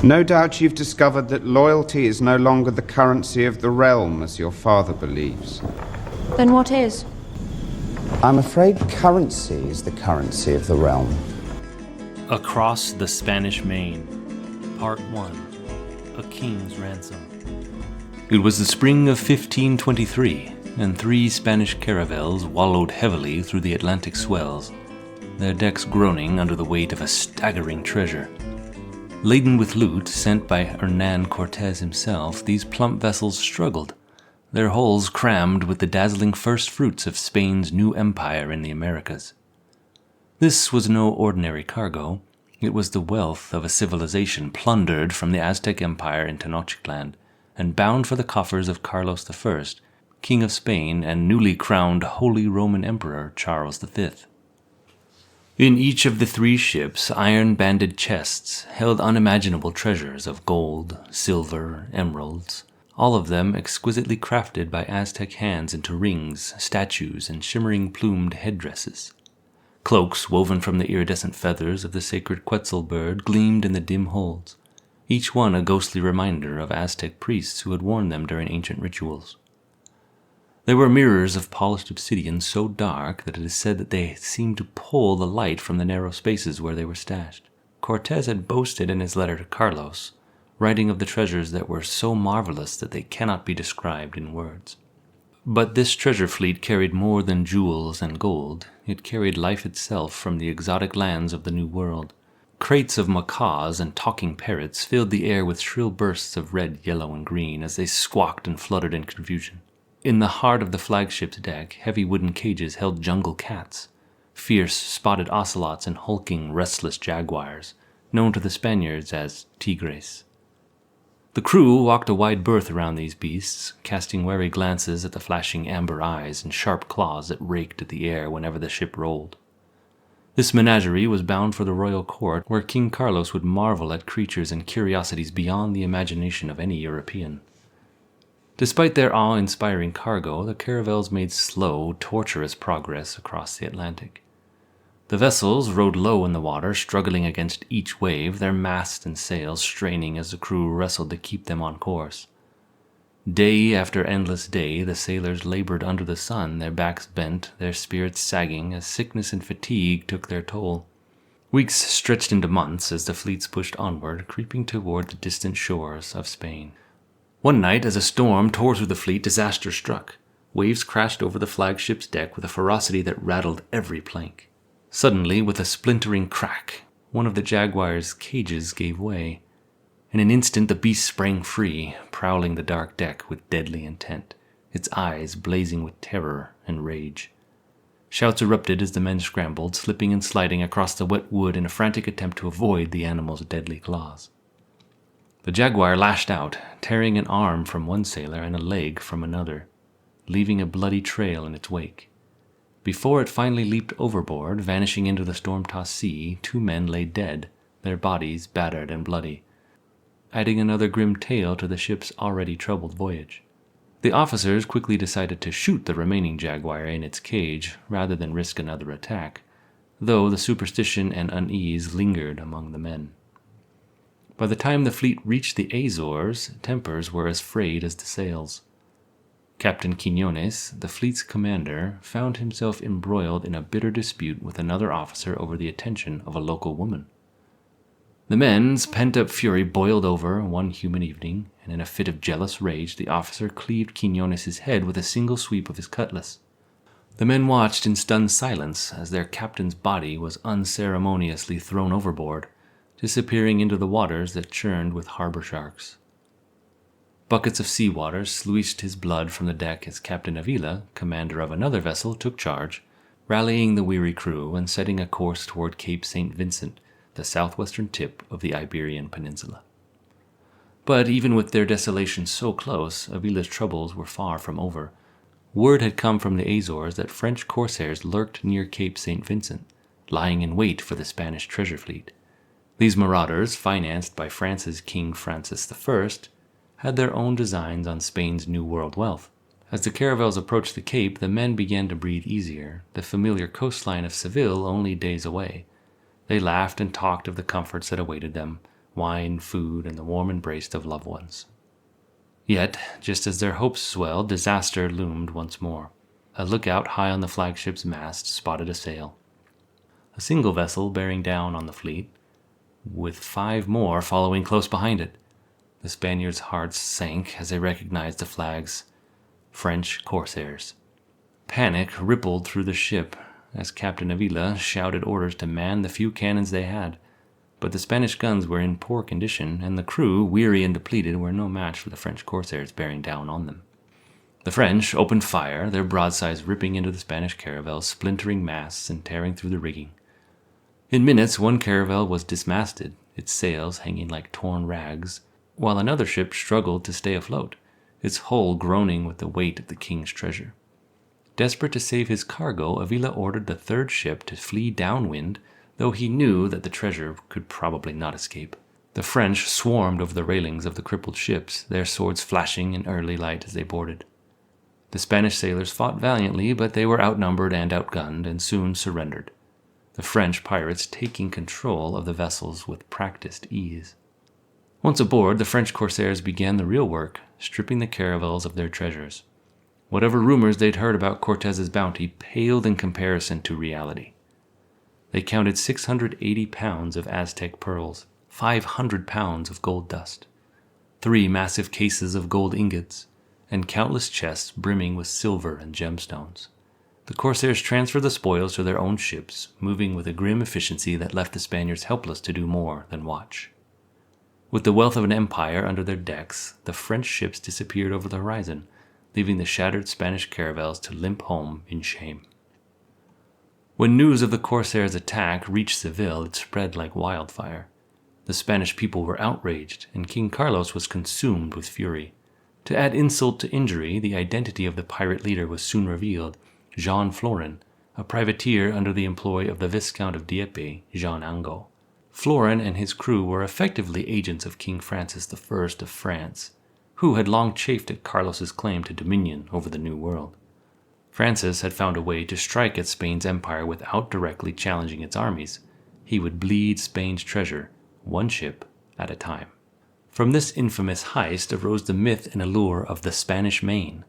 No doubt you've discovered that loyalty is no longer the currency of the realm, as your father believes. Then what is? I'm afraid currency is the currency of the realm. Across the Spanish Main, Part 1, A King's Ransom. It was the spring of 1523, and 3 Spanish caravels wallowed heavily through the Atlantic swells, their decks groaning under the weight of a staggering treasure. Laden with loot sent by Hernan Cortes himself, these plump vessels struggled, their hulls crammed with the dazzling first fruits of Spain's new empire in the Americas. This was no ordinary cargo. It was the wealth of a civilization plundered from the Aztec Empire in Tenochtitlan and bound for the coffers of Carlos I, King of Spain and newly crowned Holy Roman Emperor Charles V. In each of the 3 ships, iron-banded chests held unimaginable treasures of gold, silver, emeralds, all of them exquisitely crafted by Aztec hands into rings, statues, and shimmering plumed headdresses. Cloaks woven from the iridescent feathers of the sacred Quetzal bird gleamed in the dim holds, each one a ghostly reminder of Aztec priests who had worn them during ancient rituals. There were mirrors of polished obsidian so dark that it is said that they seemed to pull the light from the narrow spaces where they were stashed. Cortes had boasted in his letter to Carlos, writing of the treasures that were so marvelous that they cannot be described in words. But this treasure fleet carried more than jewels and gold. It carried life itself from the exotic lands of the New World. Crates of macaws and talking parrots filled the air with shrill bursts of red, yellow, and green as they squawked and fluttered in confusion. In the heart of the flagship's deck, heavy wooden cages held jungle cats, fierce spotted ocelots and hulking, restless jaguars, known to the Spaniards as tigres. The crew walked a wide berth around these beasts, casting wary glances at the flashing amber eyes and sharp claws that raked at the air whenever the ship rolled. This menagerie was bound for the royal court, where King Carlos would marvel at creatures and curiosities beyond the imagination of any European. Despite their awe-inspiring cargo, the caravels made slow, tortuous progress across the Atlantic. The vessels rode low in the water, struggling against each wave, their masts and sails straining as the crew wrestled to keep them on course. Day after endless day, the sailors labored under the sun, their backs bent, their spirits sagging, as sickness and fatigue took their toll. Weeks stretched into months as the fleets pushed onward, creeping toward the distant shores of Spain. One night, as a storm tore through the fleet, disaster struck. Waves crashed over the flagship's deck with a ferocity that rattled every plank. Suddenly, with a splintering crack, one of the Jaguar's cages gave way. In an instant, the beast sprang free, prowling the dark deck with deadly intent, its eyes blazing with terror and rage. Shouts erupted as the men scrambled, slipping and sliding across the wet wood in a frantic attempt to avoid the animal's deadly claws. The Jaguar lashed out, tearing an arm from one sailor and a leg from another, leaving a bloody trail in its wake. Before it finally leaped overboard, vanishing into the storm-tossed sea, 2 men lay dead, their bodies battered and bloody, adding another grim tale to the ship's already troubled voyage. The officers quickly decided to shoot the remaining Jaguar in its cage rather than risk another attack, though the superstition and unease lingered among the men. By the time the fleet reached the Azores, tempers were as frayed as the sails. Captain Quiñones, the fleet's commander, found himself embroiled in a bitter dispute with another officer over the attention of a local woman. The men's pent-up fury boiled over one human evening, and in a fit of jealous rage, the officer cleaved Quiñones' head with a single sweep of his cutlass. The men watched in stunned silence as their captain's body was unceremoniously thrown overboard, disappearing into the waters that churned with harbor sharks. Buckets of seawater sluiced his blood from the deck as Captain Avila, commander of another vessel, took charge, rallying the weary crew and setting a course toward Cape St. Vincent, the southwestern tip of the Iberian Peninsula. But even with their desolation so close, Avila's troubles were far from over. Word had come from the Azores that French corsairs lurked near Cape St. Vincent, lying in wait for the Spanish treasure fleet. These marauders, financed by France's King Francis I, had their own designs on Spain's New World wealth. As the caravels approached the Cape, the men began to breathe easier, the familiar coastline of Seville only days away. They laughed and talked of the comforts that awaited them, wine, food, and the warm embrace of loved ones. Yet, just as their hopes swelled, disaster loomed once more. A lookout high on the flagship's mast spotted a sail. A single vessel bearing down on the fleet, with 5 more following close behind it. The Spaniards' hearts sank as they recognized the flags. French corsairs. Panic rippled through the ship as Captain Avila shouted orders to man the few cannons they had. But the Spanish guns were in poor condition, and the crew, weary and depleted, were no match for the French corsairs bearing down on them. The French opened fire, their broadsides ripping into the Spanish caravel, splintering masts and tearing through the rigging. In minutes, one caravel was dismasted, its sails hanging like torn rags, while another ship struggled to stay afloat, its hull groaning with the weight of the king's treasure. Desperate to save his cargo, Avila ordered the third ship to flee downwind, though he knew that the treasure could probably not escape. The French swarmed over the railings of the crippled ships, their swords flashing in early light as they boarded. The Spanish sailors fought valiantly, but they were outnumbered and outgunned, and soon surrendered, the French pirates taking control of the vessels with practiced ease. Once aboard, the French corsairs began the real work, stripping the caravels of their treasures. Whatever rumors they'd heard about Cortez's bounty paled in comparison to reality. They counted 680 pounds of Aztec pearls, 500 pounds of gold dust, 3 massive cases of gold ingots, and countless chests brimming with silver and gemstones. The corsairs transferred the spoils to their own ships, moving with a grim efficiency that left the Spaniards helpless to do more than watch. With the wealth of an empire under their decks, the French ships disappeared over the horizon, leaving the shattered Spanish caravels to limp home in shame. When news of the corsairs' attack reached Seville, it spread like wildfire. The Spanish people were outraged, and King Carlos was consumed with fury. To add insult to injury, the identity of the pirate leader was soon revealed: Jean Florin, a privateer under the employ of the Viscount of Dieppe, Jean Angot. Florin and his crew were effectively agents of King Francis I of France, who had long chafed at Carlos's claim to dominion over the New World. Francis had found a way to strike at Spain's empire without directly challenging its armies. He would bleed Spain's treasure, one ship at a time. From this infamous heist arose the myth and allure of the Spanish Main,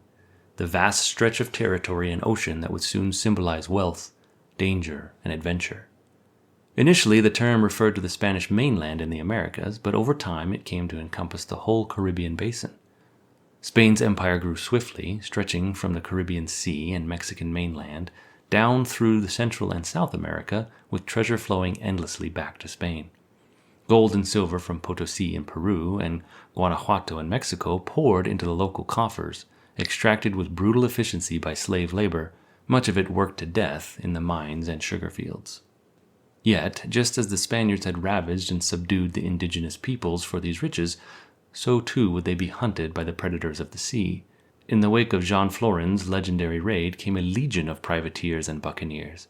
the vast stretch of territory and ocean that would soon symbolize wealth, danger, and adventure. Initially, the term referred to the Spanish mainland in the Americas, but over time it came to encompass the whole Caribbean basin. Spain's empire grew swiftly, stretching from the Caribbean Sea and Mexican mainland down through the Central and South America, with treasure flowing endlessly back to Spain. Gold and silver from Potosí in Peru and Guanajuato in Mexico poured into the local coffers, extracted with brutal efficiency by slave labor, much of it worked to death in the mines and sugar fields. Yet, just as the Spaniards had ravaged and subdued the indigenous peoples for these riches, so too would they be hunted by the predators of the sea. In the wake of Jean Florin's legendary raid came a legion of privateers and buccaneers: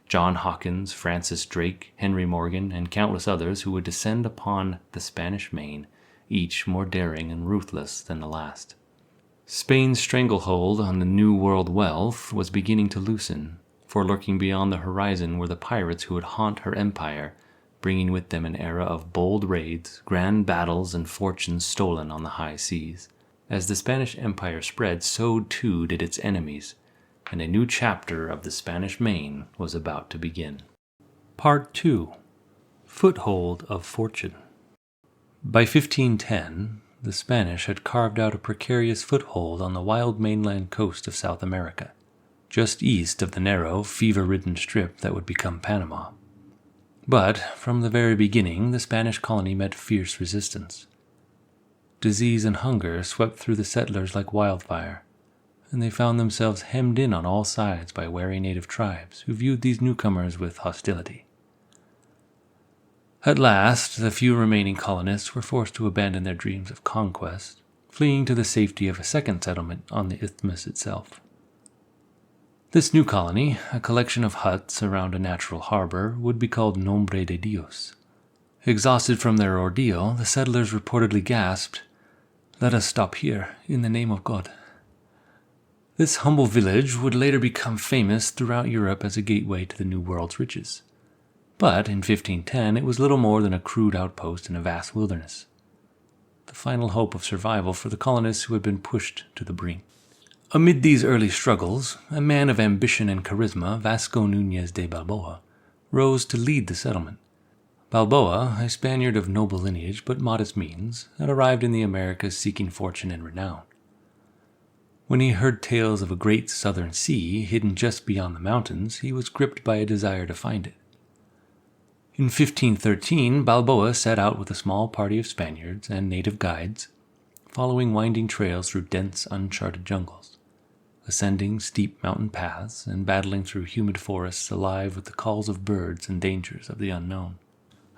John Hawkins, Francis Drake, Henry Morgan, and countless others who would descend upon the Spanish Main, each more daring and ruthless than the last. Spain's stranglehold on the New World wealth was beginning to loosen, for lurking beyond the horizon were the pirates who would haunt her empire, bringing with them an era of bold raids, grand battles, and fortunes stolen on the high seas. As the Spanish Empire spread, so too did its enemies, and a new chapter of the Spanish Main was about to begin. Part 2. Foothold of Fortune. By 1510, the Spanish had carved out a precarious foothold on the wild mainland coast of South America, just east of the narrow, fever-ridden strip that would become Panama. But, from the very beginning, the Spanish colony met fierce resistance. Disease and hunger swept through the settlers like wildfire, and they found themselves hemmed in on all sides by wary native tribes who viewed these newcomers with hostility. At last, the few remaining colonists were forced to abandon their dreams of conquest, fleeing to the safety of a second settlement on the isthmus itself. This new colony, a collection of huts around a natural harbor, would be called Nombre de Dios. Exhausted from their ordeal, the settlers reportedly gasped, "Let us stop here, in the name of God." This humble village would later become famous throughout Europe as a gateway to the New World's riches. But in 1510 it was little more than a crude outpost in a vast wilderness, the final hope of survival for the colonists who had been pushed to the brink. Amid these early struggles, a man of ambition and charisma, Vasco Núñez de Balboa, rose to lead the settlement. Balboa, a Spaniard of noble lineage but modest means, had arrived in the Americas seeking fortune and renown. When he heard tales of a great southern sea hidden just beyond the mountains, he was gripped by a desire to find it. In 1513, Balboa set out with a small party of Spaniards and native guides, following winding trails through dense, uncharted jungles, ascending steep mountain paths, and battling through humid forests alive with the calls of birds and dangers of the unknown.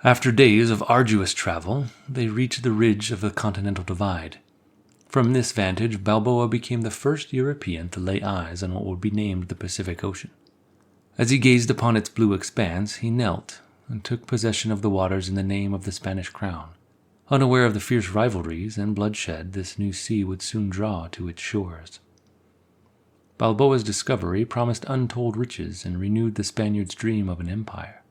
After days of arduous travel, they reached the ridge of the Continental Divide. From this vantage, Balboa became the first European to lay eyes on what would be named the Pacific Ocean. As he gazed upon its blue expanse, he knelt and took possession of the waters in the name of the Spanish crown, unaware of the fierce rivalries and bloodshed this new sea would soon draw to its shores. Balboa's discovery promised untold riches and renewed the Spaniard's dream of an empire.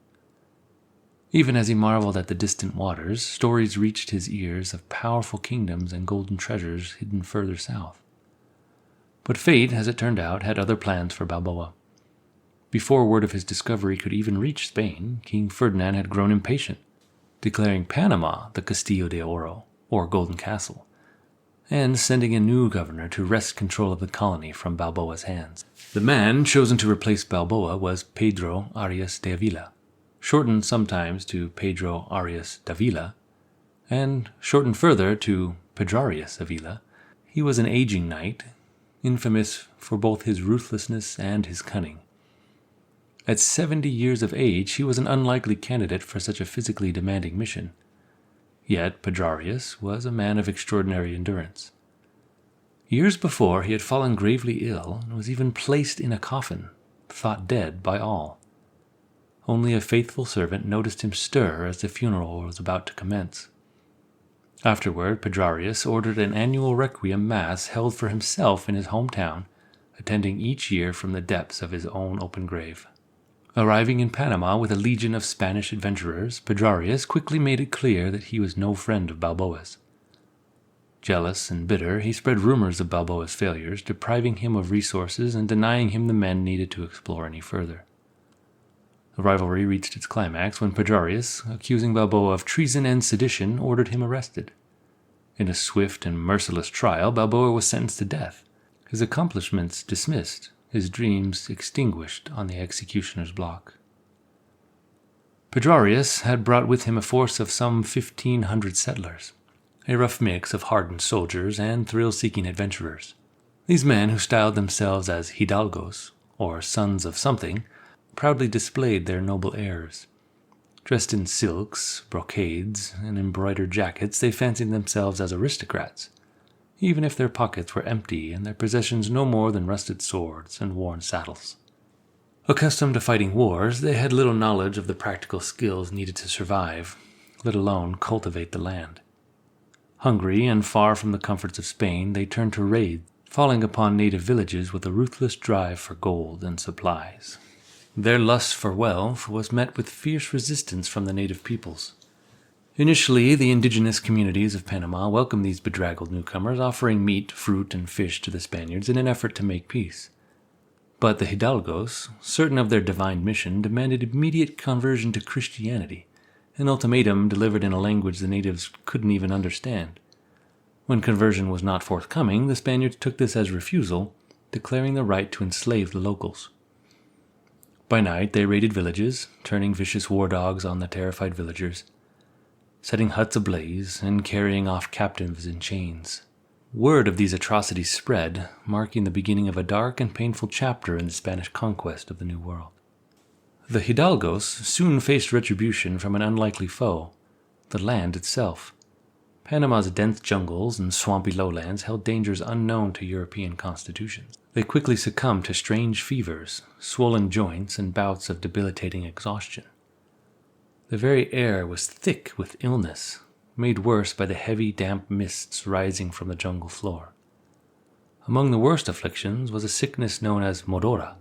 Even as he marveled at the distant waters, stories reached his ears of powerful kingdoms and golden treasures hidden further south. But fate, as it turned out, had other plans for Balboa. Before word of his discovery could even reach Spain, King Ferdinand had grown impatient, declaring Panama the Castillo de Oro, or Golden Castle, and sending a new governor to wrest control of the colony from Balboa's hands. The man chosen to replace Balboa was Pedro Arias de Avila, shortened sometimes to Pedro Arias Davila, and shortened further to Pedrarius Avila. He was an aging knight, infamous for both his ruthlessness and his cunning. At 70 years of age, he was an unlikely candidate for such a physically demanding mission. Yet Pedrarius was a man of extraordinary endurance. Years before, he had fallen gravely ill and was even placed in a coffin, thought dead by all. Only a faithful servant noticed him stir as the funeral was about to commence. Afterward, Pedrarius ordered an annual requiem mass held for himself in his hometown, attending each year from the depths of his own open grave. Arriving in Panama with a legion of Spanish adventurers, Pedrarius quickly made it clear that he was no friend of Balboa's. Jealous and bitter, he spread rumors of Balboa's failures, depriving him of resources and denying him the men needed to explore any further. The rivalry reached its climax when Pedrarius, accusing Balboa of treason and sedition, ordered him arrested. In a swift and merciless trial, Balboa was sentenced to death, his accomplishments dismissed, his dreams extinguished on the executioner's block. Pedrarius had brought with him a force of some 1,500 settlers, a rough mix of hardened soldiers and thrill-seeking adventurers. These men, who styled themselves as hidalgos, or sons of something, proudly displayed their noble airs. Dressed in silks, brocades, and embroidered jackets, they fancied themselves as aristocrats, even if their pockets were empty and their possessions no more than rusted swords and worn saddles. Accustomed to fighting wars, they had little knowledge of the practical skills needed to survive, let alone cultivate the land. Hungry and far from the comforts of Spain, they turned to raid, falling upon native villages with a ruthless drive for gold and supplies. Their lust for wealth was met with fierce resistance from the native peoples. Initially, the indigenous communities of Panama welcomed these bedraggled newcomers, offering meat, fruit, and fish to the Spaniards in an effort to make peace. But the hidalgos, certain of their divine mission, demanded immediate conversion to Christianity, an ultimatum delivered in a language the natives couldn't even understand. When conversion was not forthcoming, the Spaniards took this as refusal, declaring the right to enslave the locals. By night, they raided villages, turning vicious war dogs on the terrified villagers, setting huts ablaze and carrying off captives in chains. Word of these atrocities spread, marking the beginning of a dark and painful chapter in the Spanish conquest of the New World. The hidalgos soon faced retribution from an unlikely foe, the land itself. Panama's dense jungles and swampy lowlands held dangers unknown to European constitutions. They quickly succumbed to strange fevers, swollen joints, and bouts of debilitating exhaustion. The very air was thick with illness, made worse by the heavy, damp mists rising from the jungle floor. Among the worst afflictions was a sickness known as morora,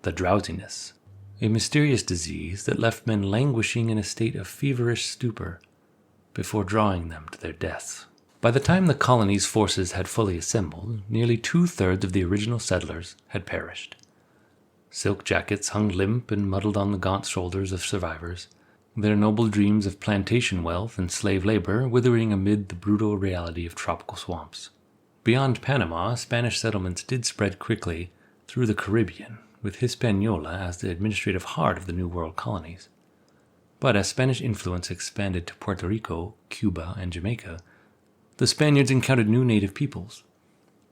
the drowsiness. a mysterious disease that left men languishing in a state of feverish stupor before drawing them to their deaths. By the time the colony's forces had fully assembled, nearly 2/3 of the original settlers had perished. Silk jackets hung limp and muddled on the gaunt shoulders of survivors, their noble dreams of plantation wealth and slave labor withering amid the brutal reality of tropical swamps. Beyond Panama, Spanish settlements did spread quickly through the Caribbean, with Hispaniola as the administrative heart of the New World colonies. But as Spanish influence expanded to Puerto Rico, Cuba, and Jamaica, the Spaniards encountered new native peoples.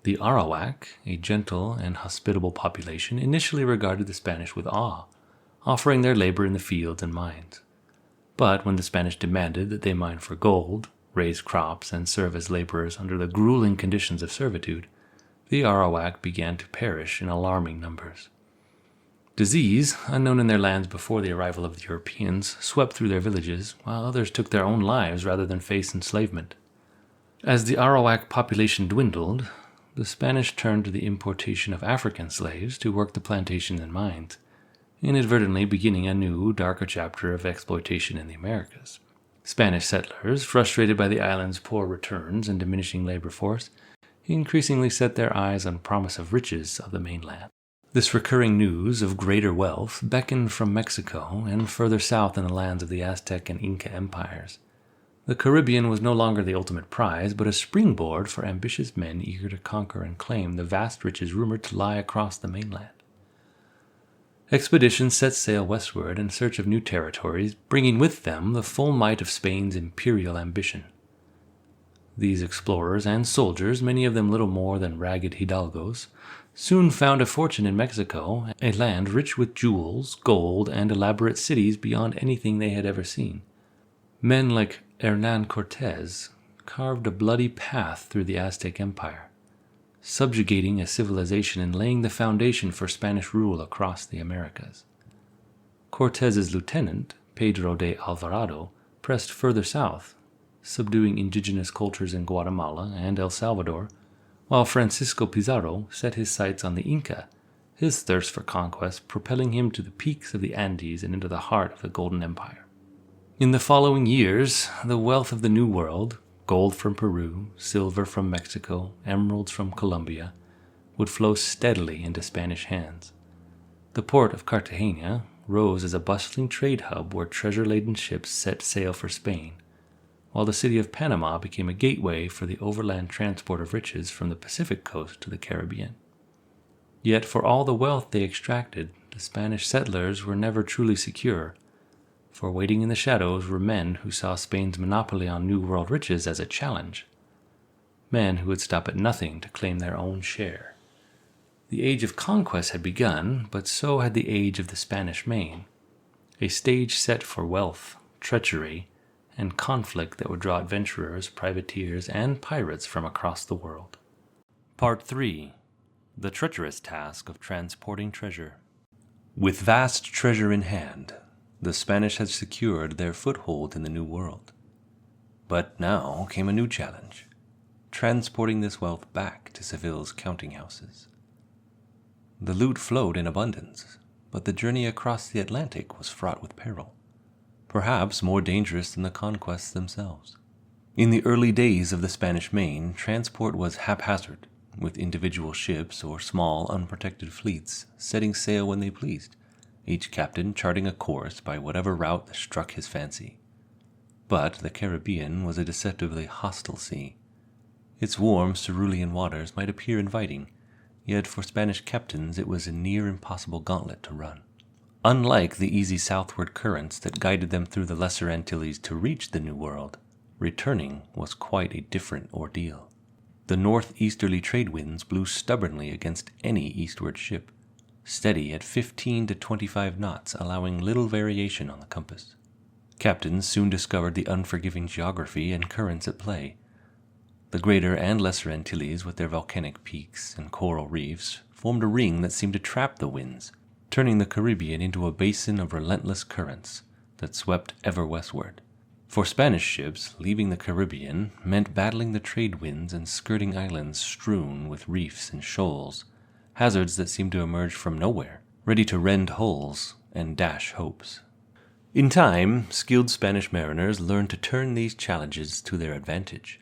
The Arawak, a gentle and hospitable population, initially regarded the Spanish with awe, offering their labor in the fields and mines. But when the Spanish demanded that they mine for gold, raise crops, and serve as laborers under the grueling conditions of servitude, the Arawak began to perish in alarming numbers. Disease, unknown in their lands before the arrival of the Europeans, swept through their villages, while others took their own lives rather than face enslavement. As the Arawak population dwindled, the Spanish turned to the importation of African slaves to work the plantations and mines, inadvertently beginning a new, darker chapter of exploitation in the Americas. Spanish settlers, frustrated by the island's poor returns and diminishing labor force, increasingly set their eyes on promise of riches of the mainland. This recurring news of greater wealth beckoned from Mexico and further south in the lands of the Aztec and Inca empires. The Caribbean was no longer the ultimate prize, but a springboard for ambitious men eager to conquer and claim the vast riches rumored to lie across the mainland. Expeditions set sail westward in search of new territories, bringing with them the full might of Spain's imperial ambition. These explorers and soldiers, many of them little more than ragged hidalgos, soon found a fortune in Mexico, a land rich with jewels, gold, and elaborate cities beyond anything they had ever seen. Men like Hernán Cortés carved a bloody path through the Aztec Empire, subjugating a civilization and laying the foundation for Spanish rule across the Americas. Cortés's lieutenant, Pedro de Alvarado, pressed further south, subduing indigenous cultures in Guatemala and El Salvador, while Francisco Pizarro set his sights on the Inca, his thirst for conquest propelling him to the peaks of the Andes and into the heart of the Golden Empire. In the following years, the wealth of the New World, gold from Peru, silver from Mexico, emeralds from Colombia, would flow steadily into Spanish hands. The port of Cartagena rose as a bustling trade hub where treasure-laden ships set sail for Spain, while the city of Panama became a gateway for the overland transport of riches from the Pacific coast to the Caribbean. Yet for all the wealth they extracted, the Spanish settlers were never truly secure, for waiting in the shadows were men who saw Spain's monopoly on New World riches as a challenge, men who would stop at nothing to claim their own share. The age of conquest had begun, but so had the age of the Spanish Main, a stage set for wealth, treachery, and conflict that would draw adventurers, privateers, and pirates from across the world. Part 3. The treacherous task of transporting treasure. With vast treasure in hand, the Spanish had secured their foothold in the New World. But now came a new challenge, transporting this wealth back to Seville's counting houses. The loot flowed in abundance, but the journey across the Atlantic was fraught with peril, perhaps more dangerous than the conquests themselves. In the early days of the Spanish Main, transport was haphazard, with individual ships or small, unprotected fleets setting sail when they pleased, each captain charting a course by whatever route struck his fancy. But the Caribbean was a deceptively hostile sea. Its warm, cerulean waters might appear inviting, yet for Spanish captains it was a near impossible gauntlet to run. Unlike the easy southward currents that guided them through the Lesser Antilles to reach the New World, returning was quite a different ordeal. The northeasterly trade winds blew stubbornly against any eastward ship, steady at 15 to 25 knots, allowing little variation on the compass. Captains soon discovered the unforgiving geography and currents at play. The Greater and Lesser Antilles, with their volcanic peaks and coral reefs, formed a ring that seemed to trap the winds, turning the Caribbean into a basin of relentless currents that swept ever westward. For Spanish ships, leaving the Caribbean meant battling the trade winds and skirting islands strewn with reefs and shoals, hazards that seemed to emerge from nowhere, ready to rend hulls and dash hopes. In time, skilled Spanish mariners learned to turn these challenges to their advantage,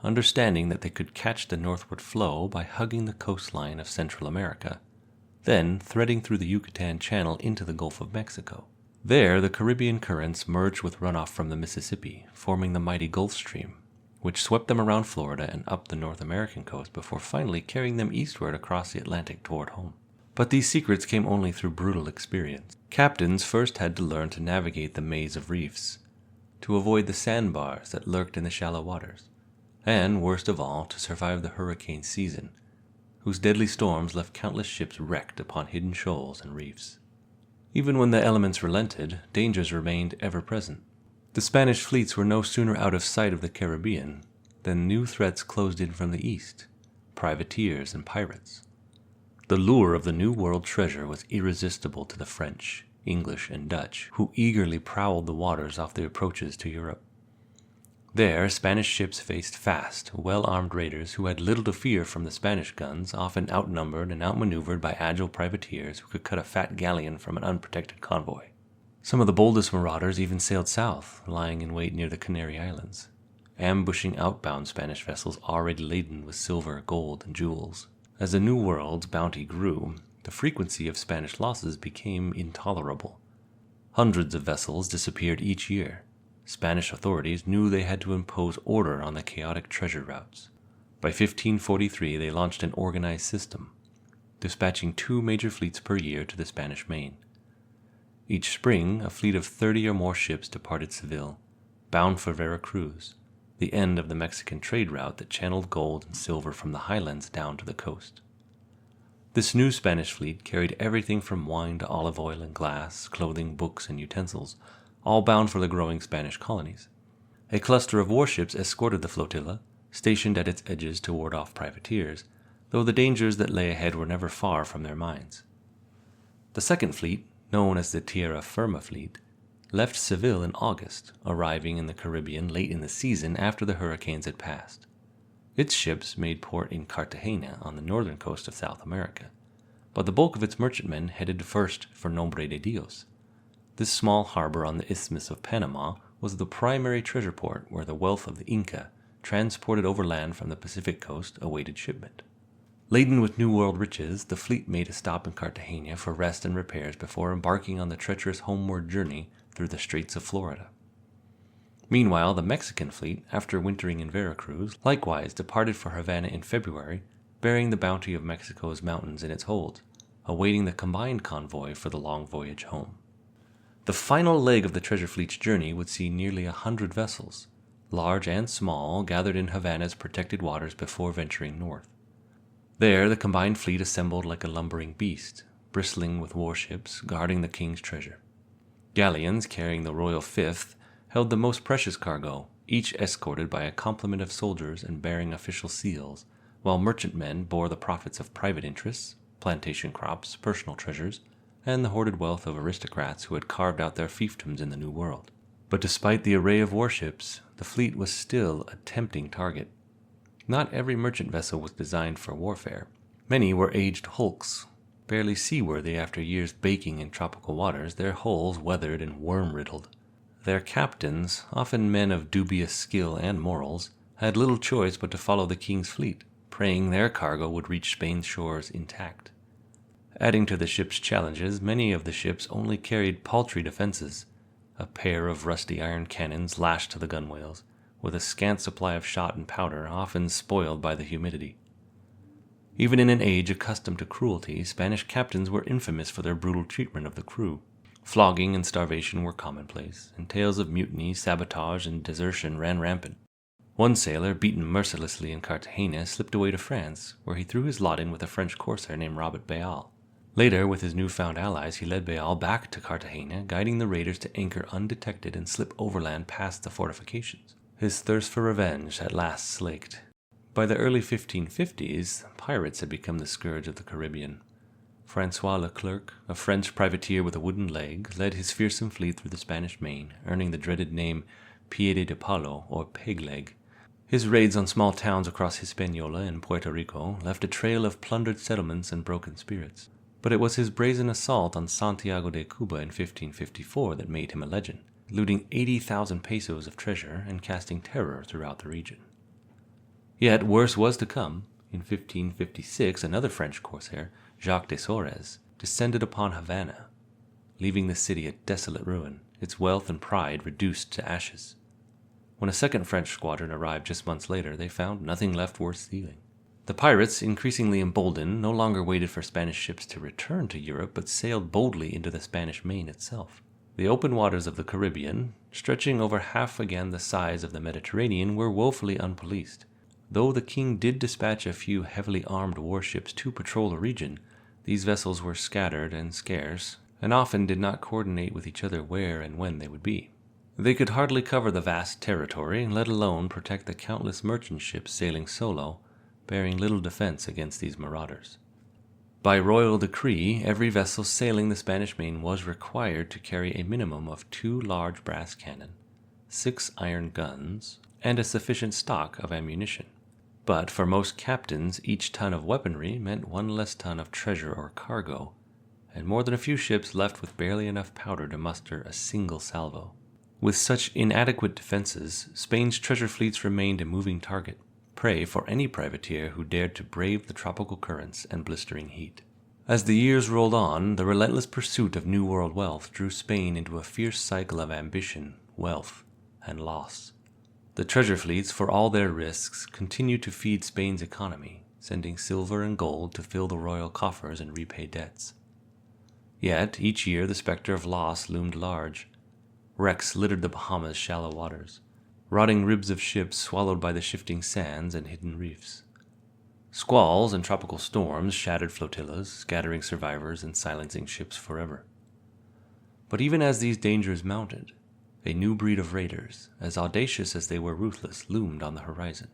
understanding that they could catch the northward flow by hugging the coastline of Central America, then threading through the Yucatan Channel into the Gulf of Mexico. There, the Caribbean currents merged with runoff from the Mississippi, forming the mighty Gulf Stream, which swept them around Florida and up the North American coast before finally carrying them eastward across the Atlantic toward home. But these secrets came only through brutal experience. Captains first had to learn to navigate the maze of reefs, to avoid the sandbars that lurked in the shallow waters, and, worst of all, to survive the hurricane season, whose deadly storms left countless ships wrecked upon hidden shoals and reefs. Even when the elements relented, dangers remained ever present. The Spanish fleets were no sooner out of sight of the Caribbean than new threats closed in from the east, privateers and pirates. The lure of the New World treasure was irresistible to the French, English, and Dutch, who eagerly prowled the waters off the approaches to Europe. There, Spanish ships faced fast, well-armed raiders who had little to fear from the Spanish guns, often outnumbered and outmaneuvered by agile privateers who could cut a fat galleon from an unprotected convoy. Some of the boldest marauders even sailed south, lying in wait near the Canary Islands, ambushing outbound Spanish vessels already laden with silver, gold, and jewels. As the New World's bounty grew, the frequency of Spanish losses became intolerable. Hundreds of vessels disappeared each year. Spanish authorities knew they had to impose order on the chaotic treasure routes. By 1543, they launched an organized system, dispatching 2 major fleets per year to the Spanish Main. Each spring, a fleet of 30 or more ships departed Seville, bound for Veracruz, the end of the Mexican trade route that channeled gold and silver from the highlands down to the coast. This new Spanish fleet carried everything from wine to olive oil and glass, clothing, books, and utensils, all bound for the growing Spanish colonies. A cluster of warships escorted the flotilla, stationed at its edges to ward off privateers, though the dangers that lay ahead were never far from their minds. The second fleet, known as the Tierra Firma fleet, left Seville in August, arriving in the Caribbean late in the season after the hurricanes had passed. Its ships made port in Cartagena on the northern coast of South America, but the bulk of its merchantmen headed first for Nombre de Dios. This small harbor on the Isthmus of Panama was the primary treasure port where the wealth of the Inca, transported overland from the Pacific coast, awaited shipment. Laden with New World riches, the fleet made a stop in Cartagena for rest and repairs before embarking on the treacherous homeward journey through the Straits of Florida. Meanwhile, the Mexican fleet, after wintering in Veracruz, likewise departed for Havana in February, bearing the bounty of Mexico's mountains in its hold, awaiting the combined convoy for the long voyage home. The final leg of the treasure fleet's journey would see nearly 100 vessels, large and small, gathered in Havana's protected waters before venturing north. There, the combined fleet assembled like a lumbering beast, bristling with warships, guarding the king's treasure. Galleons carrying the Royal Fifth held the most precious cargo, each escorted by a complement of soldiers and bearing official seals, while merchantmen bore the profits of private interests, plantation crops, personal treasures, and the hoarded wealth of aristocrats who had carved out their fiefdoms in the New World. But despite the array of warships, the fleet was still a tempting target. Not every merchant vessel was designed for warfare. Many were aged hulks, barely seaworthy after years baking in tropical waters, their hulls weathered and worm-riddled. Their captains, often men of dubious skill and morals, had little choice but to follow the king's fleet, praying their cargo would reach Spain's shores intact. Adding to the ship's challenges, many of the ships only carried paltry defenses, a pair of rusty iron cannons lashed to the gunwales, with a scant supply of shot and powder, often spoiled by the humidity. Even in an age accustomed to cruelty, Spanish captains were infamous for their brutal treatment of the crew. Flogging and starvation were commonplace, and tales of mutiny, sabotage, and desertion ran rampant. One sailor, beaten mercilessly in Cartagena, slipped away to France, where he threw his lot in with a French corsair named Robert Bayal. Later, with his newfound allies, he led Bayal back to Cartagena, guiding the raiders to anchor undetected and slip overland past the fortifications. His thirst for revenge at last slaked. By the early 1550s, pirates had become the scourge of the Caribbean. Francois Leclerc, a French privateer with a wooden leg, led his fearsome fleet through the Spanish Main, earning the dreaded name Piede de Palo, or Peg Leg. His raids on small towns across Hispaniola and Puerto Rico left a trail of plundered settlements and broken spirits. But it was his brazen assault on Santiago de Cuba in 1554 that made him a legend, looting 80,000 pesos of treasure and casting terror throughout the region. Yet worse was to come. In 1556, another French corsair, Jacques de Sorez, descended upon Havana, leaving the city a desolate ruin, its wealth and pride reduced to ashes. When a second French squadron arrived just months later, they found nothing left worth stealing. The pirates, increasingly emboldened, no longer waited for Spanish ships to return to Europe, but sailed boldly into the Spanish Main itself. The open waters of the Caribbean, stretching over half again the size of the Mediterranean, were woefully unpoliced. Though the king did dispatch a few heavily armed warships to patrol the region, these vessels were scattered and scarce, and often did not coordinate with each other where and when they would be. They could hardly cover the vast territory, let alone protect the countless merchant ships sailing solo, bearing little defense against these marauders. By royal decree, every vessel sailing the Spanish Main was required to carry a minimum of 2 large brass cannon, 6 iron guns, and a sufficient stock of ammunition. But for most captains, each ton of weaponry meant 1 less ton of treasure or cargo, and more than a few ships left with barely enough powder to muster a single salvo. With such inadequate defenses, Spain's treasure fleets remained a moving target, prey for any privateer who dared to brave the tropical currents and blistering heat. As the years rolled on, the relentless pursuit of New World wealth drew Spain into a fierce cycle of ambition, wealth, and loss. The treasure fleets, for all their risks, continued to feed Spain's economy, sending silver and gold to fill the royal coffers and repay debts. Yet, each year the specter of loss loomed large. Wrecks littered the Bahamas' shallow waters, rotting ribs of ships swallowed by the shifting sands and hidden reefs. Squalls and tropical storms shattered flotillas, scattering survivors and silencing ships forever. But even as these dangers mounted, a new breed of raiders, as audacious as they were ruthless, loomed on the horizon.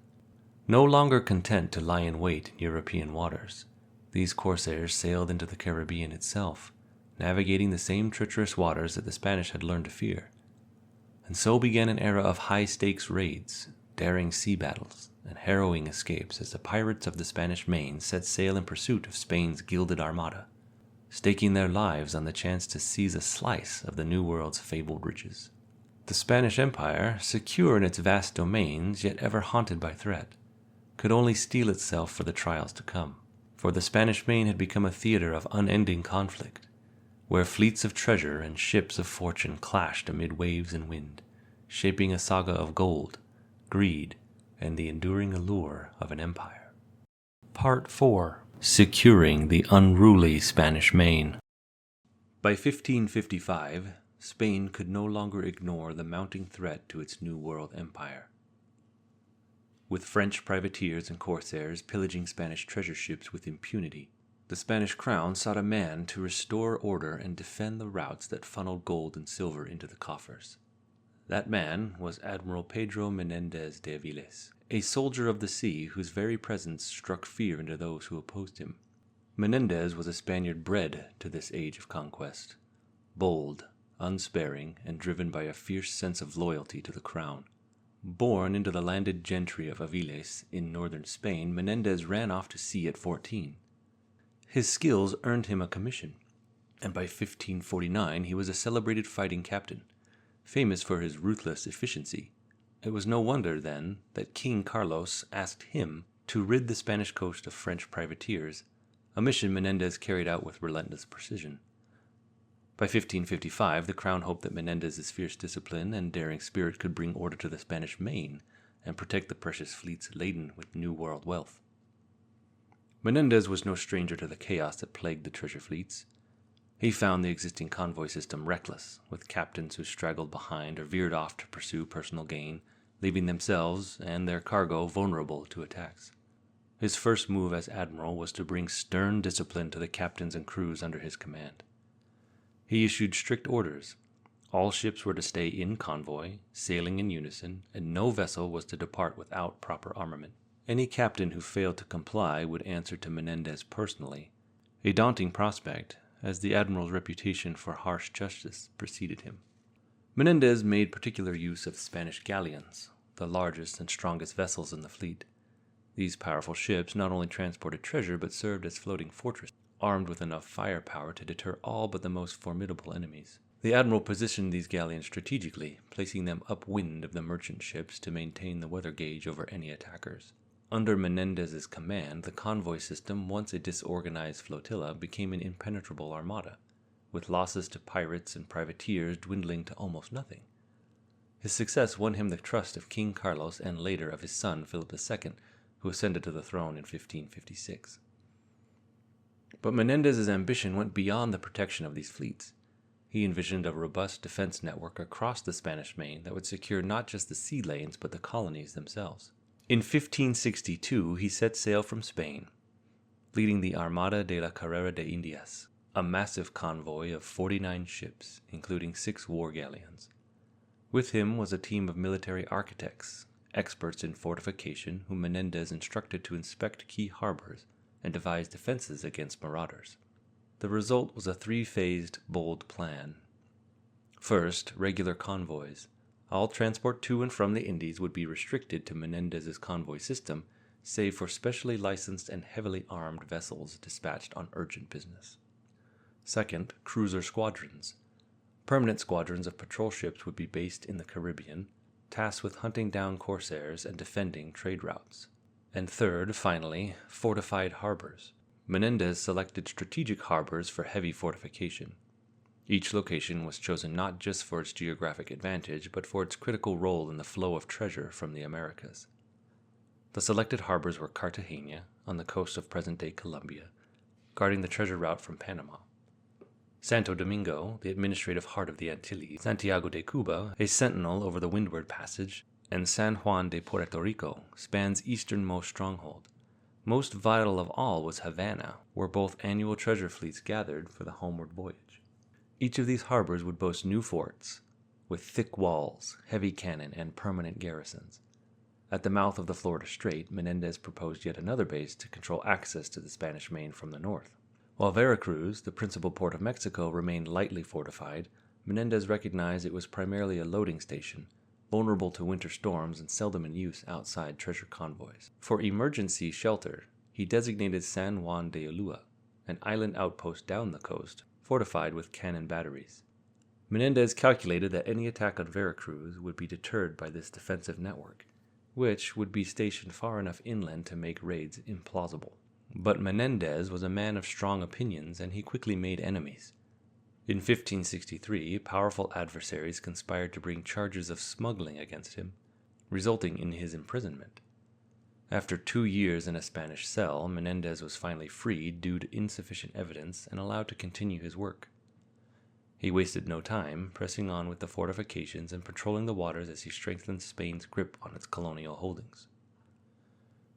No longer content to lie in wait in European waters, these corsairs sailed into the Caribbean itself, navigating the same treacherous waters that the Spanish had learned to fear. And so began an era of high-stakes raids, daring sea battles, and harrowing escapes as the pirates of the Spanish Main set sail in pursuit of Spain's gilded armada, staking their lives on the chance to seize a slice of the New World's fabled riches. The Spanish Empire, secure in its vast domains, yet ever haunted by threat, could only steel itself for the trials to come, for the Spanish Main had become a theater of unending conflict, where fleets of treasure and ships of fortune clashed amid waves and wind, shaping a saga of gold, greed, and the enduring allure of an empire. Part 4. Securing the unruly Spanish Main. By 1555, Spain could no longer ignore the mounting threat to its New World empire. With French privateers and corsairs pillaging Spanish treasure ships with impunity, the Spanish crown sought a man to restore order and defend the routes that funneled gold and silver into the coffers. That man was Admiral Pedro Menendez de Aviles, a soldier of the sea whose very presence struck fear into those who opposed him. Menendez was a Spaniard bred to this age of conquest, bold, unsparing, and driven by a fierce sense of loyalty to the crown. Born into the landed gentry of Aviles in northern Spain, Menendez ran off to sea at 14. His skills earned him a commission, and by 1549 he was a celebrated fighting captain, famous for his ruthless efficiency. It was no wonder, then, that King Carlos asked him to rid the Spanish coast of French privateers, a mission Menendez carried out with relentless precision. By 1555, the crown hoped that Menendez's fierce discipline and daring spirit could bring order to the Spanish Main and protect the precious fleets laden with New World wealth. Menendez was no stranger to the chaos that plagued the treasure fleets. He found the existing convoy system reckless, with captains who straggled behind or veered off to pursue personal gain, leaving themselves and their cargo vulnerable to attacks. His first move as admiral was to bring stern discipline to the captains and crews under his command. He issued strict orders. All ships were to stay in convoy, sailing in unison, and no vessel was to depart without proper armament. Any captain who failed to comply would answer to Menendez personally, a daunting prospect, as the admiral's reputation for harsh justice preceded him. Menendez made particular use of Spanish galleons, the largest and strongest vessels in the fleet. These powerful ships not only transported treasure but served as floating fortresses. armed with enough firepower to deter all but the most formidable enemies. The admiral positioned these galleons strategically, placing them upwind of the merchant ships to maintain the weather gauge over any attackers. Under Menendez's command, the convoy system, once a disorganized flotilla, became an impenetrable armada, with losses to pirates and privateers dwindling to almost nothing. His success won him the trust of King Carlos and later of his son Philip II, who ascended to the throne in 1556. But Menendez's ambition went beyond the protection of these fleets. He envisioned a robust defense network across the Spanish Main that would secure not just the sea lanes but the colonies themselves. In 1562, he set sail from Spain, leading the Armada de la Carrera de Indias, a massive convoy of 49 ships, including 6 war galleons. With him was a team of military architects, experts in fortification, whom Menendez instructed to inspect key harbors and devise defenses against marauders. The result was a 3-phased, bold plan. First, regular convoys. All transport to and from the Indies would be restricted to Menendez's convoy system, save for specially licensed and heavily armed vessels dispatched on urgent business. Second, cruiser squadrons. Permanent squadrons of patrol ships would be based in the Caribbean, tasked with hunting down corsairs and defending trade routes. And third, finally, fortified harbors. Menendez selected strategic harbors for heavy fortification. Each location was chosen not just for its geographic advantage, but for its critical role in the flow of treasure from the Americas. The selected harbors were Cartagena, on the coast of present-day Colombia, guarding the treasure route from Panama; Santo Domingo, the administrative heart of the Antilles; Santiago de Cuba, a sentinel over the Windward Passage; and San Juan de Puerto Rico, Spain's easternmost stronghold. Most vital of all was Havana, where both annual treasure fleets gathered for the homeward voyage. Each of these harbors would boast new forts, with thick walls, heavy cannon, and permanent garrisons. At the mouth of the Florida Strait, Menendez proposed yet another base to control access to the Spanish Main from the north. While Veracruz, the principal port of Mexico, remained lightly fortified, Menendez recognized it was primarily a loading station, vulnerable to winter storms and seldom in use outside treasure convoys. For emergency shelter, he designated San Juan de Ulua, an island outpost down the coast, fortified with cannon batteries. Menendez calculated that any attack on Veracruz would be deterred by this defensive network, which would be stationed far enough inland to make raids implausible. But Menendez was a man of strong opinions, and he quickly made enemies. In 1563, powerful adversaries conspired to bring charges of smuggling against him, resulting in his imprisonment. After 2 years in a Spanish cell, Menendez was finally freed due to insufficient evidence and allowed to continue his work. He wasted no time, pressing on with the fortifications and patrolling the waters as he strengthened Spain's grip on its colonial holdings.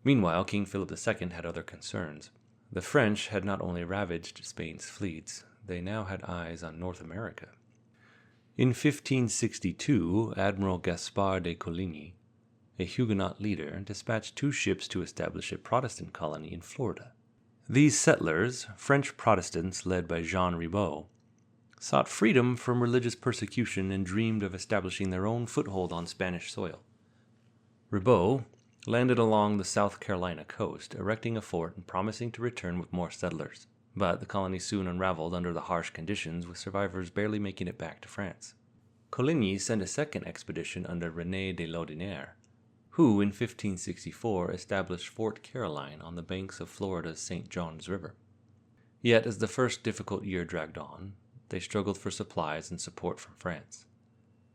Meanwhile, King Philip II had other concerns. The French had not only ravaged Spain's fleets, they now had eyes on North America. In 1562, Admiral Gaspar de Coligny, a Huguenot leader, dispatched 2 ships to establish a Protestant colony in Florida. These settlers, French Protestants led by Jean Ribaut, sought freedom from religious persecution and dreamed of establishing their own foothold on Spanish soil. Ribaut landed along the South Carolina coast, erecting a fort and promising to return with more settlers. But the colony soon unraveled under the harsh conditions, with survivors barely making it back to France. Coligny sent a second expedition under René de Laudonnière, who in 1564 established Fort Caroline on the banks of Florida's St. Johns River. Yet as the first difficult year dragged on, they struggled for supplies and support from France.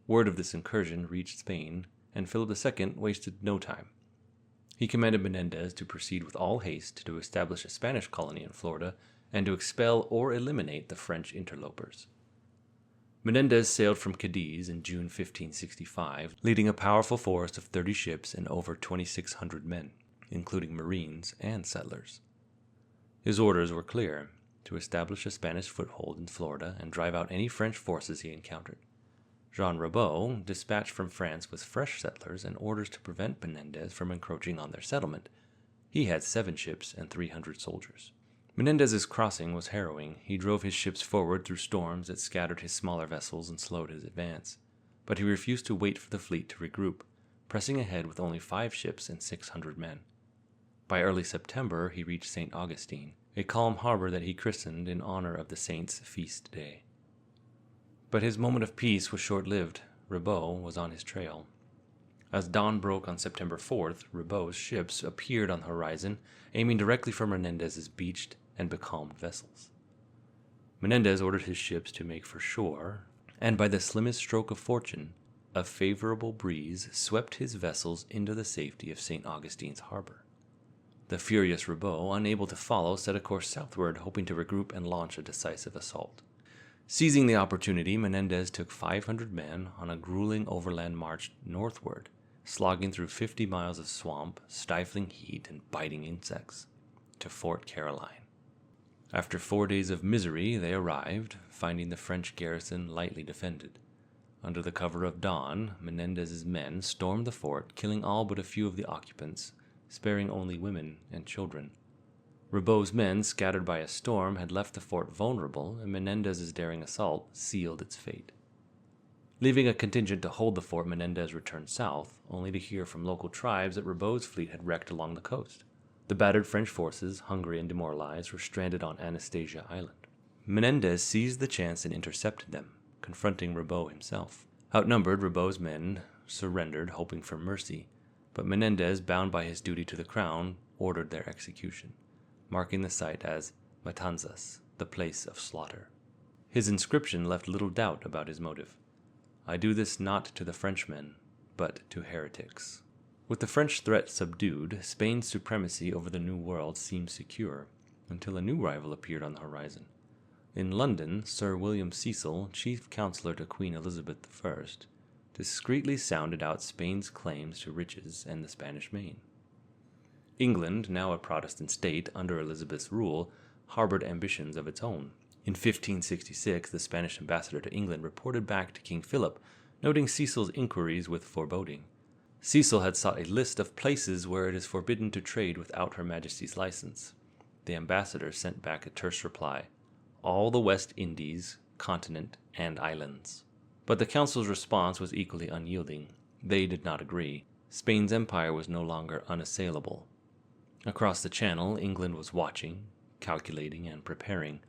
Word of this incursion reached Spain, and Philip II wasted no time. He commanded Menendez to proceed with all haste to establish a Spanish colony in Florida and to expel or eliminate the French interlopers. Menendez sailed from Cadiz in June 1565, leading a powerful force of 30 ships and over 2,600 men, including Marines and settlers. His orders were clear: to establish a Spanish foothold in Florida and drive out any French forces he encountered. Jean Ribaut dispatched from France with fresh settlers and orders to prevent Menendez from encroaching on their settlement. He had 7 ships and 300 soldiers. Menendez's crossing was harrowing. He drove his ships forward through storms that scattered his smaller vessels and slowed his advance. But he refused to wait for the fleet to regroup, pressing ahead with only 5 ships and 600 men. By early September, he reached St. Augustine, a calm harbor that he christened in honor of the saint's feast day. But his moment of peace was short-lived. Ribault was on his trail. As dawn broke on September 4th, Ribault's ships appeared on the horizon, aiming directly for Menendez's beached and becalmed vessels. Menendez ordered his ships to make for shore, and by the slimmest stroke of fortune, a favorable breeze swept his vessels into the safety of St. Augustine's harbor. The furious Ribault, unable to follow, set a course southward, hoping to regroup and launch a decisive assault. Seizing the opportunity, Menendez took 500 men on a grueling overland march northward, slogging through 50 miles of swamp, stifling heat, and biting insects, to Fort Caroline. After 4 days of misery, they arrived, finding the French garrison lightly defended. Under the cover of dawn, Menendez's men stormed the fort, killing all but a few of the occupants, sparing only women and children. Ribault's men, scattered by a storm, had left the fort vulnerable, and Menendez's daring assault sealed its fate. Leaving a contingent to hold the fort, Menendez returned south, only to hear from local tribes that Ribault's fleet had wrecked along the coast. The battered French forces, hungry and demoralized, were stranded on Anastasia Island. Menendez seized the chance and intercepted them, confronting Ribault himself. Outnumbered, Ribault's men surrendered, hoping for mercy, but Menendez, bound by his duty to the crown, ordered their execution, marking the site as Matanzas, the place of slaughter. His inscription left little doubt about his motive. "I do this not to the Frenchmen, but to heretics." With the French threat subdued, Spain's supremacy over the New World seemed secure, until a new rival appeared on the horizon. In London, Sir William Cecil, chief counselor to Queen Elizabeth I, discreetly sounded out Spain's claims to riches and the Spanish Main. England, now a Protestant state under Elizabeth's rule, harbored ambitions of its own. In 1566, the Spanish ambassador to England reported back to King Philip, noting Cecil's inquiries with foreboding. Cecil had sought a list of places where it is forbidden to trade without Her Majesty's license. The ambassador sent back a terse reply: all the West Indies, continent, and islands. But the council's response was equally unyielding. They did not agree. Spain's empire was no longer unassailable. Across the Channel, England was watching, calculating, and preparing.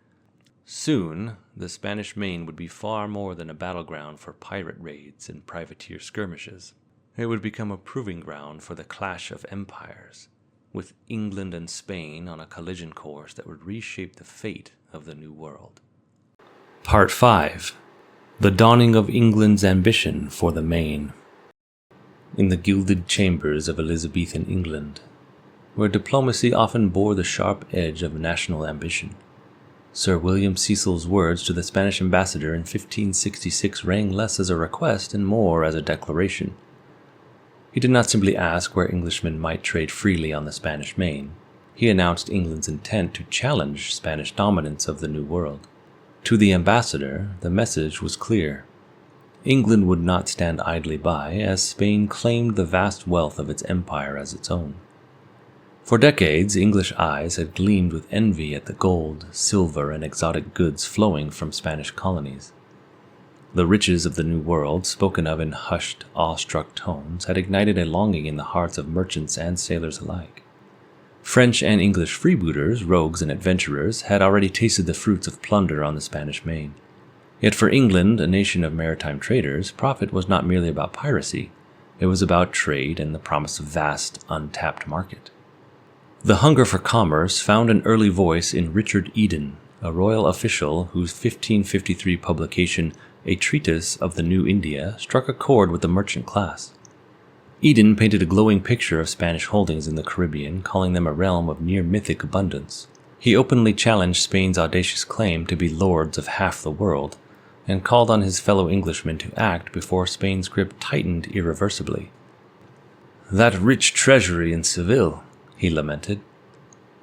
Soon, the Spanish Main would be far more than a battleground for pirate raids and privateer skirmishes. It would become a proving ground for the clash of empires, with England and Spain on a collision course that would reshape the fate of the New World. Part 5. The Dawning of England's Ambition for the Main. In the gilded chambers of Elizabethan England, where diplomacy often bore the sharp edge of national ambition, Sir William Cecil's words to the Spanish ambassador in 1566 rang less as a request and more as a declaration. He did not simply ask where Englishmen might trade freely on the Spanish Main. He announced England's intent to challenge Spanish dominance of the New World. To the ambassador, the message was clear. England would not stand idly by as Spain claimed the vast wealth of its empire as its own. For decades, English eyes had gleamed with envy at the gold, silver, and exotic goods flowing from Spanish colonies. The riches of the New World, spoken of in hushed, awestruck tones, had ignited a longing in the hearts of merchants and sailors alike. French and English freebooters, rogues, and adventurers had already tasted the fruits of plunder on the Spanish Main. Yet for England, a nation of maritime traders, profit was not merely about piracy. It was about trade and the promise of vast, untapped market. The hunger for commerce found an early voice in Richard Eden, a royal official whose 1553 publication, A Treatise of the New India, struck a chord with the merchant class. Eden painted a glowing picture of Spanish holdings in the Caribbean, calling them a realm of near-mythic abundance. He openly challenged Spain's audacious claim to be lords of half the world, and called on his fellow Englishmen to act before Spain's grip tightened irreversibly. "That rich treasury in Seville," he lamented,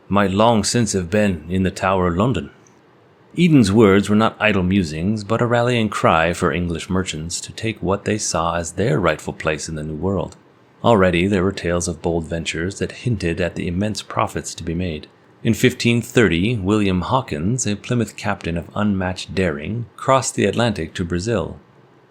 "might long since have been in the Tower of London." Eden's words were not idle musings, but a rallying cry for English merchants to take what they saw as their rightful place in the New World. Already there were tales of bold ventures that hinted at the immense profits to be made. In 1530, William Hawkins, a Plymouth captain of unmatched daring, crossed the Atlantic to Brazil.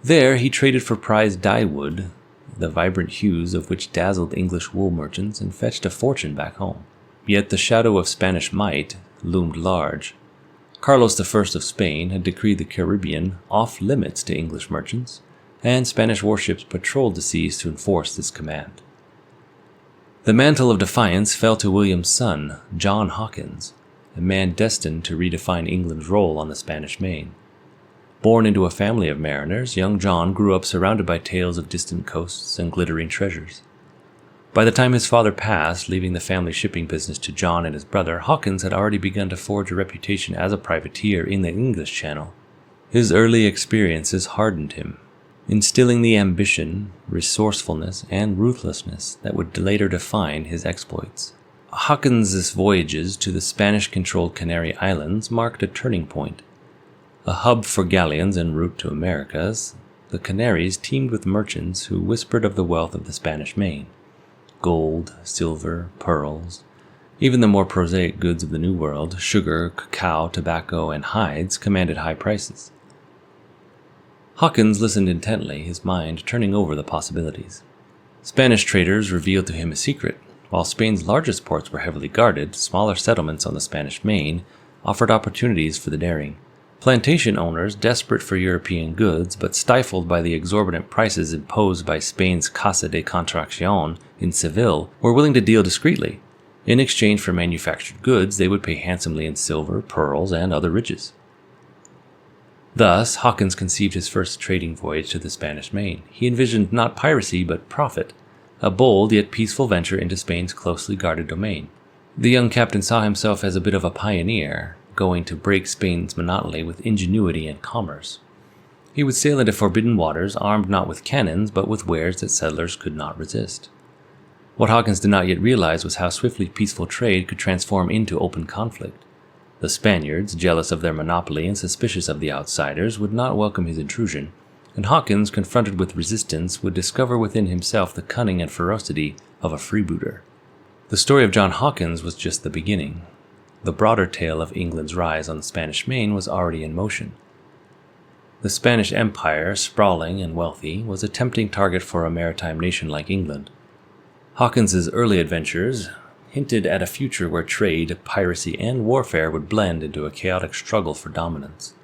There he traded for prized dyewood, the vibrant hues of which dazzled English wool merchants and fetched a fortune back home. Yet the shadow of Spanish might, loomed large. Carlos I of Spain had decreed the Caribbean off limits to English merchants, and Spanish warships patrolled the seas to enforce this command. The mantle of defiance fell to William's son, John Hawkins, a man destined to redefine England's role on the Spanish Main. Born into a family of mariners, young John grew up surrounded by tales of distant coasts and glittering treasures. By the time his father passed, leaving the family shipping business to John and his brother, Hawkins had already begun to forge a reputation as a privateer in the English Channel. His early experiences hardened him, instilling the ambition, resourcefulness, and ruthlessness that would later define his exploits. Hawkins's voyages to the Spanish-controlled Canary Islands marked a turning point. A hub for galleons en route to Americas, the Canaries teemed with merchants who whispered of the wealth of the Spanish Main. Gold, silver, pearls, even the more prosaic goods of the New World, sugar, cacao, tobacco, and hides, commanded high prices. Hawkins listened intently, his mind turning over the possibilities. Spanish traders revealed to him a secret. While Spain's largest ports were heavily guarded, smaller settlements on the Spanish Main offered opportunities for the daring. Plantation owners, desperate for European goods but stifled by the exorbitant prices imposed by Spain's Casa de Contratación in Seville, were willing to deal discreetly. In exchange for manufactured goods, they would pay handsomely in silver, pearls, and other riches. Thus, Hawkins conceived his first trading voyage to the Spanish Main. He envisioned not piracy but profit, a bold yet peaceful venture into Spain's closely guarded domain. The young captain saw himself as a bit of a pioneer, going to break Spain's monopoly with ingenuity and commerce. He would sail into forbidden waters, armed not with cannons, but with wares that settlers could not resist. What Hawkins did not yet realize was how swiftly peaceful trade could transform into open conflict. The Spaniards, jealous of their monopoly and suspicious of the outsiders, would not welcome his intrusion, and Hawkins, confronted with resistance, would discover within himself the cunning and ferocity of a freebooter. The story of John Hawkins was just the beginning. The broader tale of England's rise on the Spanish Main was already in motion. The Spanish Empire, sprawling and wealthy, was a tempting target for a maritime nation like England. Hawkins's early adventures hinted at a future where trade, piracy, and warfare would blend into a chaotic struggle for dominance.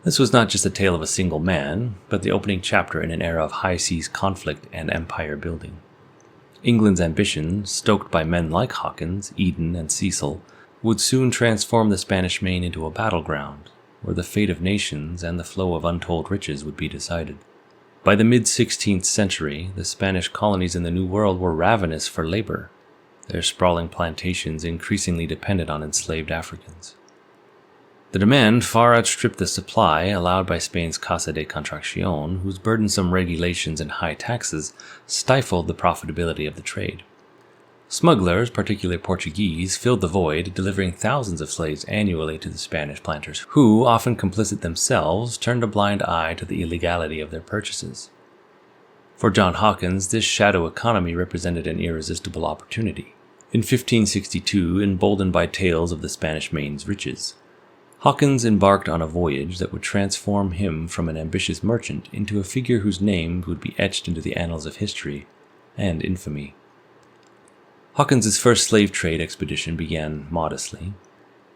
This was not just a tale of a single man, but the opening chapter in an era of high-seas conflict and empire building. England's ambition, stoked by men like Hawkins, Eden, and Cecil, would soon transform the Spanish Main into a battleground, where the fate of nations and the flow of untold riches would be decided. By the mid-16th century, the Spanish colonies in the New World were ravenous for labor, their sprawling plantations increasingly dependent on enslaved Africans. The demand far outstripped the supply allowed by Spain's Casa de Contratación, whose burdensome regulations and high taxes stifled the profitability of the trade. Smugglers, particularly Portuguese, filled the void, delivering thousands of slaves annually to the Spanish planters, who, often complicit themselves, turned a blind eye to the illegality of their purchases. For John Hawkins, this shadow economy represented an irresistible opportunity. In 1562, emboldened by tales of the Spanish Main's riches, Hawkins embarked on a voyage that would transform him from an ambitious merchant into a figure whose name would be etched into the annals of history and infamy. Hawkins's first slave trade expedition began modestly.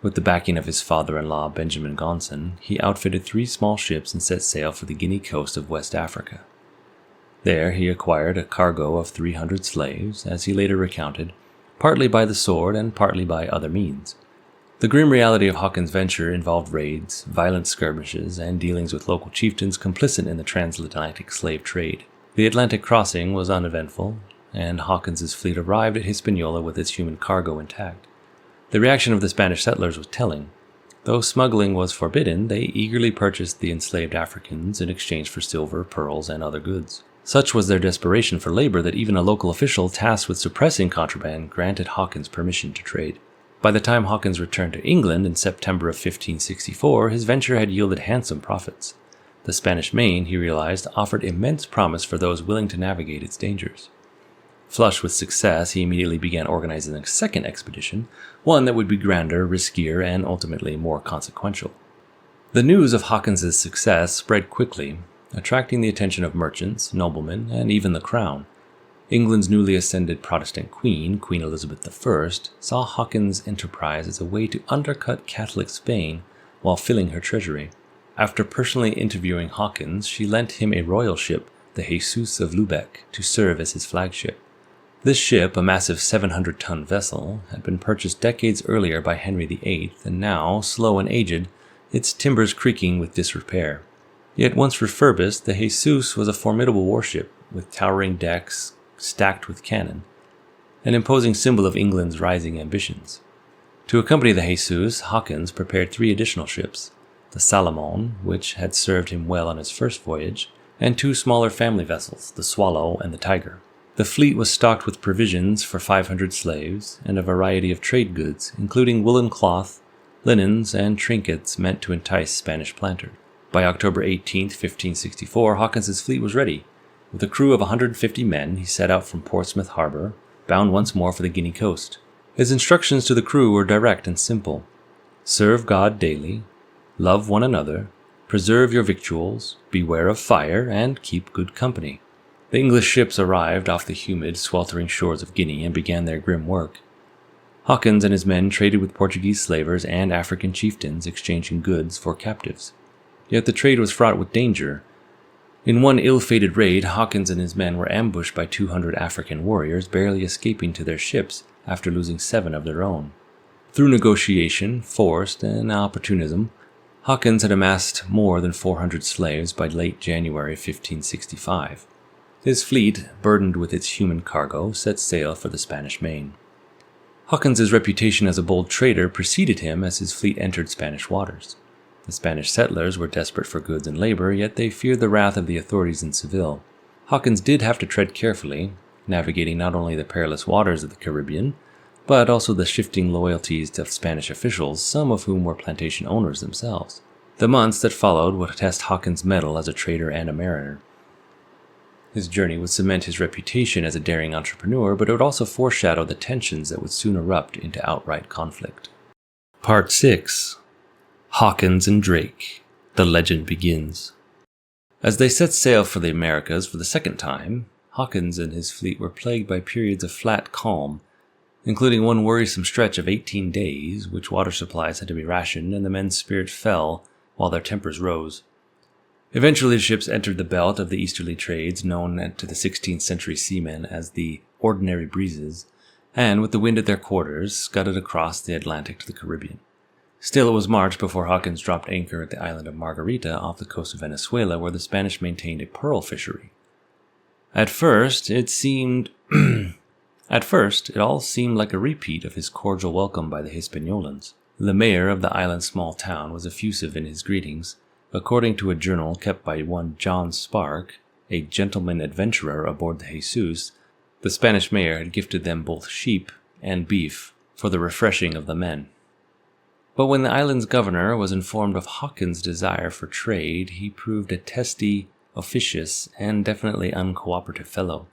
With the backing of his father-in-law, Benjamin Gonson, he outfitted 3 small ships and set sail for the Guinea coast of West Africa. There he acquired a cargo of 300 slaves, as he later recounted, partly by the sword and partly by other means. The grim reality of Hawkins' venture involved raids, violent skirmishes, and dealings with local chieftains complicit in the transatlantic slave trade. The Atlantic crossing was uneventful, and Hawkins's fleet arrived at Hispaniola with its human cargo intact. The reaction of the Spanish settlers was telling. Though smuggling was forbidden, they eagerly purchased the enslaved Africans in exchange for silver, pearls, and other goods. Such was their desperation for labor that even a local official tasked with suppressing contraband granted Hawkins permission to trade. By the time Hawkins returned to England in September of 1564, his venture had yielded handsome profits. The Spanish Main, he realized, offered immense promise for those willing to navigate its dangers. Flush with success, he immediately began organizing a second expedition, one that would be grander, riskier, and ultimately more consequential. The news of Hawkins's success spread quickly, attracting the attention of merchants, noblemen, and even the crown. England's newly ascended Protestant queen, Queen Elizabeth I, saw Hawkins' enterprise as a way to undercut Catholic Spain while filling her treasury. After personally interviewing Hawkins, she lent him a royal ship, the Jesus of Lubeck, to serve as his flagship. This ship, a massive 700-ton vessel, had been purchased decades earlier by Henry VIII, and now, slow and aged, its timbers creaking with disrepair. Yet once refurbished, the Jesus was a formidable warship, with towering decks stacked with cannon, an imposing symbol of England's rising ambitions. To accompany the Jesus, Hawkins prepared 3 additional ships, the Salomon, which had served him well on his first voyage, and 2 smaller family vessels, the Swallow and the Tiger. The fleet was stocked with provisions for 500 slaves and a variety of trade goods, including woolen cloth, linens, and trinkets meant to entice Spanish planters. By October 18, 1564, Hawkins' fleet was ready. With a crew of 150 men, he set out from Portsmouth Harbor, bound once more for the Guinea coast. His instructions to the crew were direct and simple. Serve God daily, love one another, preserve your victuals, beware of fire, and keep good company. The English ships arrived off the humid, sweltering shores of Guinea and began their grim work. Hawkins and his men traded with Portuguese slavers and African chieftains, exchanging goods for captives. Yet the trade was fraught with danger. In one ill-fated raid, Hawkins and his men were ambushed by 200 African warriors, barely escaping to their ships after losing 7 of their own. Through negotiation, force, and opportunism, Hawkins had amassed more than 400 slaves by late January 1565. His fleet, burdened with its human cargo, set sail for the Spanish Main. Hawkins' reputation as a bold trader preceded him as his fleet entered Spanish waters. The Spanish settlers were desperate for goods and labor, yet they feared the wrath of the authorities in Seville. Hawkins did have to tread carefully, navigating not only the perilous waters of the Caribbean, but also the shifting loyalties of Spanish officials, some of whom were plantation owners themselves. The months that followed would test Hawkins' mettle as a trader and a mariner. His journey would cement his reputation as a daring entrepreneur, but it would also foreshadow the tensions that would soon erupt into outright conflict. Part 6. Hawkins and Drake. The legend begins. As they set sail for the Americas for the second time, Hawkins and his fleet were plagued by periods of flat calm, including one worrisome stretch of 18 days, which water supplies had to be rationed and the men's spirits fell while their tempers rose. Eventually, the ships entered the belt of the easterly trades, known to the 16th century seamen as the ordinary breezes, and, with the wind at their quarters, scudded across the Atlantic to the Caribbean. Still, it was March before Hawkins dropped anchor at the island of Margarita off the coast of Venezuela, where the Spanish maintained a pearl fishery. At first, it all seemed like a repeat of his cordial welcome by the Hispaniolas. The mayor of the island's small town was effusive in his greetings. According to a journal kept by one John Spark, a gentleman adventurer aboard the Jesus, the Spanish mayor had gifted them both sheep and beef for the refreshing of the men. But when the island's governor was informed of Hawkins' desire for trade, he proved a testy, officious, and definitely uncooperative fellow.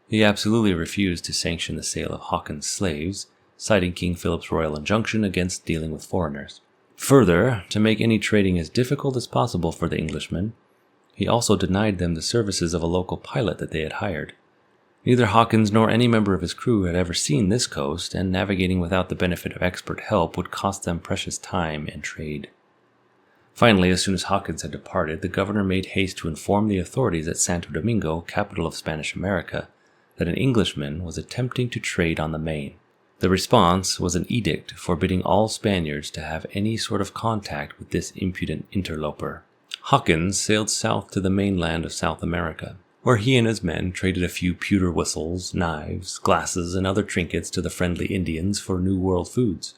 He absolutely refused to sanction the sale of Hawkins' slaves, citing King Philip's royal injunction against dealing with foreigners. Further, to make any trading as difficult as possible for the Englishmen, he also denied them the services of a local pilot that they had hired. Neither Hawkins nor any member of his crew had ever seen this coast, and navigating without the benefit of expert help would cost them precious time and trade. Finally, as soon as Hawkins had departed, the governor made haste to inform the authorities at Santo Domingo, capital of Spanish America, that an Englishman was attempting to trade on the Main. The response was an edict forbidding all Spaniards to have any sort of contact with this impudent interloper. Hawkins sailed south to the mainland of South America, where he and his men traded a few pewter whistles, knives, glasses, and other trinkets to the friendly Indians for New World foods.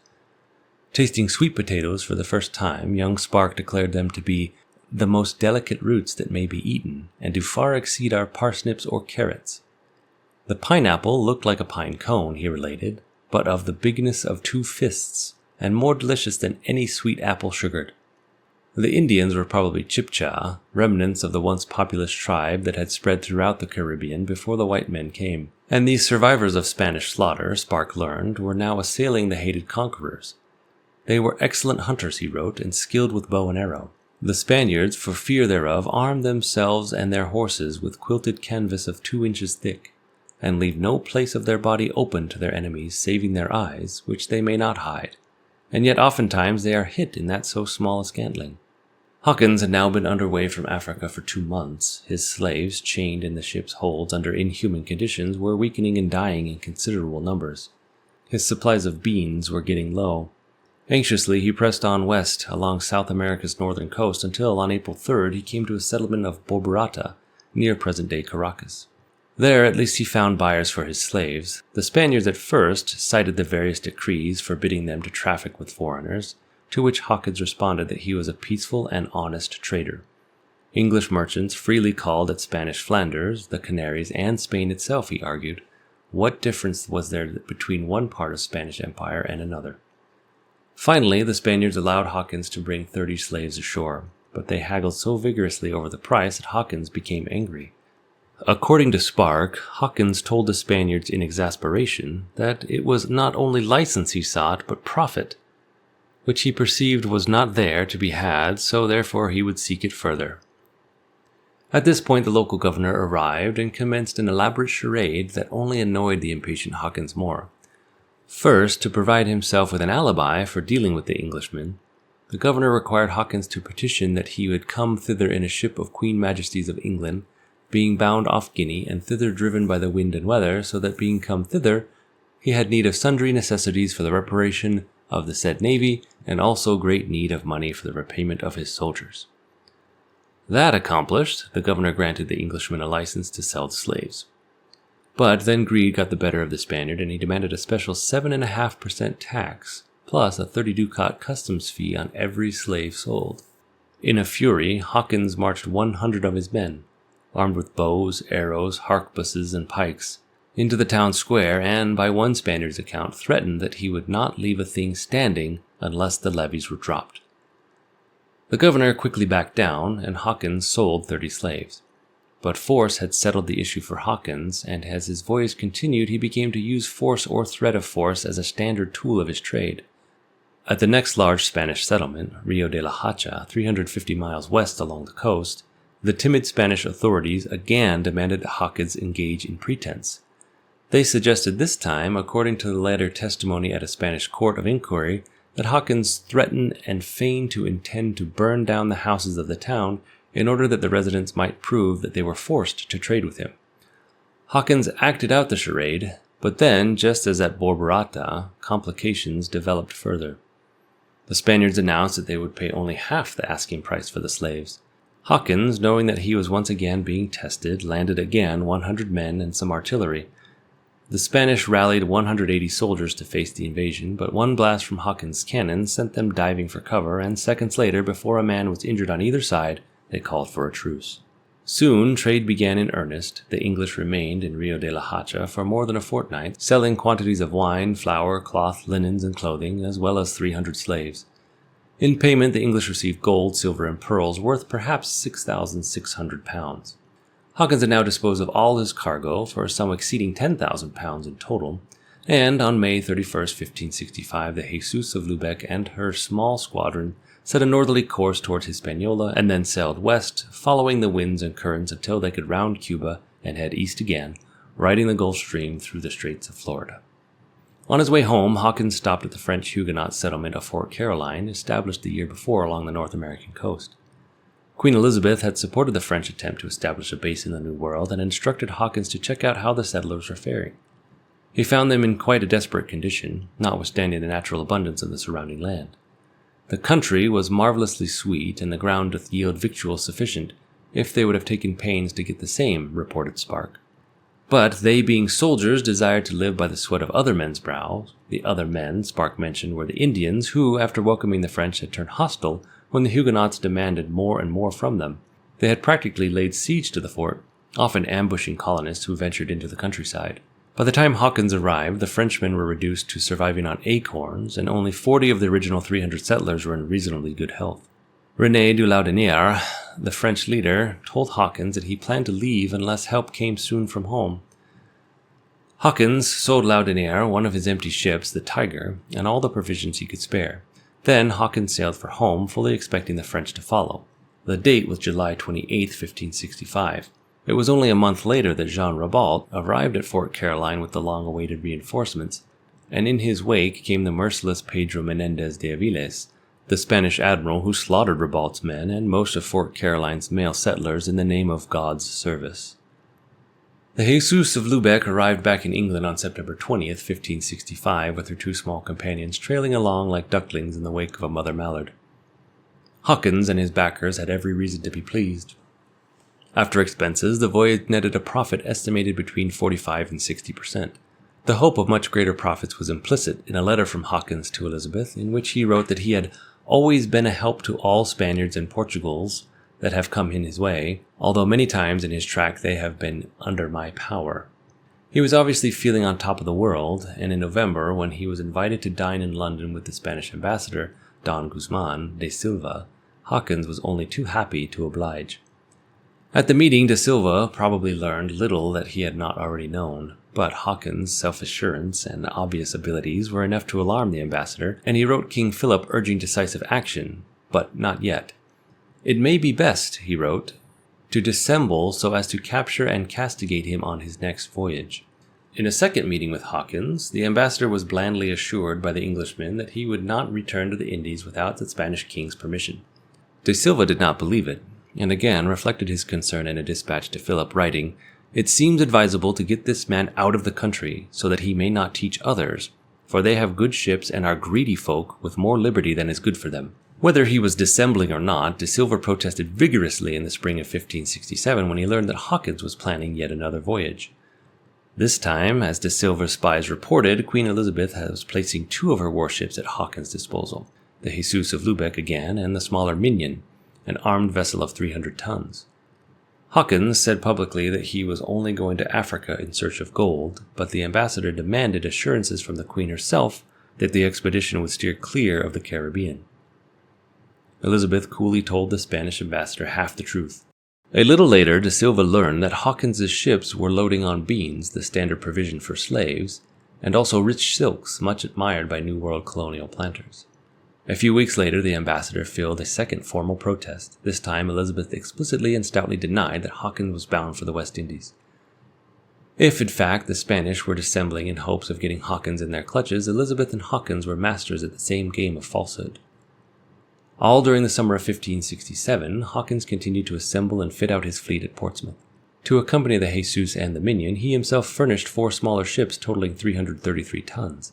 Tasting sweet potatoes for the first time, young Spark declared them to be the most delicate roots that may be eaten, and to far exceed our parsnips or carrots. The pineapple looked like a pine cone, he related, but of the bigness of 2 fists, and more delicious than any sweet apple sugared. The Indians were probably Chibcha, remnants of the once populous tribe that had spread throughout the Caribbean before the white men came, and these survivors of Spanish slaughter, Spark learned, were now assailing the hated conquerors. They were excellent hunters, he wrote, and skilled with bow and arrow. The Spaniards, for fear thereof, armed themselves and their horses with quilted canvas of 2 inches thick. and leave no place of their body open to their enemies, saving their eyes, which they may not hide, and yet oftentimes they are hit in that so small a scantling. Hawkins had now been under way from Africa for 2 months. His slaves, chained in the ship's holds under inhuman conditions, were weakening and dying in considerable numbers. His supplies of beans were getting low. Anxiously, he pressed on west along South America's northern coast until, on April 3rd, he came to a settlement of Borburata, near present-day Caracas. There, at least, he found buyers for his slaves. The Spaniards at first cited the various decrees forbidding them to traffic with foreigners, to which Hawkins responded that he was a peaceful and honest trader. English merchants freely called at Spanish Flanders, the Canaries, and Spain itself, he argued. What difference was there between one part of Spanish Empire and another? Finally, the Spaniards allowed Hawkins to bring 30 slaves ashore, but they haggled so vigorously over the price that Hawkins became angry. According to Spark, Hawkins told the Spaniards in exasperation that it was not only license he sought, but profit, which he perceived was not there to be had, so therefore he would seek it further. At this point the local governor arrived and commenced an elaborate charade that only annoyed the impatient Hawkins more. First, to provide himself with an alibi for dealing with the Englishmen, the governor required Hawkins to petition that he would come thither in a ship of Queen Majesty's of England, being bound off Guinea, and thither driven by the wind and weather, so that being come thither, he had need of sundry necessities for the reparation of the said navy, and also great need of money for the repayment of his soldiers. That accomplished, the governor granted the Englishman a license to sell the slaves. But then greed got the better of the Spaniard, and he demanded a special 7.5% tax, plus a 30 ducat customs fee on every slave sold. In a fury, Hawkins marched 100 of his men, armed with bows, arrows, harquebuses, and pikes, into the town square, and, by one Spaniard's account, threatened that he would not leave a thing standing unless the levies were dropped. The governor quickly backed down, and Hawkins sold 30 slaves. But force had settled the issue for Hawkins, and as his voyage continued, he began to use force or threat of force as a standard tool of his trade. At the next large Spanish settlement, Rio de la Hacha, 350 miles west along the coast, the timid Spanish authorities again demanded that Hawkins engage in pretense. They suggested this time, according to the later testimony at a Spanish court of inquiry, that Hawkins threatened and feigned to intend to burn down the houses of the town in order that the residents might prove that they were forced to trade with him. Hawkins acted out the charade, but then, just as at Borburata, complications developed further. The Spaniards announced that they would pay only half the asking price for the slaves. Hawkins, knowing that he was once again being tested, landed again 100 men and some artillery. The Spanish rallied 180 soldiers to face the invasion, but one blast from Hawkins' cannon sent them diving for cover, and seconds later, before a man was injured on either side, they called for a truce. Soon, trade began in earnest. The English remained in Rio de la Hacha for more than a fortnight, selling quantities of wine, flour, cloth, linens, and clothing, as well as 300 slaves. In payment, the English received gold, silver, and pearls worth perhaps 6,600 pounds. Hawkins had now disposed of all his cargo for a sum exceeding 10,000 pounds in total, and on May 31st, 1565, the Jesus of Lubeck and her small squadron set a northerly course towards Hispaniola and then sailed west, following the winds and currents until they could round Cuba and head east again, riding the Gulf Stream through the Straits of Florida. On his way home, Hawkins stopped at the French Huguenot settlement of Fort Caroline, established the year before along the North American coast. Queen Elizabeth had supported the French attempt to establish a base in the New World and instructed Hawkins to check out how the settlers were faring. He found them in quite a desperate condition, notwithstanding the natural abundance of the surrounding land. The country was marvelously sweet, and the ground doth yield victuals sufficient, if they would have taken pains to get the same, reported Spark. But they, being soldiers, desired to live by the sweat of other men's brows. The other men, Spark mentioned, were the Indians, who, after welcoming the French, had turned hostile when the Huguenots demanded more and more from them. They had practically laid siege to the fort, often ambushing colonists who ventured into the countryside. By the time Hawkins arrived, the Frenchmen were reduced to surviving on acorns, and only 40 of the original 300 settlers were in reasonably good health. René de Laudonnière, the French leader, told Hawkins that he planned to leave unless help came soon from home. Hawkins sold Laudonnière one of his empty ships, the Tiger, and all the provisions he could spare. Then Hawkins sailed for home, fully expecting the French to follow. The date was July 28, 1565. It was only a month later that Jean Ribault arrived at Fort Caroline with the long-awaited reinforcements, and in his wake came the merciless Pedro Menendez de Aviles, the Spanish admiral who slaughtered Ribault's men and most of Fort Caroline's male settlers in the name of God's service. The Jesus of Lubeck arrived back in England on September 20th, 1565, with her 2 small companions trailing along like ducklings in the wake of a mother mallard. Hawkins and his backers had every reason to be pleased. After expenses, the voyage netted a profit estimated between 45 and 60%. The hope of much greater profits was implicit in a letter from Hawkins to Elizabeth, in which he wrote that he had always been a help to all Spaniards and Portugals that have come in his way, although many times in his track they have been under my power. He was obviously feeling on top of the world, and in November, when he was invited to dine in London with the Spanish ambassador, Don Guzman de Silva, Hawkins was only too happy to oblige. At the meeting, de Silva probably learned little that he had not already known, but Hawkins' self-assurance and obvious abilities were enough to alarm the ambassador, and he wrote King Philip urging decisive action, but not yet. "It may be best," he wrote, "to dissemble so as to capture and castigate him on his next voyage." In a second meeting with Hawkins, the ambassador was blandly assured by the Englishman that he would not return to the Indies without the Spanish king's permission. De Silva did not believe it, and again reflected his concern in a dispatch to Philip, writing, "It seems advisable to get this man out of the country, so that he may not teach others, for they have good ships and are greedy folk with more liberty than is good for them." Whether he was dissembling or not, de Silva protested vigorously in the spring of 1567 when he learned that Hawkins was planning yet another voyage. This time, as de Silva's spies reported, Queen Elizabeth was placing 2 of her warships at Hawkins' disposal, the Jesus of Lubeck again, and the smaller Minion, an armed vessel of 300 tons. Hawkins said publicly that he was only going to Africa in search of gold, but the ambassador demanded assurances from the Queen herself that the expedition would steer clear of the Caribbean. Elizabeth coolly told the Spanish ambassador half the truth. A little later, de Silva learned that Hawkins' ships were loading on beans, the standard provision for slaves, and also rich silks, much admired by New World colonial planters. A few weeks later, the ambassador filed a second formal protest. This time, Elizabeth explicitly and stoutly denied that Hawkins was bound for the West Indies. If, in fact, the Spanish were dissembling in hopes of getting Hawkins in their clutches, Elizabeth and Hawkins were masters at the same game of falsehood. All during the summer of 1567, Hawkins continued to assemble and fit out his fleet at Portsmouth. To accompany the Jesus and the Minion, he himself furnished 4 smaller ships totaling 333 tons.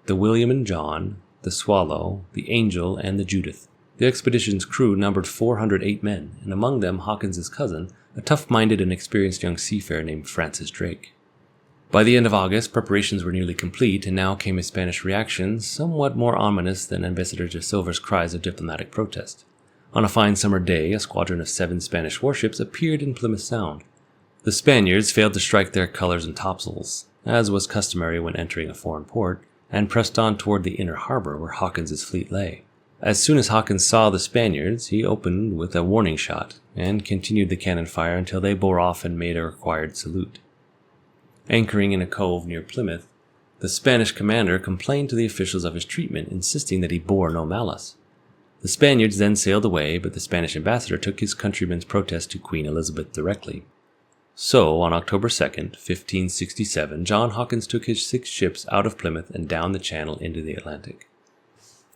The William and John, the Swallow, the Angel, and the Judith. The expedition's crew numbered 408 men, and among them Hawkins' cousin, a tough-minded and experienced young seafarer named Francis Drake. By the end of August, preparations were nearly complete, and now came a Spanish reaction, somewhat more ominous than Ambassador de Silva's cries of diplomatic protest. On a fine summer day, a squadron of 7 Spanish warships appeared in Plymouth Sound. The Spaniards failed to strike their colors and topsails, as was customary when entering a foreign port, and pressed on toward the inner harbor where Hawkins' fleet lay. As soon as Hawkins saw the Spaniards, he opened with a warning shot, and continued the cannon fire until they bore off and made a required salute. Anchoring in a cove near Plymouth, the Spanish commander complained to the officials of his treatment, insisting that he bore no malice. The Spaniards then sailed away, but the Spanish ambassador took his countrymen's protest to Queen Elizabeth directly. So, on October 2nd, 1567, John Hawkins took his 6 ships out of Plymouth and down the Channel into the Atlantic.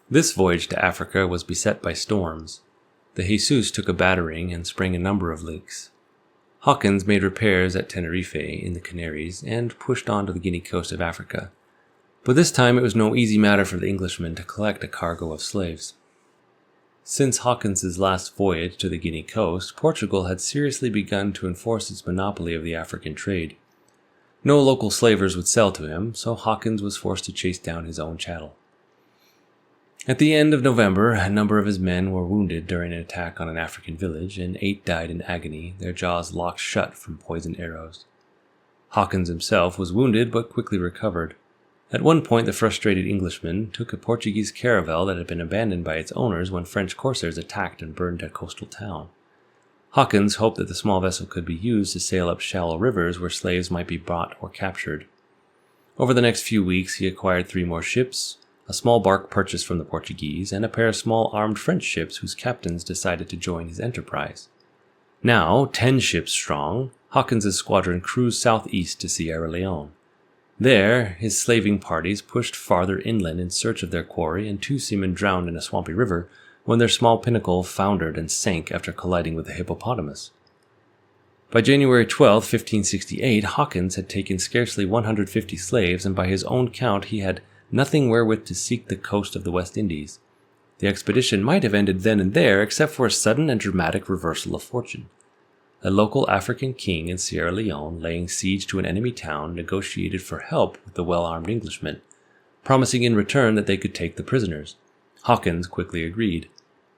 This voyage to Africa was beset by storms. The Jesus took a battering and sprang a number of leaks. Hawkins made repairs at Tenerife in the Canaries and pushed on to the Guinea coast of Africa. But this time it was no easy matter for the Englishmen to collect a cargo of slaves. Since Hawkins' last voyage to the Guinea coast, Portugal had seriously begun to enforce its monopoly of the African trade. No local slavers would sell to him, so Hawkins was forced to chase down his own chattel. At the end of November, a number of his men were wounded during an attack on an African village, and 8 died in agony, their jaws locked shut from poisoned arrows. Hawkins himself was wounded but quickly recovered. At one point, the frustrated Englishman took a Portuguese caravel that had been abandoned by its owners when French corsairs attacked and burned a coastal town. Hawkins hoped that the small vessel could be used to sail up shallow rivers where slaves might be bought or captured. Over the next few weeks, he acquired 3 more ships, a small bark purchased from the Portuguese, and a pair of small armed French ships whose captains decided to join his enterprise. Now, 10 ships strong, Hawkins's squadron cruised southeast to Sierra Leone. There, his slaving parties pushed farther inland in search of their quarry, and 2 seamen drowned in a swampy river when their small pinnacle foundered and sank after colliding with a hippopotamus. By January 12, 1568, Hawkins had taken scarcely 150 slaves, and by his own count he had nothing wherewith to seek the coast of the West Indies. The expedition might have ended then and there, except for a sudden and dramatic reversal of fortune. A local African king in Sierra Leone, laying siege to an enemy town, negotiated for help with the well-armed Englishmen, promising in return that they could take the prisoners. Hawkins quickly agreed.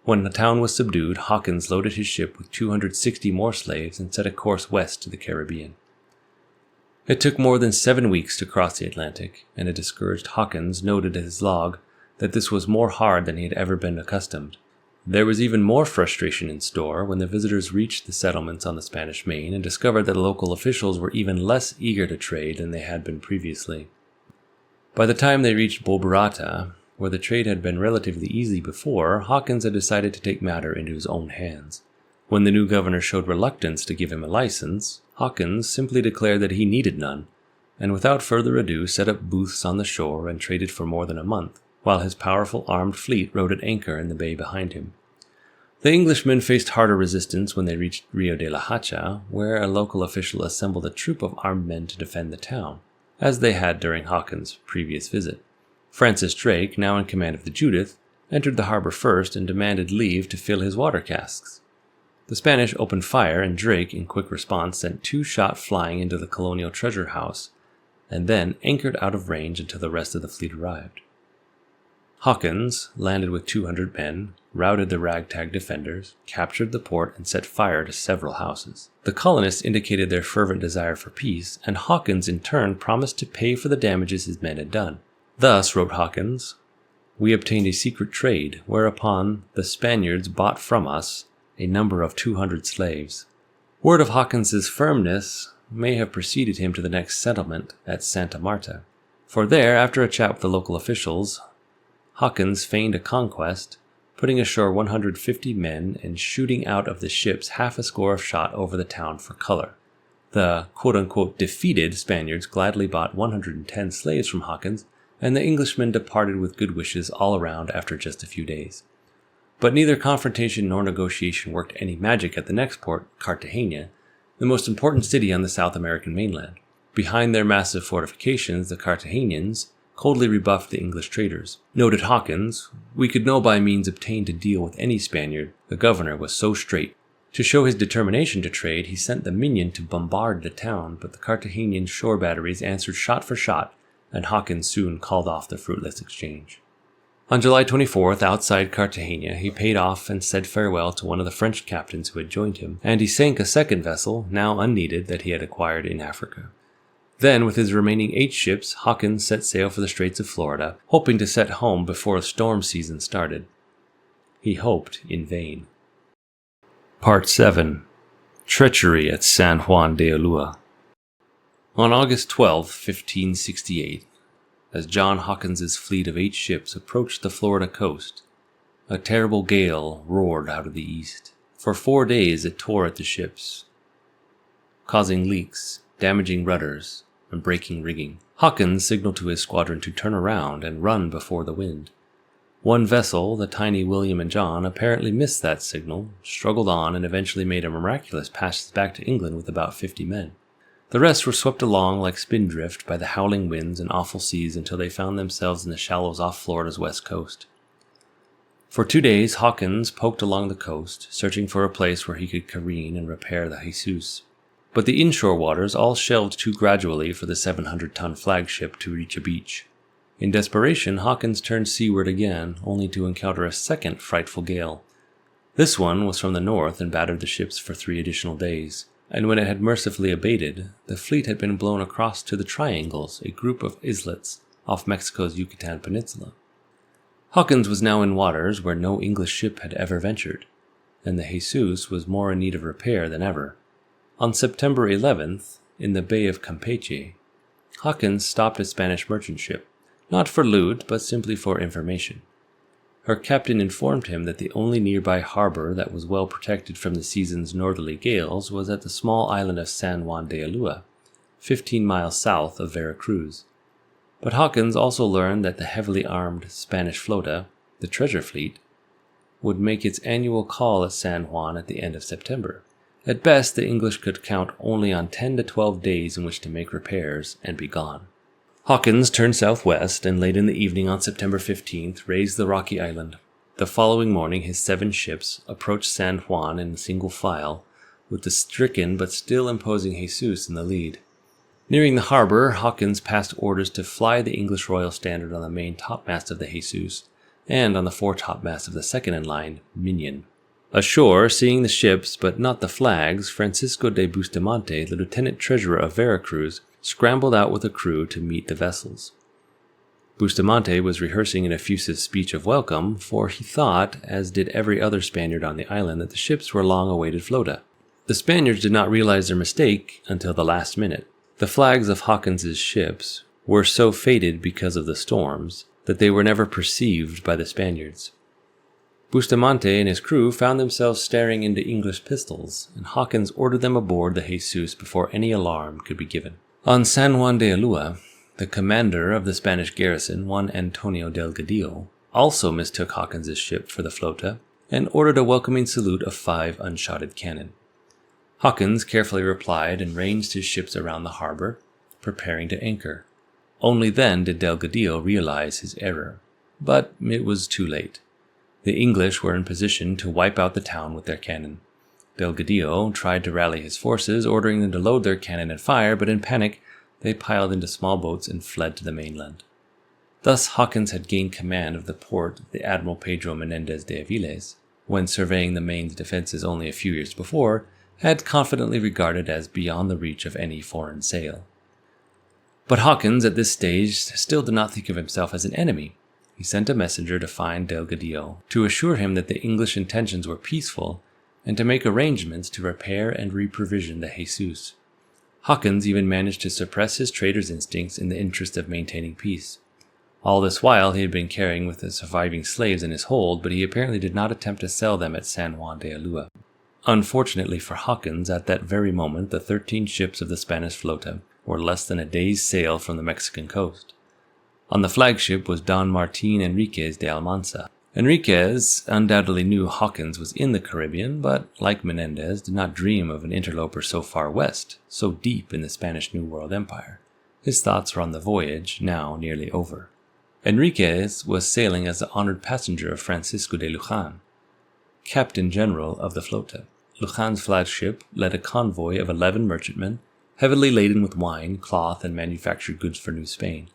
When the town was subdued, Hawkins loaded his ship with 260 more slaves and set a course west to the Caribbean. It took more than 7 weeks to cross the Atlantic, and a discouraged Hawkins noted in his log that this was more hard than he had ever been accustomed. There was even more frustration in store when the visitors reached the settlements on the Spanish Main and discovered that local officials were even less eager to trade than they had been previously. By the time they reached Bulbarata, where the trade had been relatively easy before, Hawkins had decided to take matter into his own hands. When the new governor showed reluctance to give him a license, Hawkins simply declared that he needed none, and without further ado set up booths on the shore and traded for more than a month, while his powerful armed fleet rode at anchor in the bay behind him. The Englishmen faced harder resistance when they reached Rio de la Hacha, where a local official assembled a troop of armed men to defend the town, as they had during Hawkins' previous visit. Francis Drake, now in command of the Judith, entered the harbor first and demanded leave to fill his water casks. The Spanish opened fire, and Drake, in quick response, sent 2 shot flying into the colonial treasure house, and then anchored out of range until the rest of the fleet arrived. Hawkins landed with 200 men, routed the ragtag defenders, captured the port, and set fire to several houses. The colonists indicated their fervent desire for peace, and Hawkins in turn promised to pay for the damages his men had done. Thus, wrote Hawkins, "We obtained a secret trade, whereupon the Spaniards bought from us a number of 200 slaves." Word of Hawkins's firmness may have preceded him to the next settlement at Santa Marta, for there, after a chat with the local officials, Hawkins feigned a conquest, putting ashore 150 men and shooting out of the ships half a score of shot over the town for color. The quote-unquote defeated Spaniards gladly bought 110 slaves from Hawkins, and the Englishmen departed with good wishes all around after just a few days. But neither confrontation nor negotiation worked any magic at the next port, Cartagena, the most important city on the South American mainland. Behind their massive fortifications, the Cartagenians coldly rebuffed the English traders. Noted Hawkins, "We could no by means obtain to deal with any Spaniard, the governor was so straight." To show his determination to trade, he sent the minion to bombard the town, but the Carthaginian shore batteries answered shot for shot, and Hawkins soon called off the fruitless exchange. On July 24th, outside Cartagena, he paid off and said farewell to one of the French captains who had joined him, and he sank a second vessel, now unneeded, that he had acquired in Africa. Then, with his remaining 8 ships, Hawkins set sail for the Straits of Florida, hoping to set home before a storm season started. He hoped in vain. Part 7. Treachery at San Juan de Ulua. On August 12, 1568, as John Hawkins's fleet of 8 ships approached the Florida coast, a terrible gale roared out of the east. For 4 days it tore at the ships, causing leaks, damaging rudders, and breaking rigging. Hawkins signaled to his squadron to turn around and run before the wind. One vessel, the tiny William and John, apparently missed that signal, struggled on, and eventually made a miraculous passage back to England with about 50 men. The rest were swept along like spindrift by the howling winds and awful seas until they found themselves in the shallows off Florida's west coast. For 2 days, Hawkins poked along the coast, searching for a place where he could careen and repair the Jesus. But the inshore waters all shelved too gradually for the 700-ton flagship to reach a beach. In desperation, Hawkins turned seaward again, only to encounter a second frightful gale. This one was from the north and battered the ships for 3 additional days, and when it had mercifully abated, the fleet had been blown across to the Triangles, a group of islets off Mexico's Yucatan Peninsula. Hawkins was now in waters where no English ship had ever ventured, and the Jesus was more in need of repair than ever. On September 11th, in the Bay of Campeche, Hawkins stopped a Spanish merchant ship, not for loot, but simply for information. Her captain informed him that the only nearby harbor that was well protected from the season's northerly gales was at the small island of San Juan de Ulua, 15 miles south of Veracruz. But Hawkins also learned that the heavily armed Spanish flota, the Treasure Fleet, would make its annual call at San Juan at the end of September. At best, the English could count only on 10 to 12 days in which to make repairs and be gone. Hawkins turned southwest and late in the evening on September 15th raised the rocky island. The following morning his 7 ships approached San Juan in single file, with the stricken but still imposing Jesus in the lead. Nearing the harbor, Hawkins passed orders to fly the English royal standard on the main topmast of the Jesus and on the foretopmast of the second-in-line Minion. Ashore, seeing the ships but not the flags, Francisco de Bustamante, the lieutenant treasurer of Veracruz, scrambled out with a crew to meet the vessels. Bustamante was rehearsing an effusive speech of welcome, for he thought, as did every other Spaniard on the island, that the ships were a long-awaited flota. The Spaniards did not realize their mistake until the last minute. The flags of Hawkins's ships were so faded because of the storms that they were never perceived by the Spaniards. Bustamante and his crew found themselves staring into English pistols, and Hawkins ordered them aboard the Jesus before any alarm could be given. On San Juan de Ulua, the commander of the Spanish garrison, one Antonio Delgadillo, also mistook Hawkins's ship for the flota and ordered a welcoming salute of 5 unshotted cannon. Hawkins carefully replied and ranged his ships around the harbor, preparing to anchor. Only then did Delgadillo realize his error. But it was too late. The English were in position to wipe out the town with their cannon. Delgadillo tried to rally his forces, ordering them to load their cannon and fire, but in panic they piled into small boats and fled to the mainland. Thus Hawkins had gained command of the port the Admiral Pedro Menendez de Aviles, when surveying the Maine's defenses only a few years before, had confidently regarded as beyond the reach of any foreign sail. But Hawkins at this stage still did not think of himself as an enemy. He sent a messenger to find Delgadillo, to assure him that the English intentions were peaceful, and to make arrangements to repair and reprovision the Jesus. Hawkins even managed to suppress his trader's instincts in the interest of maintaining peace. All this while he had been carrying with the surviving slaves in his hold, but he apparently did not attempt to sell them at San Juan de Ulua. Unfortunately for Hawkins, at that very moment the 13 ships of the Spanish flota were less than a day's sail from the Mexican coast. On the flagship was Don Martin Enriquez de Almanza. Enriquez undoubtedly knew Hawkins was in the Caribbean, but, like Menendez, did not dream of an interloper so far west, so deep in the Spanish New World Empire. His thoughts were on the voyage, now nearly over. Enriquez was sailing as the honored passenger of Francisco de Luján, Captain General of the flota. Luján's flagship led a convoy of 11 merchantmen, heavily laden with wine, cloth, and manufactured goods for New Spain,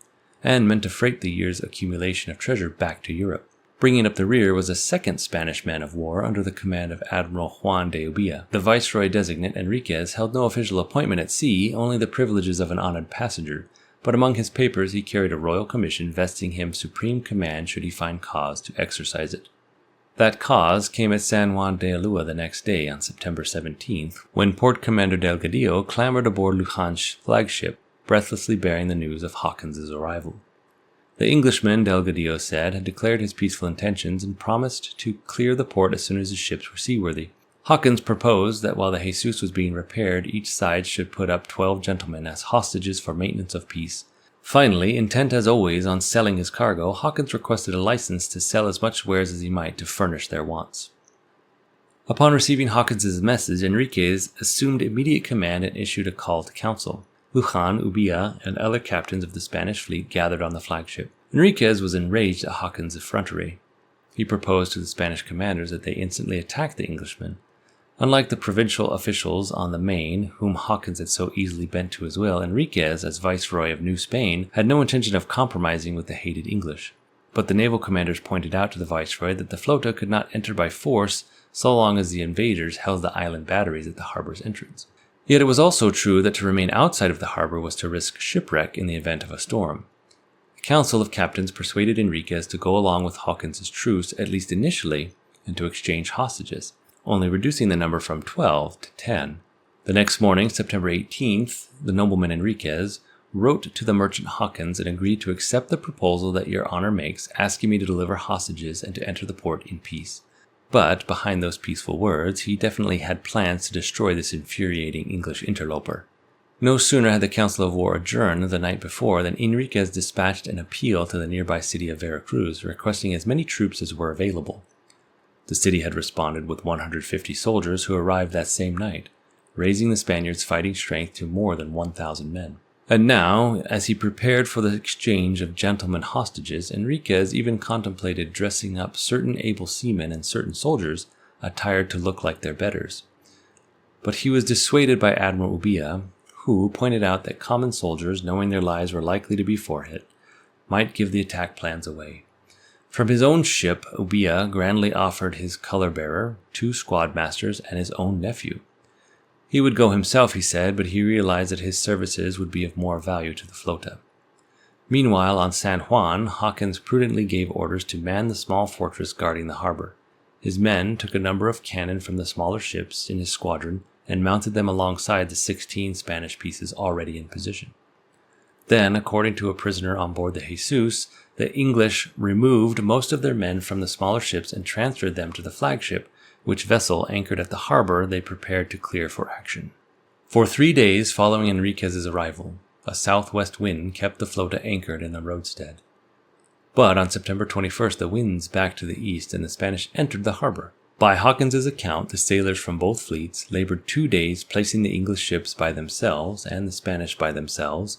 and meant to freight the year's accumulation of treasure back to Europe. Bringing up the rear was a second Spanish man of war under the command of Admiral Juan de Ubilla. The viceroy-designate Enriquez held no official appointment at sea, only the privileges of an honored passenger, but among his papers he carried a royal commission vesting him supreme command should he find cause to exercise it. That cause came at San Juan de Ulua the next day, on September 17th, when Port Commander Delgadillo clambered aboard Luján's flagship, breathlessly bearing the news of Hawkins's arrival. The Englishman, Delgadillo said, had declared his peaceful intentions and promised to clear the port as soon as his ships were seaworthy. Hawkins proposed that while the Jesus was being repaired, each side should put up 12 gentlemen as hostages for maintenance of peace. Finally, intent as always on selling his cargo, Hawkins requested a license to sell as much wares as he might to furnish their wants. Upon receiving Hawkins's message, Enriquez assumed immediate command and issued a call to council. Luján, Ubilla, and other captains of the Spanish fleet gathered on the flagship. Enriquez was enraged at Hawkins' effrontery. He proposed to the Spanish commanders that they instantly attack the Englishmen. Unlike the provincial officials on the Main, whom Hawkins had so easily bent to his will, Enriquez, as viceroy of New Spain, had no intention of compromising with the hated English. But the naval commanders pointed out to the viceroy that the flota could not enter by force so long as the invaders held the island batteries at the harbor's entrance. Yet it was also true that to remain outside of the harbor was to risk shipwreck in the event of a storm. The council of captains persuaded Enriquez to go along with Hawkins's truce, at least initially, and to exchange hostages, only reducing the number from 12 to 10. The next morning, September 18th, the nobleman Enriquez, wrote to the merchant Hawkins and agreed to accept the proposal that your honor makes, asking me to deliver hostages and to enter the port in peace. But behind those peaceful words, he definitely had plans to destroy this infuriating English interloper. No sooner had the Council of War adjourned the night before than Enriquez dispatched an appeal to the nearby city of Veracruz, requesting as many troops as were available. The city had responded with 150 soldiers who arrived that same night, raising the Spaniards' fighting strength to more than 1,000 men. And now, as he prepared for the exchange of gentlemen hostages, Enriquez even contemplated dressing up certain able seamen and certain soldiers attired to look like their betters. But he was dissuaded by Admiral Ubilla, who pointed out that common soldiers, knowing their lives were likely to be forfeit, might give the attack plans away. From his own ship, Ubilla grandly offered his color-bearer, 2 squad masters, and his own nephew. He would go himself, he said, but he realized that his services would be of more value to the flota. Meanwhile, on San Juan, Hawkins prudently gave orders to man the small fortress guarding the harbor. His men took a number of cannon from the smaller ships in his squadron and mounted them alongside the 16 Spanish pieces already in position. Then, according to a prisoner on board the Jesus, the English removed most of their men from the smaller ships and transferred them to the flagship, which vessel anchored at the harbor they prepared to clear for action. For 3 days following Enriquez's arrival, a southwest wind kept the flota anchored in the roadstead. But on September 21st, the winds backed to the east and the Spanish entered the harbor. By Hawkins's account, the sailors from both fleets labored 2 days, placing the English ships by themselves and the Spanish by themselves,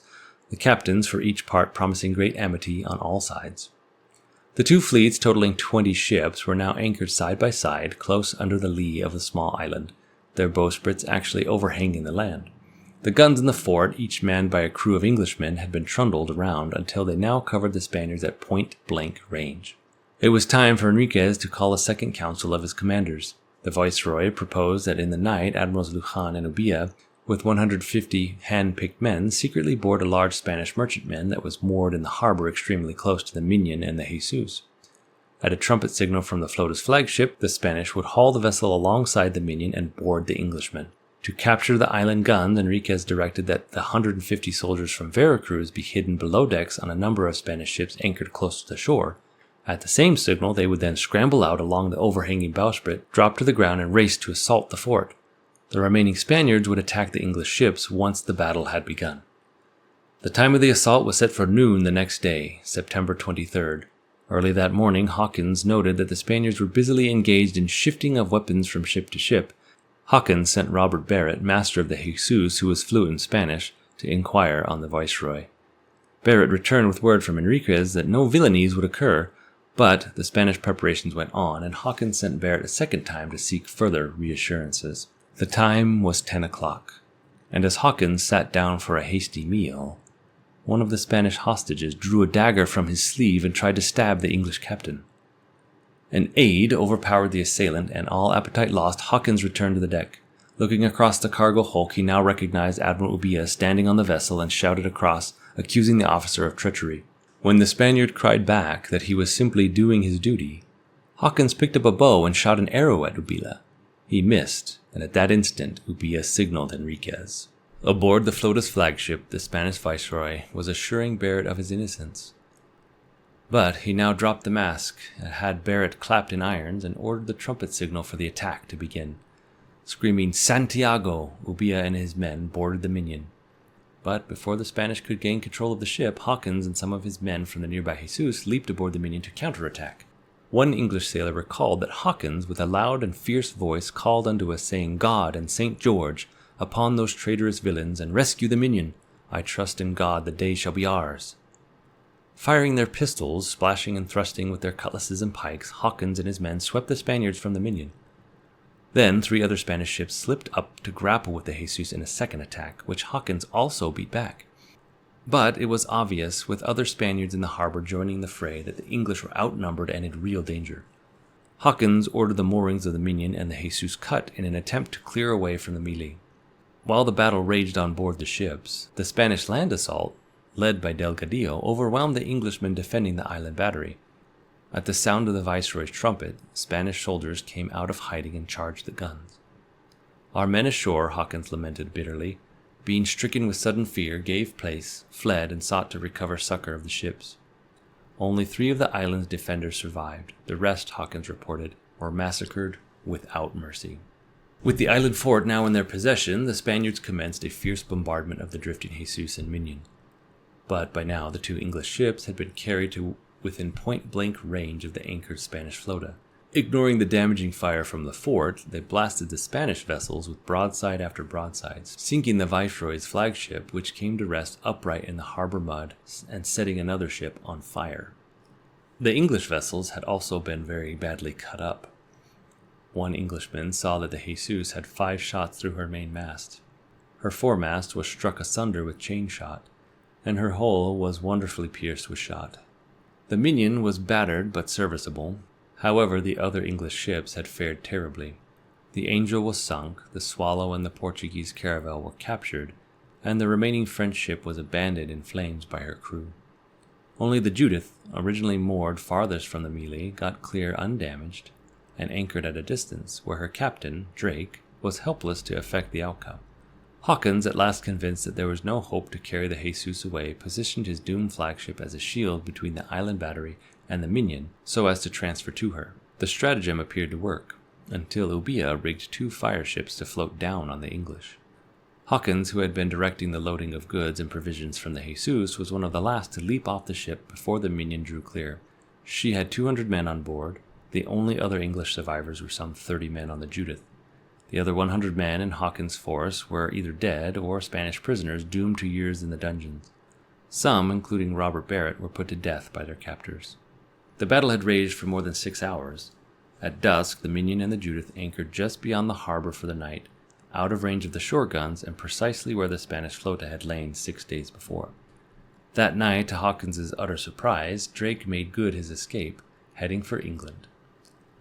the captains for each part promising great amity on all sides. The 2 fleets, totaling 20 ships, were now anchored side by side, close under the lee of the small island, their bowsprits actually overhanging the land. The guns in the fort, each manned by a crew of Englishmen, had been trundled around until they now covered the Spaniards at point-blank range. It was time for Enriquez to call a second council of his commanders. The viceroy proposed that in the night Admirals Lujan and Ubilla, with 150 hand-picked men, secretly board a large Spanish merchantman that was moored in the harbor extremely close to the Minion and the Jesus. At a trumpet signal from the flota's flagship, the Spanish would haul the vessel alongside the Minion and board the Englishmen. To capture the island guns, Enriquez directed that the 150 soldiers from Veracruz be hidden below decks on a number of Spanish ships anchored close to the shore. At the same signal, they would then scramble out along the overhanging bowsprit, drop to the ground, and race to assault the fort. The remaining Spaniards would attack the English ships once the battle had begun. The time of the assault was set for noon the next day, September 23rd. Early that morning, Hawkins noted that the Spaniards were busily engaged in shifting of weapons from ship to ship. Hawkins sent Robert Barrett, master of the Jesus, who was fluent in Spanish, to inquire on the viceroy. Barrett returned with word from Enriquez that no villainies would occur, but the Spanish preparations went on, and Hawkins sent Barrett a second time to seek further reassurances. The time was 10 o'clock, and as Hawkins sat down for a hasty meal, one of the Spanish hostages drew a dagger from his sleeve and tried to stab the English captain. An aide overpowered the assailant, and all appetite lost, Hawkins returned to the deck. Looking across the cargo hulk, he now recognized Admiral Ubilla standing on the vessel and shouted across, accusing the officer of treachery. When the Spaniard cried back that he was simply doing his duty, Hawkins picked up a bow and shot an arrow at Ubilla. He missed, and at that instant Ubilla signaled Enriquez. Aboard the flota's flagship, the Spanish viceroy was assuring Barrett of his innocence. But he now dropped the mask, had Barrett clapped in irons, and ordered the trumpet signal for the attack to begin. Screaming "Santiago!" Ubilla and his men boarded the Minion. But before the Spanish could gain control of the ship, Hawkins and some of his men from the nearby Jesus leaped aboard the Minion to counterattack. One English sailor recalled that Hawkins, with a loud and fierce voice, called unto us, saying, "God and St. George, upon those traitorous villains, and rescue the Minion. I trust in God the day shall be ours." Firing their pistols, splashing and thrusting with their cutlasses and pikes, Hawkins and his men swept the Spaniards from the Minion. Then 3 other Spanish ships slipped up to grapple with the Jesus in a second attack, which Hawkins also beat back. But it was obvious, with other Spaniards in the harbor joining the fray, that the English were outnumbered and in real danger. Hawkins ordered the moorings of the Minion and the Jesus cut in an attempt to clear away from the melee. While the battle raged on board the ships, the Spanish land assault, led by Delgadillo, overwhelmed the Englishmen defending the island battery. At the sound of the viceroy's trumpet, Spanish soldiers came out of hiding and charged the guns. "Our men ashore," Hawkins lamented bitterly. being stricken with sudden fear, gave place, fled, and sought to recover succor of the ships. Only 3 of the island's defenders survived. The rest, Hawkins reported, were massacred without mercy. With the island fort now in their possession, the Spaniards commenced a fierce bombardment of the drifting Jesus and Minion. But by now the 2 English ships had been carried to within point-blank range of the anchored Spanish flota. Ignoring the damaging fire from the fort, they blasted the Spanish vessels with broadside after broadside, sinking the Viceroy's flagship, which came to rest upright in the harbor mud, and setting another ship on fire. The English vessels had also been very badly cut up. One Englishman saw that the Jesus had 5 shots through her main mast. Her foremast was struck asunder with chain shot, and her hull was wonderfully pierced with shot. The Minion was battered but serviceable. However, the other English ships had fared terribly. The Angel was sunk, the Swallow and the Portuguese caravel were captured, and the remaining French ship was abandoned in flames by her crew. Only the Judith, originally moored farthest from the melee, got clear undamaged, and anchored at a distance, where her captain, Drake, was helpless to effect the outcome. Hawkins, at last convinced that there was no hope to carry the Jesus away, positioned his doomed flagship as a shield between the island battery and the Minion, so as to transfer to her. The stratagem appeared to work, until Ubia rigged 2 fire ships to float down on the English. Hawkins, who had been directing the loading of goods and provisions from the Jesus, was one of the last to leap off the ship before the Minion drew clear. She had 200 men on board. The only other English survivors were some 30 men on the Judith. The other 100 men in Hawkins' force were either dead or Spanish prisoners doomed to years in the dungeons. Some, including Robert Barrett, were put to death by their captors. The battle had raged for more than 6 hours. At dusk, the Minion and the Judith anchored just beyond the harbor for the night, out of range of the shore guns and precisely where the Spanish flota had lain 6 days before. That night, to Hawkins's utter surprise, Drake made good his escape, heading for England.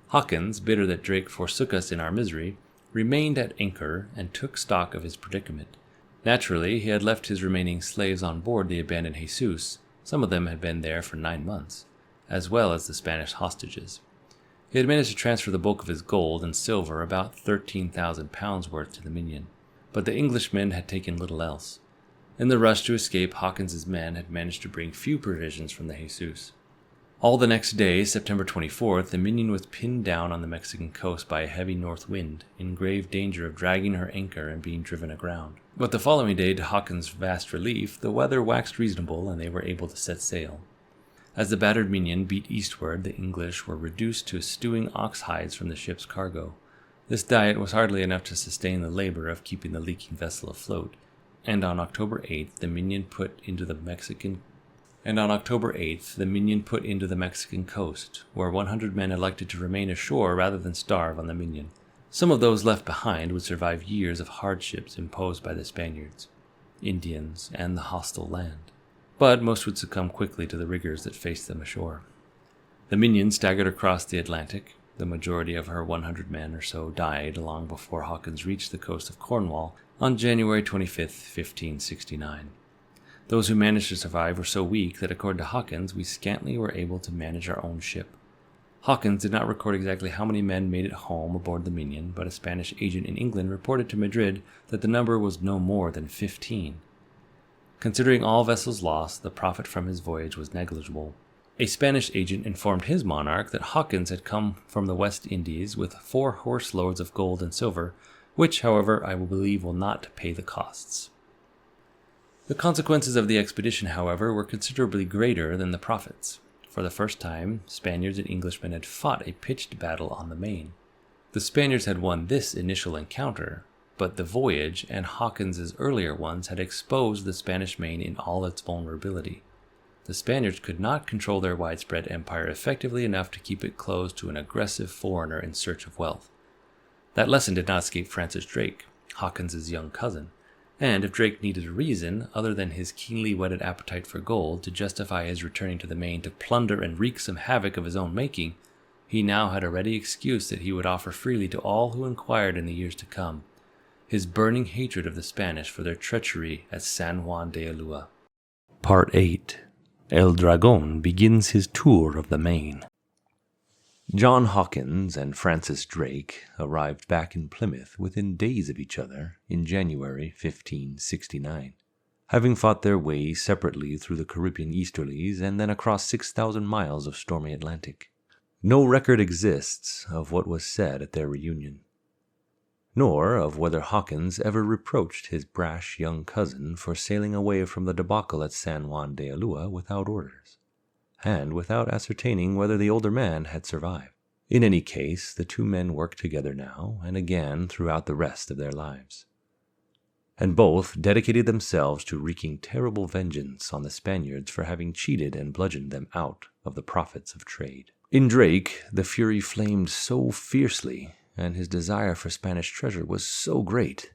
Hawkins, bitter that Drake forsook us in our misery, remained at anchor and took stock of his predicament. Naturally, he had left his remaining slaves on board the abandoned Jesus. Some of them had been there for 9 months, as well as the Spanish hostages. He had managed to transfer the bulk of his gold and silver, about 13,000 pounds worth, to the Minion, but the Englishmen had taken little else. In the rush to escape, Hawkins's men had managed to bring few provisions from the Jesus. All the next day, September 24th, the Minion was pinned down on the Mexican coast by a heavy north wind, in grave danger of dragging her anchor and being driven aground. But the following day, to Hawkins' vast relief, the weather waxed reasonable and they were able to set sail. As the battered Minion beat eastward, the English were reduced to stewing ox hides from the ship's cargo. This diet was hardly enough to sustain the labor of keeping the leaking vessel afloat, and on October 8th, the Minion put into the Mexican coast, where 100 men elected to remain ashore rather than starve on the Minion. Some of those left behind would survive years of hardships imposed by the Spaniards, Indians, and the hostile land, but most would succumb quickly to the rigors that faced them ashore. The Minion staggered across the Atlantic. The majority of her 100 men or so died long before Hawkins reached the coast of Cornwall on January 25, 1569. Those who managed to survive were so weak that, according to Hawkins, we scantly were able to manage our own ship. Hawkins did not record exactly how many men made it home aboard the Minion, but a Spanish agent in England reported to Madrid that the number was no more than 15. Considering all vessels lost, the profit from his voyage was negligible. A Spanish agent informed his monarch that Hawkins had come from the West Indies with 4 horse loads of gold and silver, which, however, I believe will not pay the costs. The consequences of the expedition, however, were considerably greater than the profits. For the first time, Spaniards and Englishmen had fought a pitched battle on the Main. The Spaniards had won this initial encounter, but the voyage and Hawkins's earlier ones had exposed the Spanish Main in all its vulnerability. The Spaniards could not control their widespread empire effectively enough to keep it closed to an aggressive foreigner in search of wealth. That lesson did not escape Francis Drake, Hawkins's young cousin, and if Drake needed a reason, other than his keenly whetted appetite for gold, to justify his returning to the Main to plunder and wreak some havoc of his own making, he now had a ready excuse that he would offer freely to all who inquired in the years to come: his burning hatred of the Spanish for their treachery at San Juan de Ulua. Part 8. El Dragón begins his tour of the Main. John Hawkins and Francis Drake arrived back in Plymouth within days of each other in January 1569, having fought their way separately through the Caribbean easterlies and then across 6,000 miles of stormy Atlantic. No record exists of what was said at their reunion, nor of whether Hawkins ever reproached his brash young cousin for sailing away from the debacle at San Juan de Ulua without orders, and without ascertaining whether the older man had survived. In any case, the two men worked together now and again throughout the rest of their lives, and both dedicated themselves to wreaking terrible vengeance on the Spaniards for having cheated and bludgeoned them out of the profits of trade. In Drake, the fury flamed so fiercely, and his desire for Spanish treasure was so great,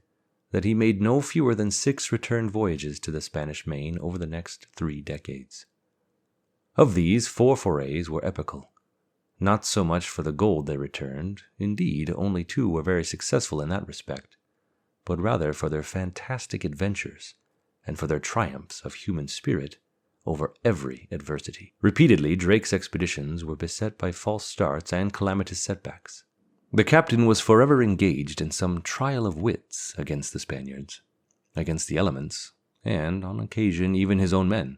that he made no fewer than 6 return voyages to the Spanish Main over the next 3 decades. Of these, 4 forays were epical. Not so much for the gold they returned, indeed only 2 were very successful in that respect, but rather for their fantastic adventures, and for their triumphs of human spirit over every adversity. Repeatedly, Drake's expeditions were beset by false starts and calamitous setbacks. The captain was forever engaged in some trial of wits against the Spaniards, against the elements, and, on occasion, even his own men.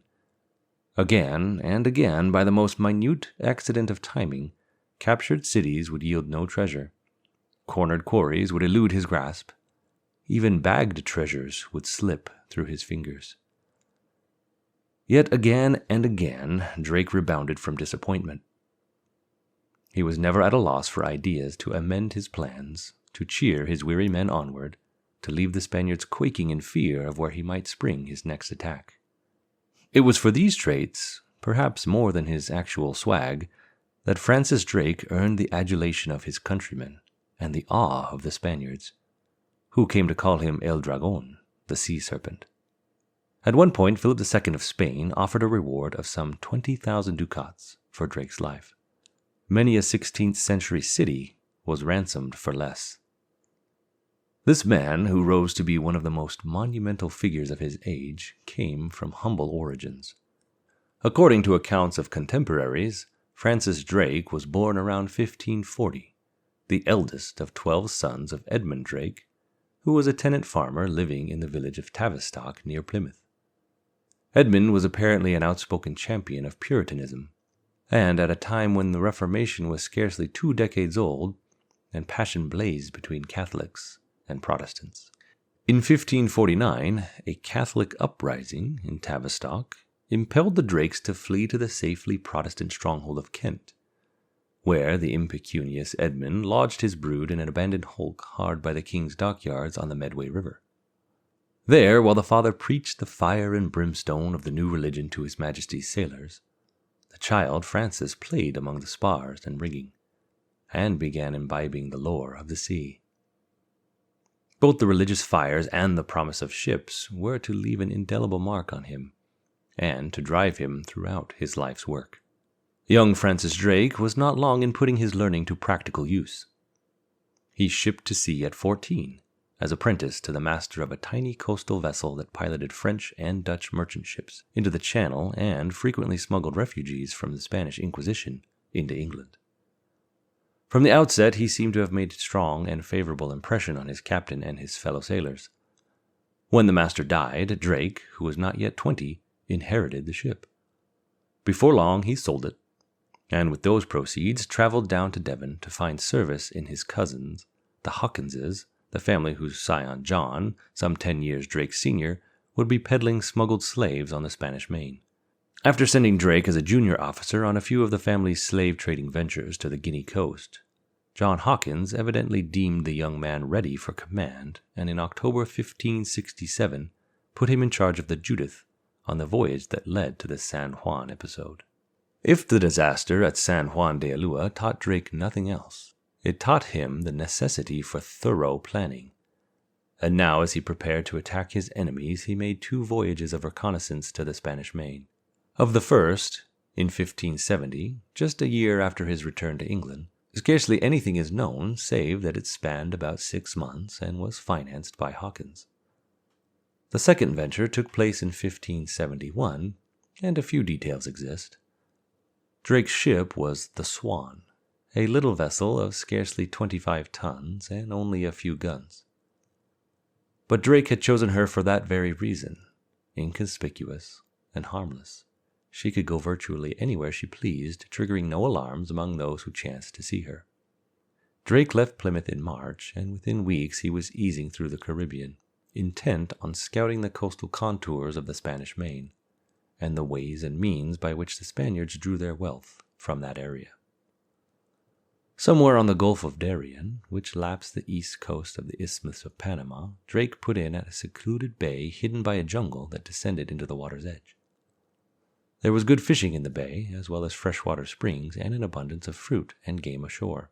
Again and again, by the most minute accident of timing, captured cities would yield no treasure. Cornered quarries would elude his grasp. Even bagged treasures would slip through his fingers. Yet again and again, Drake rebounded from disappointment. He was never at a loss for ideas to amend his plans, to cheer his weary men onward, to leave the Spaniards quaking in fear of where he might spring his next attack. It was for these traits, perhaps more than his actual swag, that Francis Drake earned the adulation of his countrymen and the awe of the Spaniards, who came to call him El Dragon, the sea serpent. At one point, Philip II of Spain offered a reward of some 20,000 ducats for Drake's life. Many a 16th century city was ransomed for less. This man, who rose to be one of the most monumental figures of his age, came from humble origins. According to accounts of contemporaries, Francis Drake was born around 1540, the eldest of 12 sons of Edmund Drake, who was a tenant farmer living in the village of Tavistock near Plymouth. Edmund was apparently an outspoken champion of Puritanism, and at a time when the Reformation was scarcely 2 decades old, and passion blazed between Catholics and Protestants. In 1549, a Catholic uprising in Tavistock impelled the Drakes to flee to the safely Protestant stronghold of Kent, where the impecunious Edmund lodged his brood in an abandoned hulk hard by the king's dockyards on the Medway River. There, while the father preached the fire and brimstone of the new religion to his Majesty's sailors, the child Francis played among the spars and rigging, and began imbibing the lore of the sea. Both the religious fires and the promise of ships were to leave an indelible mark on him, and to drive him throughout his life's work. Young Francis Drake was not long in putting his learning to practical use. He shipped to sea at 14, as apprentice to the master of a tiny coastal vessel that piloted French and Dutch merchant ships into the Channel and frequently smuggled refugees from the Spanish Inquisition into England. From the outset, he seemed to have made a strong and favorable impression on his captain and his fellow sailors. When the master died, Drake, who was not yet 20, inherited the ship. Before long, he sold it, and with those proceeds traveled down to Devon to find service in his cousins, the Hawkinses, the family whose scion John, some 10 years Drake's senior, would be peddling smuggled slaves on the Spanish Main. After sending Drake as a junior officer on a few of the family's slave-trading ventures to the Guinea coast, John Hawkins evidently deemed the young man ready for command, and in October 1567 put him in charge of the Judith on the voyage that led to the San Juan episode. If the disaster at San Juan de Ulua taught Drake nothing else, it taught him the necessity for thorough planning. And now, as he prepared to attack his enemies, he made 2 voyages of reconnaissance to the Spanish Main. Of the first, in 1570, just a year after his return to England, scarcely anything is known save that it spanned about 6 months and was financed by Hawkins. The second venture took place in 1571, and a few details exist. Drake's ship was the Swan, a little vessel of scarcely 25 tons and only a few guns. But Drake had chosen her for that very reason, inconspicuous and harmless. She could go virtually anywhere she pleased, triggering no alarms among those who chanced to see her. Drake left Plymouth in March, and within weeks he was easing through the Caribbean, intent on scouting the coastal contours of the Spanish Main, and the ways and means by which the Spaniards drew their wealth from that area. Somewhere on the Gulf of Darien, which laps the east coast of the Isthmus of Panama, Drake put in at a secluded bay hidden by a jungle that descended into the water's edge. There was good fishing in the bay, as well as freshwater springs and an abundance of fruit and game ashore.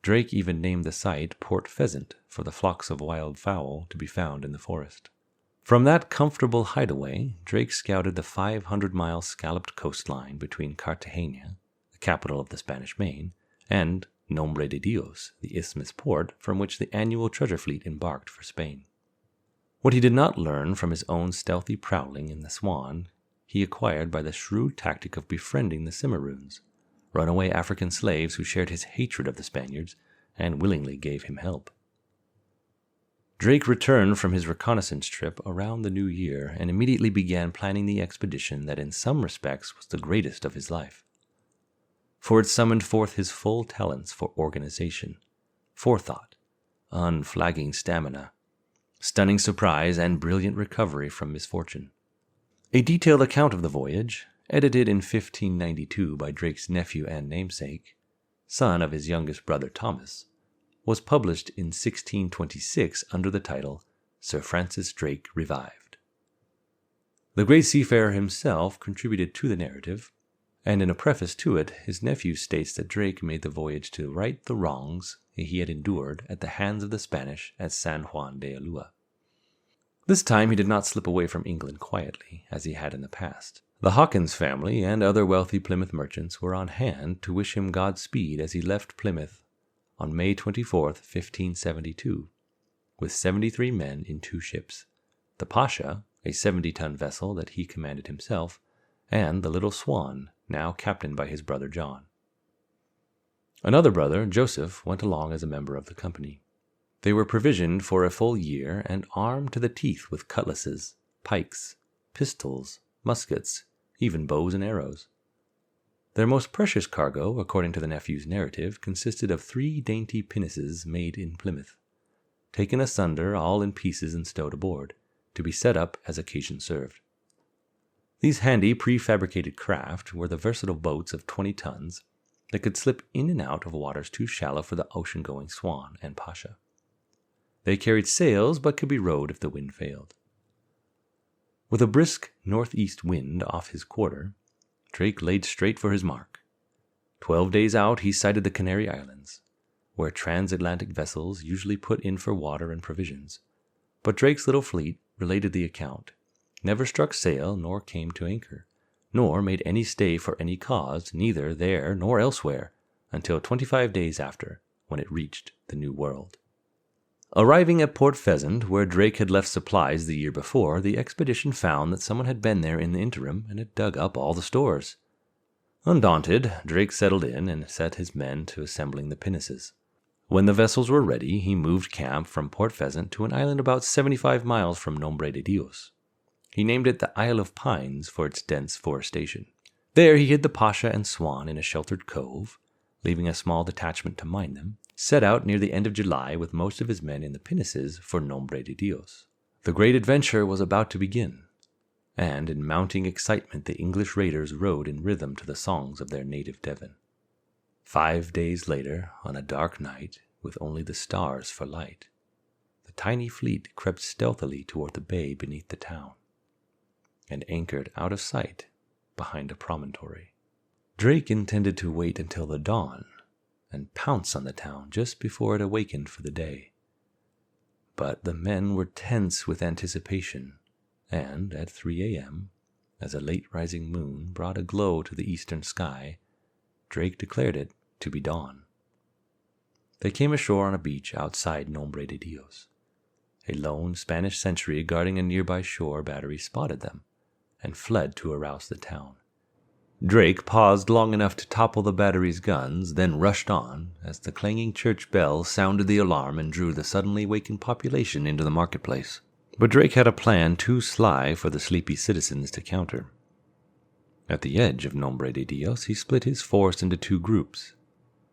Drake even named the site Port Pheasant for the flocks of wild fowl to be found in the forest. From that comfortable hideaway, Drake scouted the 500-mile scalloped coastline between Cartagena, the capital of the Spanish Main, and Nombre de Dios, the isthmus port from which the annual treasure fleet embarked for Spain. What he did not learn from his own stealthy prowling in the Swan, he acquired by the shrewd tactic of befriending the Cimarroons, runaway African slaves who shared his hatred of the Spaniards and willingly gave him help. Drake returned from his reconnaissance trip around the new year and immediately began planning the expedition that in some respects was the greatest of his life. For it summoned forth his full talents for organization, forethought, unflagging stamina, stunning surprise, and brilliant recovery from misfortune. A detailed account of the voyage, edited in 1592 by Drake's nephew and namesake, son of his youngest brother Thomas, was published in 1626 under the title Sir Francis Drake Revived. The great seafarer himself contributed to the narrative, and in a preface to it, his nephew states that Drake made the voyage to right the wrongs he had endured at the hands of the Spanish at San Juan de Ulua. This time he did not slip away from England quietly, as he had in the past. The Hawkins family and other wealthy Plymouth merchants were on hand to wish him Godspeed as he left Plymouth on May 24, 1572, with 73 men in 2 ships, the Pasha, a 70-ton vessel that he commanded himself, and the Little Swan, now captained by his brother John. Another brother, Joseph, went along as a member of the company. They were provisioned for a full year and armed to the teeth with cutlasses, pikes, pistols, muskets, even bows and arrows. Their most precious cargo, according to the nephew's narrative, consisted of 3 dainty pinnaces made in Plymouth, taken asunder all in pieces and stowed aboard, to be set up as occasion served. These handy prefabricated craft were the versatile boats of 20 tons that could slip in and out of waters too shallow for the ocean-going Swan and Pasha. They carried sails but could be rowed if the wind failed. With a brisk northeast wind off his quarter, Drake laid straight for his mark. 12 days out he sighted the Canary Islands, where transatlantic vessels usually put in for water and provisions. But Drake's little fleet, related the account, never struck sail nor came to anchor, nor made any stay for any cause, neither there nor elsewhere, until 25 days after, when it reached the New World. Arriving at Port Pheasant, where Drake had left supplies the year before, the expedition found that someone had been there in the interim and had dug up all the stores. Undaunted, Drake settled in and set his men to assembling the pinnaces. When the vessels were ready, he moved camp from Port Pheasant to an island about 75 miles from Nombre de Dios. He named it the Isle of Pines for its dense forestation. There he hid the Pasha and Swan in a sheltered cove, leaving a small detachment to mine them, set out near the end of July with most of his men in the pinnaces for Nombre de Dios. The great adventure was about to begin, and in mounting excitement the English raiders rode in rhythm to the songs of their native Devon. 5 days later, on a dark night, with only the stars for light, the tiny fleet crept stealthily toward the bay beneath the town, and anchored out of sight behind a promontory. Drake intended to wait until the dawn and pounce on the town just before it awakened for the day. But the men were tense with anticipation, and at 3 a.m., as a late-rising moon brought a glow to the eastern sky, Drake declared it to be dawn. They came ashore on a beach outside Nombre de Dios. A lone Spanish sentry guarding a nearby shore battery spotted them and fled to arouse the town. Drake paused long enough to topple the battery's guns, then rushed on as the clanging church bell sounded the alarm and drew the suddenly wakened population into the marketplace. But Drake had a plan too sly for the sleepy citizens to counter. At the edge of Nombre de Dios, he split his force into two groups,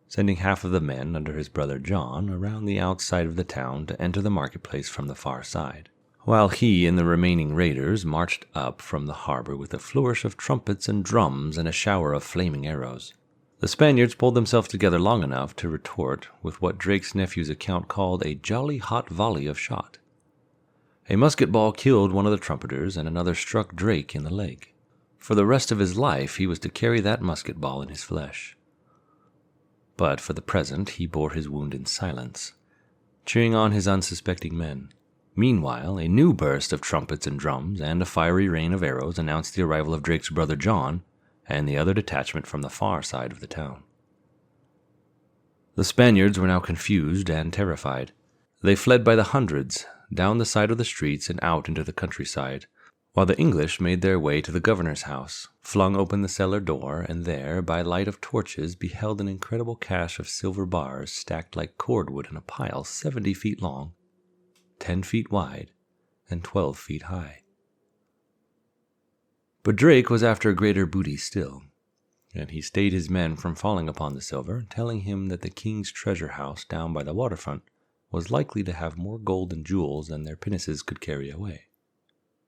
sending half of the men under his brother John around the outside of the town to enter the marketplace from the far side, while he and the remaining raiders marched up from the harbor with a flourish of trumpets and drums and a shower of flaming arrows. The Spaniards pulled themselves together long enough to retort with what Drake's nephew's account called a jolly hot volley of shot. A musket ball killed one of the trumpeters, and another struck Drake in the leg. For the rest of his life, he was to carry that musket ball in his flesh. But for the present, he bore his wound in silence, cheering on his unsuspecting men. Meanwhile, a new burst of trumpets and drums and a fiery rain of arrows announced the arrival of Drake's brother John and the other detachment from the far side of the town. The Spaniards were now confused and terrified. They fled by the hundreds, down the side of the streets and out into the countryside, while the English made their way to the governor's house, flung open the cellar door, and there, by light of torches, beheld an incredible cache of silver bars stacked like cordwood in a pile 70 feet long, 10 feet wide, and 12 feet high. But Drake was after greater booty still, and he stayed his men from falling upon the silver, telling him that the king's treasure house down by the waterfront was likely to have more gold and jewels than their pinnaces could carry away.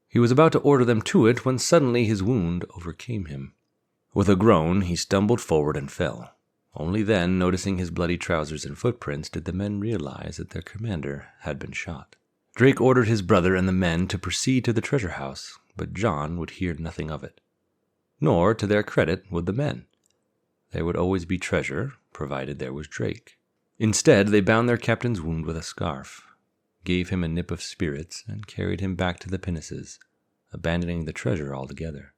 He was about to order them to it when suddenly his wound overcame him. With a groan, he stumbled forward and fell. Only then, noticing his bloody trousers and footprints, did the men realize that their commander had been shot. Drake ordered his brother and the men to proceed to the treasure house, but John would hear nothing of it. Nor, to their credit, would the men. There would always be treasure, provided there was Drake. Instead, they bound their captain's wound with a scarf, gave him a nip of spirits, and carried him back to the pinnaces, abandoning the treasure altogether.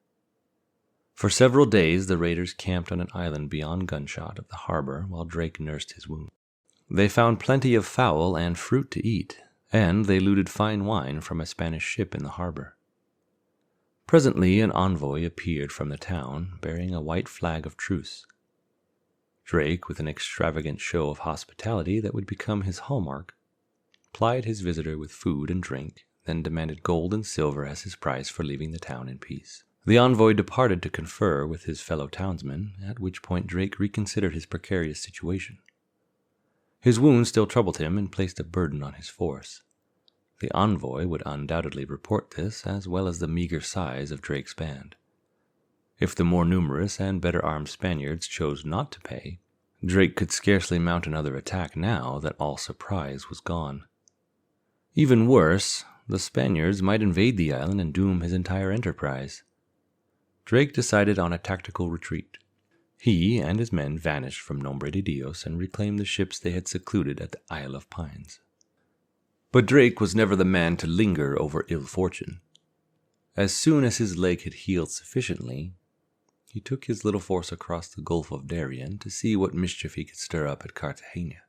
For several days the raiders camped on an island beyond gunshot of the harbor while Drake nursed his wound. They found plenty of fowl and fruit to eat, and they looted fine wine from a Spanish ship in the harbor. Presently an envoy appeared from the town, bearing a white flag of truce. Drake, with an extravagant show of hospitality that would become his hallmark, plied his visitor with food and drink, then demanded gold and silver as his price for leaving the town in peace. The envoy departed to confer with his fellow townsmen, at which point Drake reconsidered his precarious situation. His wound still troubled him and placed a burden on his force. The envoy would undoubtedly report this, as well as the meager size of Drake's band. If the more numerous and better-armed Spaniards chose not to pay, Drake could scarcely mount another attack now that all surprise was gone. Even worse, the Spaniards might invade the island and doom his entire enterprise. Drake decided on a tactical retreat. He and his men vanished from Nombre de Dios and reclaimed the ships they had secluded at the Isle of Pines. But Drake was never the man to linger over ill fortune. As soon as his leg had healed sufficiently, he took his little force across the Gulf of Darien to see what mischief he could stir up at Cartagena.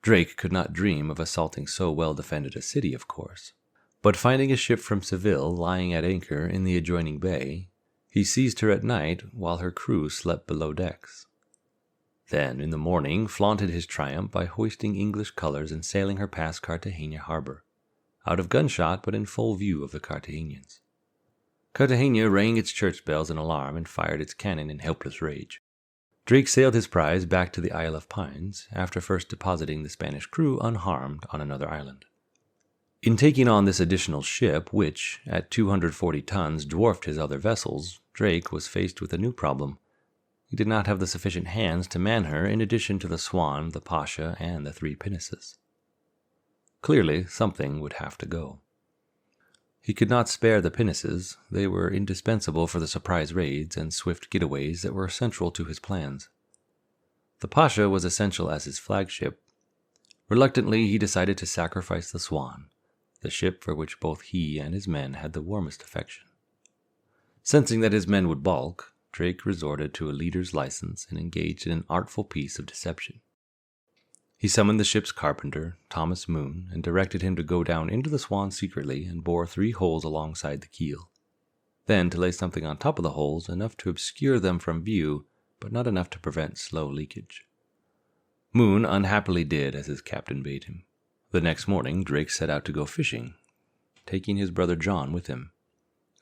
Drake could not dream of assaulting so well-defended a city, of course, but finding a ship from Seville lying at anchor in the adjoining bay, he seized her at night while her crew slept below decks. Then, in the morning, flaunted his triumph by hoisting English colors and sailing her past Cartagena harbor, out of gunshot but in full view of the Cartagenians. Cartagena rang its church bells in alarm and fired its cannon in helpless rage. Drake sailed his prize back to the Isle of Pines, after first depositing the Spanish crew unharmed on another island. In taking on this additional ship, which, at 240 tons, dwarfed his other vessels, Drake was faced with a new problem. He did not have the sufficient hands to man her in addition to the Swan, the Pasha, and the 3 pinnaces. Clearly, something would have to go. He could not spare the pinnaces. They were indispensable for the surprise raids and swift getaways that were central to his plans. The Pasha was essential as his flagship. Reluctantly, he decided to sacrifice the Swan, the ship for which both he and his men had the warmest affection. Sensing that his men would balk, Drake resorted to a leader's license and engaged in an artful piece of deception. He summoned the ship's carpenter, Thomas Moon, and directed him to go down into the Swan secretly and bore 3 holes alongside the keel. then to lay something on top of the holes, enough to obscure them from view, but not enough to prevent slow leakage. Moon unhappily did as his captain bade him. The next morning Drake set out to go fishing, taking his brother John with him.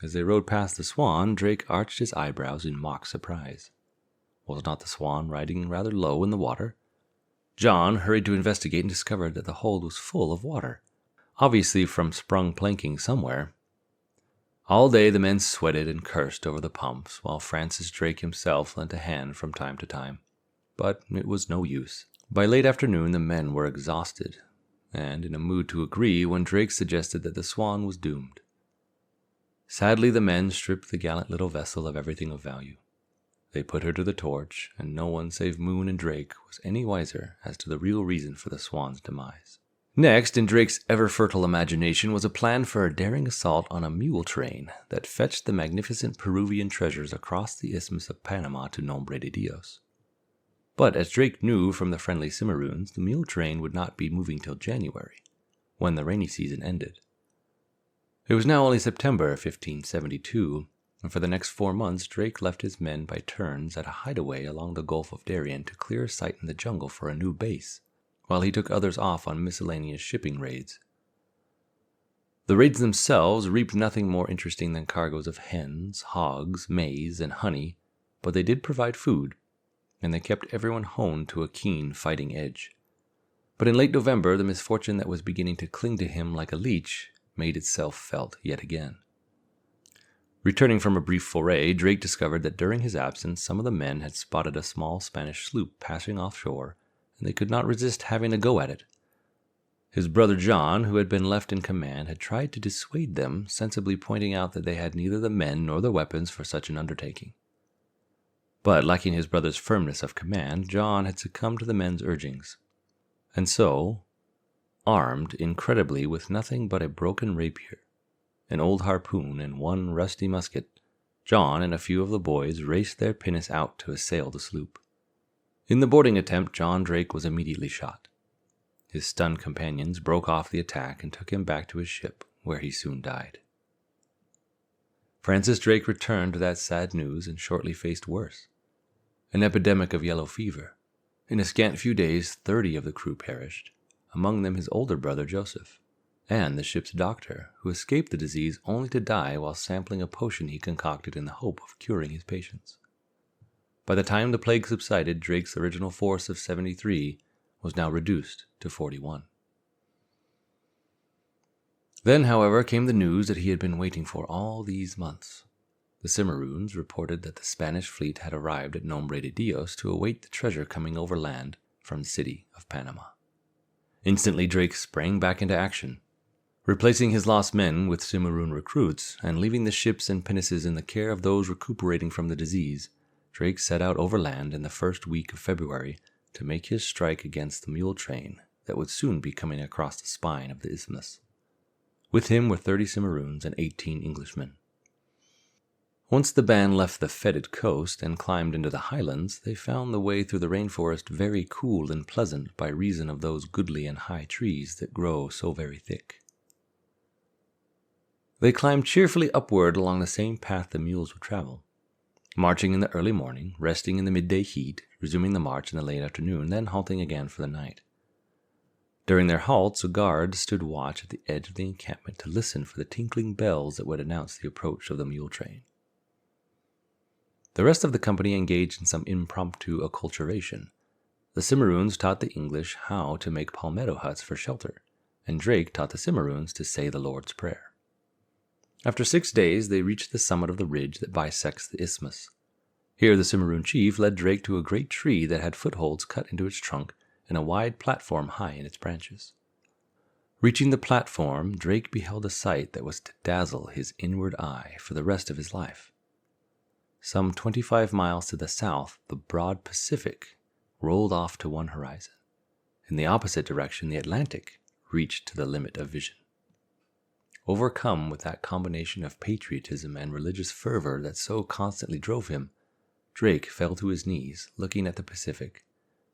As they rowed past the Swan, Drake arched his eyebrows in mock surprise. Was not the Swan riding rather low in the water? John hurried to investigate and discovered that the hold was full of water, obviously from sprung planking somewhere. All day the men sweated and cursed over the pumps, while Francis Drake himself lent a hand from time to time. But it was no use. By late afternoon the men were exhausted, and in a mood to agree when Drake suggested that the Swan was doomed. Sadly the men stripped the gallant little vessel of everything of value. They put her to the torch, and no one save Moon and Drake was any wiser as to the real reason for the Swan's demise. Next, in Drake's ever-fertile imagination, was a plan for a daring assault on a mule train that fetched the magnificent Peruvian treasures across the Isthmus of Panama to Nombre de Dios. But as Drake knew from the friendly Cimarroons, the mule train would not be moving till January, when the rainy season ended. It was now only September 1572, and for the next 4 months Drake left his men by turns at a hideaway along the Gulf of Darien to clear a site in the jungle for a new base, while he took others off on miscellaneous shipping raids. The raids themselves reaped nothing more interesting than cargoes of hens, hogs, maize, and honey, but they did provide food, and they kept everyone honed to a keen fighting edge. But in late November, the misfortune that was beginning to cling to him like a leech made itself felt yet again. Returning from a brief foray, Drake discovered that during his absence some of the men had spotted a small Spanish sloop passing offshore, and they could not resist having a go at it. His brother John, who had been left in command, had tried to dissuade them, sensibly pointing out that they had neither the men nor the weapons for such an undertaking. But lacking his brother's firmness of command, John had succumbed to the men's urgings, and so, armed incredibly with nothing but a broken rapier, an old harpoon, and one rusty musket, John and a few of the boys raced their pinnace out to assail the sloop. In the boarding attempt, John Drake was immediately shot. His stunned companions broke off the attack and took him back to his ship, where he soon died. Francis Drake returned to that sad news and shortly faced worse. An epidemic of yellow fever. In a scant few days, 30 of the crew perished, among them his older brother Joseph, and the ship's doctor, who escaped the disease only to die while sampling a potion he concocted in the hope of curing his patients. By the time the plague subsided, Drake's original force of 73 was now reduced to 41. Then, however, came the news that he had been waiting for all these months. The Cimarroons reported that the Spanish fleet had arrived at Nombre de Dios to await the treasure coming overland from the city of Panama. Instantly Drake sprang back into action, replacing his lost men with Cimarroon recruits, and leaving the ships and pinnaces in the care of those recuperating from the disease. Drake set out overland in the first week of February to make his strike against the mule train that would soon be coming across the spine of the isthmus. With him were 30 Cimarroons and 18 Englishmen. Once the band left the fetid coast and climbed into the highlands, they found the way through the rainforest very cool and pleasant by reason of those goodly and high trees that grow so very thick. They climbed cheerfully upward along the same path the mules would travel, marching in the early morning, resting in the midday heat, resuming the march in the late afternoon, then halting again for the night. During their halts, a guard stood watch at the edge of the encampment to listen for the tinkling bells that would announce the approach of the mule train. The rest of the company engaged in some impromptu acculturation. The Cimarroons taught the English how to make palmetto huts for shelter, and Drake taught the Cimarroons to say the Lord's Prayer. After 6 days, they reached the summit of the ridge that bisects the isthmus. Here the Cimarroon chief led Drake to a great tree that had footholds cut into its trunk and a wide platform high in its branches. Reaching the platform, Drake beheld a sight that was to dazzle his inward eye for the rest of his life. Some 25 miles to the south, the broad Pacific rolled off to one horizon. In the opposite direction, the Atlantic reached to the limit of vision. Overcome with that combination of patriotism and religious fervor that so constantly drove him, Drake fell to his knees, looking at the Pacific,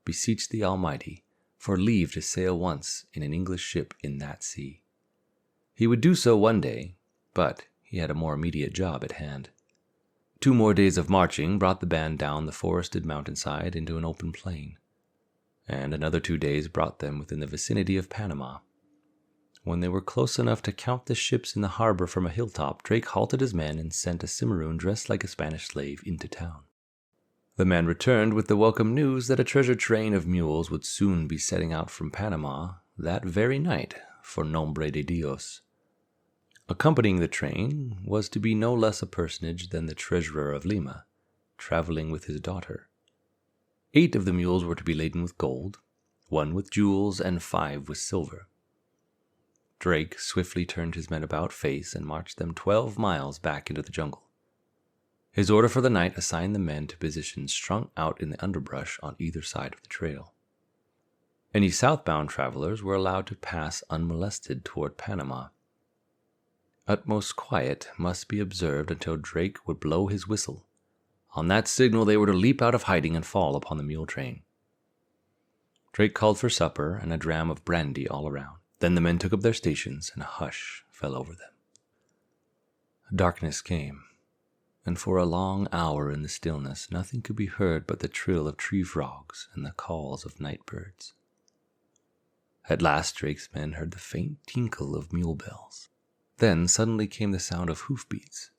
beseeched the Almighty for leave to sail once in an English ship in that sea. He would do so one day, but he had a more immediate job at hand. 2 more days of marching brought the band down the forested mountainside into an open plain, and another 2 days brought them within the vicinity of Panama. When they were close enough to count the ships in the harbor from a hilltop, Drake halted his men and sent a Cimarron dressed like a Spanish slave into town. The man returned with the welcome news that a treasure train of mules would soon be setting out from Panama that very night for Nombre de Dios. Accompanying the train was to be no less a personage than the treasurer of Lima, traveling with his daughter. 8 of the mules were to be laden with gold, 1 with jewels, and 5 with silver. Drake swiftly turned his men about face and marched them 12 miles back into the jungle. His order for the night assigned the men to positions strung out in the underbrush on either side of the trail. Any southbound travelers were allowed to pass unmolested toward Panama. Utmost quiet must be observed until Drake would blow his whistle. On that signal they were to leap out of hiding and fall upon the mule train. Drake called for supper and a dram of brandy all around. Then the men took up their stations, and a hush fell over them. Darkness came, and for a long hour in the stillness nothing could be heard but the trill of tree frogs and the calls of night birds. At last Drake's men heard the faint tinkle of mule bells. Then suddenly came the sound of hoofbeats,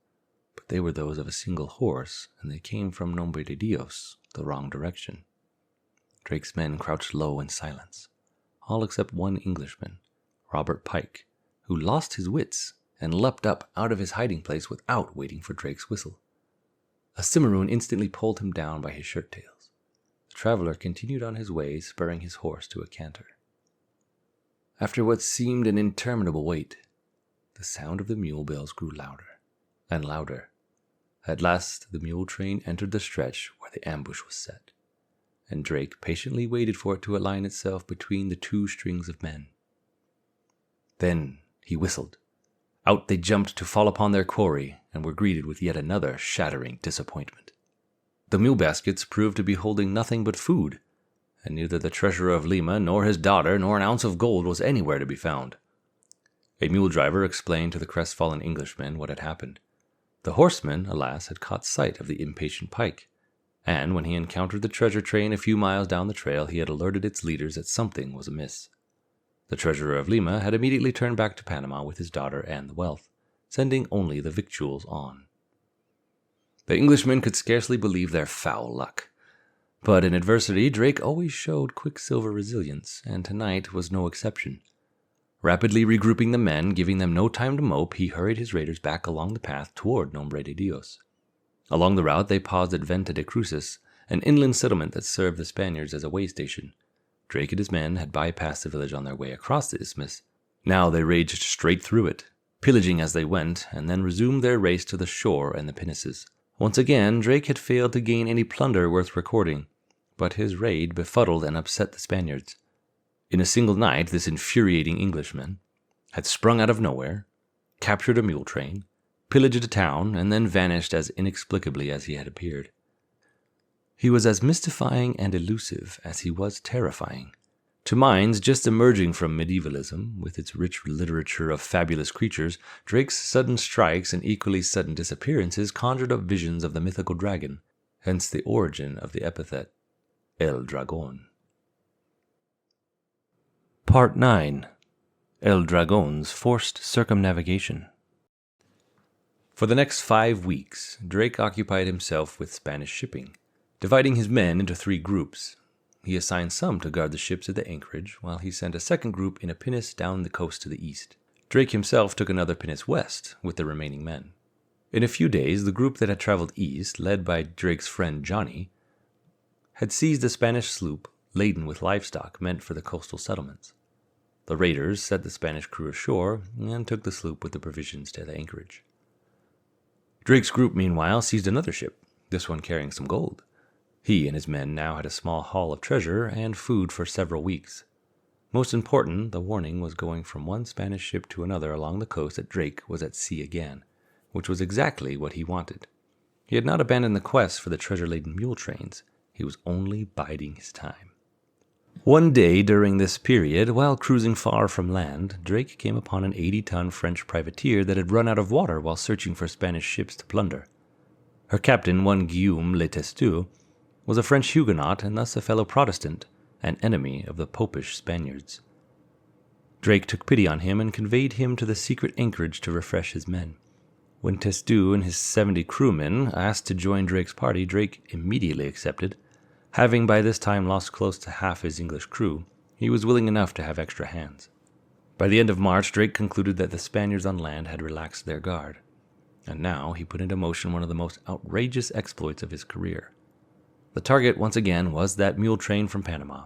but they were those of a single horse, and they came from Nombre de Dios, the wrong direction. Drake's men crouched low in silence, all except one Englishman, Robert Pike, who lost his wits and leapt up out of his hiding place without waiting for Drake's whistle. A Cimarron instantly pulled him down by his shirt tails. The traveler continued on his way, spurring his horse to a canter. After what seemed an interminable wait, the sound of the mule bells grew louder and louder. At last the mule train entered the stretch where the ambush was set, and Drake patiently waited for it to align itself between the 2 strings of men. Then he whistled. Out they jumped to fall upon their quarry, and were greeted with yet another shattering disappointment. The mule baskets proved to be holding nothing but food, and neither the treasurer of Lima nor his daughter nor an ounce of gold was anywhere to be found. A mule driver explained to the crestfallen Englishmen what had happened. The horseman, alas, had caught sight of the impatient Pike, and when he encountered the treasure train a few miles down the trail, he had alerted its leaders that something was amiss. The treasurer of Lima had immediately turned back to Panama with his daughter and the wealth, sending only the victuals on. The Englishmen could scarcely believe their foul luck. But in adversity, Drake always showed quicksilver resilience, and tonight was no exception. Rapidly regrouping the men, giving them no time to mope, he hurried his raiders back along the path toward Nombre de Dios. Along the route, they paused at Venta de Cruces, an inland settlement that served the Spaniards as a way station. Drake and his men had bypassed the village on their way across the isthmus. Now they raged straight through it, pillaging as they went, and then resumed their race to the shore and the pinnaces. Once again, Drake had failed to gain any plunder worth recording, but his raid befuddled and upset the Spaniards. In a single night, this infuriating Englishman had sprung out of nowhere, captured a mule train, pillaged a town, and then vanished as inexplicably as he had appeared. He was as mystifying and elusive as he was terrifying. To minds just emerging from medievalism, with its rich literature of fabulous creatures, Drake's sudden strikes and equally sudden disappearances conjured up visions of the mythical dragon, hence the origin of the epithet El Dragón. Part 9. El Dragon's Forced Circumnavigation. For the next 5 weeks, Drake occupied himself with Spanish shipping, dividing his men into 3 groups. He assigned some to guard the ships at the anchorage, while he sent a second group in a pinnace down the coast to the east. Drake himself took another pinnace west with the remaining men. In a few days, the group that had traveled east, led by Drake's friend Johnny, had seized a Spanish sloop laden with livestock meant for the coastal settlements. The raiders set the Spanish crew ashore and took the sloop with the provisions to the anchorage. Drake's group, meanwhile, seized another ship, this one carrying some gold. He and his men now had a small haul of treasure and food for several weeks. Most important, the warning was going from one Spanish ship to another along the coast that Drake was at sea again, which was exactly what he wanted. He had not abandoned the quest for the treasure-laden mule trains. He was only biding his time. One day during this period, while cruising far from land, Drake came upon an 80-ton French privateer that had run out of water while searching for Spanish ships to plunder. Her captain, one Guillaume Le Testu, was a French Huguenot and thus a fellow Protestant, an enemy of the Popish Spaniards. Drake took pity on him and conveyed him to the secret anchorage to refresh his men. When Testu and his 70 crewmen asked to join Drake's party, Drake immediately accepted. Having by this time lost close to half his English crew, he was willing enough to have extra hands. By the end of March, Drake concluded that the Spaniards on land had relaxed their guard, and now he put into motion one of the most outrageous exploits of his career. The target, once again, was that mule train from Panama.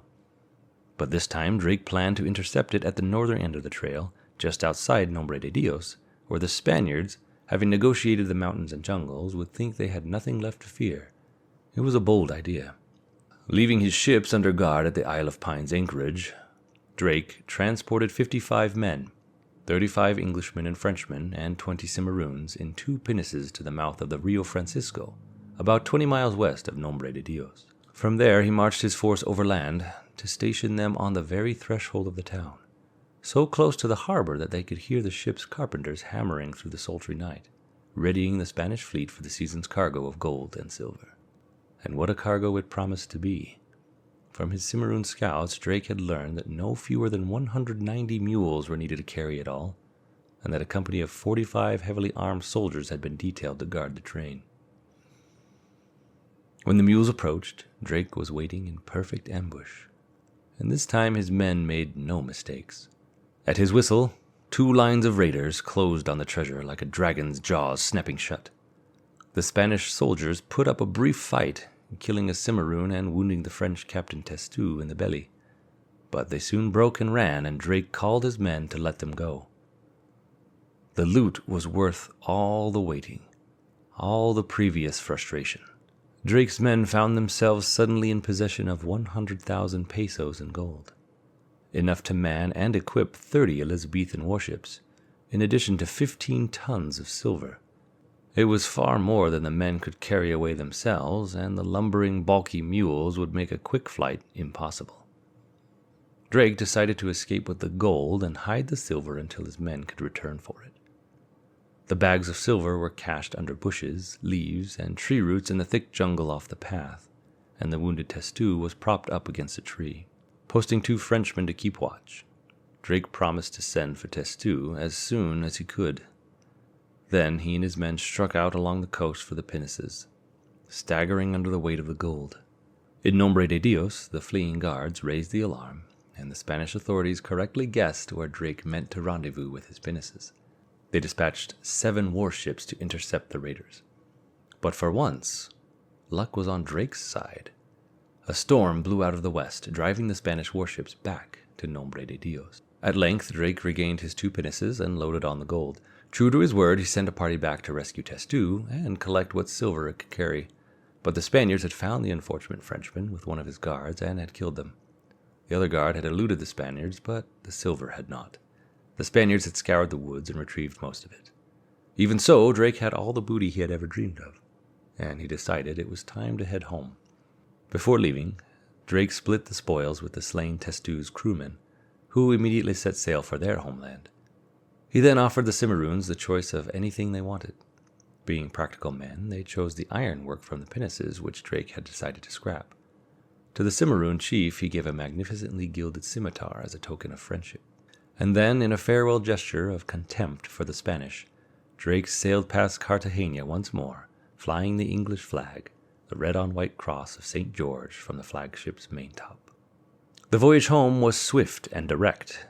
But this time, Drake planned to intercept it at the northern end of the trail, just outside Nombre de Dios, where the Spaniards, having negotiated the mountains and jungles, would think they had nothing left to fear. It was a bold idea. Leaving his ships under guard at the Isle of Pines anchorage, Drake transported 55 men, 35 Englishmen and Frenchmen, and 20 Cimarrones in 2 pinnaces to the mouth of the Rio Francisco, about 20 miles west of Nombre de Dios. From there he marched his force overland to station them on the very threshold of the town, so close to the harbor that they could hear the ship's carpenters hammering through the sultry night, readying the Spanish fleet for the season's cargo of gold and silver. And what a cargo it promised to be. From his Cimarron scouts, Drake had learned that no fewer than 190 mules were needed to carry it all, and that a company of 45 heavily armed soldiers had been detailed to guard the train. When the mules approached, Drake was waiting in perfect ambush, and this time his men made no mistakes. At his whistle, 2 lines of raiders closed on the treasure like a dragon's jaws snapping shut. The Spanish soldiers put up a brief fight, killing a Cimarron and wounding the French Captain Testu in the belly. But they soon broke and ran, and Drake called his men to let them go. The loot was worth all the waiting, all the previous frustration. Drake's men found themselves suddenly in possession of 100,000 pesos in gold, enough to man and equip 30 Elizabethan warships, in addition to 15 tons of silver. It was far more than the men could carry away themselves, and the lumbering, bulky mules would make a quick flight impossible. Drake decided to escape with the gold and hide the silver until his men could return for it. The bags of silver were cached under bushes, leaves, and tree roots in the thick jungle off the path, and the wounded Testu was propped up against a tree, posting 2 Frenchmen to keep watch. Drake promised to send for Testu as soon as he could. Then he and his men struck out along the coast for the pinnaces, staggering under the weight of the gold. In Nombre de Dios, the fleeing guards raised the alarm, and the Spanish authorities correctly guessed where Drake meant to rendezvous with his pinnaces. They dispatched 7 warships to intercept the raiders. But for once, luck was on Drake's side. A storm blew out of the west, driving the Spanish warships back to Nombre de Dios. At length, Drake regained his 2 pinnaces and loaded on the gold. True to his word, he sent a party back to rescue Testu and collect what silver it could carry. But the Spaniards had found the unfortunate Frenchman with one of his guards and had killed them. The other guard had eluded the Spaniards, but the silver had not. The Spaniards had scoured the woods and retrieved most of it. Even so, Drake had all the booty he had ever dreamed of, and he decided it was time to head home. Before leaving, Drake split the spoils with the slain Testu's crewmen, who immediately set sail for their homeland. He then offered the Cimarrones the choice of anything they wanted. Being practical men, they chose the ironwork from the pinnaces, which Drake had decided to scrap. To the Cimarron chief, he gave a magnificently gilded scimitar as a token of friendship. And then, in a farewell gesture of contempt for the Spanish, Drake sailed past Cartagena once more, flying the English flag, the red-on-white cross of St. George from the flagship's maintop. The voyage home was swift and direct.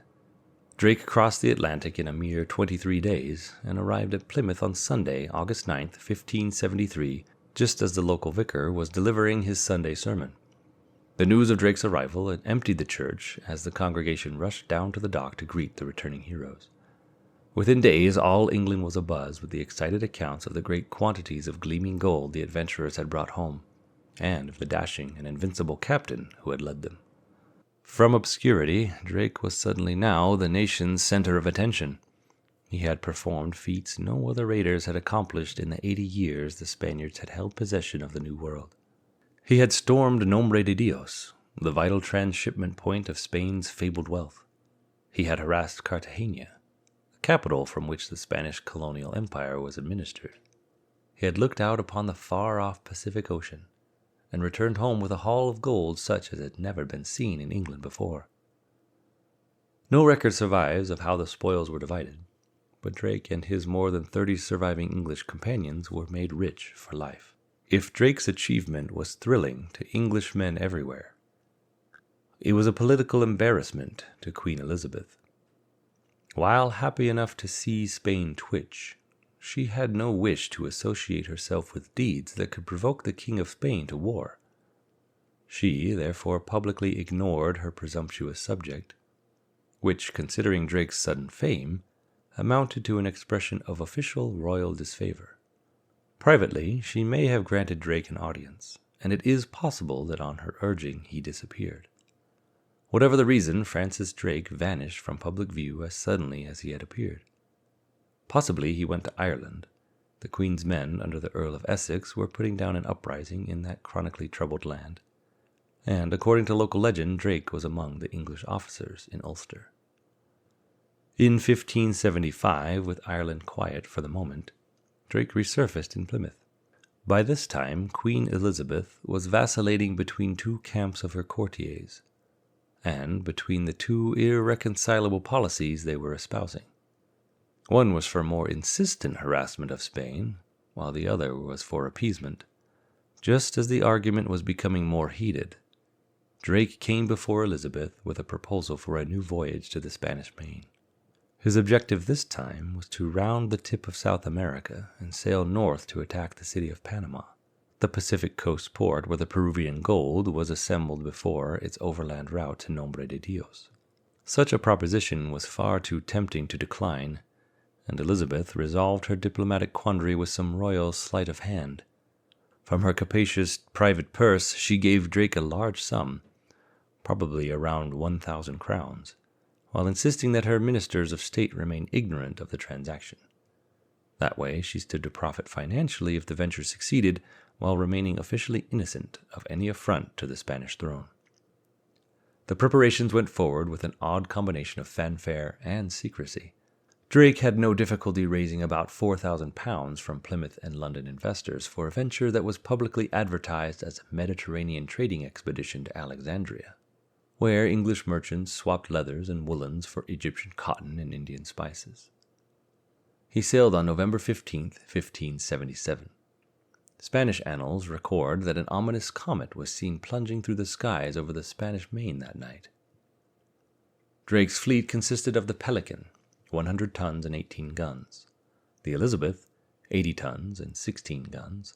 Drake crossed the Atlantic in a mere 23 days and arrived at Plymouth on Sunday, August 9th, 1573, just as the local vicar was delivering his Sunday sermon. The news of Drake's arrival had emptied the church as the congregation rushed down to the dock to greet the returning heroes. Within days, all England was abuzz with the excited accounts of the great quantities of gleaming gold the adventurers had brought home, and of the dashing and invincible captain who had led them. From obscurity, Drake was suddenly now the nation's center of attention. He had performed feats no other raiders had accomplished in the 80 years the Spaniards had held possession of the New World. He had stormed Nombre de Dios, the vital transshipment point of Spain's fabled wealth. He had harassed Cartagena, the capital from which the Spanish colonial empire was administered. He had looked out upon the far-off Pacific Ocean, and returned home with a haul of gold such as had never been seen in England before. No record survives of how the spoils were divided, but Drake and his more than 30 surviving English companions were made rich for life. If Drake's achievement was thrilling to Englishmen everywhere, it was a political embarrassment to Queen Elizabeth. While happy enough to see Spain twitch, she had no wish to associate herself with deeds that could provoke the King of Spain to war. She, therefore, publicly ignored her presumptuous subject, which, considering Drake's sudden fame, amounted to an expression of official royal disfavor. Privately, she may have granted Drake an audience, and it is possible that on her urging he disappeared. Whatever the reason, Francis Drake vanished from public view as suddenly as he had appeared. Possibly he went to Ireland. The Queen's men, under the Earl of Essex, were putting down an uprising in that chronically troubled land, and according to local legend, Drake was among the English officers in Ulster. In 1575, with Ireland quiet for the moment, Drake resurfaced in Plymouth. By this time, Queen Elizabeth was vacillating between two camps of her courtiers, and between the two irreconcilable policies they were espousing. One was for more insistent harassment of Spain, while the other was for appeasement. Just as the argument was becoming more heated, Drake came before Elizabeth with a proposal for a new voyage to the Spanish Main. His objective this time was to round the tip of South America and sail north to attack the city of Panama, the Pacific coast port where the Peruvian gold was assembled before its overland route to Nombre de Dios. Such a proposition was far too tempting to decline, and Elizabeth resolved her diplomatic quandary with some royal sleight of hand. From her capacious private purse she gave Drake a large sum, probably around 1,000 crowns, while insisting that her ministers of state remain ignorant of the transaction. That way she stood to profit financially if the venture succeeded, while remaining officially innocent of any affront to the Spanish throne. The preparations went forward with an odd combination of fanfare and secrecy. Drake had no difficulty raising about £4,000 from Plymouth and London investors for a venture that was publicly advertised as a Mediterranean trading expedition to Alexandria, where English merchants swapped leathers and woolens for Egyptian cotton and Indian spices. He sailed on November 15, 1577. Spanish annals record that an ominous comet was seen plunging through the skies over the Spanish Main that night. Drake's fleet consisted of the Pelican, 100 tons and 18 guns, the Elizabeth, 80 tons and 16 guns,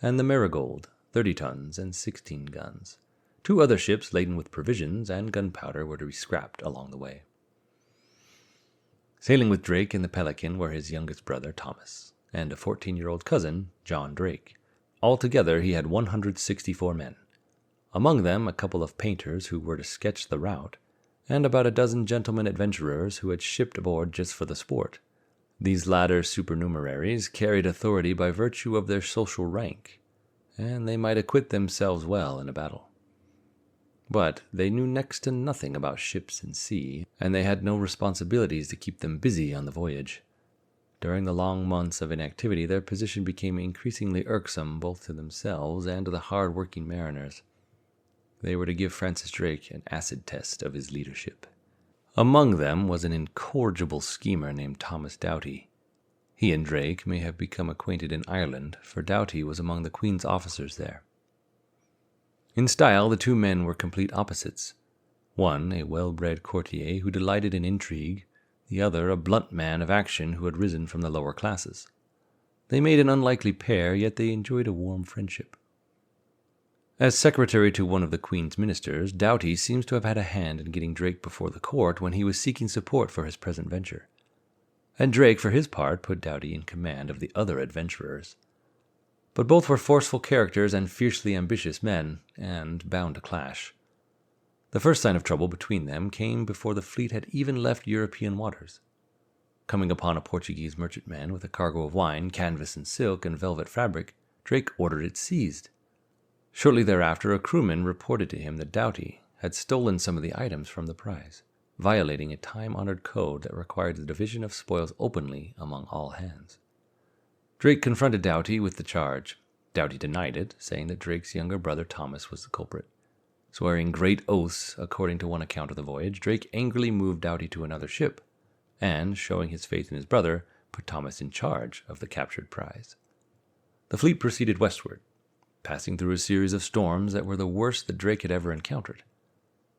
and the Marigold, 30 tons and 16 guns. Two other ships laden with provisions and gunpowder were to be scrapped along the way. Sailing with Drake in the Pelican were his youngest brother, Thomas, and a 14-year-old cousin, John Drake. Altogether, he had 164 men, among them a couple of painters who were to sketch the route, and about a dozen gentlemen adventurers who had shipped aboard just for the sport. These latter supernumeraries carried authority by virtue of their social rank, and they might acquit themselves well in a battle. But they knew next to nothing about ships and sea, and they had no responsibilities to keep them busy on the voyage. During the long months of inactivity, their position became increasingly irksome both to themselves and to the hard-working mariners. They were to give Francis Drake an acid test of his leadership. Among them was an incorrigible schemer named Thomas Doughty. He and Drake may have become acquainted in Ireland, for Doughty was among the Queen's officers there. In style, the two men were complete opposites. One, a well-bred courtier who delighted in intrigue, the other a blunt man of action who had risen from the lower classes. They made an unlikely pair, yet they enjoyed a warm friendship. As secretary to one of the Queen's ministers, Doughty seems to have had a hand in getting Drake before the court when he was seeking support for his present venture. And Drake, for his part, put Doughty in command of the other adventurers. But both were forceful characters and fiercely ambitious men, and bound to clash. The first sign of trouble between them came before the fleet had even left European waters. Coming upon a Portuguese merchantman with a cargo of wine, canvas and silk, and velvet fabric, Drake ordered it seized. Shortly thereafter, a crewman reported to him that Doughty had stolen some of the items from the prize, violating a time-honored code that required the division of spoils openly among all hands. Drake confronted Doughty with the charge. Doughty denied it, saying that Drake's younger brother Thomas was the culprit. Swearing great oaths according to one account of the voyage, Drake angrily moved Doughty to another ship, and, showing his faith in his brother, put Thomas in charge of the captured prize. The fleet proceeded westward, passing through a series of storms that were the worst that Drake had ever encountered.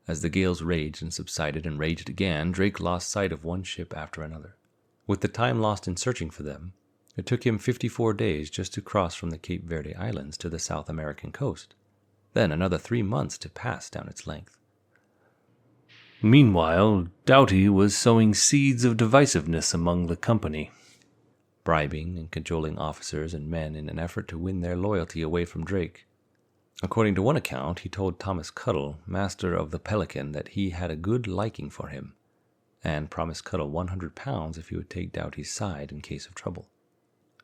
As the gales raged and subsided and raged again, Drake lost sight of one ship after another. With the time lost in searching for them, it took him 54 days just to cross from the Cape Verde Islands to the South American coast, then another 3 months to pass down its length. Meanwhile, Doughty was sowing seeds of divisiveness among the company, bribing and cajoling officers and men in an effort to win their loyalty away from Drake. According to one account, he told Thomas Cuttle, master of the Pelican, that he had a good liking for him, and promised Cuttle £100 if he would take Doughty's side in case of trouble.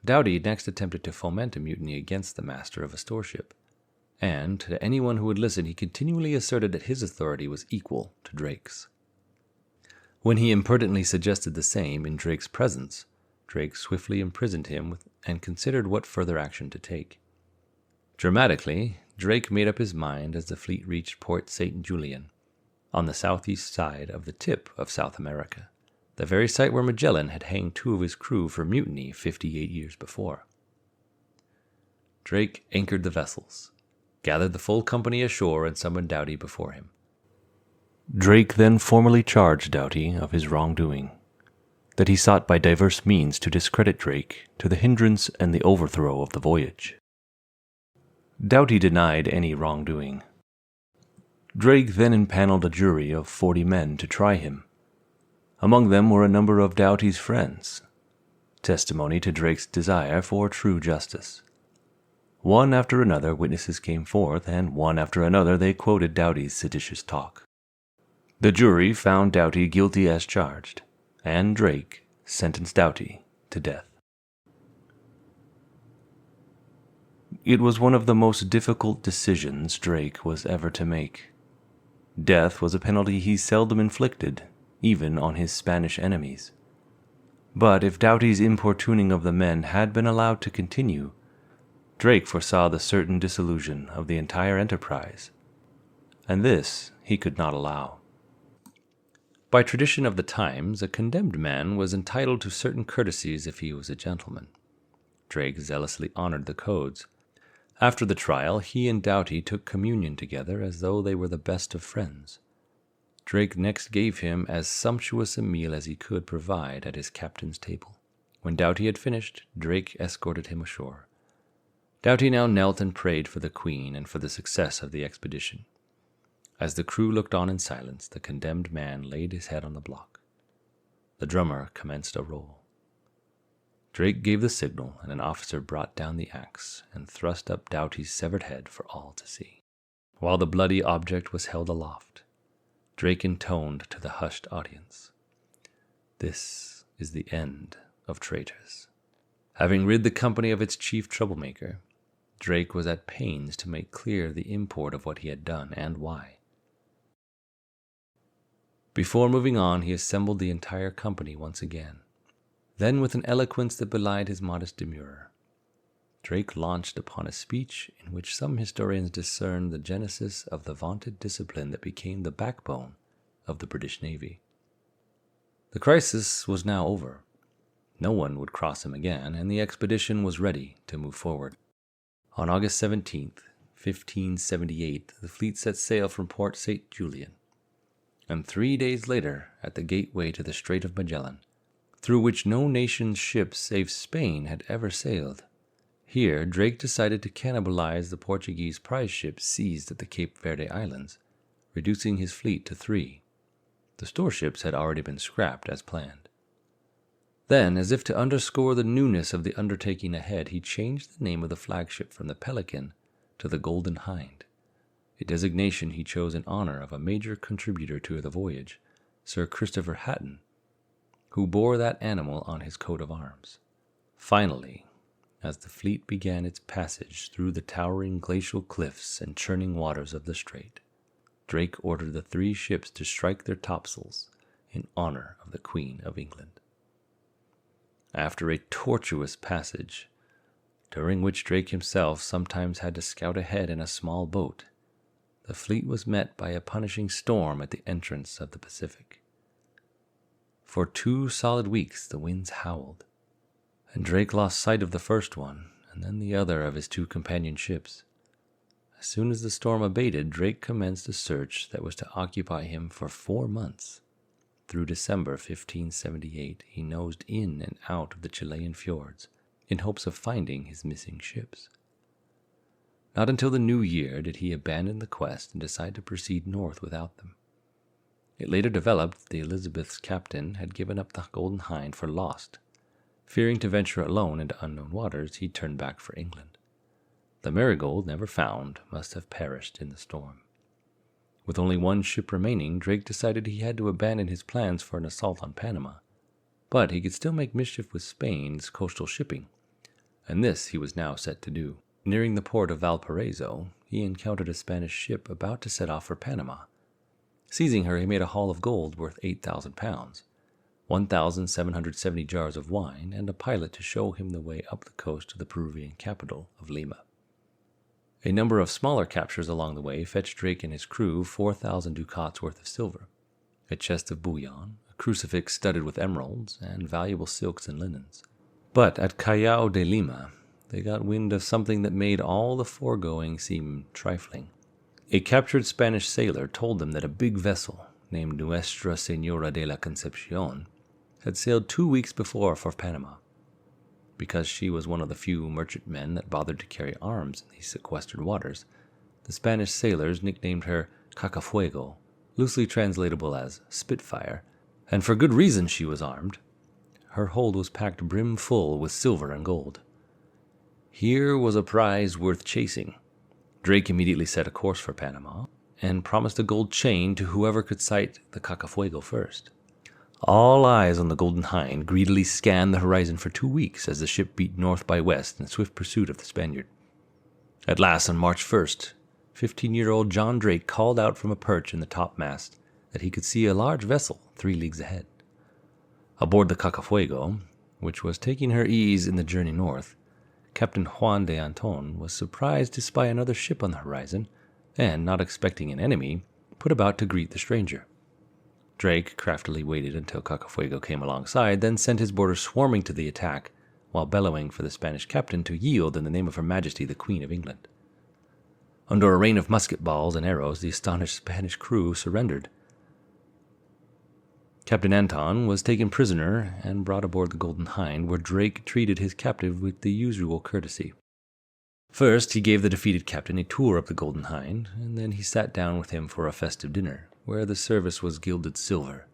Doughty next attempted to foment a mutiny against the master of a storeship, and to anyone who would listen, he continually asserted that his authority was equal to Drake's. When he impertinently suggested the same in Drake's presence, Drake swiftly imprisoned him and considered what further action to take. Dramatically, Drake made up his mind as the fleet reached Port St. Julian, on the southeast side of the tip of South America, the very site where Magellan had hanged 2 of his crew for mutiny 58 years before. Drake anchored the vessels, gathered the full company ashore, and summoned Doughty before him. Drake then formally charged Doughty of his wrongdoing, that he sought by diverse means to discredit Drake to the hindrance and the overthrow of the voyage. Doughty denied any wrongdoing. Drake then impaneled a jury of 40 men to try him. Among them were a number of Doughty's friends, testimony to Drake's desire for true justice. One after another witnesses came forth, and one after another they quoted Doughty's seditious talk. The jury found Doughty guilty as charged, and Drake sentenced Doughty to death. It was one of the most difficult decisions Drake was ever to make. Death was a penalty he seldom inflicted, even on his Spanish enemies. But if Doughty's importuning of the men had been allowed to continue, Drake foresaw the certain dissolution of the entire enterprise, and this he could not allow. By tradition of the times, a condemned man was entitled to certain courtesies if he was a gentleman. Drake zealously honored the codes. After the trial, he and Doughty took communion together as though they were the best of friends. Drake next gave him as sumptuous a meal as he could provide at his captain's table. When Doughty had finished, Drake escorted him ashore. Doughty now knelt and prayed for the Queen and for the success of the expedition. As the crew looked on in silence, the condemned man laid his head on the block. The drummer commenced a roll. Drake gave the signal, and an officer brought down the axe and thrust up Doughty's severed head for all to see. While the bloody object was held aloft, Drake intoned to the hushed audience, "This is the end of traitors." Having rid the company of its chief troublemaker, Drake was at pains to make clear the import of what he had done and why. Before moving on, he assembled the entire company once again. Then, with an eloquence that belied his modest demurrer, Drake launched upon a speech in which some historians discern the genesis of the vaunted discipline that became the backbone of the British Navy. The crisis was now over. No one would cross him again, and the expedition was ready to move forward. On August 17th, 1578, the fleet set sail from Port St. Julian, and 3 days later, at the gateway to the Strait of Magellan, through which no nation's ships save Spain had ever sailed, here Drake decided to cannibalize the Portuguese prize ships seized at the Cape Verde Islands, reducing his fleet to 3. The storeships had already been scrapped as planned. Then, as if to underscore the newness of the undertaking ahead, he changed the name of the flagship from the Pelican to the Golden Hind, a designation he chose in honor of a major contributor to the voyage, Sir Christopher Hatton, who bore that animal on his coat of arms. Finally, As the fleet began its passage through the towering glacial cliffs and churning waters of the strait, Drake ordered the 3 ships to strike their topsails in honor of the Queen of England. After a tortuous passage, during which Drake himself sometimes had to scout ahead in a small boat, the fleet was met by a punishing storm at the entrance of the Pacific. For 2 solid weeks the winds howled, and Drake lost sight of the first one, and then the other of his 2 companion ships. As soon as the storm abated, Drake commenced a search that was to occupy him for 4 months. Through December 1578, he nosed in and out of the Chilean fjords in hopes of finding his missing ships. Not until the new year did he abandon the quest and decide to proceed north without them. It later developed that the Elizabeth's captain had given up the Golden Hind for lost. Fearing to venture alone into unknown waters, he turned back for England. The Marigold, never found, must have perished in the storm. With only 1 ship remaining, Drake decided he had to abandon his plans for an assault on Panama. But he could still make mischief with Spain's coastal shipping, and this he was now set to do. Nearing the port of Valparaiso, he encountered a Spanish ship about to set off for Panama. Seizing her, he made a haul of gold worth 8,000 pounds. 1,770 jars of wine, and a pilot to show him the way up the coast to the Peruvian capital of Lima. A number of smaller captures along the way fetched Drake and his crew 4,000 ducats worth of silver, a chest of bullion, a crucifix studded with emeralds, and valuable silks and linens. But at Callao de Lima, they got wind of something that made all the foregoing seem trifling. A captured Spanish sailor told them that a big vessel, named Nuestra Señora de la Concepcion, had sailed 2 weeks before for Panama. Because she was one of the few merchantmen that bothered to carry arms in these sequestered waters, the Spanish sailors nicknamed her Cacafuego, loosely translatable as Spitfire, and for good reason she was armed. Her hold was packed brim full with silver and gold. Here was a prize worth chasing. Drake immediately set a course for Panama, and promised a gold chain to whoever could sight the Cacafuego first. All eyes on the Golden Hind greedily scanned the horizon for 2 weeks as the ship beat north by west in swift pursuit of the Spaniard. At last, on March 1st, 15-year-old John Drake called out from a perch in the topmast that he could see a large vessel 3 leagues ahead. Aboard the Cacafuego, which was taking her ease in the journey north, Captain Juan de Anton was surprised to spy another ship on the horizon, and, not expecting an enemy, put about to greet the stranger. Drake craftily waited until Cacafuego came alongside, then sent his boarders swarming to the attack, while bellowing for the Spanish captain to yield in the name of Her Majesty the Queen of England. Under a rain of musket balls and arrows, the astonished Spanish crew surrendered. Captain Anton was taken prisoner and brought aboard the Golden Hind, where Drake treated his captive with the usual courtesy. First, he gave the defeated captain a tour of the Golden Hind, and then he sat down with him for a festive dinner, where the service was gilded silver.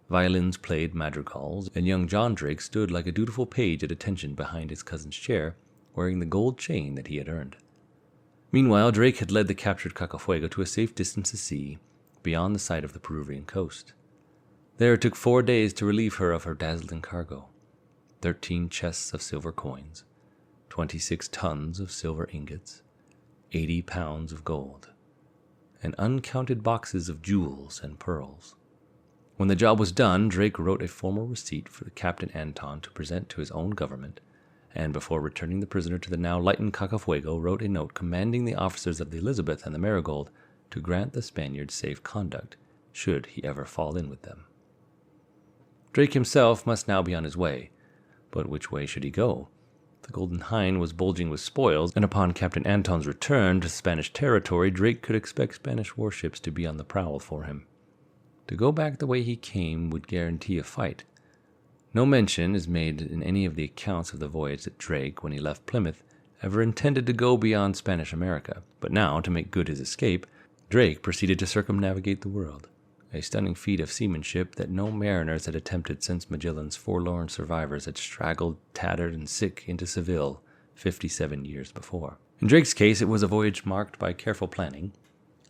Violins played madrigals, and young John Drake stood like a dutiful page at attention behind his cousin's chair, wearing the gold chain that he had earned. Meanwhile, Drake had led the captured Cacafuego to a safe distance of sea, beyond the sight of the Peruvian coast. There it took 4 days to relieve her of her dazzling cargo: 13 chests of silver coins, 26 tons of silver ingots, 80 pounds of gold, and uncounted boxes of jewels and pearls. When the job was done, Drake wrote a formal receipt for Captain Anton to present to his own government, and before returning the prisoner to the now lightened Cacafuego, wrote a note commanding the officers of the Elizabeth and the Marigold to grant the Spaniards safe conduct, should he ever fall in with them. Drake himself must now be on his way, but which way should he go? The Golden Hind was bulging with spoils, and upon Captain Anton's return to Spanish territory, Drake could expect Spanish warships to be on the prowl for him. To go back the way he came would guarantee a fight. No mention is made in any of the accounts of the voyage that Drake, when he left Plymouth, ever intended to go beyond Spanish America, but now, to make good his escape, Drake proceeded to circumnavigate the world, a stunning feat of seamanship that no mariners had attempted since Magellan's forlorn survivors had straggled, tattered, and sick into Seville 57 years before. In Drake's case, it was a voyage marked by careful planning,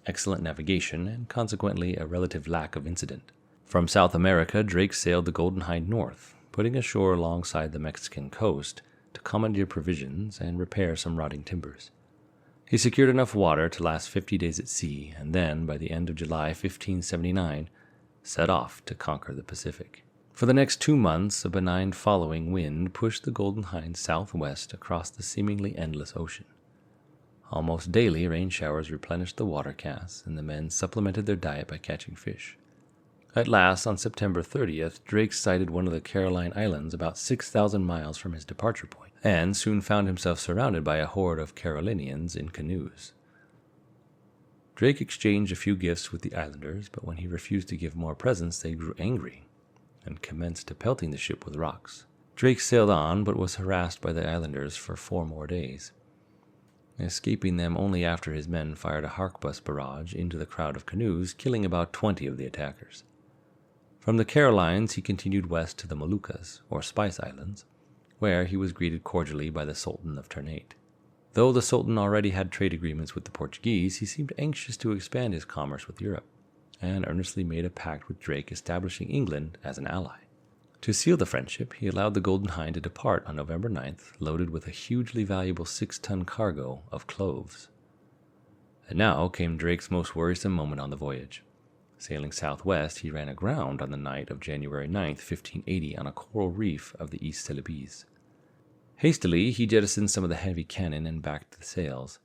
excellent navigation, and consequently a relative lack of incident. From South America, Drake sailed the Golden Hind north, putting ashore alongside the Mexican coast to commandeer provisions and repair some rotting timbers. He secured enough water to last 50 days at sea, and then, by the end of July 1579, set off to conquer the Pacific. For the next 2 months, a benign following wind pushed the Golden Hind southwest across the seemingly endless ocean. Almost daily, rain showers replenished the water casks, and the men supplemented their diet by catching fish. At last, on September 30th, Drake sighted one of the Caroline Islands about 6,000 miles from his departure point, and soon found himself surrounded by a horde of Carolinians in canoes. Drake exchanged a few gifts with the islanders, but when he refused to give more presents, they grew angry and commenced pelting the ship with rocks. Drake sailed on, but was harassed by the islanders for 4 more days, escaping them only after his men fired a harquebus barrage into the crowd of canoes, killing about 20 of the attackers. From the Carolines, he continued west to the Moluccas, or Spice Islands, where he was greeted cordially by the Sultan of Ternate. Though the Sultan already had trade agreements with the Portuguese, he seemed anxious to expand his commerce with Europe, and earnestly made a pact with Drake establishing England as an ally. To seal the friendship, he allowed the Golden Hind to depart on November 9th, loaded with a hugely valuable 6-ton cargo of cloves. And now came Drake's most worrisome moment on the voyage. Sailing southwest, he ran aground on the night of January 9th, 1580, on a coral reef of the East Celebes. Hastily, he jettisoned some of the heavy cannon and backed the sails.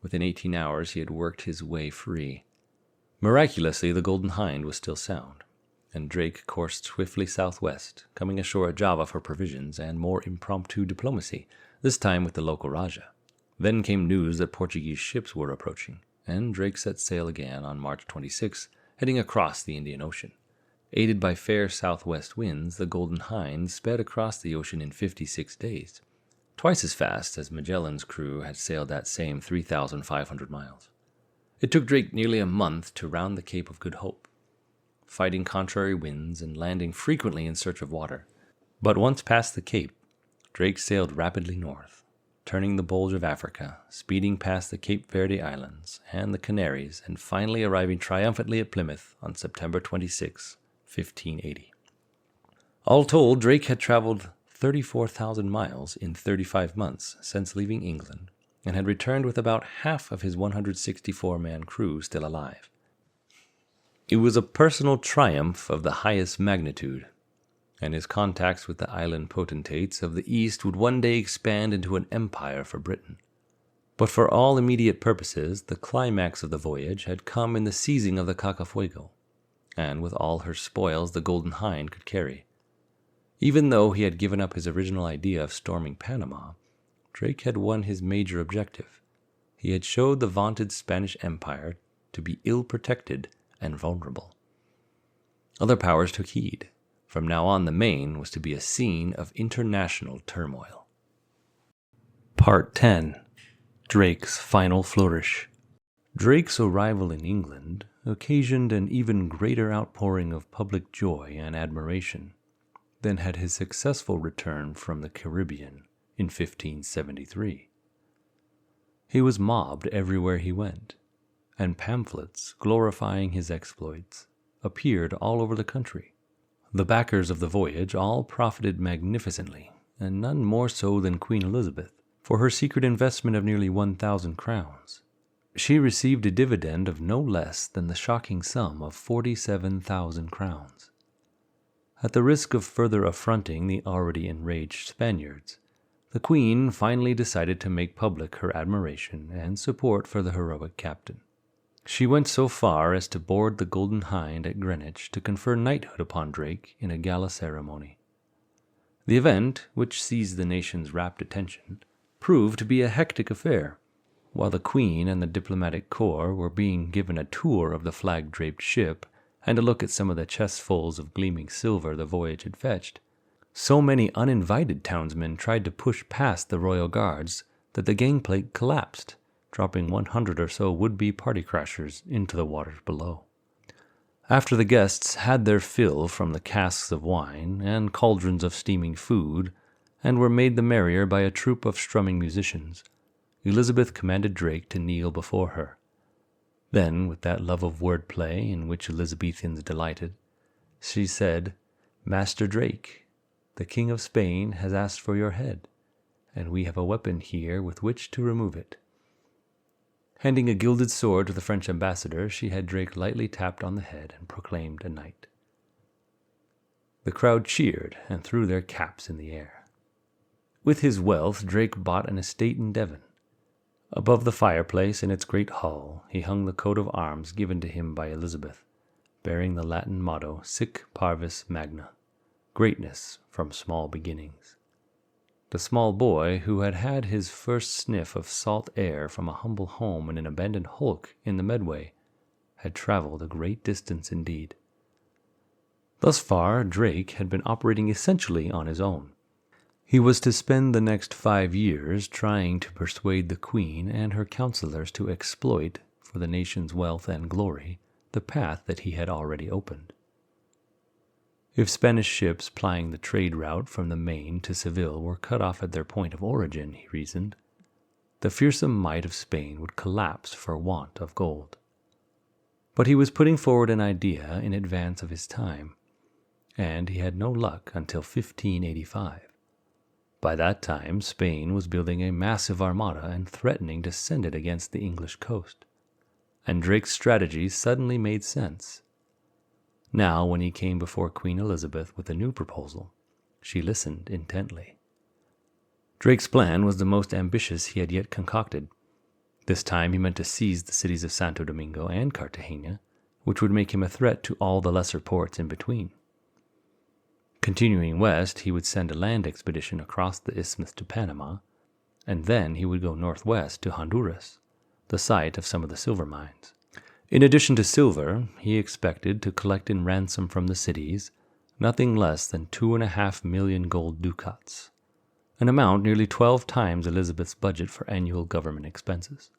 Within 18 hours, he had worked his way free. Miraculously, the Golden Hind was still sound, and Drake coursed swiftly southwest, coming ashore at Java for provisions and more impromptu diplomacy, this time with the local Raja. Then came news that Portuguese ships were approaching, and Drake set sail again on March 26, heading across the Indian Ocean. Aided by fair southwest winds, the Golden Hind sped across the ocean in 56 days, twice as fast as Magellan's crew had sailed that same 3,500 miles. It took Drake nearly a month to round the Cape of Good Hope, fighting contrary winds and landing frequently in search of water. But once past the Cape, Drake sailed rapidly north, turning the bulge of Africa, speeding past the Cape Verde Islands and the Canaries, and finally arriving triumphantly at Plymouth on September 26, 1580. All told, Drake had traveled 34,000 miles in 35 months since leaving England, and had returned with about half of his 164-man crew still alive. It was a personal triumph of the highest magnitude, and his contacts with the island potentates of the East would one day expand into an empire for Britain. But for all immediate purposes, the climax of the voyage had come in the seizing of the Cacafuego, and with all her spoils the Golden Hind could carry. Even though he had given up his original idea of storming Panama, Drake had won his major objective. He had showed the vaunted Spanish Empire to be ill-protected and vulnerable. Other powers took heed. From now on, the Main was to be a scene of international turmoil. Part 10. Drake's Final Flourish. Drake's arrival in England occasioned an even greater outpouring of public joy and admiration than had his successful return from the Caribbean in 1573. He was mobbed everywhere he went, and pamphlets glorifying his exploits appeared all over the country. The backers of the voyage all profited magnificently, and none more so than Queen Elizabeth, for her secret investment of nearly 1,000 crowns. She received a dividend of no less than the shocking sum of 47,000 crowns. At the risk of further affronting the already enraged Spaniards, the Queen finally decided to make public her admiration and support for the heroic captain. She went so far as to board the Golden Hind at Greenwich to confer knighthood upon Drake in a gala ceremony. The event, which seized the nation's rapt attention, proved to be a hectic affair. While the Queen and the diplomatic corps were being given a tour of the flag-draped ship and a look at some of the chestfuls of gleaming silver the voyage had fetched, so many uninvited townsmen tried to push past the royal guards that the gangplank collapsed, dropping 100 or so would-be party crashers into the waters below. After the guests had their fill from the casks of wine and cauldrons of steaming food, and were made the merrier by a troupe of strumming musicians, Elizabeth commanded Drake to kneel before her. Then, with that love of word-play in which Elizabethans delighted, she said, "Master Drake, the King of Spain has asked for your head, and we have a weapon here with which to remove it." Handing a gilded sword to the French ambassador, she had Drake lightly tapped on the head and proclaimed a knight. The crowd cheered and threw their caps in the air. With his wealth, Drake bought an estate in Devon. Above the fireplace in its great hall, he hung the coat of arms given to him by Elizabeth, bearing the Latin motto Sic Parvis Magna, greatness from small beginnings. The small boy, who had had his first sniff of salt air from a humble home in an abandoned hulk in the Medway, had traveled a great distance indeed. Thus far, Drake had been operating essentially on his own. He was to spend the next 5 years trying to persuade the Queen and her counselors to exploit, for the nation's wealth and glory, the path that he had already opened. If Spanish ships plying the trade route from the Main to Seville were cut off at their point of origin, he reasoned, the fearsome might of Spain would collapse for want of gold. But he was putting forward an idea in advance of his time, and he had no luck until 1585. By that time, Spain was building a massive armada and threatening to send it against the English coast, and Drake's strategy suddenly made sense. Now, when he came before Queen Elizabeth with a new proposal, she listened intently. Drake's plan was the most ambitious he had yet concocted. This time he meant to seize the cities of Santo Domingo and Cartagena, which would make him a threat to all the lesser ports in between. Continuing west, he would send a land expedition across the isthmus to Panama, and then he would go northwest to Honduras, the site of some of the silver mines. In addition to silver, he expected to collect in ransom from the cities nothing less than 2.5 million gold ducats, an amount nearly 12 times Elizabeth's budget for annual government expenses.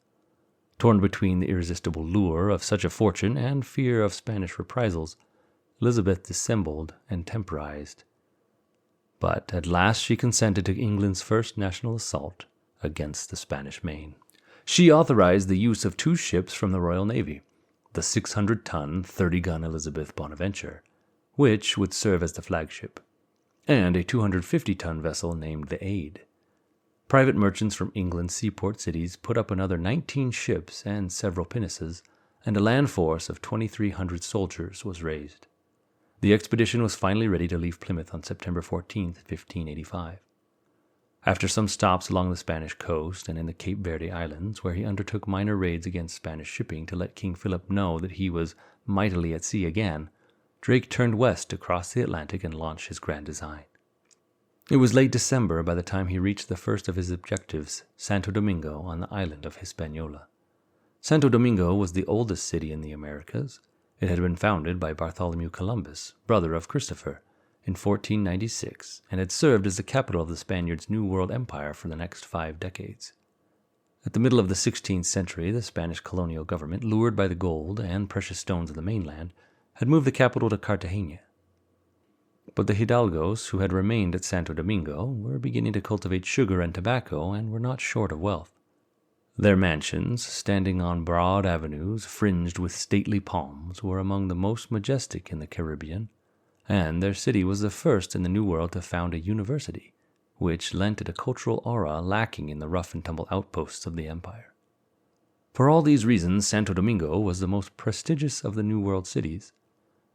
Torn between the irresistible lure of such a fortune and fear of Spanish reprisals, Elizabeth dissembled and temporized. But at last she consented to England's first national assault against the Spanish Main. She authorized the use of 2 ships from the Royal Navy, the 600-ton, 30-gun Elizabeth Bonaventure, which would serve as the flagship, and a 250-ton vessel named the Aid. Private merchants from England's seaport cities put up another 19 ships and several pinnaces, and a land force of 2,300 soldiers was raised. The expedition was finally ready to leave Plymouth on September 14, 1585. After some stops along the Spanish coast and in the Cape Verde Islands, where he undertook minor raids against Spanish shipping to let King Philip know that he was mightily at sea again, Drake turned west to cross the Atlantic and launch his grand design. It was late December by the time he reached the first of his objectives, Santo Domingo on the island of Hispaniola. Santo Domingo was the oldest city in the Americas. It had been founded by Bartholomew Columbus, brother of Christopher, in 1496, and had served as the capital of the Spaniards' New World Empire for the next 5 decades. At the middle of the 16th century, the Spanish colonial government, lured by the gold and precious stones of the mainland, had moved the capital to Cartagena. But the hidalgos who had remained at Santo Domingo were beginning to cultivate sugar and tobacco and were not short of wealth. Their mansions, standing on broad avenues fringed with stately palms, were among the most majestic in the Caribbean, and their city was the first in the New World to found a university, which lent it a cultural aura lacking in the rough-and-tumble outposts of the empire. For all these reasons, Santo Domingo was the most prestigious of the New World cities,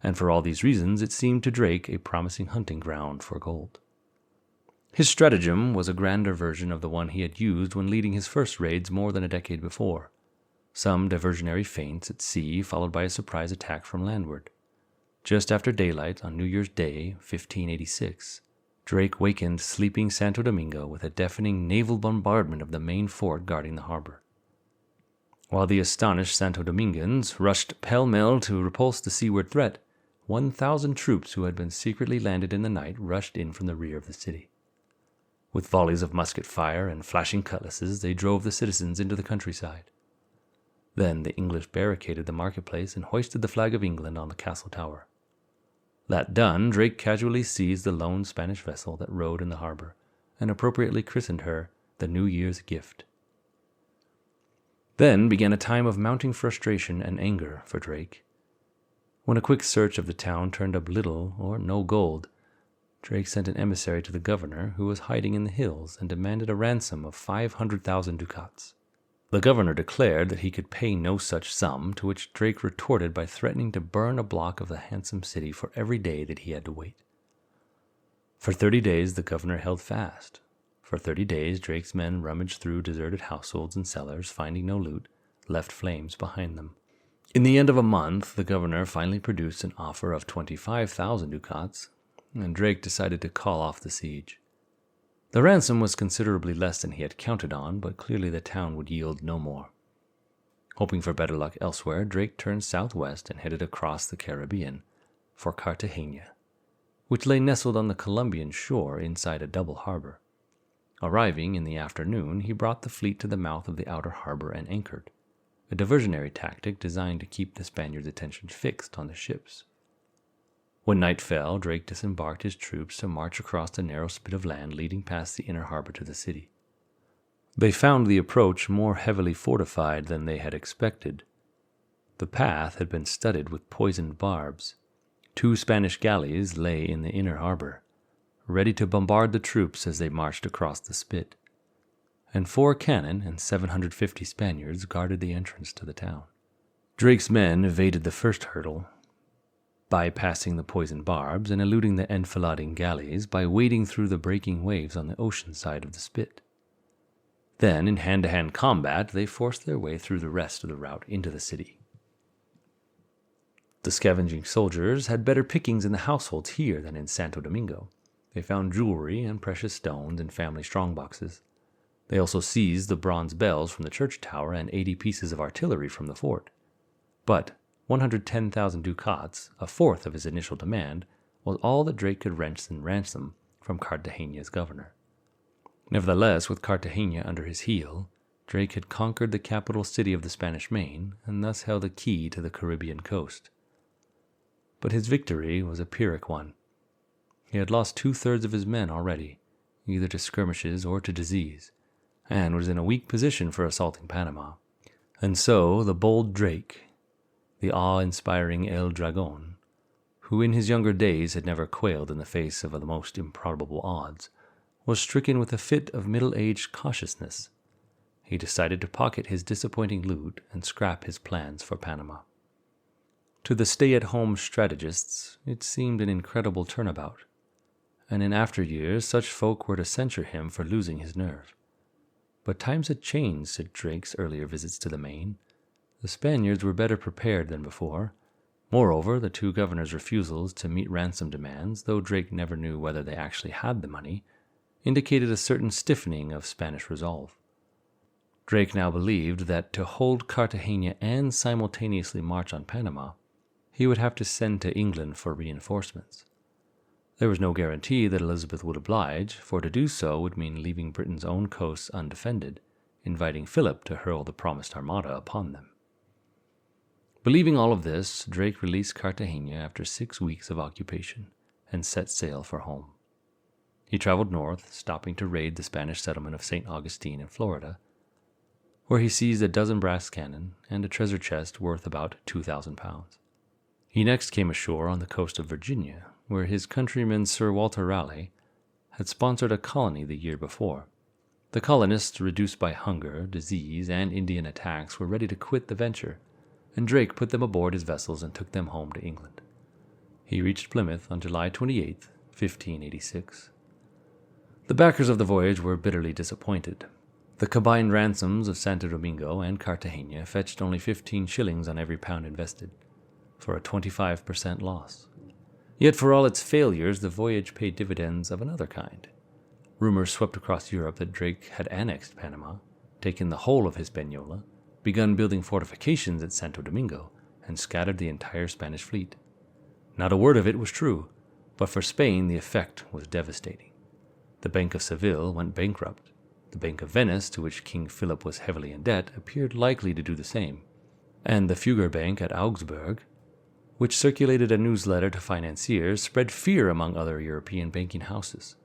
and for all these reasons it seemed to Drake a promising hunting ground for gold. His stratagem was a grander version of the one he had used when leading his first raids more than a decade before. Some diversionary feints at sea, followed by a surprise attack from landward. Just after daylight on New Year's Day, 1586, Drake wakened sleeping Santo Domingo with a deafening naval bombardment of the main fort guarding the harbor. While the astonished Santo Domingans rushed pell-mell to repulse the seaward threat, 1,000 troops who had been secretly landed in the night rushed in from the rear of the city. With volleys of musket fire and flashing cutlasses, they drove the citizens into the countryside. Then the English barricaded the marketplace and hoisted the flag of England on the castle tower. That done, Drake casually seized the lone Spanish vessel that rode in the harbor, and appropriately christened her the New Year's Gift. Then began a time of mounting frustration and anger for Drake. When a quick search of the town turned up little or no gold, Drake sent an emissary to the governor, who was hiding in the hills, and demanded a ransom of 500,000 ducats. The governor declared that he could pay no such sum, to which Drake retorted by threatening to burn a block of the handsome city for every day that he had to wait. For 30 days the governor held fast. For 30 days Drake's men rummaged through deserted households and cellars, finding no loot, left flames behind them. In the end of a month, the governor finally produced an offer of 25,000 ducats, and Drake decided to call off the siege. The ransom was considerably less than he had counted on, but clearly the town would yield no more. Hoping for better luck elsewhere, Drake turned southwest and headed across the Caribbean for Cartagena, which lay nestled on the Colombian shore inside a double harbor. Arriving in the afternoon, he brought the fleet to the mouth of the outer harbor and anchored, a diversionary tactic designed to keep the Spaniards' attention fixed on the ships. When night fell, Drake disembarked his troops to march across the narrow spit of land leading past the inner harbor to the city. They found the approach more heavily fortified than they had expected. The path had been studded with poisoned barbs. 2 Spanish galleys lay in the inner harbor, ready to bombard the troops as they marched across the spit, and 4 cannon and 750 Spaniards guarded the entrance to the town. Drake's men evaded the first hurdle, bypassing the poisoned barbs and eluding the enfilading galleys by wading through the breaking waves on the ocean side of the spit. Then, in hand-to-hand combat, they forced their way through the rest of the route into the city. The scavenging soldiers had better pickings in the households here than in Santo Domingo. They found jewelry and precious stones in family strongboxes. They also seized the bronze bells from the church tower and 80 pieces of artillery from the fort. But 110,000 ducats, a fourth of his initial demand, was all that Drake could wrench in ransom from Cartagena's governor. Nevertheless, with Cartagena under his heel, Drake had conquered the capital city of the Spanish Main and thus held a key to the Caribbean coast. But his victory was a Pyrrhic one. He had lost 2/3 of his men already, either to skirmishes or to disease, and was in a weak position for assaulting Panama. And so the bold Drake, the awe-inspiring El Dragon, who in his younger days had never quailed in the face of the most improbable odds, was stricken with a fit of middle-aged cautiousness. He decided to pocket his disappointing loot and scrap his plans for Panama. To the stay-at-home strategists, it seemed an incredible turnabout, and in after years such folk were to censure him for losing his nerve. But times had changed since Drake's earlier visits to the Main. The Spaniards were better prepared than before. Moreover, the 2 governors' refusals to meet ransom demands, though Drake never knew whether they actually had the money, indicated a certain stiffening of Spanish resolve. Drake now believed that to hold Cartagena and simultaneously march on Panama, he would have to send to England for reinforcements. There was no guarantee that Elizabeth would oblige, for to do so would mean leaving Britain's own coasts undefended, inviting Philip to hurl the promised armada upon them. Believing all of this, Drake released Cartagena after 6 weeks of occupation and set sail for home. He traveled north, stopping to raid the Spanish settlement of St. Augustine in Florida, where he seized a dozen brass cannon and a treasure chest worth about 2,000 pounds. He next came ashore on the coast of Virginia, where his countryman Sir Walter Raleigh had sponsored a colony the year before. The colonists, reduced by hunger, disease, and Indian attacks, were ready to quit the venture, and Drake put them aboard his vessels and took them home to England. He reached Plymouth on July 28, 1586. The backers of the voyage were bitterly disappointed. The combined ransoms of Santo Domingo and Cartagena fetched only 15 shillings on every pound invested, for a 25% loss. Yet for all its failures, the voyage paid dividends of another kind. Rumors swept across Europe that Drake had annexed Panama, taken the whole of Hispaniola, begun building fortifications at Santo Domingo, and scattered the entire Spanish fleet. Not a word of it was true, but for Spain the effect was devastating. The Bank of Seville went bankrupt. The Bank of Venice, to which King Philip was heavily in debt, appeared likely to do the same. And the Fugger Bank at Augsburg, which circulated a newsletter to financiers, spread fear among other European banking houses.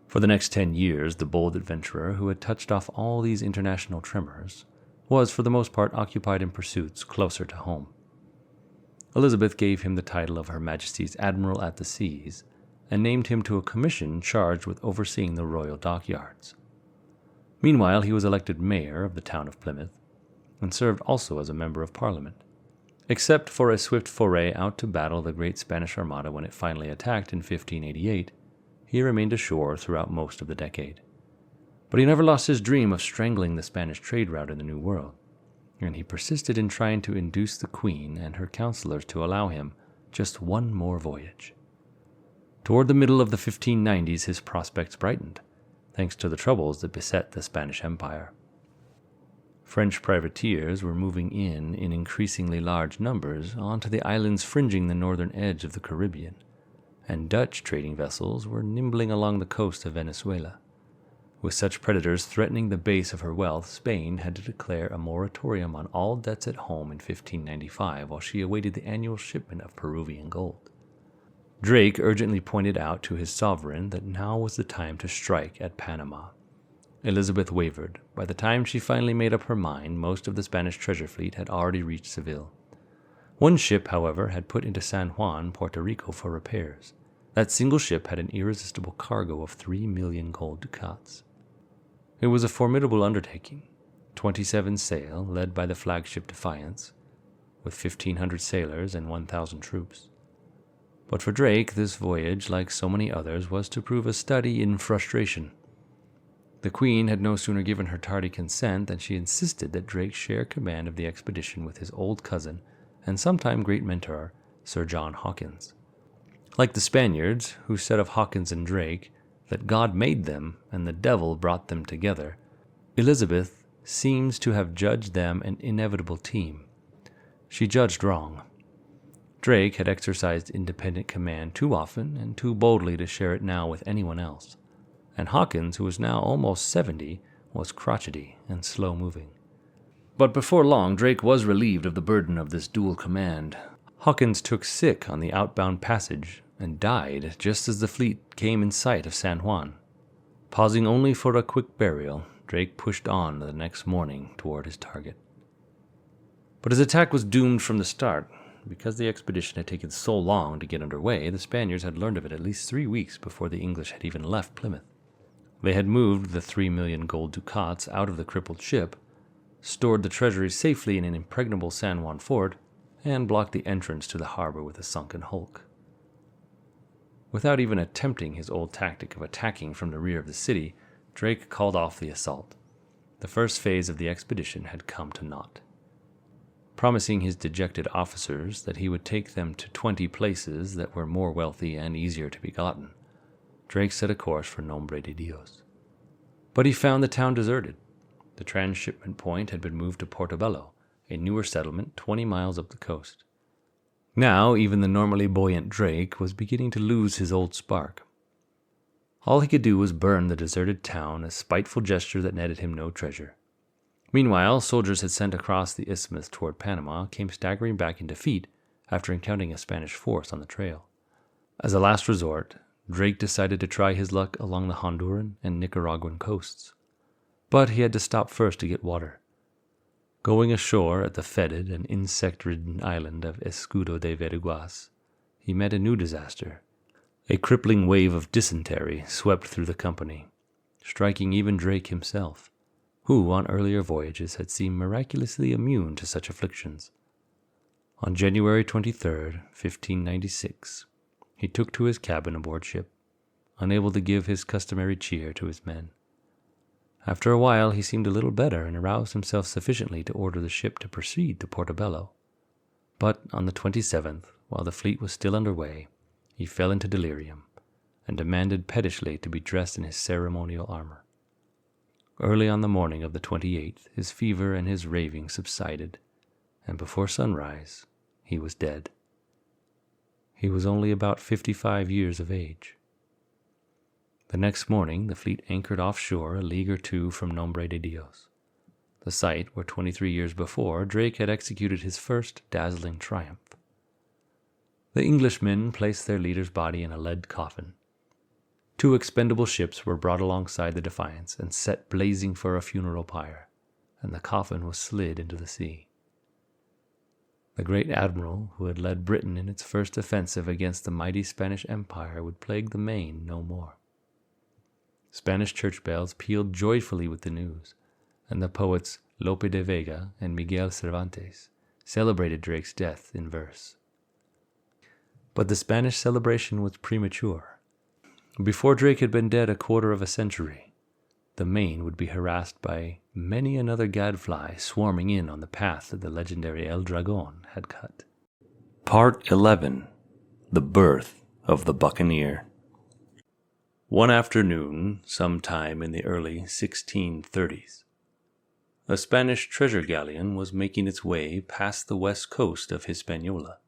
For the next 10 years, the bold adventurer who had touched off all these international tremors was for the most part occupied in pursuits closer to home. Elizabeth gave him the title of Her Majesty's Admiral at the Seas, and named him to a commission charged with overseeing the royal dockyards. Meanwhile, he was elected mayor of the town of Plymouth, and served also as a member of Parliament. Except for a swift foray out to battle the great Spanish Armada when it finally attacked in 1588, he remained ashore throughout most of the decade. But he never lost his dream of strangling the Spanish trade route in the New World, and he persisted in trying to induce the Queen and her counselors to allow him just one more voyage. Toward the middle of the 1590s, his prospects brightened, thanks to the troubles that beset the Spanish Empire. French privateers were moving in increasingly large numbers onto the islands fringing the northern edge of the Caribbean, and Dutch trading vessels were nimbling along the coast of Venezuela. With such predators threatening the base of her wealth, Spain had to declare a moratorium on all debts at home in 1595 while she awaited the annual shipment of Peruvian gold. Drake urgently pointed out to his sovereign that now was the time to strike at Panama. Elizabeth wavered. By the time she finally made up her mind, most of the Spanish treasure fleet had already reached Seville. One ship, however, had put into San Juan, Puerto Rico, for repairs. That single ship had an irresistible cargo of 3 million gold ducats. It was a formidable undertaking, 27 sail, led by the flagship Defiance, with 1,500 sailors and 1,000 troops. But for Drake, this voyage, like so many others, was to prove a study in frustration. The Queen had no sooner given her tardy consent than she insisted that Drake share command of the expedition with his old cousin and sometime great mentor, Sir John Hawkins. Like the Spaniards, who said of Hawkins and Drake that God made them and the devil brought them together, Elizabeth seems to have judged them an inevitable team. She judged wrong. Drake had exercised independent command too often and too boldly to share it now with anyone else, and Hawkins, who was now almost 70, was crotchety and slow-moving. But before long, Drake was relieved of the burden of this dual command. Hawkins took sick on the outbound passage and died just as the fleet came in sight of San Juan. Pausing only for a quick burial, Drake pushed on the next morning toward his target. But his attack was doomed from the start. Because the expedition had taken so long to get underway, the Spaniards had learned of it at least 3 weeks before the English had even left Plymouth. They had moved the 3 million gold ducats out of the crippled ship, stored the treasury safely in an impregnable San Juan fort, and blocked the entrance to the harbor with a sunken hulk. Without even attempting his old tactic of attacking from the rear of the city, Drake called off the assault. The first phase of the expedition had come to naught. Promising his dejected officers that he would take them to 20 places that were more wealthy and easier to be gotten, Drake set a course for Nombre de Dios. But he found the town deserted. The transshipment point had been moved to Portobello, a newer settlement 20 miles up the coast. Now, even the normally buoyant Drake was beginning to lose his old spark. All he could do was burn the deserted town, a spiteful gesture that netted him no treasure. Meanwhile, soldiers had sent across the isthmus toward Panama came staggering back in defeat after encountering a Spanish force on the trail. As a last resort, Drake decided to try his luck along the Honduran and Nicaraguan coasts. But he had to stop first to get water. Going ashore at the fetid and insect-ridden island of Escudo de Veriguas, he met a new disaster. A crippling wave of dysentery swept through the company, striking even Drake himself, who on earlier voyages had seemed miraculously immune to such afflictions. On January 23, 1596, he took to his cabin aboard ship, unable to give his customary cheer to his men. After a while, he seemed a little better and aroused himself sufficiently to order the ship to proceed to Portobello. But on the 27th, while the fleet was still under way, he fell into delirium and demanded pettishly to be dressed in his ceremonial armor. Early on the morning of the 28th, his fever and his raving subsided, and before sunrise, he was dead. He was only about 55 years of age. The next morning, the fleet anchored offshore a league or two from Nombre de Dios, the site where 23 years before Drake had executed his first dazzling triumph. The Englishmen placed their leader's body in a lead coffin. 2 expendable ships were brought alongside the Defiance and set blazing for a funeral pyre, and the coffin was slid into the sea. The great admiral who had led Britain in its first offensive against the mighty Spanish Empire would plague the Main no more. Spanish church bells pealed joyfully with the news, and the poets Lope de Vega and Miguel Cervantes celebrated Drake's death in verse. But the Spanish celebration was premature. Before Drake had been dead a quarter of a century, the Main would be harassed by many another gadfly swarming in on the path that the legendary El Dragon had cut. Part 11. The Birth of the Buccaneer. One afternoon, sometime in the early 1630s, a Spanish treasure galleon was making its way past the west coast of Hispaniola,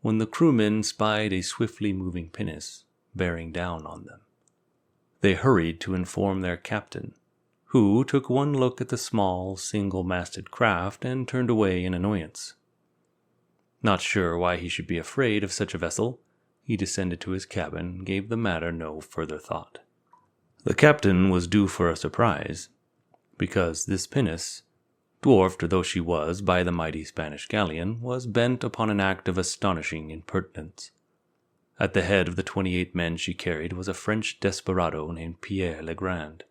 when the crewmen spied a swiftly moving pinnace bearing down on them. They hurried to inform their captain, who took one look at the small, single-masted craft and turned away in annoyance. Not sure why he should be afraid of such a vessel, he descended to his cabin and gave the matter no further thought. The captain was due for a surprise, because this pinnace, dwarfed though she was by the mighty Spanish galleon, was bent upon an act of astonishing impertinence. At the head of the 28 men she carried was a French desperado named Pierre Legrand,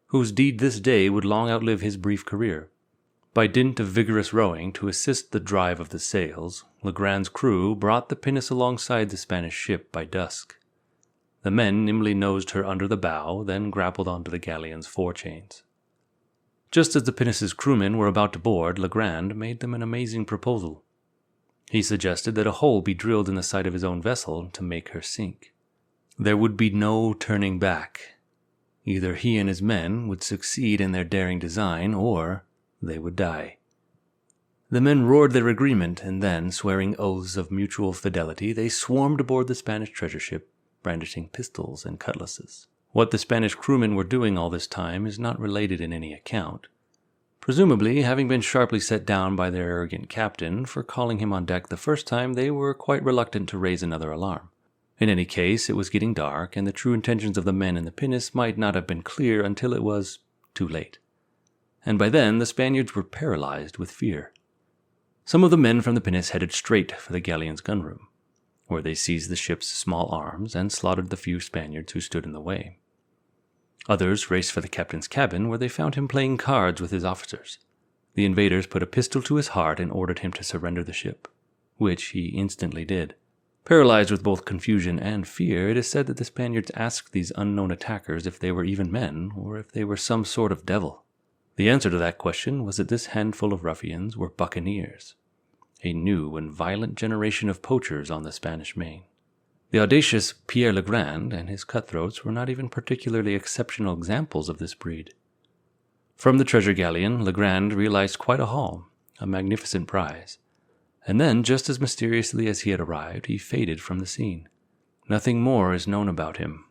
whose deed this day would long outlive his brief career. By dint of vigorous rowing to assist the drive of the sails, Legrand's crew brought the pinnace alongside the Spanish ship by dusk. The men nimbly nosed her under the bow, then grappled onto the galleon's forechains. Just as the pinnace's crewmen were about to board, Legrand made them an amazing proposal. He suggested that a hole be drilled in the side of his own vessel to make her sink. There would be no turning back. Either he and his men would succeed in their daring design, or they would die. The men roared their agreement, and then, swearing oaths of mutual fidelity, they swarmed aboard the Spanish treasure ship, brandishing pistols and cutlasses. What the Spanish crewmen were doing all this time is not related in any account, presumably having been sharply set down by their arrogant captain for calling him on deck the first time. They were quite reluctant to raise another alarm. In any case, it was getting dark, and the true intentions of the men in the pinnace might not have been clear until it was too late. And by then the Spaniards were paralyzed with fear. Some of the men from the pinnace headed straight for the galleon's gunroom, where they seized the ship's small arms and slaughtered the few Spaniards who stood in the way. Others raced for the captain's cabin, where they found him playing cards with his officers. The invaders put a pistol to his heart and ordered him to surrender the ship, which he instantly did. Paralyzed with both confusion and fear, it is said that the Spaniards asked these unknown attackers if they were even men, or if they were some sort of devil. The answer to that question was that this handful of ruffians were buccaneers, a new and violent generation of poachers on the Spanish Main. The audacious Pierre Legrand and his cutthroats were not even particularly exceptional examples of this breed. From the treasure galleon, Legrand realized quite a haul, a magnificent prize, and then, just as mysteriously as he had arrived, he faded from the scene. Nothing more is known about him.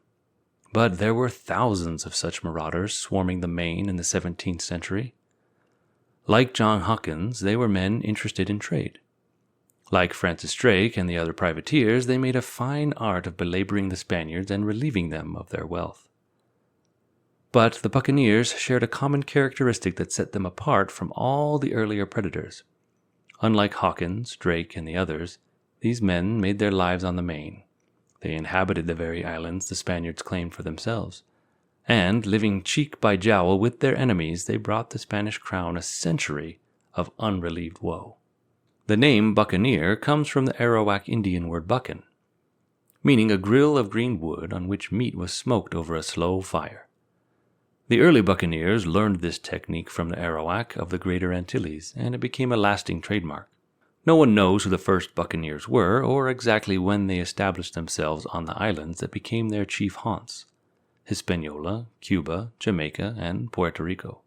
But there were thousands of such marauders swarming the Main in the 17th century. Like John Hawkins, they were men interested in trade. Like Francis Drake and the other privateers, they made a fine art of belaboring the Spaniards and relieving them of their wealth. But the buccaneers shared a common characteristic that set them apart from all the earlier predators. Unlike Hawkins, Drake, and the others, these men made their lives on the Main. They inhabited the very islands the Spaniards claimed for themselves, and, living cheek by jowl with their enemies, they brought the Spanish crown a century of unrelieved woe. The name buccaneer comes from the Arawak Indian word buccan, meaning a grill of green wood on which meat was smoked over a slow fire. The early buccaneers learned this technique from the Arawak of the Greater Antilles, and it became a lasting trademark. No one knows who the first buccaneers were, or exactly when they established themselves on the islands that became their chief haunts: Hispaniola, Cuba, Jamaica, and Puerto Rico.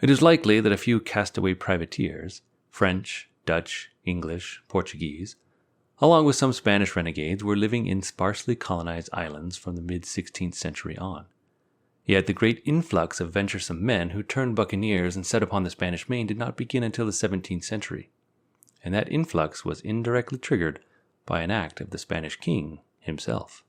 It is likely that a few castaway privateers, French, Dutch, English, Portuguese, along with some Spanish renegades, were living in sparsely colonized islands from the mid-16th century on. Yet the great influx of venturesome men who turned buccaneers and set upon the Spanish Main did not begin until the 17th century, and that influx was indirectly triggered by an act of the Spanish king himself.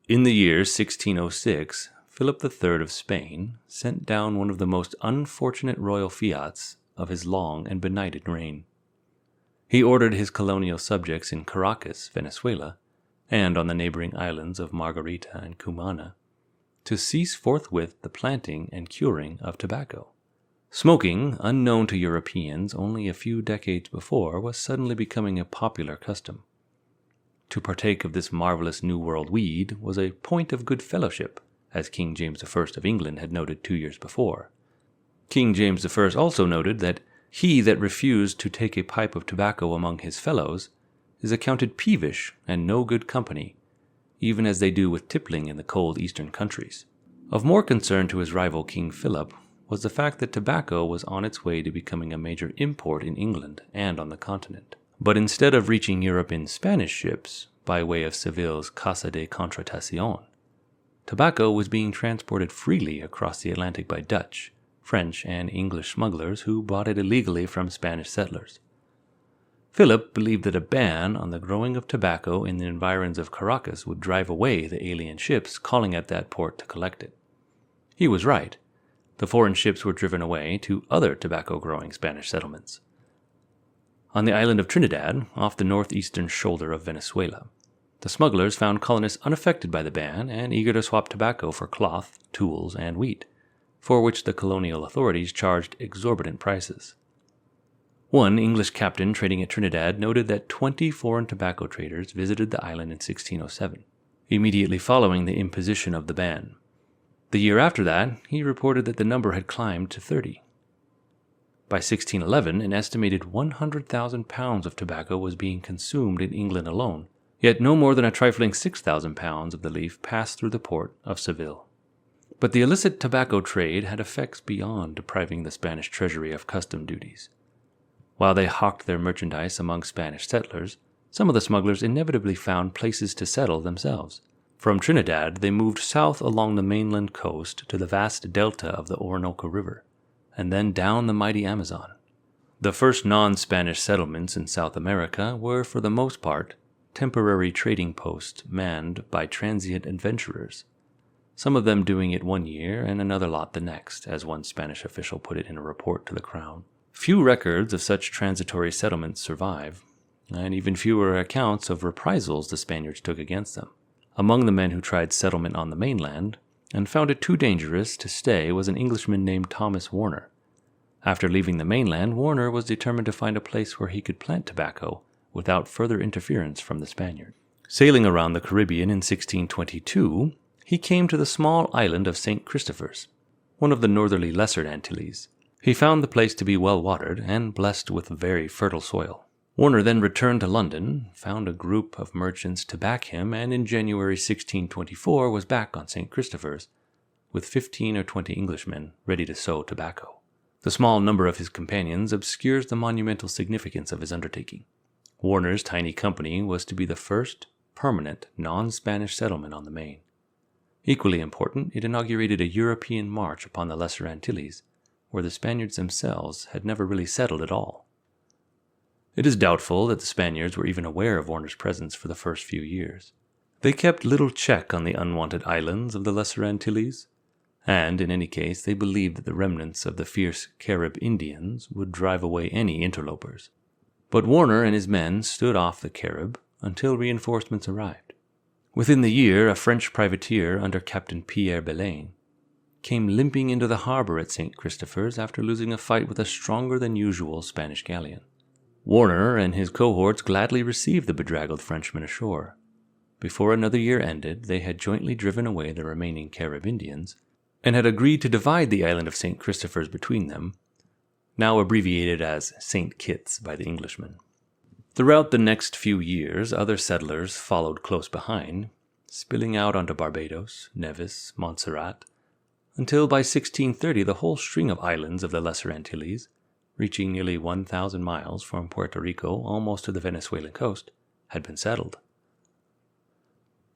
In the year 1606, Philip III of Spain sent down one of the most unfortunate royal fiats of his long and benighted reign. He ordered his colonial subjects in Caracas, Venezuela, and on the neighboring islands of Margarita and Cumana, to cease forthwith the planting and curing of tobacco. Smoking, unknown to Europeans only a few decades before, was suddenly becoming a popular custom. To partake of this marvelous New World weed was a point of good fellowship, as King James I of England had noted 2 years before. King James I also noted that he that refused to take a pipe of tobacco among his fellows is accounted peevish and no good company, even as they do with tippling in the cold eastern countries. Of more concern to his rival King Philip was the fact that tobacco was on its way to becoming a major import in England and on the continent. But instead of reaching Europe in Spanish ships, by way of Seville's Casa de Contratación, tobacco was being transported freely across the Atlantic by Dutch, French, and English smugglers who brought it illegally from Spanish settlers. Philip believed that a ban on the growing of tobacco in the environs of Caracas would drive away the alien ships calling at that port to collect it. He was right. The foreign ships were driven away to other tobacco-growing Spanish settlements. On the island of Trinidad, off the northeastern shoulder of Venezuela, the smugglers found colonists unaffected by the ban and eager to swap tobacco for cloth, tools, and wheat, for which the colonial authorities charged exorbitant prices. One English captain trading at Trinidad noted that 20 foreign tobacco traders visited the island in 1607, immediately following the imposition of the ban. The year after that, he reported that the number had climbed to 30. By 1611, an estimated 100,000 pounds of tobacco was being consumed in England alone, yet no more than a trifling 6,000 pounds of the leaf passed through the port of Seville. But the illicit tobacco trade had effects beyond depriving the Spanish treasury of custom duties. While they hawked their merchandise among Spanish settlers, some of the smugglers inevitably found places to settle themselves. From Trinidad, they moved south along the mainland coast to the vast delta of the Orinoco River, and then down the mighty Amazon. The first non-Spanish settlements in South America were, for the most part, temporary trading posts manned by transient adventurers, some of them doing it 1 year and another lot the next, as one Spanish official put it in a report to the Crown. Few records of such transitory settlements survive, and even fewer accounts of reprisals the Spaniards took against them. Among the men who tried settlement on the mainland and found it too dangerous to stay was an Englishman named Thomas Warner. After leaving the mainland, Warner was determined to find a place where he could plant tobacco without further interference from the Spaniard. Sailing around the Caribbean in 1622, he came to the small island of St. Christopher's, one of the northerly Lesser Antilles. He found the place to be well watered and blessed with very fertile soil. Warner then returned to London, found a group of merchants to back him, and in January 1624 was back on St. Christopher's with 15 or 20 Englishmen ready to sow tobacco. The small number of his companions obscures the monumental significance of his undertaking. Warner's tiny company was to be the first permanent non-Spanish settlement on the Main. Equally important, it inaugurated a European march upon the Lesser Antilles, where the Spaniards themselves had never really settled at all. It is doubtful that the Spaniards were even aware of Warner's presence for the first few years. They kept little check on the unwanted islands of the Lesser Antilles, and in any case they believed that the remnants of the fierce Carib Indians would drive away any interlopers. But Warner and his men stood off the Carib until reinforcements arrived. Within the year, a French privateer under Captain Pierre Belain came limping into the harbor at St. Christopher's after losing a fight with a stronger than usual Spanish galleon. Warner and his cohorts gladly received the bedraggled Frenchman ashore. Before another year ended, they had jointly driven away the remaining Carib Indians, and had agreed to divide the island of St. Christopher's between them, now abbreviated as St. Kitts by the Englishmen. Throughout the next few years, other settlers followed close behind, spilling out onto Barbados, Nevis, Montserrat, until by 1630 the whole string of islands of the Lesser Antilles, reaching nearly 1,000 miles from Puerto Rico almost to the Venezuelan coast, had been settled.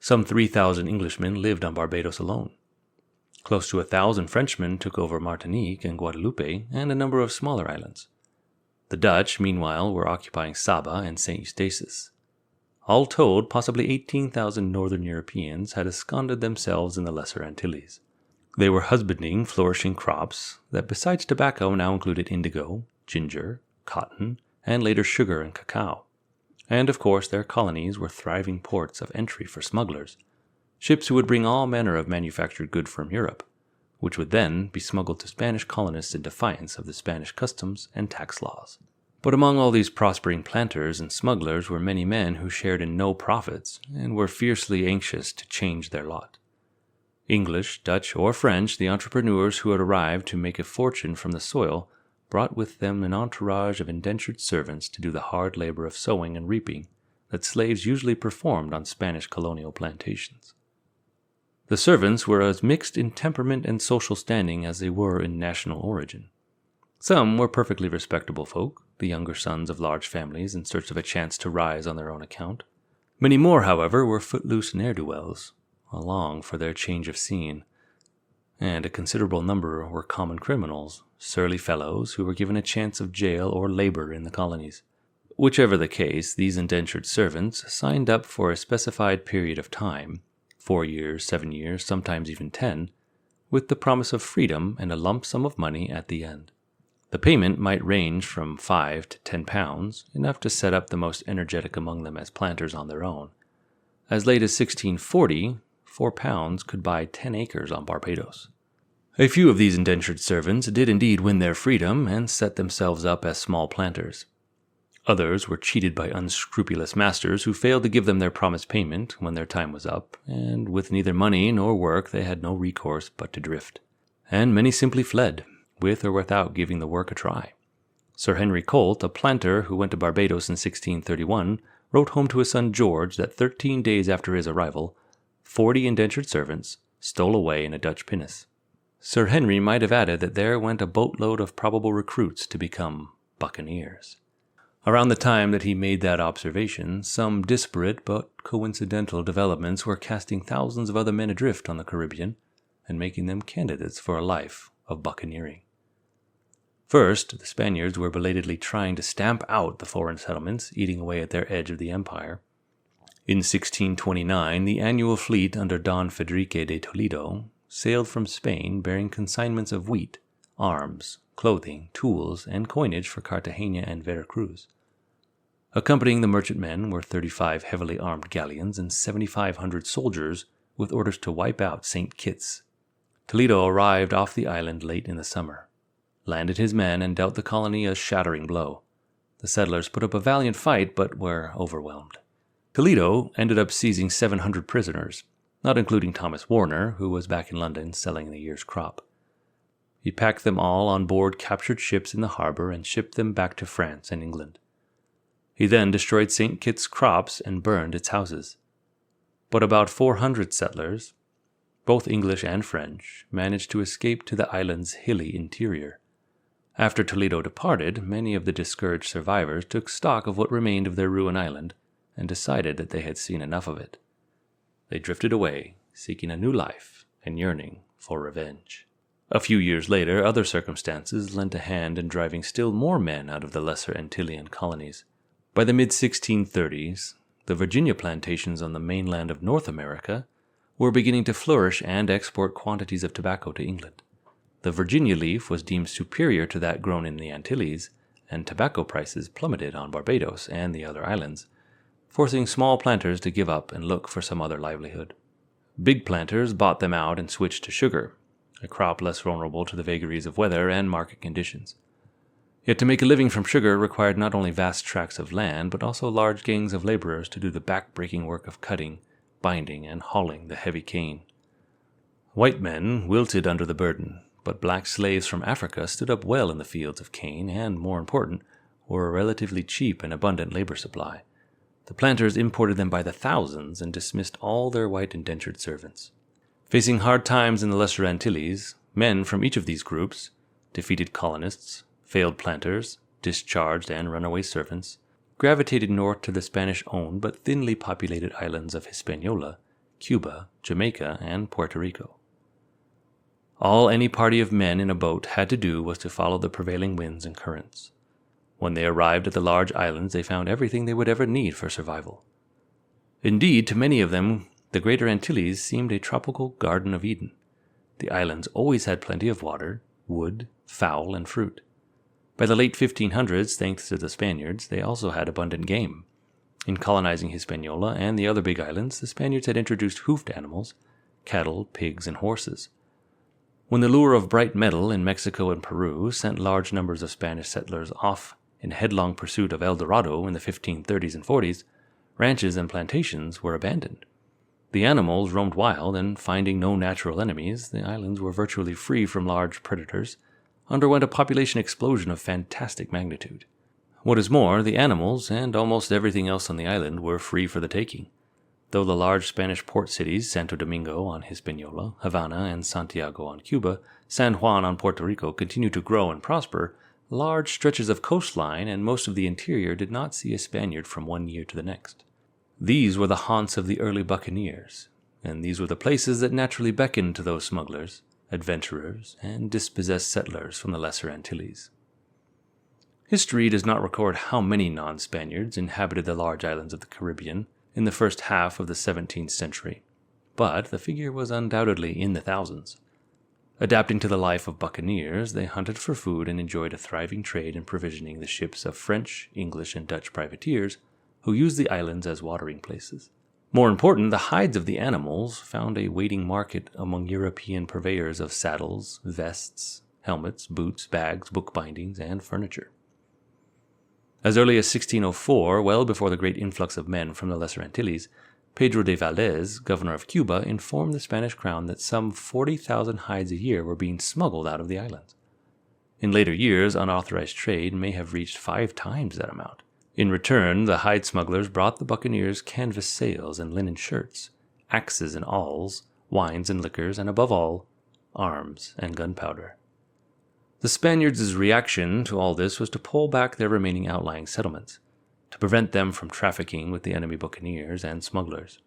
Some 3,000 Englishmen lived on Barbados alone. Close to 1,000 Frenchmen took over Martinique and Guadeloupe and a number of smaller islands. The Dutch, meanwhile, were occupying Saba and St. Eustatius. All told, possibly 18,000 northern Europeans had ensconced themselves in the Lesser Antilles. They were husbanding flourishing crops that besides tobacco now included indigo, ginger, cotton, and later sugar and cacao. And of course their colonies were thriving ports of entry for smugglers, ships who would bring all manner of manufactured goods from Europe, which would then be smuggled to Spanish colonists in defiance of the Spanish customs and tax laws. But among all these prospering planters and smugglers were many men who shared in no profits and were fiercely anxious to change their lot. English, Dutch, or French, the entrepreneurs who had arrived to make a fortune from the soil brought with them an entourage of indentured servants to do the hard labor of sowing and reaping that slaves usually performed on Spanish colonial plantations. The servants were as mixed in temperament and social standing as they were in national origin. Some were perfectly respectable folk, the younger sons of large families in search of a chance to rise on their own account. Many more, however, were footloose ne'er-do-wells, along for their change of scene, and a considerable number were common criminals, surly fellows who were given a chance of jail or labor in the colonies. Whichever the case, these indentured servants signed up for a specified period of time, 4 years, 7 years, sometimes even 10, with the promise of freedom and a lump sum of money at the end. The payment might range from £5 to £10, enough to set up the most energetic among them as planters on their own. As late as 1640, £4 could buy 10 acres on Barbados. A few of these indentured servants did indeed win their freedom and set themselves up as small planters. Others were cheated by unscrupulous masters who failed to give them their promised payment when their time was up, and with neither money nor work they had no recourse but to drift. And many simply fled, with or without giving the work a try. Sir Henry Colt, a planter who went to Barbados in 1631, wrote home to his son George that 13 days after his arrival, 40 indentured servants stole away in a Dutch pinnace. Sir Henry might have added that there went a boatload of probable recruits to become buccaneers. Around the time that he made that observation, some disparate but coincidental developments were casting thousands of other men adrift on the Caribbean and making them candidates for a life of buccaneering. First, the Spaniards were belatedly trying to stamp out the foreign settlements eating away at their edge of the empire. In 1629, the annual fleet under Don Federico de Toledo sailed from Spain bearing consignments of wheat, arms, clothing, tools, and coinage for Cartagena and Vera Cruz. Accompanying the merchantmen were 35 heavily armed galleons and 7,500 soldiers with orders to wipe out St. Kitts. Toledo arrived off the island late in the summer, landed his men, and dealt the colony a shattering blow. The settlers put up a valiant fight but were overwhelmed. Toledo ended up seizing 700 prisoners, not including Thomas Warner, who was back in London selling the year's crop. He packed them all on board captured ships in the harbor and shipped them back to France and England. He then destroyed St. Kitts' crops and burned its houses. But about 400 settlers, both English and French, managed to escape to the island's hilly interior. After Toledo departed, many of the discouraged survivors took stock of what remained of their ruined island and decided that they had seen enough of it. They drifted away, seeking a new life and yearning for revenge. A few years later, other circumstances lent a hand in driving still more men out of the lesser Antillean colonies. By the mid-1630s, the Virginia plantations on the mainland of North America were beginning to flourish and export quantities of tobacco to England. The Virginia leaf was deemed superior to that grown in the Antilles, and tobacco prices plummeted on Barbados and the other islands, forcing small planters to give up and look for some other livelihood. Big planters bought them out and switched to sugar, a crop less vulnerable to the vagaries of weather and market conditions. Yet to make a living from sugar required not only vast tracts of land, but also large gangs of laborers to do the back-breaking work of cutting, binding, and hauling the heavy cane. White men wilted under the burden, but black slaves from Africa stood up well in the fields of cane and, more important, were a relatively cheap and abundant labor supply. The planters imported them by the thousands and dismissed all their white indentured servants. Facing hard times in the Lesser Antilles, men from each of these groups, defeated colonists, failed planters, discharged and runaway servants, gravitated north to the Spanish-owned but thinly populated islands of Hispaniola, Cuba, Jamaica, and Puerto Rico. All any party of men in a boat had to do was to follow the prevailing winds and currents. When they arrived at the large islands, they found everything they would ever need for survival. Indeed, to many of them, the Greater Antilles seemed a tropical Garden of Eden. The islands always had plenty of water, wood, fowl, and fruit. By the late 1500s, thanks to the Spaniards, they also had abundant game. In colonizing Hispaniola and the other big islands, the Spaniards had introduced hoofed animals, cattle, pigs, and horses. When the lure of bright metal in Mexico and Peru sent large numbers of Spanish settlers off in headlong pursuit of El Dorado in the 1530s and 40s, ranches and plantations were abandoned. The animals roamed wild, and finding no natural enemies, the islands were virtually free from large predators, underwent a population explosion of fantastic magnitude. What is more, the animals, and almost everything else on the island, were free for the taking. Though the large Spanish port cities, Santo Domingo on Hispaniola, Havana and Santiago on Cuba, San Juan on Puerto Rico, continued to grow and prosper, large stretches of coastline and most of the interior did not see a Spaniard from one year to the next. These were the haunts of the early buccaneers, and these were the places that naturally beckoned to those smugglers, adventurers, and dispossessed settlers from the Lesser Antilles. History does not record how many non-Spaniards inhabited the large islands of the Caribbean in the first half of the 17th century, but the figure was undoubtedly in the thousands. Adapting to the life of buccaneers, they hunted for food and enjoyed a thriving trade in provisioning the ships of French, English, and Dutch privateers who used the islands as watering places. More important, the hides of the animals found a waiting market among European purveyors of saddles, vests, helmets, boots, bags, bookbindings, and furniture. As early as 1604, well before the great influx of men from the Lesser Antilles, Pedro de Valdez, governor of Cuba, informed the Spanish crown that some 40,000 hides a year were being smuggled out of the islands. In later years, unauthorized trade may have reached 5 times that amount. In return, the hide smugglers brought the buccaneers canvas sails and linen shirts, axes and awls, wines and liquors, and above all, arms and gunpowder. The Spaniards' reaction to all this was to pull back their remaining outlying settlements, to prevent them from trafficking with the enemy buccaneers and smugglers.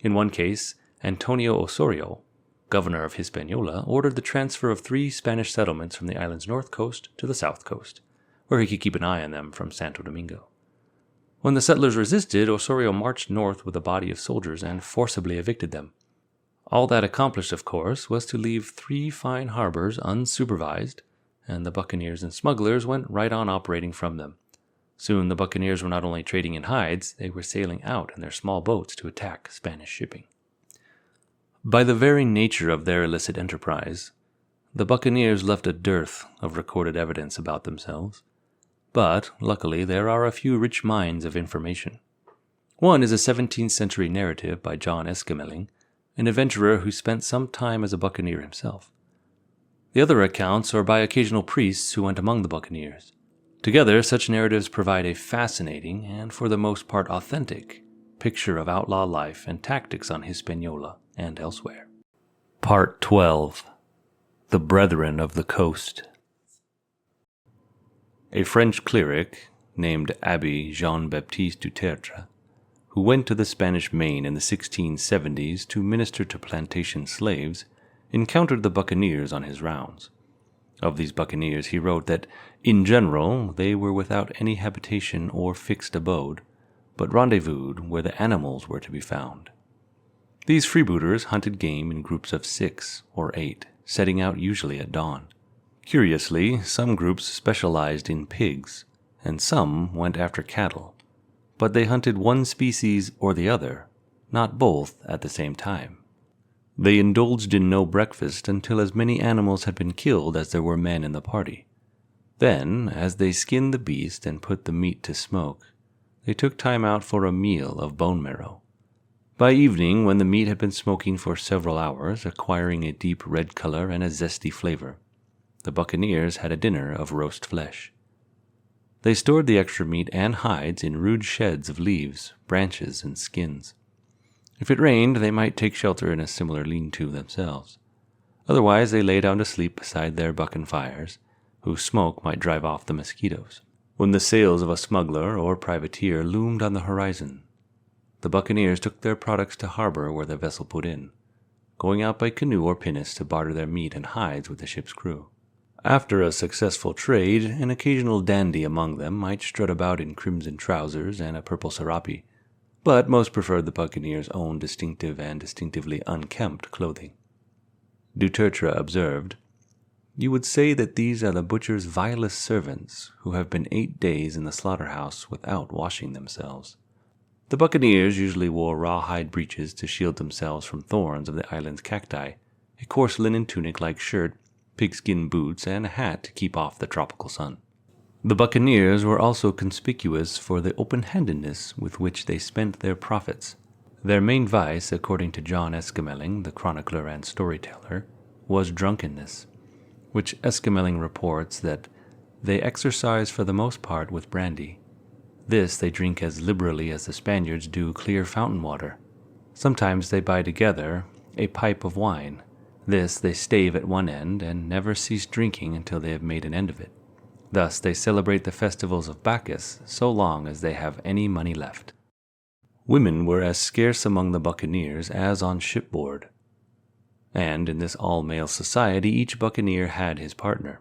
In one case, Antonio Osorio, governor of Hispaniola, ordered the transfer of 3 Spanish settlements from the island's north coast to the south coast, where he could keep an eye on them from Santo Domingo. When the settlers resisted, Osorio marched north with a body of soldiers and forcibly evicted them. All that accomplished, of course, was to leave 3 fine harbors unsupervised, and the buccaneers and smugglers went right on operating from them. Soon the buccaneers were not only trading in hides, they were sailing out in their small boats to attack Spanish shipping. By the very nature of their illicit enterprise, the buccaneers left a dearth of recorded evidence about themselves. But, luckily, there are a few rich mines of information. One is a 17th century narrative by John Esquemeling, an adventurer who spent some time as a buccaneer himself. The other accounts are by occasional priests who went among the buccaneers. Together, such narratives provide a fascinating, and for the most part authentic, picture of outlaw life and tactics on Hispaniola and elsewhere. Part 12. The Brethren of the Coast. A French cleric, named Abbé Jean-Baptiste du Tertre, who went to the Spanish Main in the 1670s to minister to plantation slaves, encountered the buccaneers on his rounds. Of these buccaneers he wrote that, in general, they were without any habitation or fixed abode, but rendezvoused where the animals were to be found. These freebooters hunted game in groups of 6 or 8, setting out usually at dawn. Curiously, some groups specialized in pigs, and some went after cattle, but they hunted one species or the other, not both at the same time. They indulged in no breakfast until as many animals had been killed as there were men in the party. Then, as they skinned the beast and put the meat to smoke, they took time out for a meal of bone marrow. By evening, when the meat had been smoking for several hours, acquiring a deep red color and a zesty flavor, the buccaneers had a dinner of roast flesh. They stored the extra meat and hides in rude sheds of leaves, branches, and skins. If it rained, they might take shelter in a similar lean-to themselves. Otherwise, they lay down to sleep beside their buccan fires, whose smoke might drive off the mosquitoes. When the sails of a smuggler or privateer loomed on the horizon, the buccaneers took their products to harbor where the vessel put in, going out by canoe or pinnace to barter their meat and hides with the ship's crew. After a successful trade, an occasional dandy among them might strut about in crimson trousers and a purple serape, but most preferred the buccaneers' own distinctive and distinctively unkempt clothing. Du Tertre observed, You would say that these are the butcher's vilest servants who have been 8 days in the slaughterhouse without washing themselves. The buccaneers usually wore rawhide breeches to shield themselves from thorns of the island's cacti, a coarse linen tunic-like shirt, pigskin boots, and a hat to keep off the tropical sun. The buccaneers were also conspicuous for the open-handedness with which they spent their profits. Their main vice, according to John Escamelling, the chronicler and storyteller, was drunkenness, which Escamelling reports that they exercise for the most part with brandy. This they drink as liberally as the Spaniards do clear fountain water. Sometimes they buy together a pipe of wine. This they stave at one end and never cease drinking until they have made an end of it. Thus they celebrate the festivals of Bacchus so long as they have any money left. Women were as scarce among the buccaneers as on shipboard, and in this all-male society each buccaneer had his partner.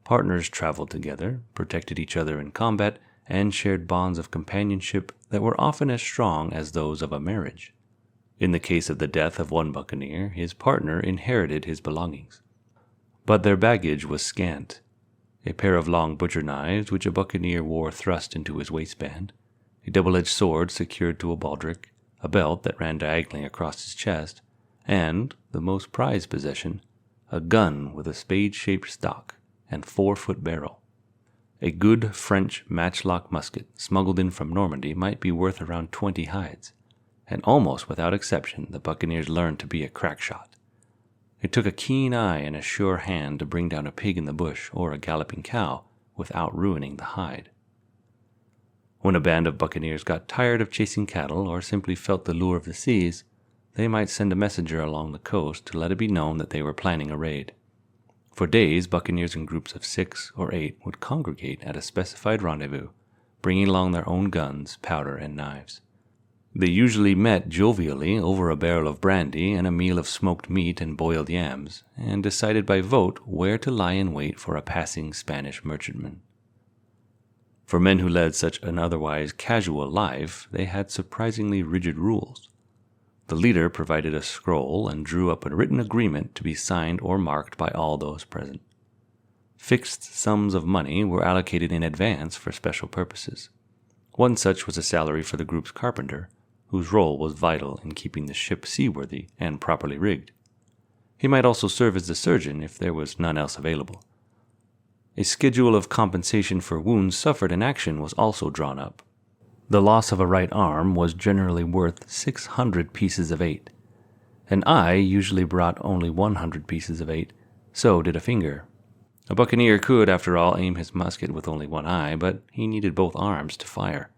Partners traveled together, protected each other in combat, and shared bonds of companionship that were often as strong as those of a marriage. In the case of the death of one buccaneer, his partner inherited his belongings. But their baggage was scant. A pair of long butcher knives which a buccaneer wore thrust into his waistband, a double-edged sword secured to a baldric, a belt that ran diagonally across his chest, and, the most prized possession, a gun with a spade-shaped stock and 4-foot barrel. A good French matchlock musket smuggled in from Normandy might be worth around 20 hides, and almost without exception the buccaneers learned to be a crack shot. It took a keen eye and a sure hand to bring down a pig in the bush or a galloping cow without ruining the hide. When a band of buccaneers got tired of chasing cattle or simply felt the lure of the seas, they might send a messenger along the coast to let it be known that they were planning a raid. For days, buccaneers in groups of 6 or 8 would congregate at a specified rendezvous, bringing along their own guns, powder, and knives. They usually met jovially over a barrel of brandy and a meal of smoked meat and boiled yams, and decided by vote where to lie in wait for a passing Spanish merchantman. For men who led such an otherwise casual life, they had surprisingly rigid rules. The leader provided a scroll and drew up a written agreement to be signed or marked by all those present. Fixed sums of money were allocated in advance for special purposes. One such was a salary for the group's carpenter, whose role was vital in keeping the ship seaworthy and properly rigged. He might also serve as the surgeon if there was none else available. A schedule of compensation for wounds suffered in action was also drawn up. The loss of a right arm was generally worth 600 pieces of 8. An eye usually brought only 100 pieces of 8, so did a finger. A buccaneer could, after all, aim his musket with only one eye, but he needed both arms to fire.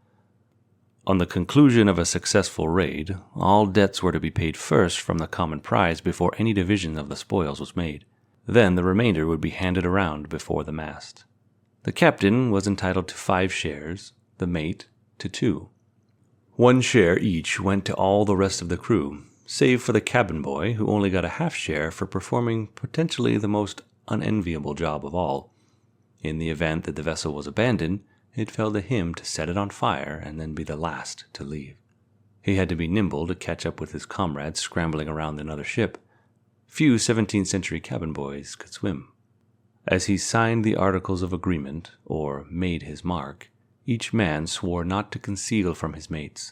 On the conclusion of a successful raid, all debts were to be paid first from the common prize before any division of the spoils was made. Then the remainder would be handed around before the mast. The captain was entitled to 5 shares, the mate to 2. 1 share each went to all the rest of the crew, save for the cabin boy, who only got a half share for performing potentially the most unenviable job of all. In the event that the vessel was abandoned, it fell to him to set it on fire and then be the last to leave. He had to be nimble to catch up with his comrades scrambling around another ship. Few 17th century cabin boys could swim. As he signed the articles of agreement, or made his mark, each man swore not to conceal from his mates.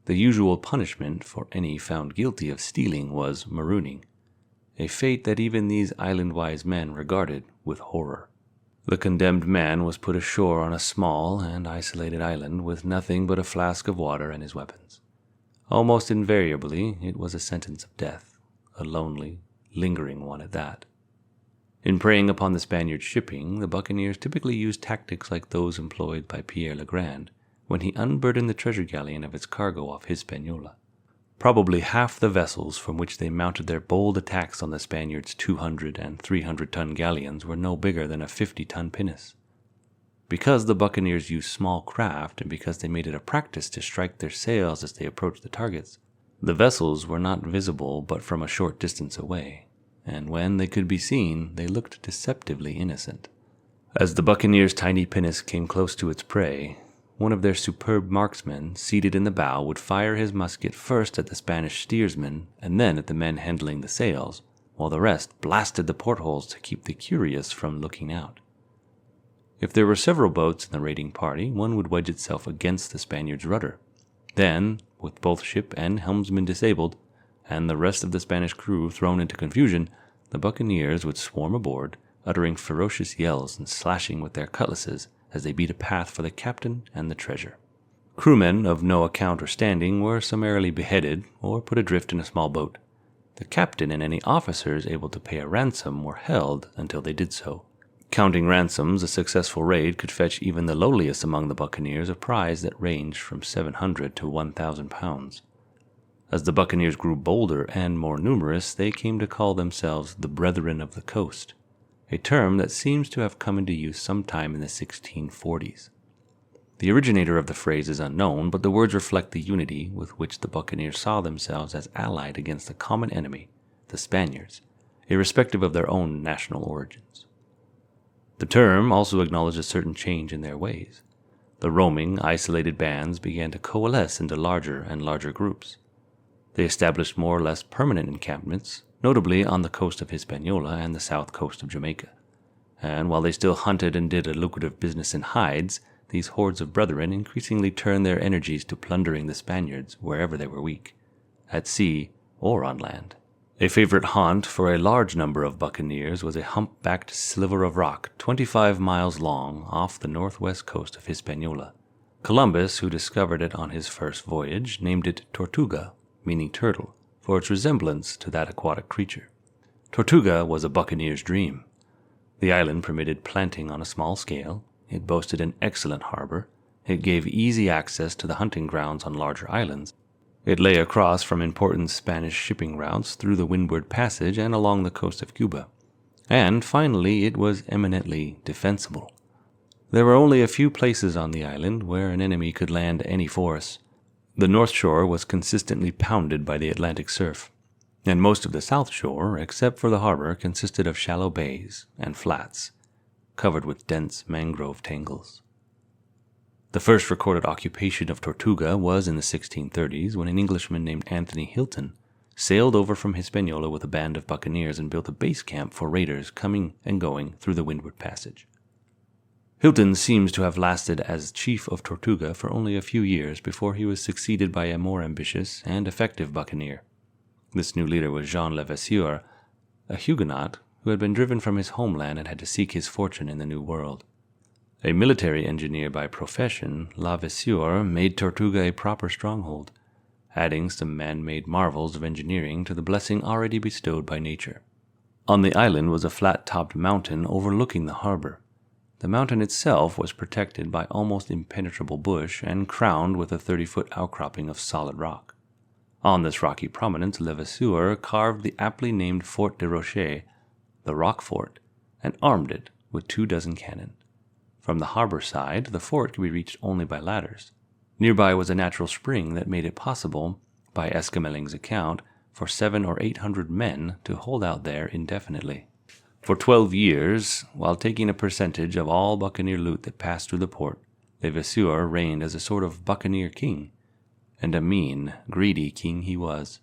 The usual punishment for any found guilty of stealing was marooning, a fate that even these island-wise men regarded with horror. The condemned man was put ashore on a small and isolated island with nothing but a flask of water and his weapons. Almost invariably, it was a sentence of death, a lonely, lingering one at that. In preying upon the Spaniards' shipping, the buccaneers typically used tactics like those employed by Pierre le Grand when he unburdened the treasure galleon of its cargo off Hispaniola. Probably half the vessels from which they mounted their bold attacks on the Spaniards' 200 and 300-ton galleons were no bigger than a 50-ton pinnace. Because the buccaneers used small craft and because they made it a practice to strike their sails as they approached the targets, the vessels were not visible but from a short distance away, and when they could be seen, they looked deceptively innocent. As the buccaneers' tiny pinnace came close to its prey, one of their superb marksmen, seated in the bow, would fire his musket first at the Spanish steersman and then at the men handling the sails, while the rest blasted the portholes to keep the curious from looking out. If there were several boats in the raiding party, one would wedge itself against the Spaniard's rudder. Then, with both ship and helmsman disabled, and the rest of the Spanish crew thrown into confusion, the buccaneers would swarm aboard, uttering ferocious yells and slashing with their cutlasses as they beat a path for the captain and the treasure. Crewmen of no account or standing were summarily beheaded or put adrift in a small boat. The captain and any officers able to pay a ransom were held until they did so. Counting ransoms, a successful raid could fetch even the lowliest among the buccaneers a prize that ranged from 700 to 1,000 pounds. As the buccaneers grew bolder and more numerous, they came to call themselves the Brethren of the Coast, a term that seems to have come into use sometime in the 1640s. The originator of the phrase is unknown, but the words reflect the unity with which the buccaneers saw themselves as allied against a common enemy, the Spaniards, irrespective of their own national origins. The term also acknowledged a certain change in their ways. The roaming, isolated bands began to coalesce into larger and larger groups. They established more or less permanent encampments, notably on the coast of Hispaniola and the south coast of Jamaica. And while they still hunted and did a lucrative business in hides, these hordes of brethren increasingly turned their energies to plundering the Spaniards wherever they were weak, at sea or on land. A favorite haunt for a large number of buccaneers was a hump-backed sliver of rock 25 miles long off the northwest coast of Hispaniola. Columbus, who discovered it on his first voyage, named it Tortuga, meaning turtle, for its resemblance to that aquatic creature. Tortuga was a buccaneer's dream. The island permitted planting on a small scale. It boasted an excellent harbor. It gave easy access to the hunting grounds on larger islands. It lay across from important Spanish shipping routes through the Windward Passage and along the coast of Cuba. And finally, it was eminently defensible. There were only a few places on the island where an enemy could land any force. The north shore was consistently pounded by the Atlantic surf, and most of the south shore, except for the harbor, consisted of shallow bays and flats, covered with dense mangrove tangles. The first recorded occupation of Tortuga was in the 1630s when an Englishman named Anthony Hilton sailed over from Hispaniola with a band of buccaneers and built a base camp for raiders coming and going through the Windward Passage. Hilton seems to have lasted as chief of Tortuga for only a few years before he was succeeded by a more ambitious and effective buccaneer. This new leader was Jean Levasseur, a Huguenot who had been driven from his homeland and had to seek his fortune in the New World. A military engineer by profession, Levasseur made Tortuga a proper stronghold, adding some man-made marvels of engineering to the blessing already bestowed by nature. On the island was a flat-topped mountain overlooking the harbor. The mountain itself was protected by almost impenetrable bush and crowned with a 30-foot outcropping of solid rock. On this rocky prominence, Levasseur carved the aptly named Fort de Rocher, the Rock Fort, and armed it with 24 cannon. From the harbor side, the fort could be reached only by ladders. Nearby was a natural spring that made it possible, by Esquemeling's account, for 700 or 800 men to hold out there indefinitely. For 12 years, while taking a percentage of all buccaneer loot that passed through the port, Levasseur reigned as a sort of buccaneer king, and a mean, greedy king he was.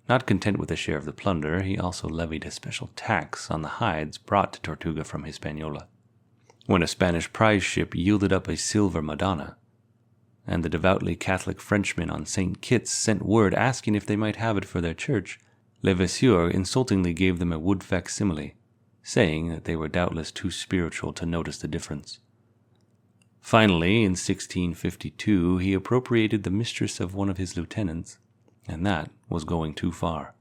Not content with a share of the plunder, he also levied a special tax on the hides brought to Tortuga from Hispaniola. When a Spanish prize ship yielded up a silver Madonna, and the devoutly Catholic Frenchmen on St. Kitts sent word asking if they might have it for their church, Levasseur insultingly gave them a wood facsimile, saying that they were doubtless too spiritual to notice the difference. Finally, in 1652, he appropriated the mistress of one of his lieutenants, and that was going too far.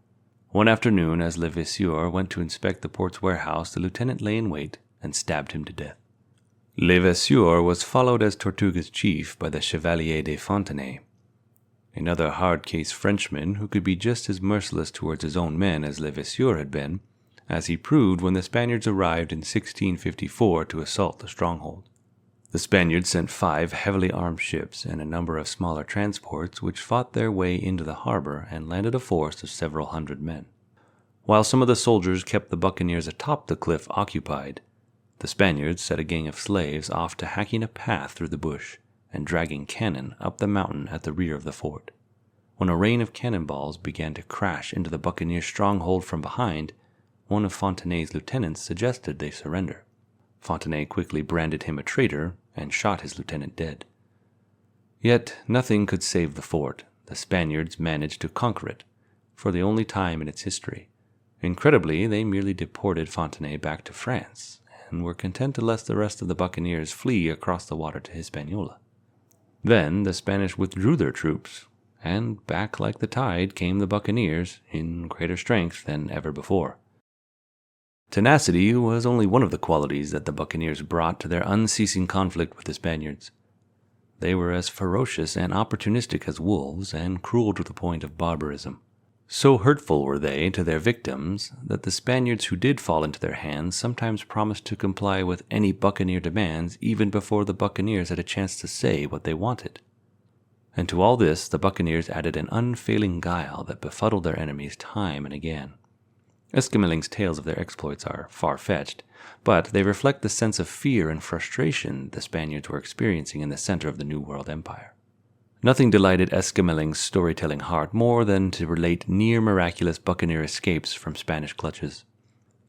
One afternoon, as Levasseur went to inspect the port's warehouse, the lieutenant lay in wait and stabbed him to death. Levasseur was followed as Tortuga's chief by the Chevalier de Fontenay, another hard-case Frenchman who could be just as merciless towards his own men as Levasseur had been, as he proved when the Spaniards arrived in 1654 to assault the stronghold. The Spaniards sent 5 heavily armed ships and a number of smaller transports which fought their way into the harbor and landed a force of several hundred men. While some of the soldiers kept the buccaneers atop the cliff occupied, the Spaniards set a gang of slaves off to hacking a path through the bush and dragging cannon up the mountain at the rear of the fort. When a rain of cannonballs began to crash into the buccaneer stronghold from behind, one of Fontenay's lieutenants suggested they surrender. Fontenay quickly branded him a traitor and shot his lieutenant dead. Yet nothing could save the fort. The Spaniards managed to conquer it, for the only time in its history. Incredibly, they merely deported Fontenay back to France, and were content to let the rest of the buccaneers flee across the water to Hispaniola. Then the Spanish withdrew their troops, and back like the tide came the buccaneers, in greater strength than ever before. Tenacity was only one of the qualities that the buccaneers brought to their unceasing conflict with the Spaniards. They were as ferocious and opportunistic as wolves, and cruel to the point of barbarism. So hurtful were they to their victims that the Spaniards who did fall into their hands sometimes promised to comply with any buccaneer demands even before the buccaneers had a chance to say what they wanted. And to all this the buccaneers added an unfailing guile that befuddled their enemies time and again. Esquemeling's tales of their exploits are far-fetched, but they reflect the sense of fear and frustration the Spaniards were experiencing in the center of the New World Empire. Nothing delighted Esquemeling's storytelling heart more than to relate near-miraculous buccaneer escapes from Spanish clutches.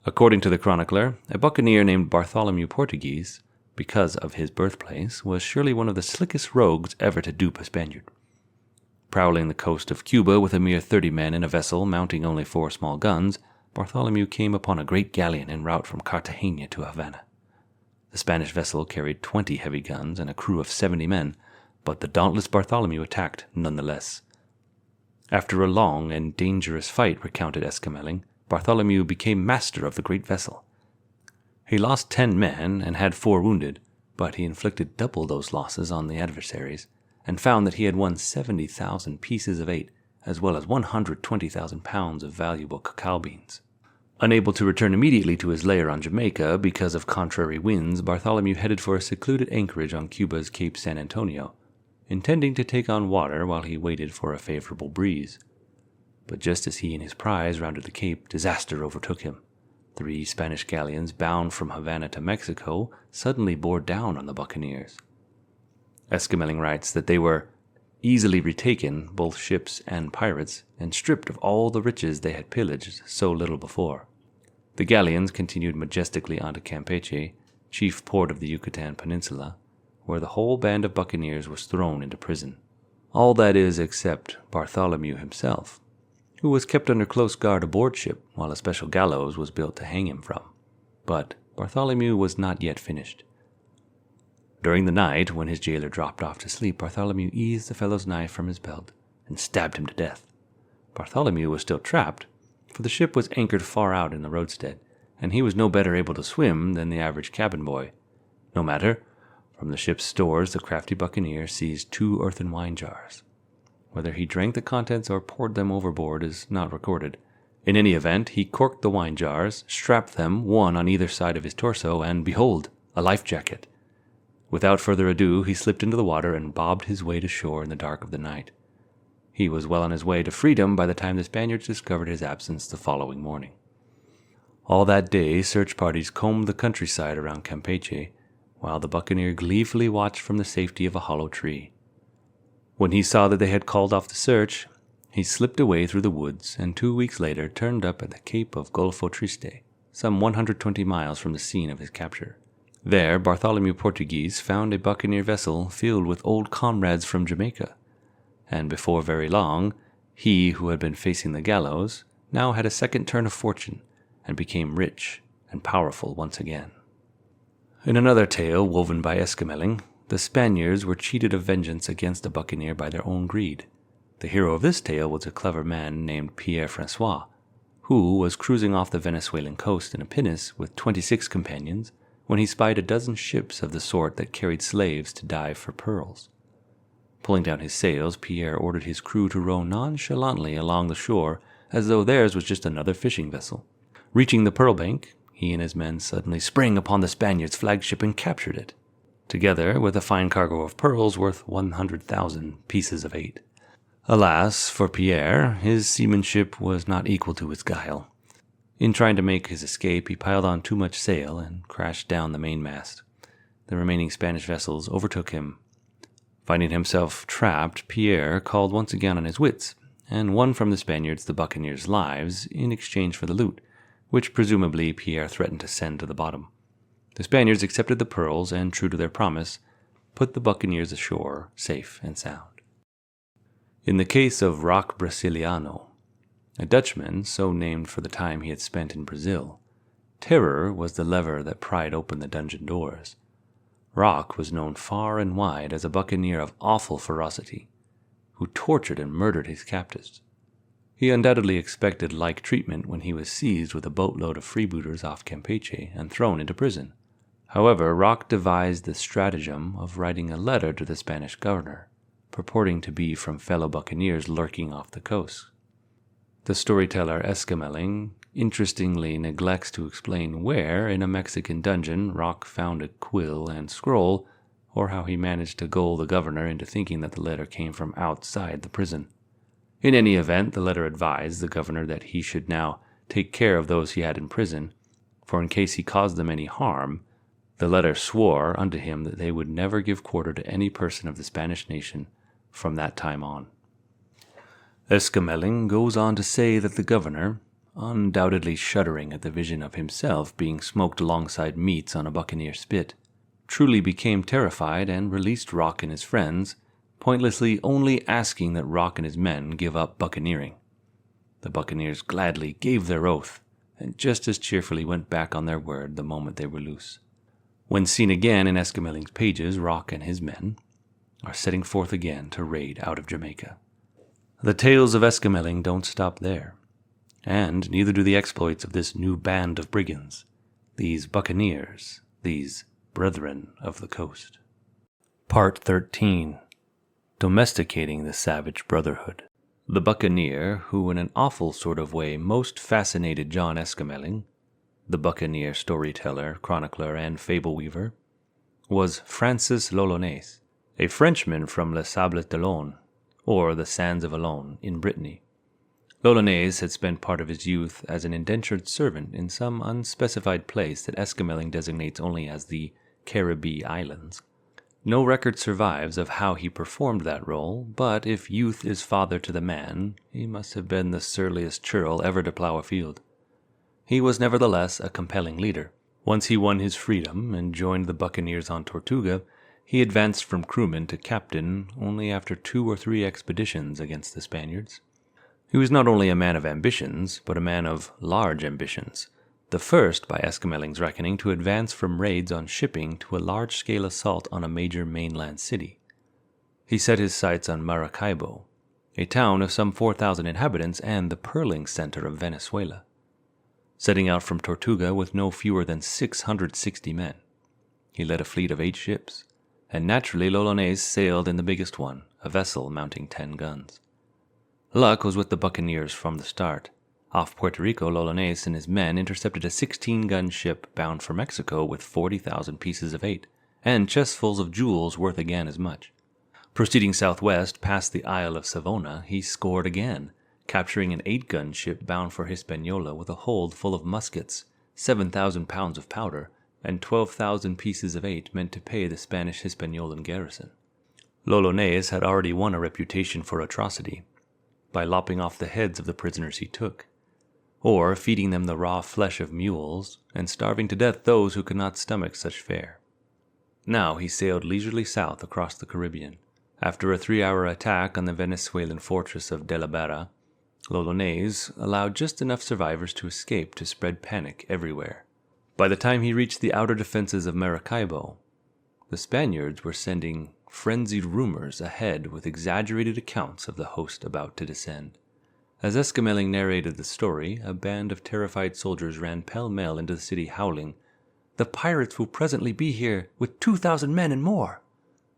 According to the chronicler, a buccaneer named Bartholomew Portuguese, because of his birthplace, was surely one of the slickest rogues ever to dupe a Spaniard. Prowling the coast of Cuba with a mere 30 men in a vessel mounting only 4 small guns, Bartholomew came upon a great galleon en route from Cartagena to Havana. The Spanish vessel carried 20 heavy guns and a crew of 70 men, but the dauntless Bartholomew attacked nonetheless. After a long and dangerous fight, recounted Esquemeling, Bartholomew became master of the great vessel. He lost 10 men and had 4 wounded, but he inflicted double those losses on the adversaries, and found that he had won 70,000 pieces of 8, as well as 120,000 pounds of valuable cacao beans. Unable to return immediately to his lair on Jamaica because of contrary winds, Bartholomew headed for a secluded anchorage on Cuba's Cape San Antonio, intending to take on water while he waited for a favorable breeze. But just as he and his prize rounded the Cape, disaster overtook him. 3 Spanish galleons bound from Havana to Mexico suddenly bore down on the buccaneers. Esquemeling writes that they were easily retaken, both ships and pirates, and stripped of all the riches they had pillaged so little before. The galleons continued majestically on to Campeche, chief port of the Yucatan Peninsula, where the whole band of buccaneers was thrown into prison. All that is except Bartholomew himself, who was kept under close guard aboard ship while a special gallows was built to hang him from. But Bartholomew was not yet finished. During the night, when his jailer dropped off to sleep, Bartholomew eased the fellow's knife from his belt and stabbed him to death. Bartholomew was still trapped, for the ship was anchored far out in the roadstead, and he was no better able to swim than the average cabin boy. No matter. From the ship's stores, the crafty buccaneer seized 2 earthen wine jars. Whether he drank the contents or poured them overboard is not recorded. In any event, he corked the wine jars, strapped them, one on either side of his torso, and behold, a life jacket. Without further ado, he slipped into the water and bobbed his way to shore in the dark of the night. He was well on his way to freedom by the time the Spaniards discovered his absence the following morning. All that day, search parties combed the countryside around Campeche, while the buccaneer gleefully watched from the safety of a hollow tree. When he saw that they had called off the search, he slipped away through the woods, and 2 weeks later turned up at the Cape of Golfo Triste, some 120 miles from the scene of his capture. There, Bartholomew Portuguese found a buccaneer vessel filled with old comrades from Jamaica, and before very long, he who had been facing the gallows now had a second turn of fortune and became rich and powerful once again. In another tale woven by Esquemeling, the Spaniards were cheated of vengeance against a buccaneer by their own greed. The hero of this tale was a clever man named Pierre Francois, who was cruising off the Venezuelan coast in a pinnace with 26 companions when he spied a dozen ships of the sort that carried slaves to dive for pearls. Pulling down his sails, Pierre ordered his crew to row nonchalantly along the shore as though theirs was just another fishing vessel. Reaching the pearl bank, he and his men suddenly sprang upon the Spaniards' flagship and captured it, together with a fine cargo of pearls worth 100,000 pieces of 8. Alas, for Pierre, his seamanship was not equal to his guile. In trying to make his escape, he piled on too much sail and crashed down the mainmast. The remaining Spanish vessels overtook him. Finding himself trapped, Pierre called once again on his wits, and won from the Spaniards the buccaneers' lives in exchange for the loot, which presumably Pierre threatened to send to the bottom. The Spaniards accepted the pearls and, true to their promise, put the buccaneers ashore safe and sound. In the case of Roque Brasiliano, a Dutchman so named for the time he had spent in Brazil, terror was the lever that pried open the dungeon doors. Roque was known far and wide as a buccaneer of awful ferocity, who tortured and murdered his captives. He undoubtedly expected like treatment when he was seized with a boatload of freebooters off Campeche and thrown into prison. However, Roque devised the stratagem of writing a letter to the Spanish governor, purporting to be from fellow buccaneers lurking off the coast. The storyteller Escameling interestingly neglects to explain where, in a Mexican dungeon, Roque found a quill and scroll, or how he managed to gull the governor into thinking that the letter came from outside the prison. In any event, the letter advised the governor that he should now take care of those he had in prison, for in case he caused them any harm, the letter swore unto him that they would never give quarter to any person of the Spanish nation from that time on. Escameling goes on to say that the governor, undoubtedly shuddering at the vision of himself being smoked alongside meats on a buccaneer spit, truly became terrified and released Roque and his friends, pointlessly only asking that Roque and his men give up buccaneering. The buccaneers gladly gave their oath, and just as cheerfully went back on their word the moment they were loose. When seen again in Escameling's pages, Roque and his men are setting forth again to raid out of Jamaica. The tales of Escameling don't stop there, and neither do the exploits of this new band of brigands, these buccaneers, these brethren of the coast. Part 13. Domesticating the Savage Brotherhood. The buccaneer who in an awful sort of way most fascinated John Escameling, the buccaneer storyteller, chronicler, and fable weaver, was Francis l'Olonais, a Frenchman from Les Sables d'Olonne, or the Sands of Olonne, in Brittany. L'Olonais had spent part of his youth as an indentured servant in some unspecified place that Escameling designates only as the Caribbee Islands. No record survives of how he performed that role, but if youth is father to the man, he must have been the surliest churl ever to plow a field. He was nevertheless a compelling leader. Once he won his freedom and joined the buccaneers on Tortuga, he advanced from crewman to captain only after 2 or 3 expeditions against the Spaniards. He was not only a man of ambitions, but a man of large ambitions, the first, by Escameling's reckoning, to advance from raids on shipping to a large-scale assault on a major mainland city. He set his sights on Maracaibo, a town of some 4,000 inhabitants and the pearling center of Venezuela. Setting out from Tortuga with no fewer than 660 men, he led a fleet of 8 ships, and naturally l'Olonais sailed in the biggest one, a vessel mounting 10 guns. Luck was with the buccaneers from the start. Off Puerto Rico, l'Olonais and his men intercepted a 16-gun ship bound for Mexico with 40,000 pieces of 8, and chestfuls of jewels worth again as much. Proceeding southwest past the Isle of Savona, he scored again, capturing an 8-gun ship bound for Hispaniola with a hold full of muskets, 7,000 pounds of powder, and 12,000 pieces of 8 meant to pay the Spanish Hispaniolan garrison. L'Olonais had already won a reputation for atrocity by lopping off the heads of the prisoners he took, or feeding them the raw flesh of mules, and starving to death those who could not stomach such fare. Now he sailed leisurely south across the Caribbean. After a 3-hour attack on the Venezuelan fortress of De la Barra, l'Olonais allowed just enough survivors to escape to spread panic everywhere. By the time he reached the outer defenses of Maracaibo, the Spaniards were sending frenzied rumors ahead with exaggerated accounts of the host about to descend. As Escameling narrated the story, a band of terrified soldiers ran pell-mell into the city howling, "The pirates will presently be here with 2,000 men and more."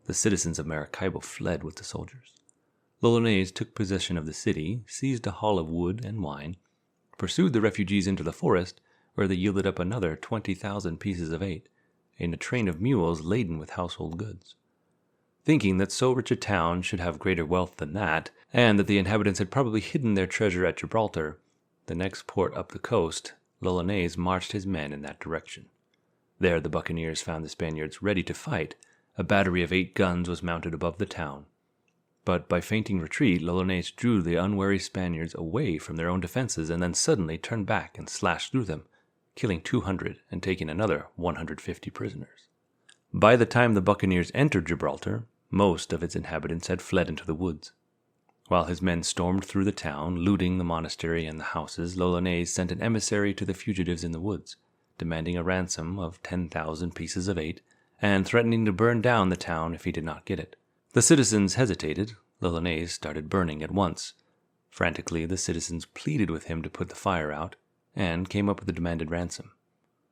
The citizens of Maracaibo fled with the soldiers. L'Olonais took possession of the city, seized a haul of wood and wine, pursued the refugees into the forest, where they yielded up another 20,000 pieces of 8, and a train of mules laden with household goods. Thinking that so rich a town should have greater wealth than that, and that the inhabitants had probably hidden their treasure at Gibraltar, the next port up the coast, l'Olonais marched his men in that direction. There the buccaneers found the Spaniards ready to fight. A battery of 8 guns was mounted above the town. But by feinting retreat, Lolones drew the unwary Spaniards away from their own defenses and then suddenly turned back and slashed through them, killing 200 and taking another 150 prisoners. By the time the buccaneers entered Gibraltar, most of its inhabitants had fled into the woods. While his men stormed through the town, looting the monastery and the houses, Lolones sent an emissary to the fugitives in the woods, demanding a ransom of 10,000 pieces of 8, and threatening to burn down the town if he did not get it. The citizens hesitated. Lolones started burning at once. Frantically, the citizens pleaded with him to put the fire out, and came up with the demanded ransom.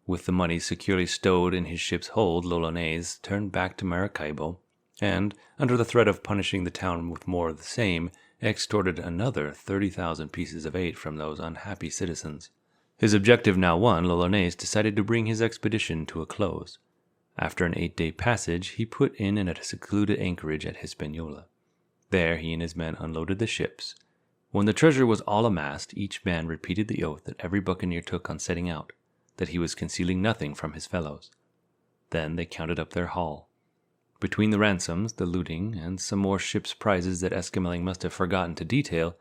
With the money securely stowed in his ship's hold, Lolones turned back to Maracaibo, and, under the threat of punishing the town with more of the same, extorted another 30,000 pieces of 8 from those unhappy citizens. His objective now won, Lolones decided to bring his expedition to a close. After an 8-day passage, he put in at a secluded anchorage at Hispaniola. There he and his men unloaded the ships. When the treasure was all amassed, each man repeated the oath that every buccaneer took on setting out, that he was concealing nothing from his fellows. Then they counted up their haul. Between the ransoms, the looting, and some more ship's prizes that Esquemeling must have forgotten to detail,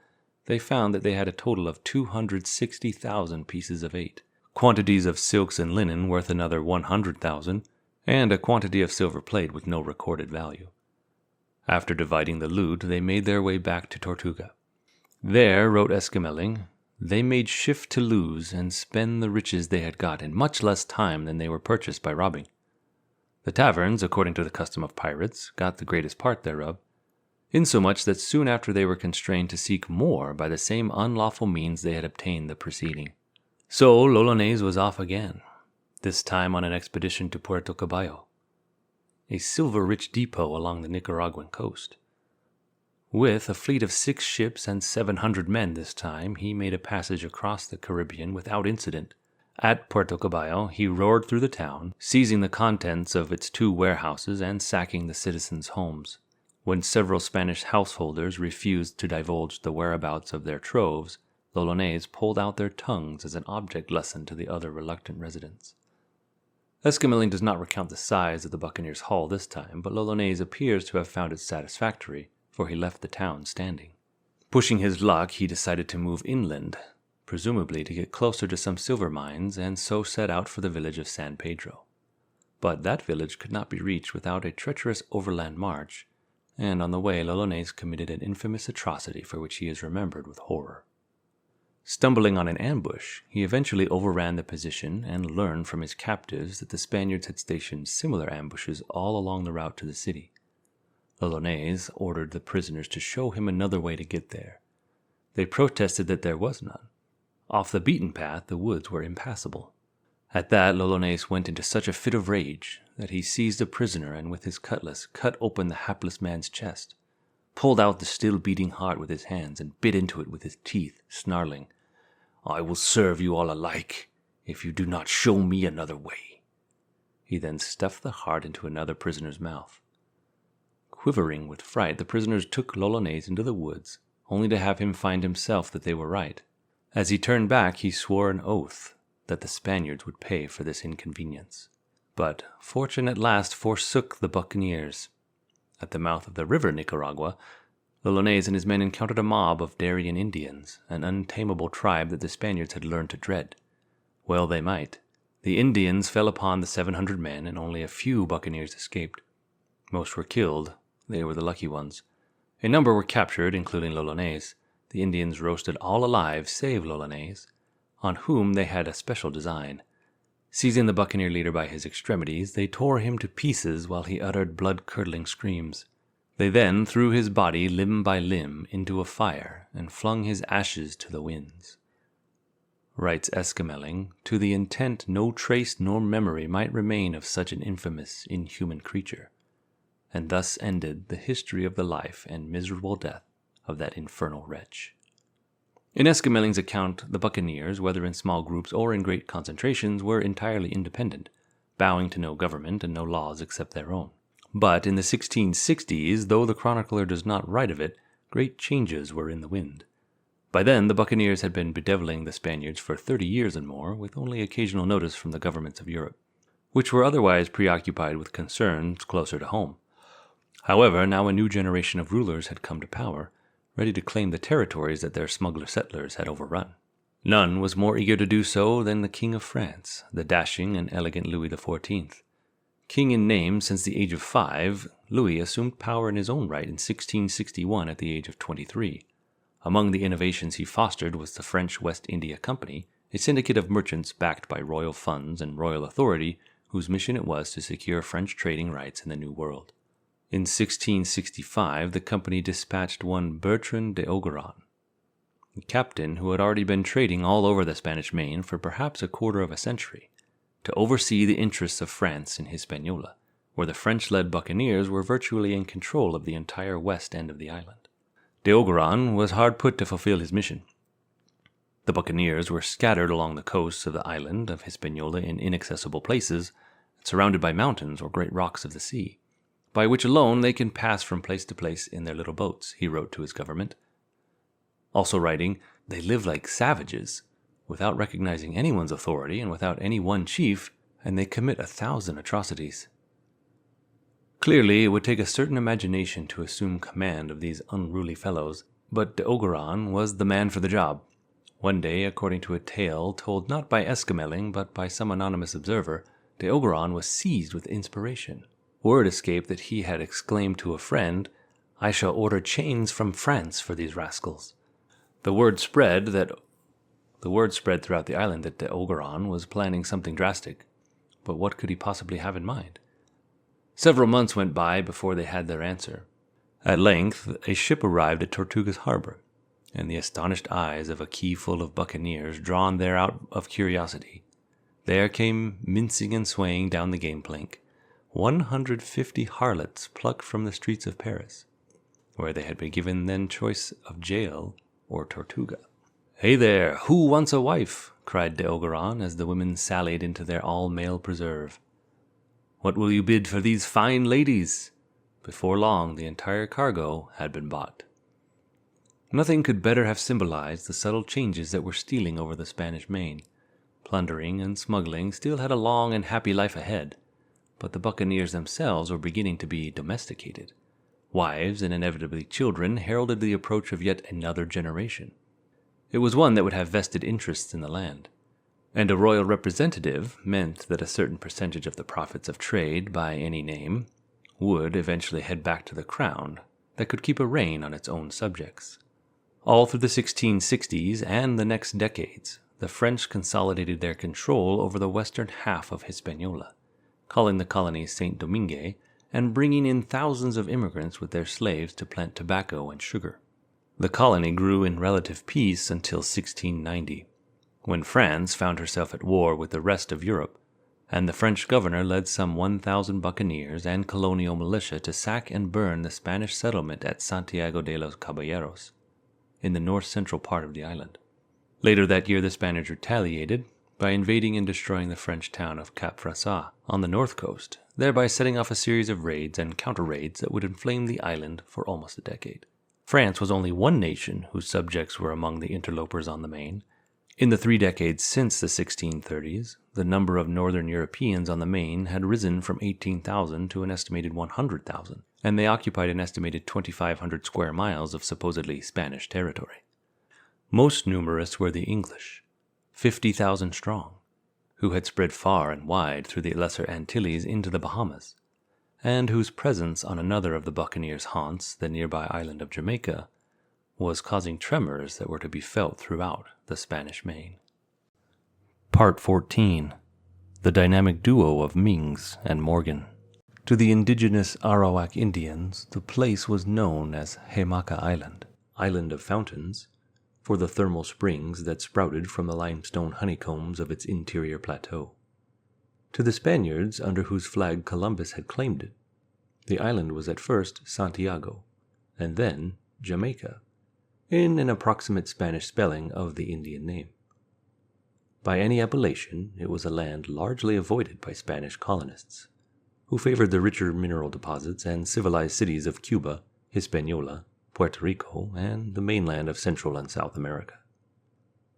they found that they had a total of 260,000 pieces of 8, quantities of silks and linen worth another 100,000, and a quantity of silver plate with no recorded value. After dividing the loot, they made their way back to Tortuga. There, wrote Esquemeling, they made shift to lose and spend the riches they had got in much less time than they were purchased by robbing. The taverns, according to the custom of pirates, got the greatest part thereof, insomuch that soon after they were constrained to seek more by the same unlawful means they had obtained the preceding. So Lolones was off again, this time on an expedition to Puerto Caballo, a silver-rich depot along the Nicaraguan coast. With a fleet of 6 ships and 700 men this time, he made a passage across the Caribbean without incident. At Puerto Caballo, he roared through the town, seizing the contents of its 2 warehouses and sacking the citizens' homes. When several Spanish householders refused to divulge the whereabouts of their troves, Lolones pulled out their tongues as an object lesson to the other reluctant residents. Esquemeling does not recount the size of the buccaneers' haul this time, but Lolones appears to have found it satisfactory, for he left the town standing. Pushing his luck, he decided to move inland, presumably to get closer to some silver mines, and so set out for the village of San Pedro. But that village could not be reached without a treacherous overland march, and on the way Lolones committed an infamous atrocity for which he is remembered with horror. Stumbling on an ambush, he eventually overran the position and learned from his captives that the Spaniards had stationed similar ambushes all along the route to the city. Lolones ordered the prisoners to show him another way to get there. They protested that there was none. Off the beaten path, the woods were impassable. At that, Lolones went into such a fit of rage that he seized a prisoner and with his cutlass cut open the hapless man's chest, pulled out the still-beating heart with his hands, and bit into it with his teeth, snarling, "I will serve you all alike if you do not show me another way." He then stuffed the heart into another prisoner's mouth. Quivering with fright, the prisoners took Lolones into the woods, only to have him find himself that they were right. As he turned back, he swore an oath that the Spaniards would pay for this inconvenience. But fortune at last forsook the buccaneers. At the mouth of the river Nicaragua, Lolones and his men encountered a mob of Darien Indians, an untamable tribe that the Spaniards had learned to dread. Well they might. The Indians fell upon the 700 men, and only a few buccaneers escaped. Most were killed. They were the lucky ones. A number were captured, including Lolones. The Indians roasted all alive, save Lolones, on whom they had a special design. Seizing the buccaneer leader by his extremities, they tore him to pieces while he uttered blood-curdling screams. They then threw his body limb by limb into a fire and flung his ashes to the winds. Writes Esquemeling, to the intent no trace nor memory might remain of such an infamous, inhuman creature. And thus ended the history of the life and miserable death of that infernal wretch. In Esquemeling's account, the buccaneers, whether in small groups or in great concentrations, were entirely independent, bowing to no government and no laws except their own. But in the 1660s, though the chronicler does not write of it, great changes were in the wind. By then, the buccaneers had been bedeviling the Spaniards for 30 years and more, with only occasional notice from the governments of Europe, which were otherwise preoccupied with concerns closer to home. However, now a new generation of rulers had come to power, ready to claim the territories that their smuggler settlers had overrun. None was more eager to do so than the King of France, the dashing and elegant Louis XIV. King in name since the age of 5, Louis assumed power in his own right in 1661 at the age of 23. Among the innovations he fostered was the French West India Company, a syndicate of merchants backed by royal funds and royal authority, whose mission it was to secure French trading rights in the New World. In 1665, the company dispatched one Bertrand de Ogeron, a captain who had already been trading all over the Spanish Main for perhaps a quarter of a century, to oversee the interests of France in Hispaniola, where the French-led buccaneers were virtually in control of the entire west end of the island. De Ogeron was hard put to fulfill his mission. The buccaneers were scattered along the coasts of the island of Hispaniola in inaccessible places, surrounded by mountains or great rocks of the sea, by which alone they can pass from place to place in their little boats, he wrote to his government. Also writing, they live like savages, without recognizing anyone's authority and without any one chief, and they commit 1,000 atrocities. Clearly, it would take a certain imagination to assume command of these unruly fellows, but de Ogeron was the man for the job. One day, according to a tale told not by Esquemeling but by some anonymous observer, de Ogeron was seized with inspiration. Word escaped that he had exclaimed to a friend, "I shall order chains from France for these rascals." The word spread throughout the island that de Ogeron was planning something drastic, but what could he possibly have in mind? Several months went by before they had their answer. At length, a ship arrived at Tortugas harbor, and the astonished eyes of a quay full of buccaneers drawn there out of curiosity. There came, mincing and swaying down the gangplank, 150 harlots plucked from the streets of Paris, where they had been given then choice of jail or Tortuga. "Hey there, who wants a wife?" cried de Ogeron as the women sallied into their all-male preserve. "What will you bid for these fine ladies?" Before long, the entire cargo had been bought. Nothing could better have symbolized the subtle changes that were stealing over the Spanish Main. Plundering and smuggling still had a long and happy life ahead, but the buccaneers themselves were beginning to be domesticated. Wives and inevitably children heralded the approach of yet another generation. It was one that would have vested interests in the land, and a royal representative meant that a certain percentage of the profits of trade by any name would eventually head back to the crown that could keep a rein on its own subjects. All through the 1660s and the next decades, the French consolidated their control over the western half of Hispaniola, calling the colony Saint Domingue and bringing in thousands of immigrants with their slaves to plant tobacco and sugar. The colony grew in relative peace until 1690, when France found herself at war with the rest of Europe, and the French governor led some 1,000 buccaneers and colonial militia to sack and burn the Spanish settlement at Santiago de los Caballeros, in the north-central part of the island. Later that year, the Spaniards retaliated by invading and destroying the French town of Cap Français on the north coast, thereby setting off a series of raids and counter-raids that would inflame the island for almost a decade. France was only one nation whose subjects were among the interlopers on the Main. In the 3 decades since the 1630s, the number of northern Europeans on the Main had risen from 18,000 to an estimated 100,000, and they occupied an estimated 2,500 square miles of supposedly Spanish territory. Most numerous were the English, 50,000 strong, who had spread far and wide through the Lesser Antilles into the Bahamas, and whose presence on another of the buccaneers' haunts, the nearby island of Jamaica, was causing tremors that were to be felt throughout the Spanish Main. Part 14. The dynamic duo of Mings and Morgan. To the indigenous Arawak Indians, the place was known as Hemaka Island, Island of Fountains, for the thermal springs that sprouted from the limestone honeycombs of its interior plateau. To the Spaniards, under whose flag Columbus had claimed it, the island was at first Santiago, and then Jamaica, in an approximate Spanish spelling of the Indian name. By any appellation, it was a land largely avoided by Spanish colonists, who favored the richer mineral deposits and civilized cities of Cuba, Hispaniola, Puerto Rico, and the mainland of Central and South America.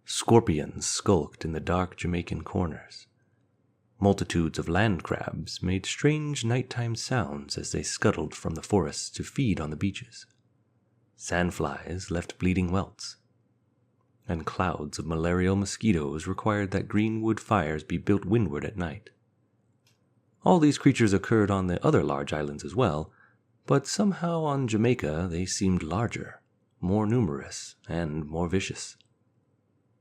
Scorpions skulked in the dark Jamaican corners. Multitudes of land crabs made strange nighttime sounds as they scuttled from the forests to feed on the beaches. Sandflies left bleeding welts, and clouds of malarial mosquitoes required that green wood fires be built windward at night. All these creatures occurred on the other large islands as well, but somehow on Jamaica they seemed larger, more numerous, and more vicious.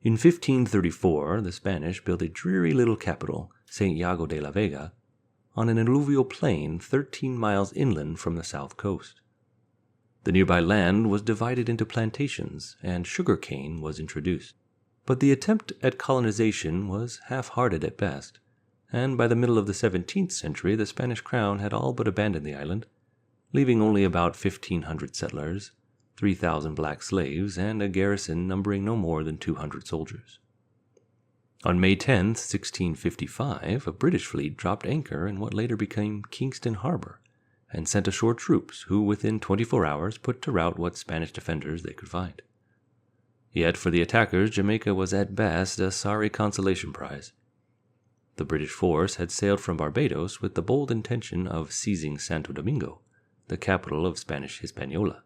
In 1534, the Spanish built a dreary little capital, St. Iago de la Vega, on an alluvial plain 13 miles inland from the south coast. The nearby land was divided into plantations, and sugar cane was introduced. But the attempt at colonization was half-hearted at best, and by the middle of the 17th century the Spanish crown had all but abandoned the island, leaving only about 1,500 settlers, 3,000 black slaves, and a garrison numbering no more than 200 soldiers. On May 10, 1655, a British fleet dropped anchor in what later became Kingston Harbor and sent ashore troops who within 24 hours put to rout what Spanish defenders they could find. Yet for the attackers, Jamaica was at best a sorry consolation prize. The British force had sailed from Barbados with the bold intention of seizing Santo Domingo, the capital of Spanish Hispaniola.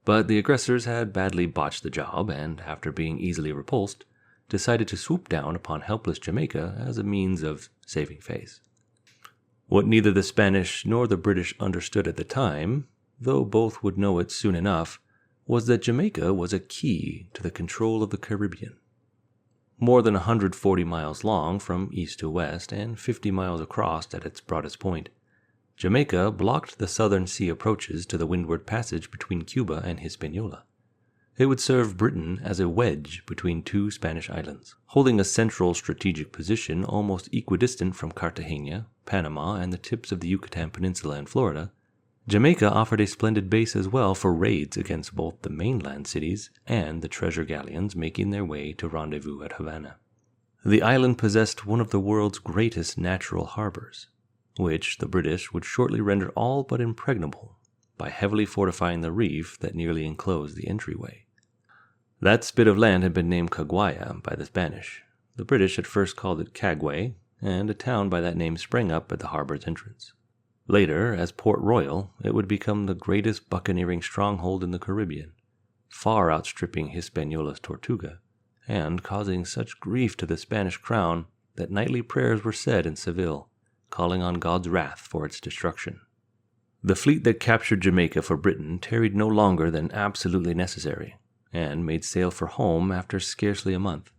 But the aggressors had badly botched the job and, after being easily repulsed, decided to swoop down upon helpless Jamaica as a means of saving face. What neither the Spanish nor the British understood at the time, though both would know it soon enough, was that Jamaica was a key to the control of the Caribbean. More than 140 miles long from east to west and 50 miles across at its broadest point, Jamaica blocked the southern sea approaches to the windward passage between Cuba and Hispaniola. It would serve Britain as a wedge between two Spanish islands, holding a central strategic position almost equidistant from Cartagena, Panama, and the tips of the Yucatan Peninsula and Florida. Jamaica offered a splendid base as well for raids against both the mainland cities and the treasure galleons making their way to rendezvous at Havana. The island possessed one of the world's greatest natural harbors, which the British would shortly render all but impregnable by heavily fortifying the reef that nearly enclosed the entryway. That spit of land had been named Caguaya by the Spanish. The British had first called it Caguay, and a town by that name sprang up at the harbor's entrance. Later, as Port Royal, it would become the greatest buccaneering stronghold in the Caribbean, far outstripping Hispaniola's Tortuga, and causing such grief to the Spanish crown that nightly prayers were said in Seville, calling on God's wrath for its destruction. The fleet that captured Jamaica for Britain tarried no longer than absolutely necessary, and made sail for home after scarcely a month.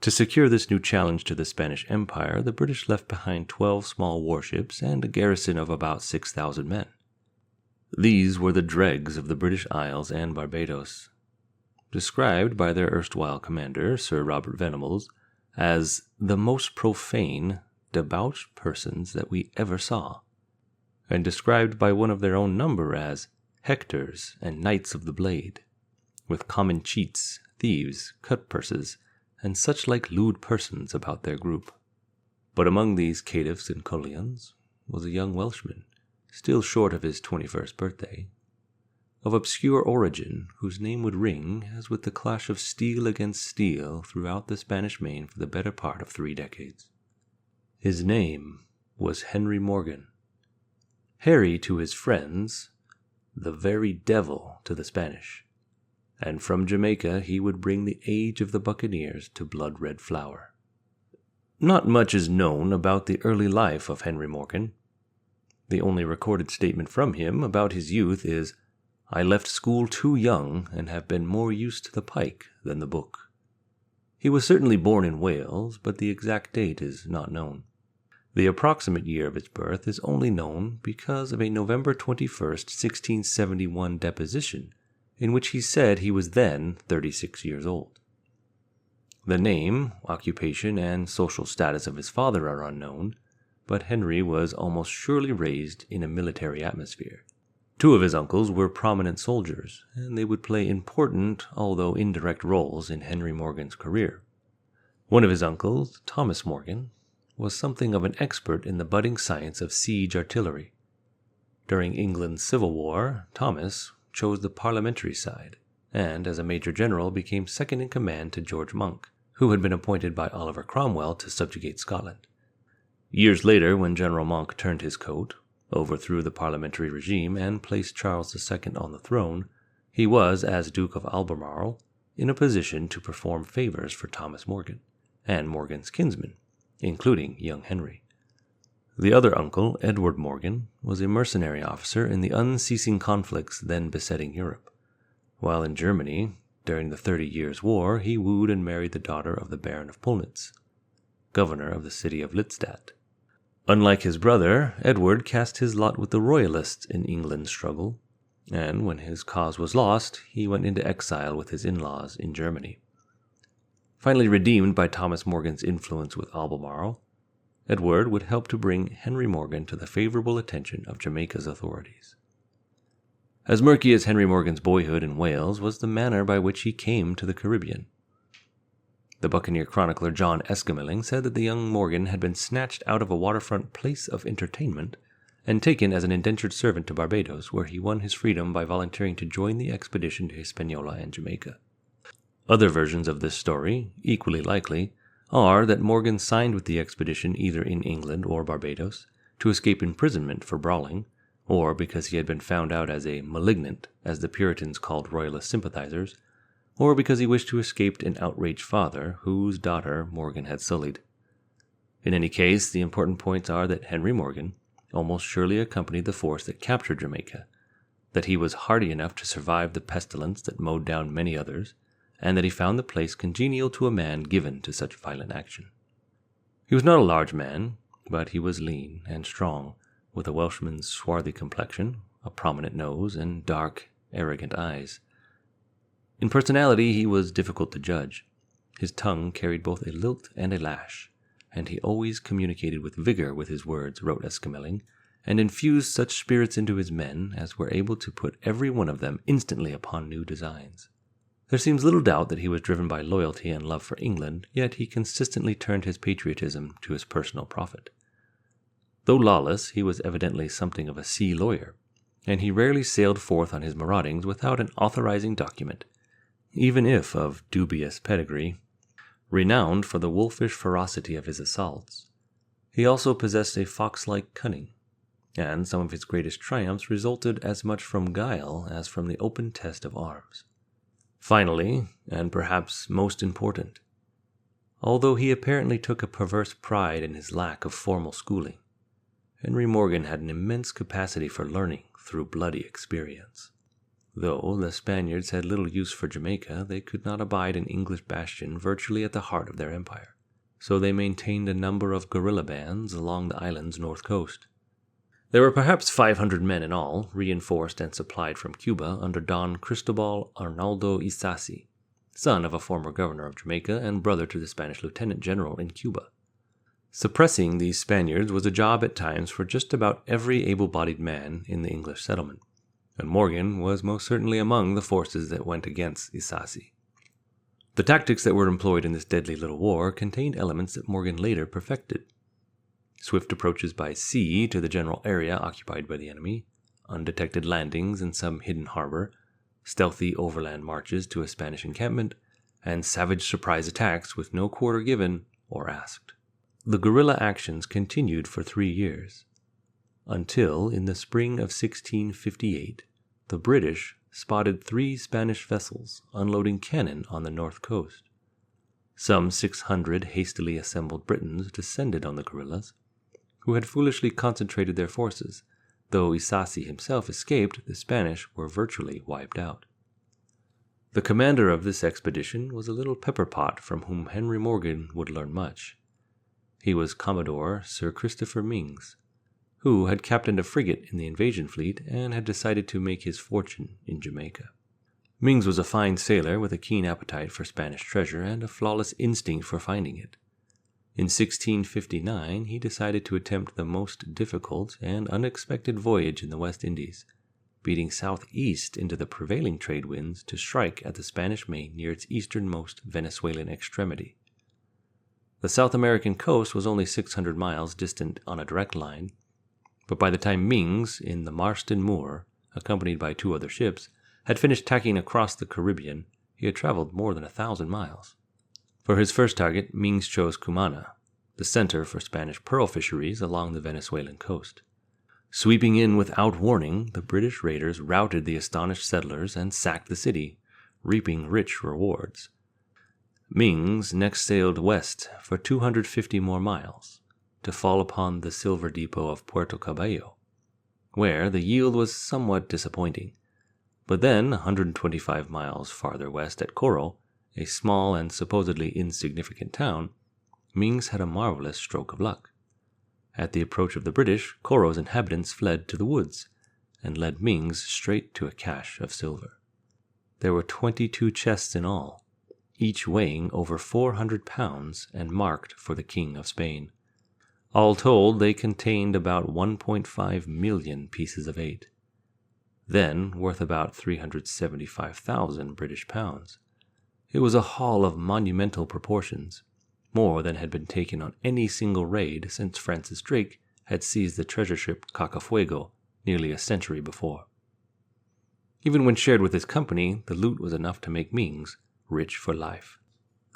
To secure this new challenge to the Spanish Empire, the British left behind 12 small warships and a garrison of about 6,000 men. These were the dregs of the British Isles and Barbados, described by their erstwhile commander, Sir Robert Venables, as the most profane, debauched persons that we ever saw, and described by one of their own number as Hectors and Knights of the Blade, with common cheats, thieves, cutpurses, and such like lewd persons about their group. But among these caitiffs and cullions was a young Welshman, still short of his 21st birthday, of obscure origin, whose name would ring as with the clash of steel against steel throughout the Spanish Main for the better part of 3 decades. His name was Henry Morgan. Harry to his friends, the very devil to the Spanish. And from Jamaica he would bring the age of the buccaneers to blood-red flower. Not much is known about the early life of Henry Morgan. The only recorded statement from him about his youth is, "I left school too young and have been more used to the pike than the book." He was certainly born in Wales, but the exact date is not known. The approximate year of his birth is only known because of a November 21st, 1671 deposition in which he said he was then 36 years old. The name, occupation, and social status of his father are unknown, but Henry was almost surely raised in a military atmosphere. 2 of his uncles were prominent soldiers, and they would play important, although indirect roles in Henry Morgan's career. One of his uncles, Thomas Morgan, was something of an expert in the budding science of siege artillery. During England's Civil War, Thomas chose the parliamentary side, and as a major general became second in command to George Monk, who had been appointed by Oliver Cromwell to subjugate Scotland. Years later, when General Monk turned his coat, overthrew the parliamentary regime, and placed Charles II on the throne, he was, as Duke of Albemarle, in a position to perform favors for Thomas Morgan, and Morgan's kinsmen, including young Henry. The other uncle, Edward Morgan, was a mercenary officer in the unceasing conflicts then besetting Europe. While in Germany, during the 30 Years' War, he wooed and married the daughter of the Baron of Pölnitz, governor of the city of Littstadt. Unlike his brother, Edward cast his lot with the Royalists in England's struggle, and when his cause was lost, he went into exile with his in-laws in Germany. Finally redeemed by Thomas Morgan's influence with Albemarle, Edward would help to bring Henry Morgan to the favorable attention of Jamaica's authorities. As murky as Henry Morgan's boyhood in Wales was the manner by which he came to the Caribbean. The buccaneer chronicler John Esquemeling said that the young Morgan had been snatched out of a waterfront place of entertainment and taken as an indentured servant to Barbados, where he won his freedom by volunteering to join the expedition to Hispaniola and Jamaica. Other versions of this story, equally likely, are that Morgan signed with the expedition either in England or Barbados to escape imprisonment for brawling, or because he had been found out as a malignant, as the Puritans called Royalist sympathizers, or because he wished to escape an outraged father whose daughter Morgan had sullied. In any case, the important points are that Henry Morgan almost surely accompanied the force that captured Jamaica, that he was hardy enough to survive the pestilence that mowed down many others, and that he found the place congenial to a man given to such violent action. He was not a large man, but he was lean and strong, with a Welshman's swarthy complexion, a prominent nose, and dark, arrogant eyes. In personality he was difficult to judge. His tongue carried both a lilt and a lash, and he always communicated with vigor with his words, wrote Esquemeling, and infused such spirits into his men as were able to put every one of them instantly upon new designs. There seems little doubt that he was driven by loyalty and love for England, yet he consistently turned his patriotism to his personal profit. Though lawless, he was evidently something of a sea lawyer, and he rarely sailed forth on his maraudings without an authorizing document, even if of dubious pedigree. Renowned for the wolfish ferocity of his assaults, he also possessed a fox-like cunning, and some of his greatest triumphs resulted as much from guile as from the open test of arms. Finally, and perhaps most important, although he apparently took a perverse pride in his lack of formal schooling, Henry Morgan had an immense capacity for learning through bloody experience. Though the Spaniards had little use for Jamaica, they could not abide an English bastion virtually at the heart of their empire, so they maintained a number of guerrilla bands along the island's north coast. There were perhaps 500 men in all, reinforced and supplied from Cuba under Don Cristobal Arnaldo Isasi, son of a former governor of Jamaica and brother to the Spanish lieutenant general in Cuba. Suppressing these Spaniards was a job at times for just about every able-bodied man in the English settlement, and Morgan was most certainly among the forces that went against Isasi. The tactics that were employed in this deadly little war contained elements that Morgan later perfected. Swift approaches by sea to the general area occupied by the enemy, undetected landings in some hidden harbor, stealthy overland marches to a Spanish encampment, and savage surprise attacks with no quarter given or asked. The guerrilla actions continued for 3 years, until in the spring of 1658 the British spotted 3 Spanish vessels unloading cannon on the north coast. Some 600 hastily assembled Britons descended on the guerrillas, who had foolishly concentrated their forces. Though Isasi himself escaped, the Spanish were virtually wiped out. The commander of this expedition was a little pepper-pot from whom Henry Morgan would learn much. He was Commodore Sir Christopher Mings, who had captained a frigate in the invasion fleet and had decided to make his fortune in Jamaica. Mings was a fine sailor with a keen appetite for Spanish treasure and a flawless instinct for finding it. In 1659, he decided to attempt the most difficult and unexpected voyage in the West Indies, beating southeast into the prevailing trade winds to strike at the Spanish Main near its easternmost Venezuelan extremity. The South American coast was only 600 miles distant on a direct line, but by the time Mings, in the Marston Moor, accompanied by 2 other ships, had finished tacking across the Caribbean, he had traveled more than 1,000 miles. For his first target, Mings chose Cumana, the the center for Spanish pearl fisheries along the Venezuelan coast. Sweeping in without warning, the British raiders routed the astonished settlers and sacked the city, reaping rich rewards. Mings next sailed west for 250 more miles to fall upon the silver depot of Puerto Cabello, where the yield was somewhat disappointing. But then, 125 miles farther west at Coro, a small and supposedly insignificant town, Mings had a marvelous stroke of luck. At the approach of the British, Coro's inhabitants fled to the woods and led Mings straight to a cache of silver. There were 22 chests in all, each weighing over 400 pounds and marked for the King of Spain. All told, they contained about 1.5 million pieces of eight, then worth about 375,000 British pounds. It was a haul of monumental proportions, more than had been taken on any single raid since Francis Drake had seized the treasure ship Cacafuego nearly a century before. Even when shared with his company, the loot was enough to make Mings rich for life.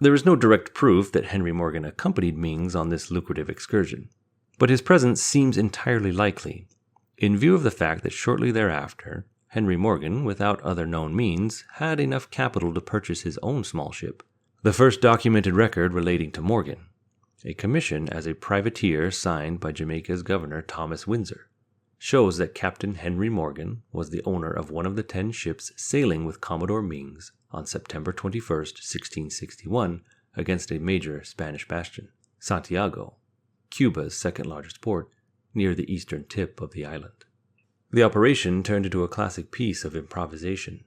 There is no direct proof that Henry Morgan accompanied Mings on this lucrative excursion, but his presence seems entirely likely, in view of the fact that shortly thereafter, Henry Morgan, without other known means, had enough capital to purchase his own small ship, the first documented record relating to Morgan, a commission as a privateer signed by Jamaica's Governor Thomas Windsor, shows that Captain Henry Morgan was the owner of one of the 10 ships sailing with Commodore Mings on September 21, 1661, against a major Spanish bastion, Santiago, Cuba's second largest port, near the eastern tip of the island. The operation turned into a classic piece of improvisation.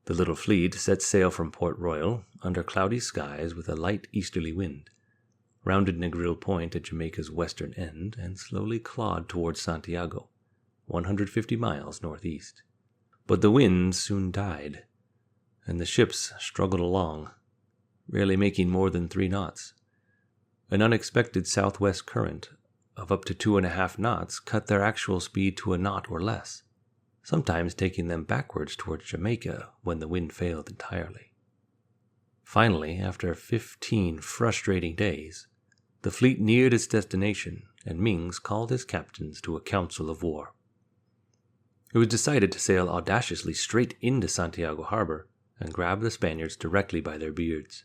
The little fleet set sail from Port Royal under cloudy skies with a light easterly wind, rounded Negril Point at Jamaica's western end, and slowly clawed towards Santiago, 150 miles northeast. But the wind soon died, and the ships struggled along, rarely making more than 3 knots. An unexpected southwest current of up to 2.5 knots cut their actual speed to a knot or less, sometimes taking them backwards towards Jamaica when the wind failed entirely. Finally, after 15 frustrating days, the fleet neared its destination, and Mings called his captains to a council of war. It was decided to sail audaciously straight into Santiago harbor and grab the Spaniards directly by their beards.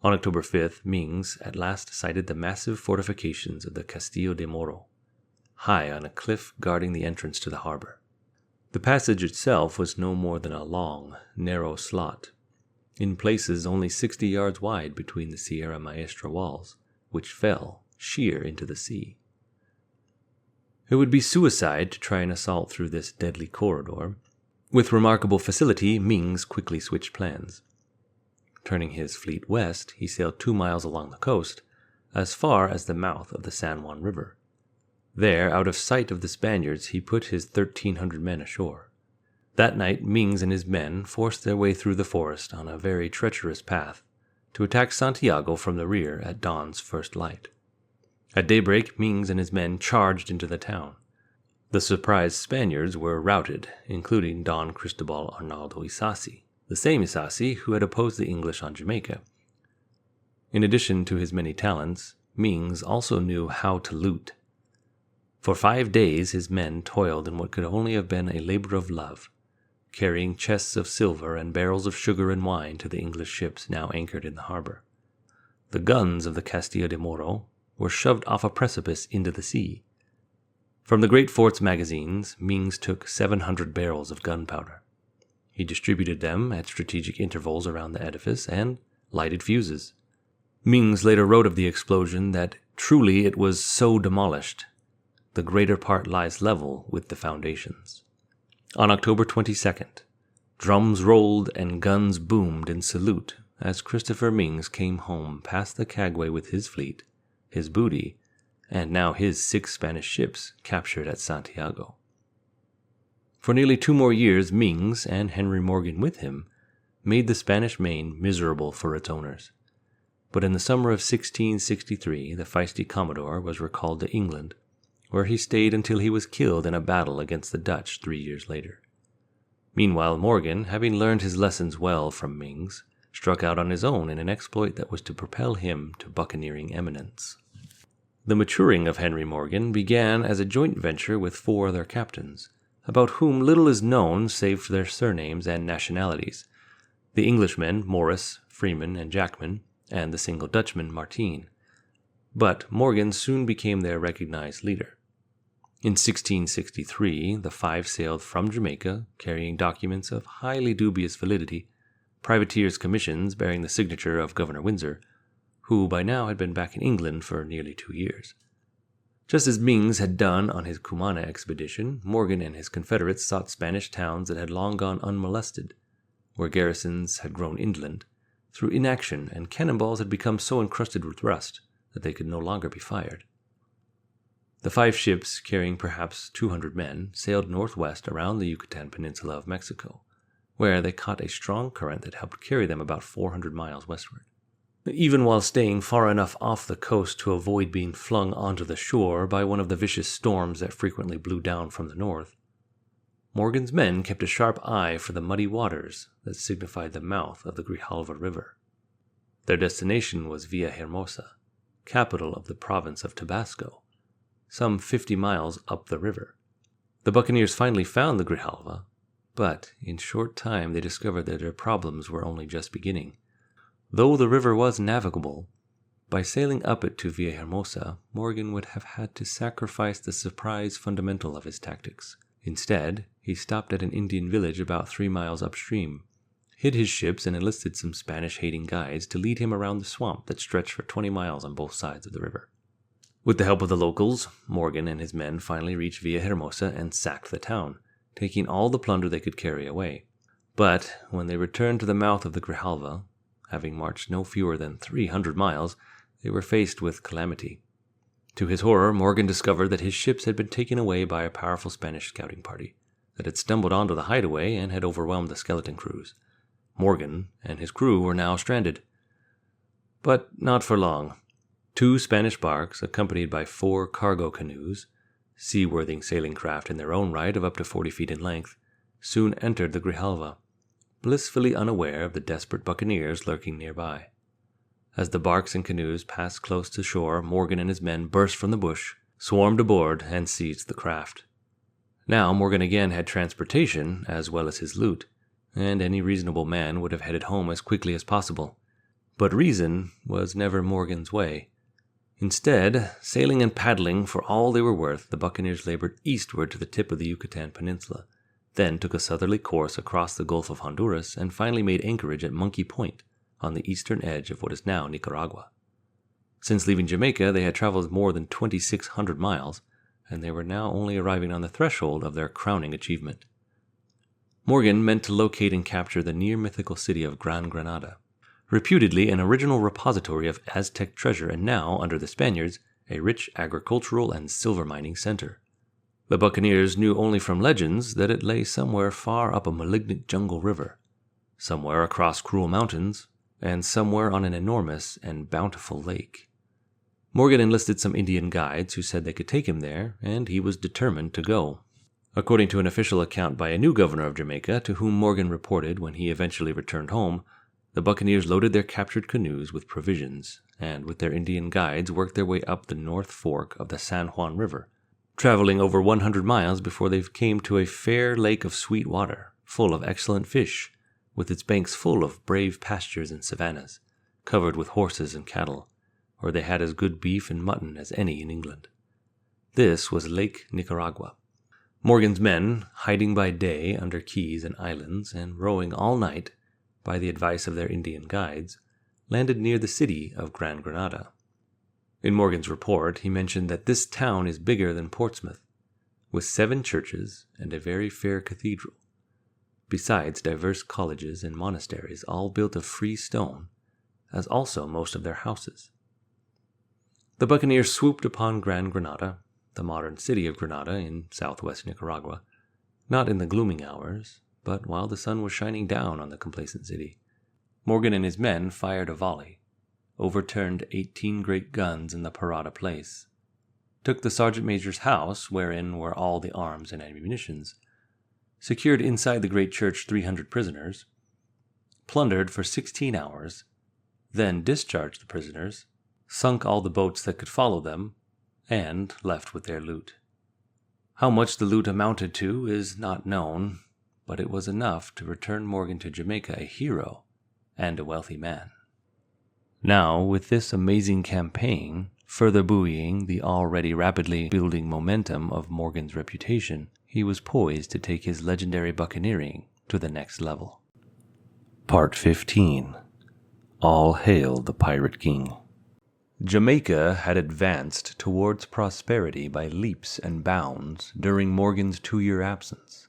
On October 5th, Mings at last sighted the massive fortifications of the Castillo de Moro, high on a cliff guarding the entrance to the harbor. The passage itself was no more than a long, narrow slot, in places only 60 yards wide between the Sierra Maestra walls, which fell sheer into the sea. It would be suicide to try an assault through this deadly corridor. With remarkable facility, Mings quickly switched plans. Turning his fleet west, he sailed 2 miles along the coast, as far as the mouth of the San Juan River. There, out of sight of the Spaniards, he put his 1,300 men ashore. That night, Mings and his men forced their way through the forest on a very treacherous path to attack Santiago from the rear at dawn's first light. At daybreak, Mings and his men charged into the town. The surprised Spaniards were routed, including Don Cristobal Arnaldo Isasi, the same Isasi who had opposed the English on Jamaica. In addition to his many talents, Mings also knew how to loot. For 5 days his men toiled in what could only have been a labor of love, carrying chests of silver and barrels of sugar and wine to the English ships now anchored in the harbor. The guns of the Castillo de Moro were shoved off a precipice into the sea. From the great fort's magazines, Mings took 700 barrels of gunpowder. He distributed them at strategic intervals around the edifice and lighted fuses. Mings later wrote of the explosion that truly it was so demolished, the greater part lies level with the foundations. On October 22nd, drums rolled and guns boomed in salute as Christopher Mings came home past the Caguay with his fleet, his booty, and now his 6 Spanish ships captured at Santiago. For nearly 2 more years, Mings, and Henry Morgan with him, made the Spanish Main miserable for its owners. But in the summer of 1663, the feisty Commodore was recalled to England, where he stayed until he was killed in a battle against the Dutch 3 years later. Meanwhile, Morgan, having learned his lessons well from Mings, struck out on his own in an exploit that was to propel him to buccaneering eminence. The maturing of Henry Morgan began as a joint venture with 4 other captains, about whom little is known save for their surnames and nationalities: the Englishmen Morris, Freeman, and Jackman, and the single Dutchman Martin. But Morgan soon became their recognized leader. In 1663, the 5 sailed from Jamaica, carrying documents of highly dubious validity, privateers' commissions bearing the signature of Governor Windsor, who by now had been back in England for nearly 2 years. Just as Mings had done on his Cumana expedition, Morgan and his confederates sought Spanish towns that had long gone unmolested, where garrisons had grown indolent through inaction and cannonballs had become so encrusted with rust that they could no longer be fired. The 5 ships, carrying perhaps 200 men, sailed northwest around the Yucatan Peninsula of Mexico, where they caught a strong current that helped carry them about 400 miles westward. Even while staying far enough off the coast to avoid being flung onto the shore by one of the vicious storms that frequently blew down from the north, Morgan's men kept a sharp eye for the muddy waters that signified the mouth of the Grijalva River. Their destination was Villahermosa, capital of the province of Tabasco, some 50 miles up the river. The buccaneers finally found the Grijalva, but in short time they discovered that their problems were only just beginning. Though the river was navigable, by sailing up it to Villahermosa, Morgan would have had to sacrifice the surprise fundamental of his tactics. Instead, he stopped at an Indian village about 3 miles upstream, hid his ships, and enlisted some Spanish-hating guides to lead him around the swamp that stretched for 20 miles on both sides of the river. With the help of the locals, Morgan and his men finally reached Villahermosa and sacked the town, taking all the plunder they could carry away. But when they returned to the mouth of the Grijalva, having marched no fewer than 300 miles, they were faced with calamity. To his horror, Morgan discovered that his ships had been taken away by a powerful Spanish scouting party that had stumbled onto the hideaway and had overwhelmed the skeleton crews. Morgan and his crew were now stranded. But not for long. 2 Spanish barks, accompanied by 4 cargo canoes, seaworthy sailing craft in their own right of up to 40 feet in length, soon entered the Grijalva, blissfully unaware of the desperate buccaneers lurking nearby. As the barks and canoes passed close to shore, Morgan and his men burst from the bush, swarmed aboard, and seized the craft. Now Morgan again had transportation as well as his loot, and any reasonable man would have headed home as quickly as possible. But reason was never Morgan's way. Instead, sailing and paddling for all they were worth, the buccaneers labored eastward to the tip of the Yucatan Peninsula, then took a southerly course across the Gulf of Honduras, and finally made anchorage at Monkey Point, on the eastern edge of what is now Nicaragua. Since leaving Jamaica, they had traveled more than 2,600 miles, and they were now only arriving on the threshold of their crowning achievement. Morgan meant to locate and capture the near-mythical city of Gran Granada, reputedly an original repository of Aztec treasure and now, under the Spaniards, a rich agricultural and silver mining center. The buccaneers knew only from legends that it lay somewhere far up a malignant jungle river, somewhere across cruel mountains, and somewhere on an enormous and bountiful lake. Morgan enlisted some Indian guides who said they could take him there, and he was determined to go. According to an official account by a new governor of Jamaica, to whom Morgan reported when he eventually returned home, the buccaneers loaded their captured canoes with provisions, and with their Indian guides worked their way up the north fork of the San Juan River, traveling over 100 miles before they came to a fair lake of sweet water, full of excellent fish, with its banks full of brave pastures and savannas, covered with horses and cattle, where they had as good beef and mutton as any in England. This was Lake Nicaragua. Morgan's men, hiding by day under keys and islands, and rowing all night, by the advice of their Indian guides, landed near the city of Gran Granada. In Morgan's report, he mentioned that this town is bigger than Portsmouth, with 7 churches and a very fair cathedral, besides diverse colleges and monasteries, all built of free stone, as also most of their houses. The buccaneers swooped upon Gran Granada, the modern city of Granada in southwest Nicaragua, not in the gloaming hours, but while the sun was shining down on the complacent city. Morgan and his men fired a volley, overturned 18 great guns in the Parada place, took the sergeant major's house, wherein were all the arms and ammunitions, secured inside the great church 300 prisoners, plundered for 16 hours, then discharged the prisoners, sunk all the boats that could follow them, and left with their loot. How much the loot amounted to is not known, but it was enough to return Morgan to Jamaica a hero and a wealthy man. Now, with this amazing campaign, further buoying the already rapidly building momentum of Morgan's reputation, he was poised to take his legendary buccaneering to the next level. Part 15. All Hail the Pirate King. Jamaica had advanced towards prosperity by leaps and bounds during Morgan's 2-year absence.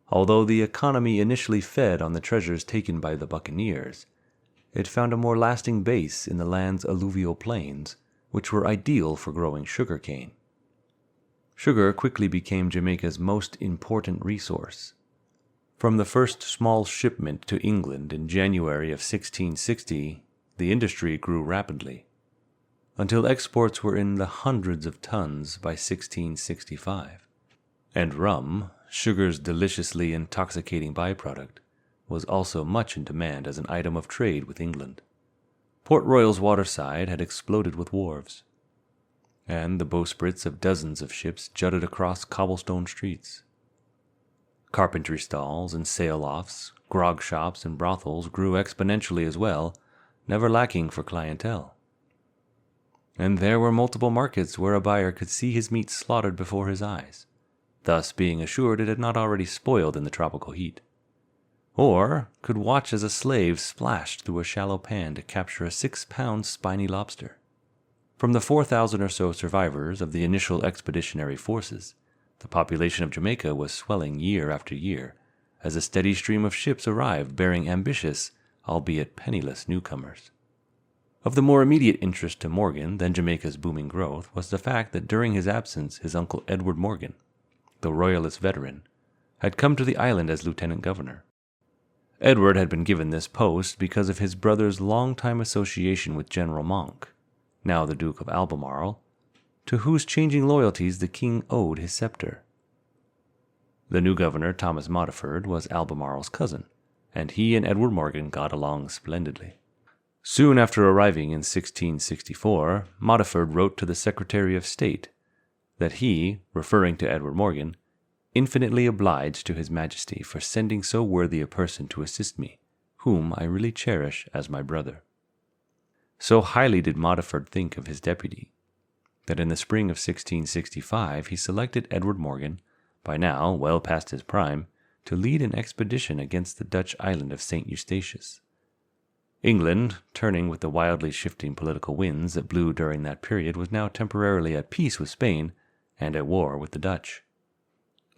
Although the economy initially fed on the treasures taken by the buccaneers, it found a more lasting base in the land's alluvial plains, which were ideal for growing sugarcane. Sugar quickly became Jamaica's most important resource. From the first small shipment to England in January of 1660, the industry grew rapidly, until exports were in the hundreds of tons by 1665. And rum, sugar's deliciously intoxicating byproduct, was also much in demand as an item of trade with England. Port Royal's waterside had exploded with wharves, and the bowsprits of dozens of ships jutted across cobblestone streets. Carpentry stalls and sail-offs, grog shops and brothels grew exponentially as well, never lacking for clientele. And there were multiple markets where a buyer could see his meat slaughtered before his eyes, thus being assured it had not already spoiled in the tropical heat. Or could watch as a slave splashed through a shallow pan to capture a 6-pound spiny lobster. From the 4,000 or so survivors of the initial expeditionary forces, the population of Jamaica was swelling year after year, as a steady stream of ships arrived bearing ambitious, albeit penniless, newcomers. Of the more immediate interest to Morgan than Jamaica's booming growth was the fact that during his absence his uncle Edward Morgan, the Royalist veteran, had come to the island as lieutenant governor. Edward had been given this post because of his brother's long-time association with General Monk, now the Duke of Albemarle, to whose changing loyalties the king owed his scepter. The new governor, Thomas Modiford, was Albemarle's cousin, and he and Edward Morgan got along splendidly. Soon after arriving in 1664, Modiford wrote to the Secretary of State that he, referring to Edward Morgan, infinitely obliged to his Majesty for sending so worthy a person to assist me, whom I really cherish as my brother. So highly did Modiford think of his deputy, that in the spring of 1665 he selected Edward Morgan, by now well past his prime, to lead an expedition against the Dutch island of St. Eustatius. England, turning with the wildly shifting political winds that blew during that period, was now temporarily at peace with Spain and at war with the Dutch.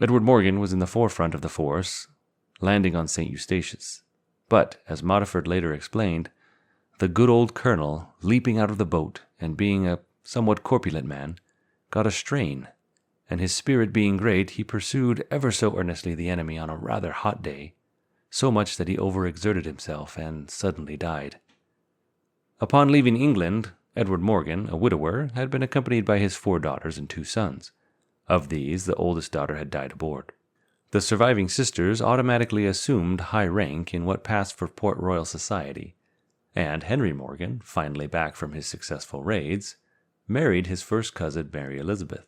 Edward Morgan was in the forefront of the force, landing on St. Eustatius. But, as Modiford later explained, the good old colonel, leaping out of the boat and being a somewhat corpulent man, got a strain, and his spirit being great, he pursued ever so earnestly the enemy on a rather hot day, so much that he overexerted himself and suddenly died. Upon leaving England, Edward Morgan, a widower, had been accompanied by his 4 daughters and 2 sons. Of these, the oldest daughter had died aboard. The surviving sisters automatically assumed high rank in what passed for Port Royal society, and Henry Morgan, finally back from his successful raids, married his first cousin Mary Elizabeth,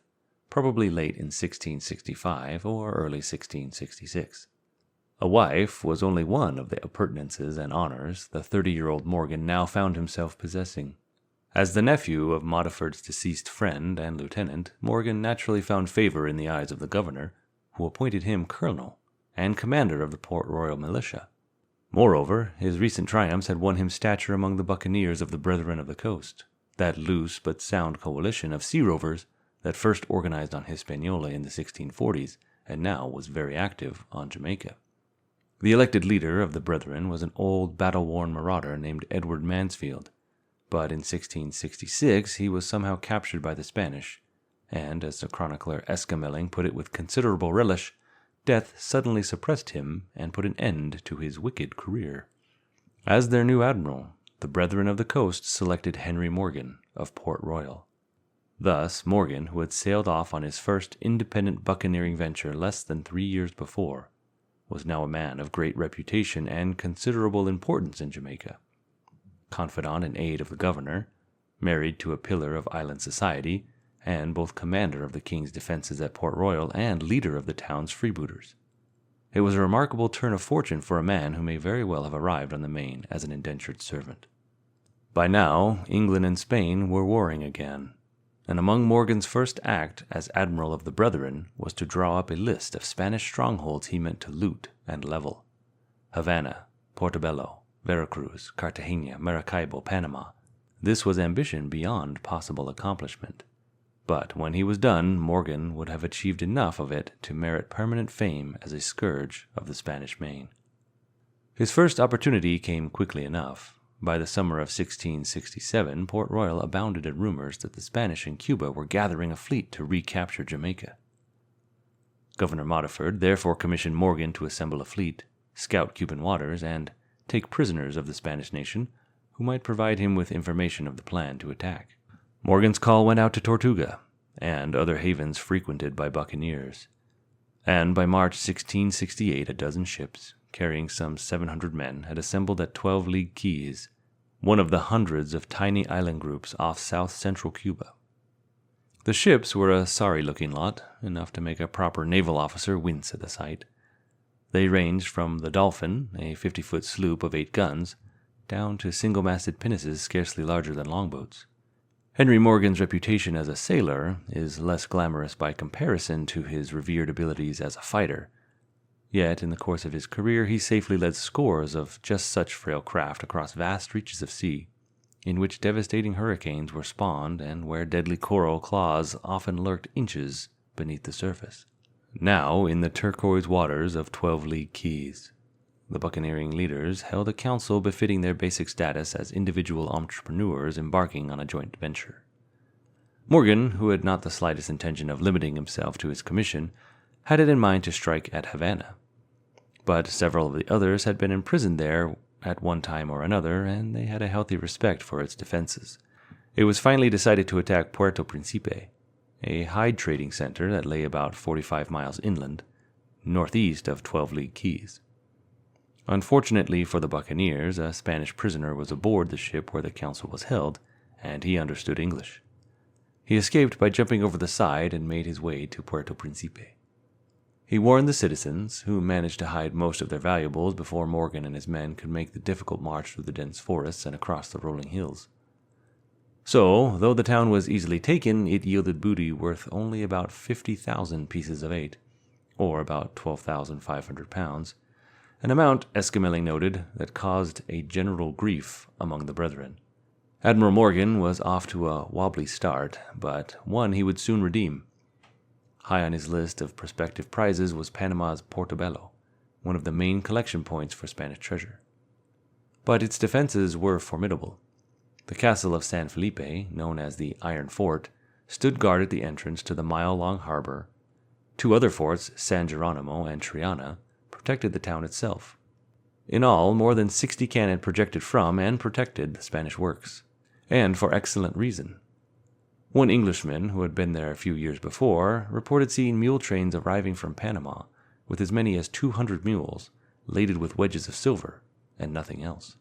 probably late in 1665 or early 1666. A wife was only one of the appurtenances and honors the 30-year-old Morgan now found himself possessing. As the nephew of Modiford's deceased friend and lieutenant, Morgan naturally found favor in the eyes of the governor, who appointed him colonel and commander of the Port Royal militia. Moreover, his recent triumphs had won him stature among the buccaneers of the Brethren of the Coast, that loose but sound coalition of sea rovers that first organized on Hispaniola in the 1640s and now was very active on Jamaica. The elected leader of the Brethren was an old battle-worn marauder named Edward Mansfield, but in 1666 he was somehow captured by the Spanish, and, as the chronicler Escamelling put it with considerable relish, death suddenly suppressed him and put an end to his wicked career. As their new admiral, the Brethren of the Coast selected Henry Morgan of Port Royal. Thus, Morgan, who had sailed off on his first independent buccaneering venture less than 3 years before, was now a man of great reputation and considerable importance in Jamaica. Confidant and aide of the governor, married to a pillar of island society, and both commander of the king's defenses at Port Royal and leader of the town's freebooters. It was a remarkable turn of fortune for a man who may very well have arrived on the Main as an indentured servant. By now, England and Spain were warring again, and among Morgan's first act as Admiral of the Brethren was to draw up a list of Spanish strongholds he meant to loot and level. Havana, Portobello, Veracruz, Cartagena, Maracaibo, Panama. This was ambition beyond possible accomplishment. But when he was done, Morgan would have achieved enough of it to merit permanent fame as a scourge of the Spanish Main. His first opportunity came quickly enough. By the summer of 1667, Port Royal abounded in rumors that the Spanish in Cuba were gathering a fleet to recapture Jamaica. Governor Modiford therefore commissioned Morgan to assemble a fleet, scout Cuban waters, and take prisoners of the Spanish nation who might provide him with information of the plan to attack. Morgan's call went out to Tortuga and other havens frequented by buccaneers, and by March 1668 a dozen ships, carrying some 700 men, had assembled at 12 League Keys, one of the hundreds of tiny island groups off south-central Cuba. The ships were a sorry-looking lot, enough to make a proper naval officer wince at the sight. They ranged from the Dolphin, a 50-foot sloop of 8 guns, down to single-masted pinnaces scarcely larger than longboats. Henry Morgan's reputation as a sailor is less glamorous by comparison to his revered abilities as a fighter. Yet in the course of his career he safely led scores of just such frail craft across vast reaches of sea, in which devastating hurricanes were spawned and where deadly coral claws often lurked inches beneath the surface. Now, in the turquoise waters of 12 League Keys, the buccaneering leaders held a council befitting their basic status as individual entrepreneurs embarking on a joint venture. Morgan, who had not the slightest intention of limiting himself to his commission, had it in mind to strike at Havana. But several of the others had been imprisoned there at one time or another, and they had a healthy respect for its defenses. It was finally decided to attack Puerto Principe, a hide trading center that lay about 45 miles inland, northeast of 12 League Keys. Unfortunately for the buccaneers, a Spanish prisoner was aboard the ship where the council was held, and he understood English. He escaped by jumping over the side and made his way to Puerto Principe. He warned the citizens, who managed to hide most of their valuables before Morgan and his men could make the difficult march through the dense forests and across the rolling hills. So, though the town was easily taken, it yielded booty worth only about 50,000 pieces of 8, or about 12,500 pounds, an amount, Escamilli noted, that caused a general grief among the brethren. Admiral Morgan was off to a wobbly start, but one he would soon redeem. High on his list of prospective prizes was Panama's Portobello, one of the main collection points for Spanish treasure. But its defenses were formidable. The castle of San Felipe, known as the Iron Fort, stood guard at the entrance to the mile-long harbor. 2 other forts, San Geronimo and Triana, protected the town itself. In all, more than 60 cannon projected from and protected the Spanish works, and for excellent reason. One Englishman, who had been there a few years before, reported seeing mule trains arriving from Panama with as many as 200 mules, laden with wedges of silver, and nothing else.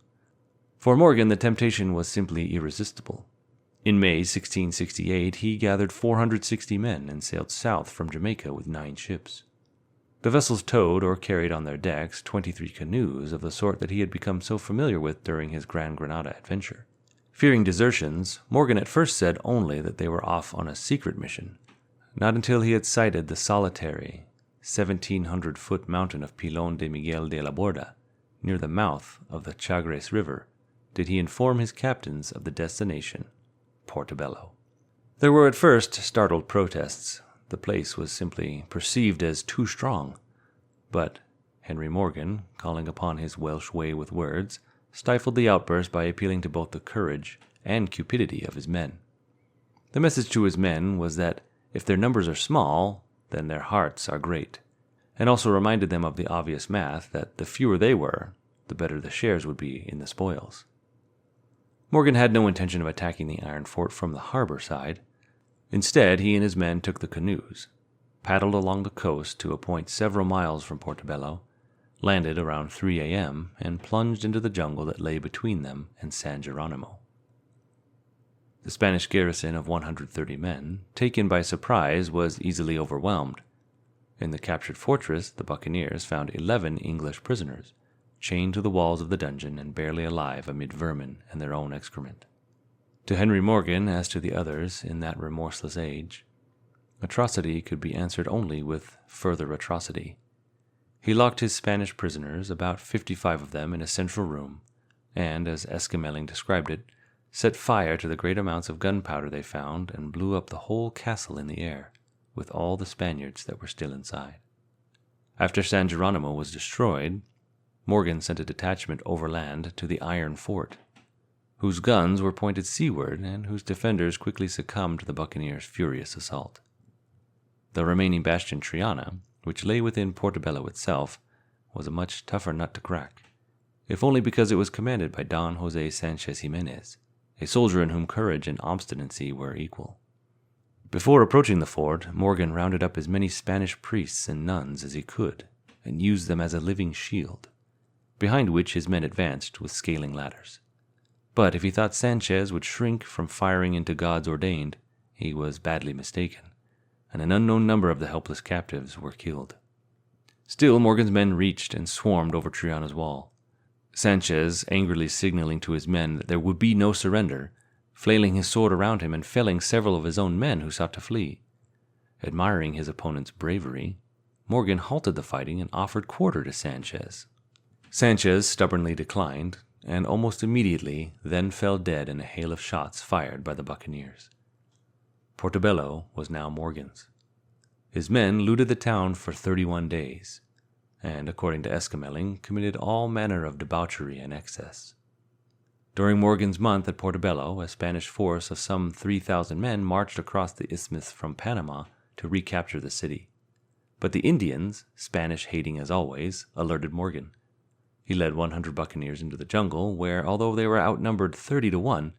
For Morgan, the temptation was simply irresistible. In May 1668, he gathered 460 men and sailed south from Jamaica with 9 ships. The vessels towed or carried on their decks 23 canoes of the sort that he had become so familiar with during his Gran Granada adventure. Fearing desertions, Morgan at first said only that they were off on a secret mission. Not until he had sighted the solitary 1,700-foot mountain of Pilon de Miguel de la Borda, near the mouth of the Chagres River, did he inform his captains of the destination, Portobello. There were at first startled protests. The place was simply perceived as too strong. But Henry Morgan, calling upon his Welsh way with words, stifled the outburst by appealing to both the courage and cupidity of his men. The message to his men was that if their numbers are small, then their hearts are great, and also reminded them of the obvious math that the fewer they were, the better the shares would be in the spoils. Morgan had no intention of attacking the Iron Fort from the harbor side. Instead, he and his men took the canoes, paddled along the coast to a point several miles from Portobello, landed around 3 a.m., and plunged into the jungle that lay between them and San Geronimo. The Spanish garrison of 130 men, taken by surprise, was easily overwhelmed. In the captured fortress, the buccaneers found 11 English prisoners, chained to the walls of the dungeon and barely alive amid vermin and their own excrement. To Henry Morgan, as to the others in that remorseless age, atrocity could be answered only with further atrocity. He locked his Spanish prisoners, about 55 of them, in a central room, and, as Esquemeling described it, set fire to the great amounts of gunpowder they found and blew up the whole castle in the air, with all the Spaniards that were still inside. After San Geronimo was destroyed, Morgan sent a detachment overland to the Iron Fort, whose guns were pointed seaward and whose defenders quickly succumbed to the buccaneers' furious assault. The remaining bastion Triana, which lay within Portobello itself, was a much tougher nut to crack, if only because it was commanded by Don Jose Sanchez Jimenez, a soldier in whom courage and obstinacy were equal. Before approaching the fort, Morgan rounded up as many Spanish priests and nuns as he could, and used them as a living shield, behind which his men advanced with scaling ladders. But if he thought Sanchez would shrink from firing into God's ordained, he was badly mistaken, and an unknown number of the helpless captives were killed. Still, Morgan's men reached and swarmed over Triana's wall, Sanchez angrily signaling to his men that there would be no surrender, flailing his sword around him and felling several of his own men who sought to flee. Admiring his opponent's bravery, Morgan halted the fighting and offered quarter to Sanchez. Sanchez stubbornly declined, and almost immediately then fell dead in a hail of shots fired by the buccaneers. Portobello was now Morgan's. His men looted the town for 31 days, and, according to Esquemeling, committed all manner of debauchery and excess. During Morgan's month at Portobello, a Spanish force of some 3,000 men marched across the isthmus from Panama to recapture the city. But the Indians, Spanish-hating as always, alerted Morgan. He led 100 buccaneers into the jungle, where, although they were outnumbered 30-1,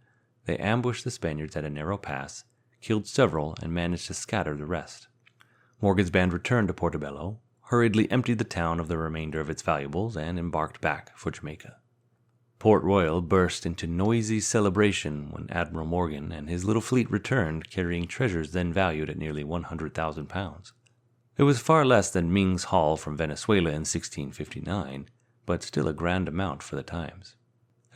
they ambushed the Spaniards at a narrow pass, killed several, and managed to scatter the rest. Morgan's band returned to Portobello, hurriedly emptied the town of the remainder of its valuables, and embarked back for Jamaica. Port Royal burst into noisy celebration when Admiral Morgan and his little fleet returned, carrying treasures then valued at nearly 100,000 pounds. It was far less than Ming's haul from Venezuela in 1659, but still a grand amount for the times.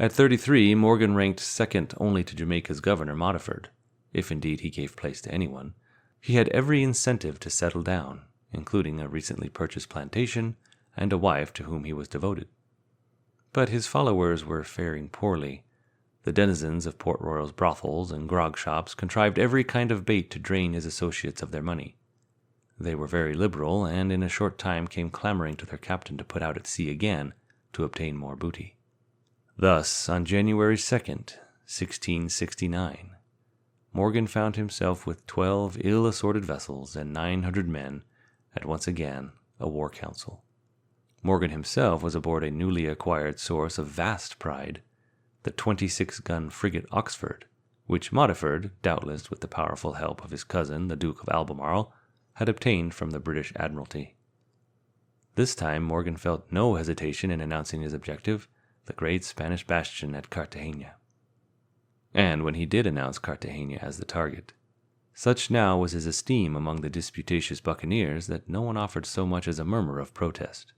At 33, Morgan ranked second only to Jamaica's governor, Modiford, if indeed he gave place to anyone. He had every incentive to settle down, including a recently purchased plantation and a wife to whom he was devoted. But his followers were faring poorly. The denizens of Port Royal's brothels and grog shops contrived every kind of bait to drain his associates of their money. They were very liberal, and in a short time came clamoring to their captain to put out at sea again to obtain more booty. Thus, on January 2nd, 1669, Morgan found himself with 12 ill-assorted vessels and 900 men at once again a war council. Morgan himself was aboard a newly acquired source of vast pride, the 26-gun frigate Oxford, which Modiford, doubtless with the powerful help of his cousin, the Duke of Albemarle, had obtained from the British Admiralty. This time Morgan felt no hesitation in announcing his objective, the great Spanish bastion at Cartagena. And when he did announce Cartagena as the target, such now was his esteem among the disputatious buccaneers that no one offered so much as a murmur of protest.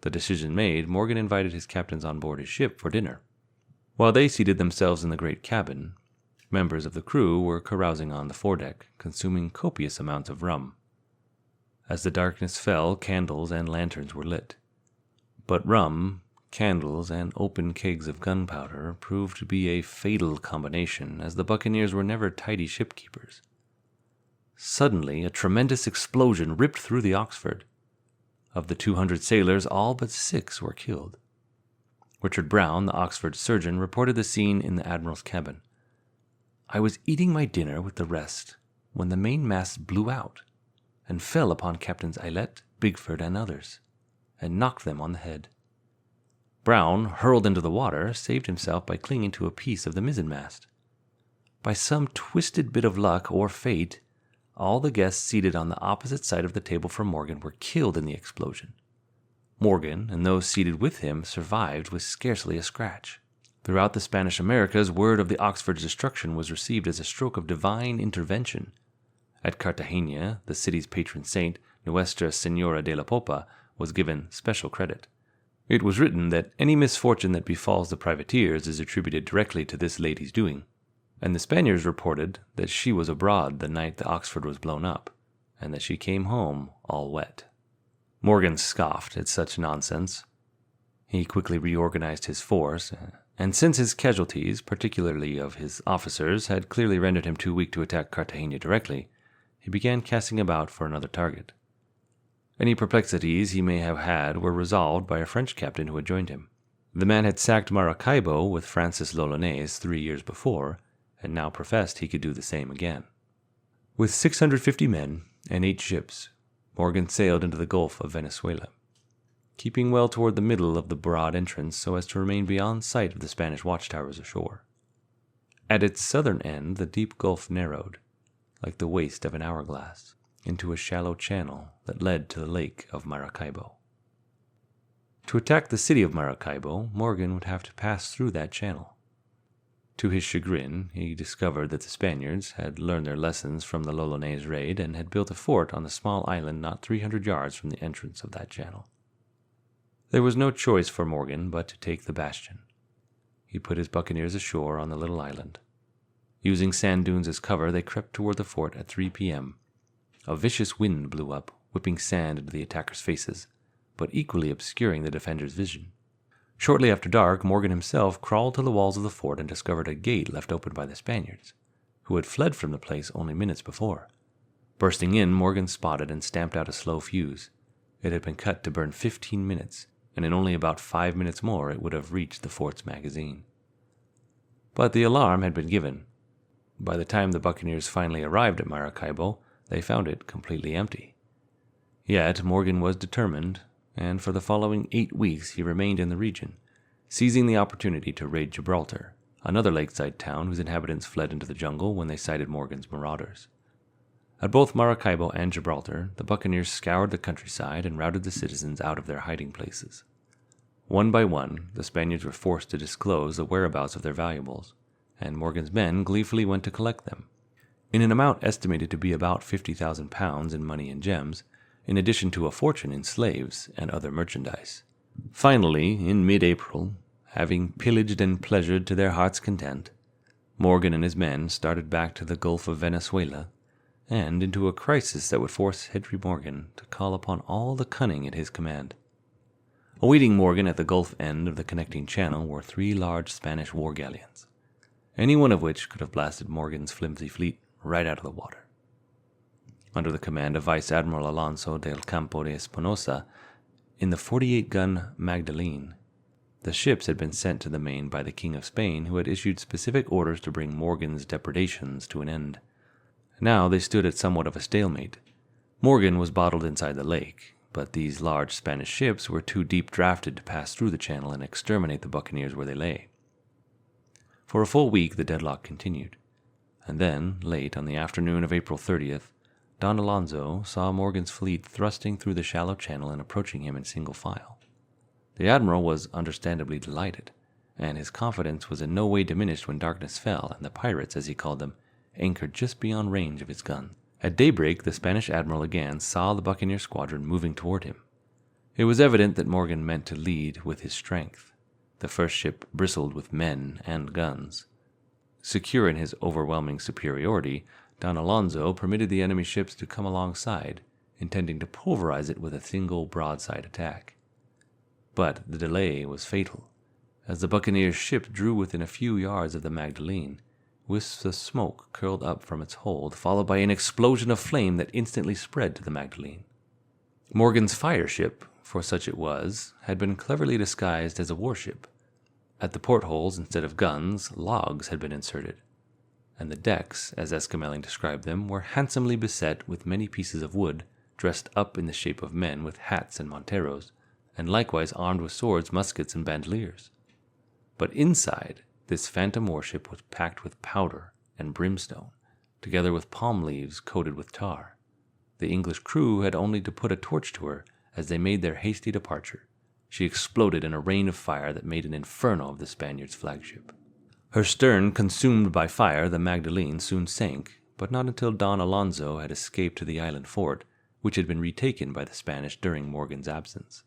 The decision made, Morgan invited his captains on board his ship for dinner. While they seated themselves in the great cabin, members of the crew were carousing on the foredeck, consuming copious amounts of rum. As the darkness fell, candles and lanterns were lit. But rum, candles, and open kegs of gunpowder proved to be a fatal combination, as the buccaneers were never tidy shipkeepers. Suddenly, a tremendous explosion ripped through the Oxford. Of the 200 sailors, all but 6 were killed. Richard Brown, the Oxford surgeon, reported the scene in the admiral's cabin. "I was eating my dinner with the rest when the mainmast blew out and fell upon Captains Aylett, Bigford, and others, and knocked them on the head. Brown, hurled into the water, saved himself by clinging to a piece of the mizzenmast. By some twisted bit of luck or fate, all the guests seated on the opposite side of the table from Morgan were killed in the explosion. Morgan and those seated with him survived with scarcely a scratch. Throughout the Spanish Americas, word of the Oxford's destruction was received as a stroke of divine intervention. At Cartagena, the city's patron saint, Nuestra Señora de la Popa, was given special credit. It was written that any misfortune that befalls the privateers is attributed directly to this lady's doing, and the Spaniards reported that she was abroad the night the Oxford was blown up, and that she came home all wet. Morgan scoffed at such nonsense. He quickly reorganized his force, and since his casualties, particularly of his officers, had clearly rendered him too weak to attack Cartagena directly, he began casting about for another target. Any perplexities he may have had were resolved by a French captain who had joined him. The man had sacked Maracaibo with Francis Lolones 3 years before, and now professed he could do the same again. With 650 men and 8 ships, Morgan sailed into the Gulf of Venezuela, keeping well toward the middle of the broad entrance so as to remain beyond sight of the Spanish watchtowers ashore. At its southern end, the deep gulf narrowed, like the waist of an hourglass, into a shallow channel that led to the lake of Maracaibo. To attack the city of Maracaibo, Morgan would have to pass through that channel. To his chagrin, he discovered that the Spaniards had learned their lessons from the Lolones raid and had built a fort on the small island not 300 yards from the entrance of that channel. There was no choice for Morgan but to take the bastion. He put his buccaneers ashore on the little island. Using sand dunes as cover, they crept toward the fort at 3 p.m. A vicious wind blew up, whipping sand into the attackers' faces, but equally obscuring the defenders' vision. Shortly after dark, Morgan himself crawled to the walls of the fort and discovered a gate left open by the Spaniards, who had fled from the place only minutes before. Bursting in, Morgan spotted and stamped out a slow fuse. It had been cut to burn 15 minutes, and in only about 5 minutes more it would have reached the fort's magazine. But the alarm had been given. By the time the buccaneers finally arrived at Maracaibo, they found it completely empty. Yet Morgan was determined, and for the following 8 weeks he remained in the region, seizing the opportunity to raid Gibraltar, another lakeside town whose inhabitants fled into the jungle when they sighted Morgan's marauders. At both Maracaibo and Gibraltar, the buccaneers scoured the countryside and routed the citizens out of their hiding places. One by one, the Spaniards were forced to disclose the whereabouts of their valuables, and Morgan's men gleefully went to collect them, in an amount estimated to be about 50,000 pounds in money and gems, in addition to a fortune in slaves and other merchandise. Finally, in mid-April, having pillaged and pleasured to their heart's content, Morgan and his men started back to the Gulf of Venezuela, and into a crisis that would force Henry Morgan to call upon all the cunning at his command. Awaiting Morgan at the Gulf end of the connecting channel were 3 large Spanish war galleons, any one of which could have blasted Morgan's flimsy fleet right out of the water. Under the command of Vice Admiral Alonso del Campo de Espinosa, in the 48-gun Magdalene, the ships had been sent to the Main by the King of Spain, who had issued specific orders to bring Morgan's depredations to an end. Now they stood at somewhat of a stalemate. Morgan was bottled inside the lake, but these large Spanish ships were too deep drafted to pass through the channel and exterminate the buccaneers where they lay. For a full week the deadlock continued, and then, late on the afternoon of April 30th, Don Alonso saw Morgan's fleet thrusting through the shallow channel and approaching him in single file. The admiral was understandably delighted, and his confidence was in no way diminished when darkness fell and the pirates, as he called them, anchored just beyond range of his guns. At daybreak, the Spanish admiral again saw the buccaneer squadron moving toward him. It was evident that Morgan meant to lead with his strength. The first ship bristled with men and guns. Secure in his overwhelming superiority, Don Alonso permitted the enemy ships to come alongside, intending to pulverize it with a single broadside attack. But the delay was fatal. As the buccaneer's ship drew within a few yards of the Magdalene, wisps of smoke curled up from its hold, followed by an explosion of flame that instantly spread to the Magdalene. Morgan's fire ship, for such it was, had been cleverly disguised as a warship. At the portholes, instead of guns, logs had been inserted, and the decks, as Esquemeling described them, were handsomely beset with many pieces of wood, dressed up in the shape of men with hats and monteros, and likewise armed with swords, muskets, and bandoliers. But inside, this phantom warship was packed with powder and brimstone, together with palm leaves coated with tar. The English crew had only to put a torch to her as they made their hasty departure, she exploded in a rain of fire that made an inferno of the Spaniards' flagship. Her stern consumed by fire, the Magdalene soon sank, but not until Don Alonso had escaped to the island fort, which had been retaken by the Spanish during Morgan's absence.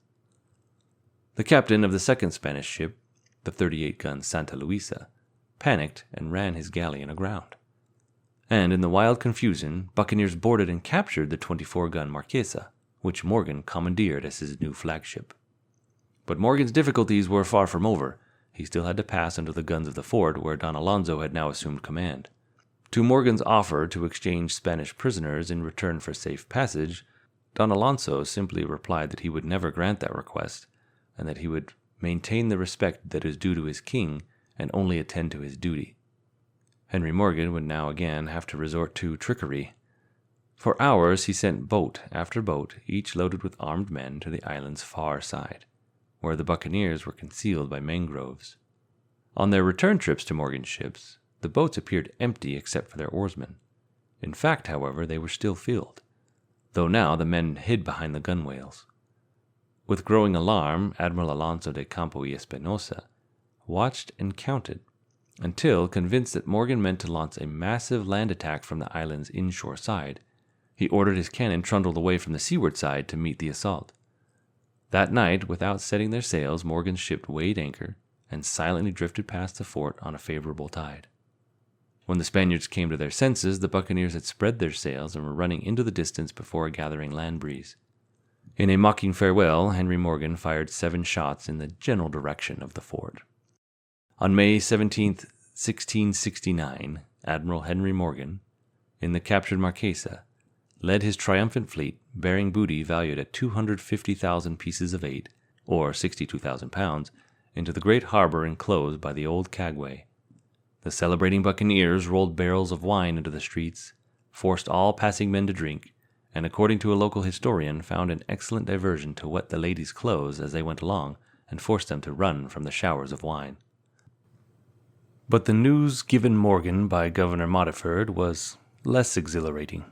The captain of the second Spanish ship, the 38-gun Santa Luisa, panicked and ran his galleon aground. And in the wild confusion, buccaneers boarded and captured the 24-gun Marquesa, which Morgan commandeered as his new flagship. But Morgan's difficulties were far from over. He still had to pass under the guns of the fort, where Don Alonso had now assumed command. To Morgan's offer to exchange Spanish prisoners in return for safe passage, Don Alonso simply replied that he would never grant that request, and that he would maintain the respect that is due to his king and only attend to his duty. Henry Morgan would now again have to resort to trickery. For hours he sent boat after boat, each loaded with armed men, to the island's far side, where the buccaneers were concealed by mangroves. On their return trips to Morgan's ships, the boats appeared empty except for their oarsmen. In fact, however, they were still filled, though now the men hid behind the gunwales. With growing alarm, Admiral Alonso de Campo y Espinosa watched and counted, until, convinced that Morgan meant to launch a massive land attack from the island's inshore side, he ordered his cannon trundled away from the seaward side to meet the assault. That night, without setting their sails, Morgan's ship weighed anchor and silently drifted past the fort on a favorable tide. When the Spaniards came to their senses, the buccaneers had spread their sails and were running into the distance before a gathering land breeze. In a mocking farewell, Henry Morgan fired 7 shots in the general direction of the fort. On May 17, 1669, Admiral Henry Morgan, in the captured Marquesa, led his triumphant fleet, bearing booty valued at 250,000 pieces of 8, or 62,000 pounds, into the great harbor enclosed by the old Caguay. The celebrating buccaneers rolled barrels of wine into the streets, forced all passing men to drink, and according to a local historian, found an excellent diversion to wet the ladies' clothes as they went along and force them to run from the showers of wine. But the news given Morgan by Governor Modiford was less exhilarating.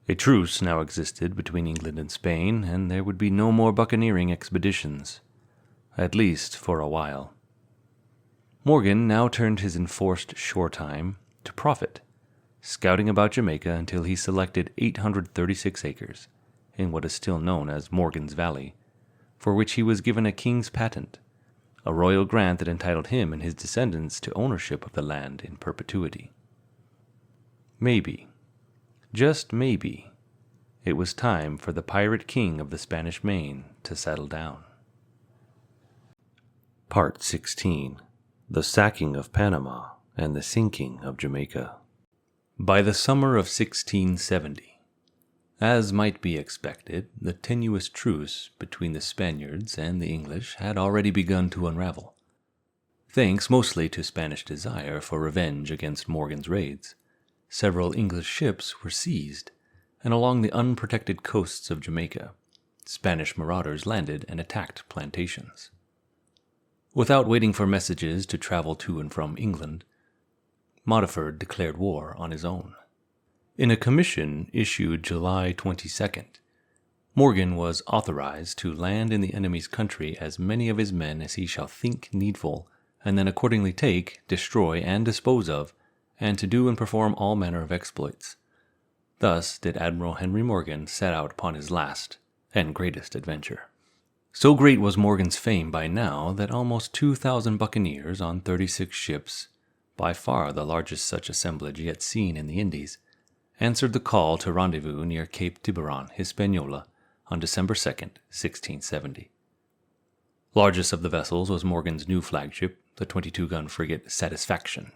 A truce now existed between England and Spain, and there would be no more buccaneering expeditions, at least for a while. Morgan now turned his enforced shore time to profit, scouting about Jamaica until he selected 836 acres, in what is still known as Morgan's Valley, for which he was given a king's patent, a royal grant that entitled him and his descendants to ownership of the land in perpetuity. Maybe, just maybe, it was time for the pirate king of the Spanish Main to settle down. Part 16. The Sacking of Panama and the Sinking of Jamaica. By the summer of 1670, as might be expected, the tenuous truce between the Spaniards and the English had already begun to unravel. Thanks mostly to Spanish desire for revenge against Morgan's raids, several English ships were seized, and along the unprotected coasts of Jamaica, Spanish marauders landed and attacked plantations. Without waiting for messages to travel to and from England, Modiford declared war on his own. In a commission issued July 22nd, Morgan was authorized to land in the enemy's country as many of his men as he shall think needful, and then accordingly take, destroy, and dispose of, and to do and perform all manner of exploits. Thus did Admiral Henry Morgan set out upon his last and greatest adventure. So great was Morgan's fame by now that almost 2,000 buccaneers on 36 ships, by far the largest such assemblage yet seen in the Indies, answered the call to rendezvous near Cape Tiburon, Hispaniola, on December 2nd, 1670. Largest of the vessels was Morgan's new flagship, the 22-gun frigate Satisfaction.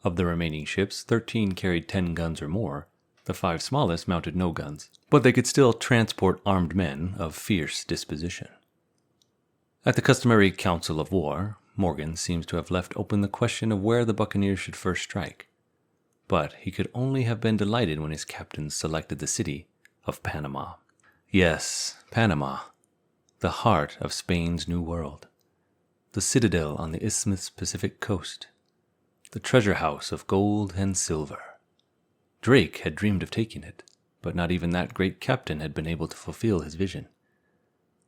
Of the remaining ships, 13 carried 10 guns or more. The 5 smallest mounted no guns, but they could still transport armed men of fierce disposition. At the customary council of war, Morgan seems to have left open the question of where the buccaneers should first strike, but he could only have been delighted when his captains selected the city of Panama. Yes, Panama, the heart of Spain's New World, the citadel on the Isthmus Pacific coast, the treasure house of gold and silver. Drake had dreamed of taking it, but not even that great captain had been able to fulfill his vision.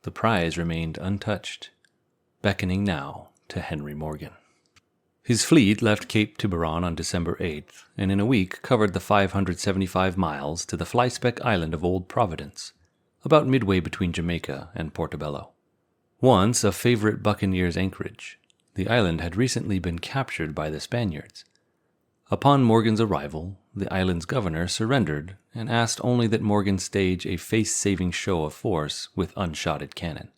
The prize remained untouched, beckoning now to Henry Morgan. His fleet left Cape Tiburon on December 8th, and in a week covered the 575 miles to the flyspeck island of Old Providence, about midway between Jamaica and Portobello. Once a favorite buccaneer's anchorage, the island had recently been captured by the Spaniards. Upon Morgan's arrival, the island's governor surrendered and asked only that Morgan stage a face-saving show of force with unshotted cannon.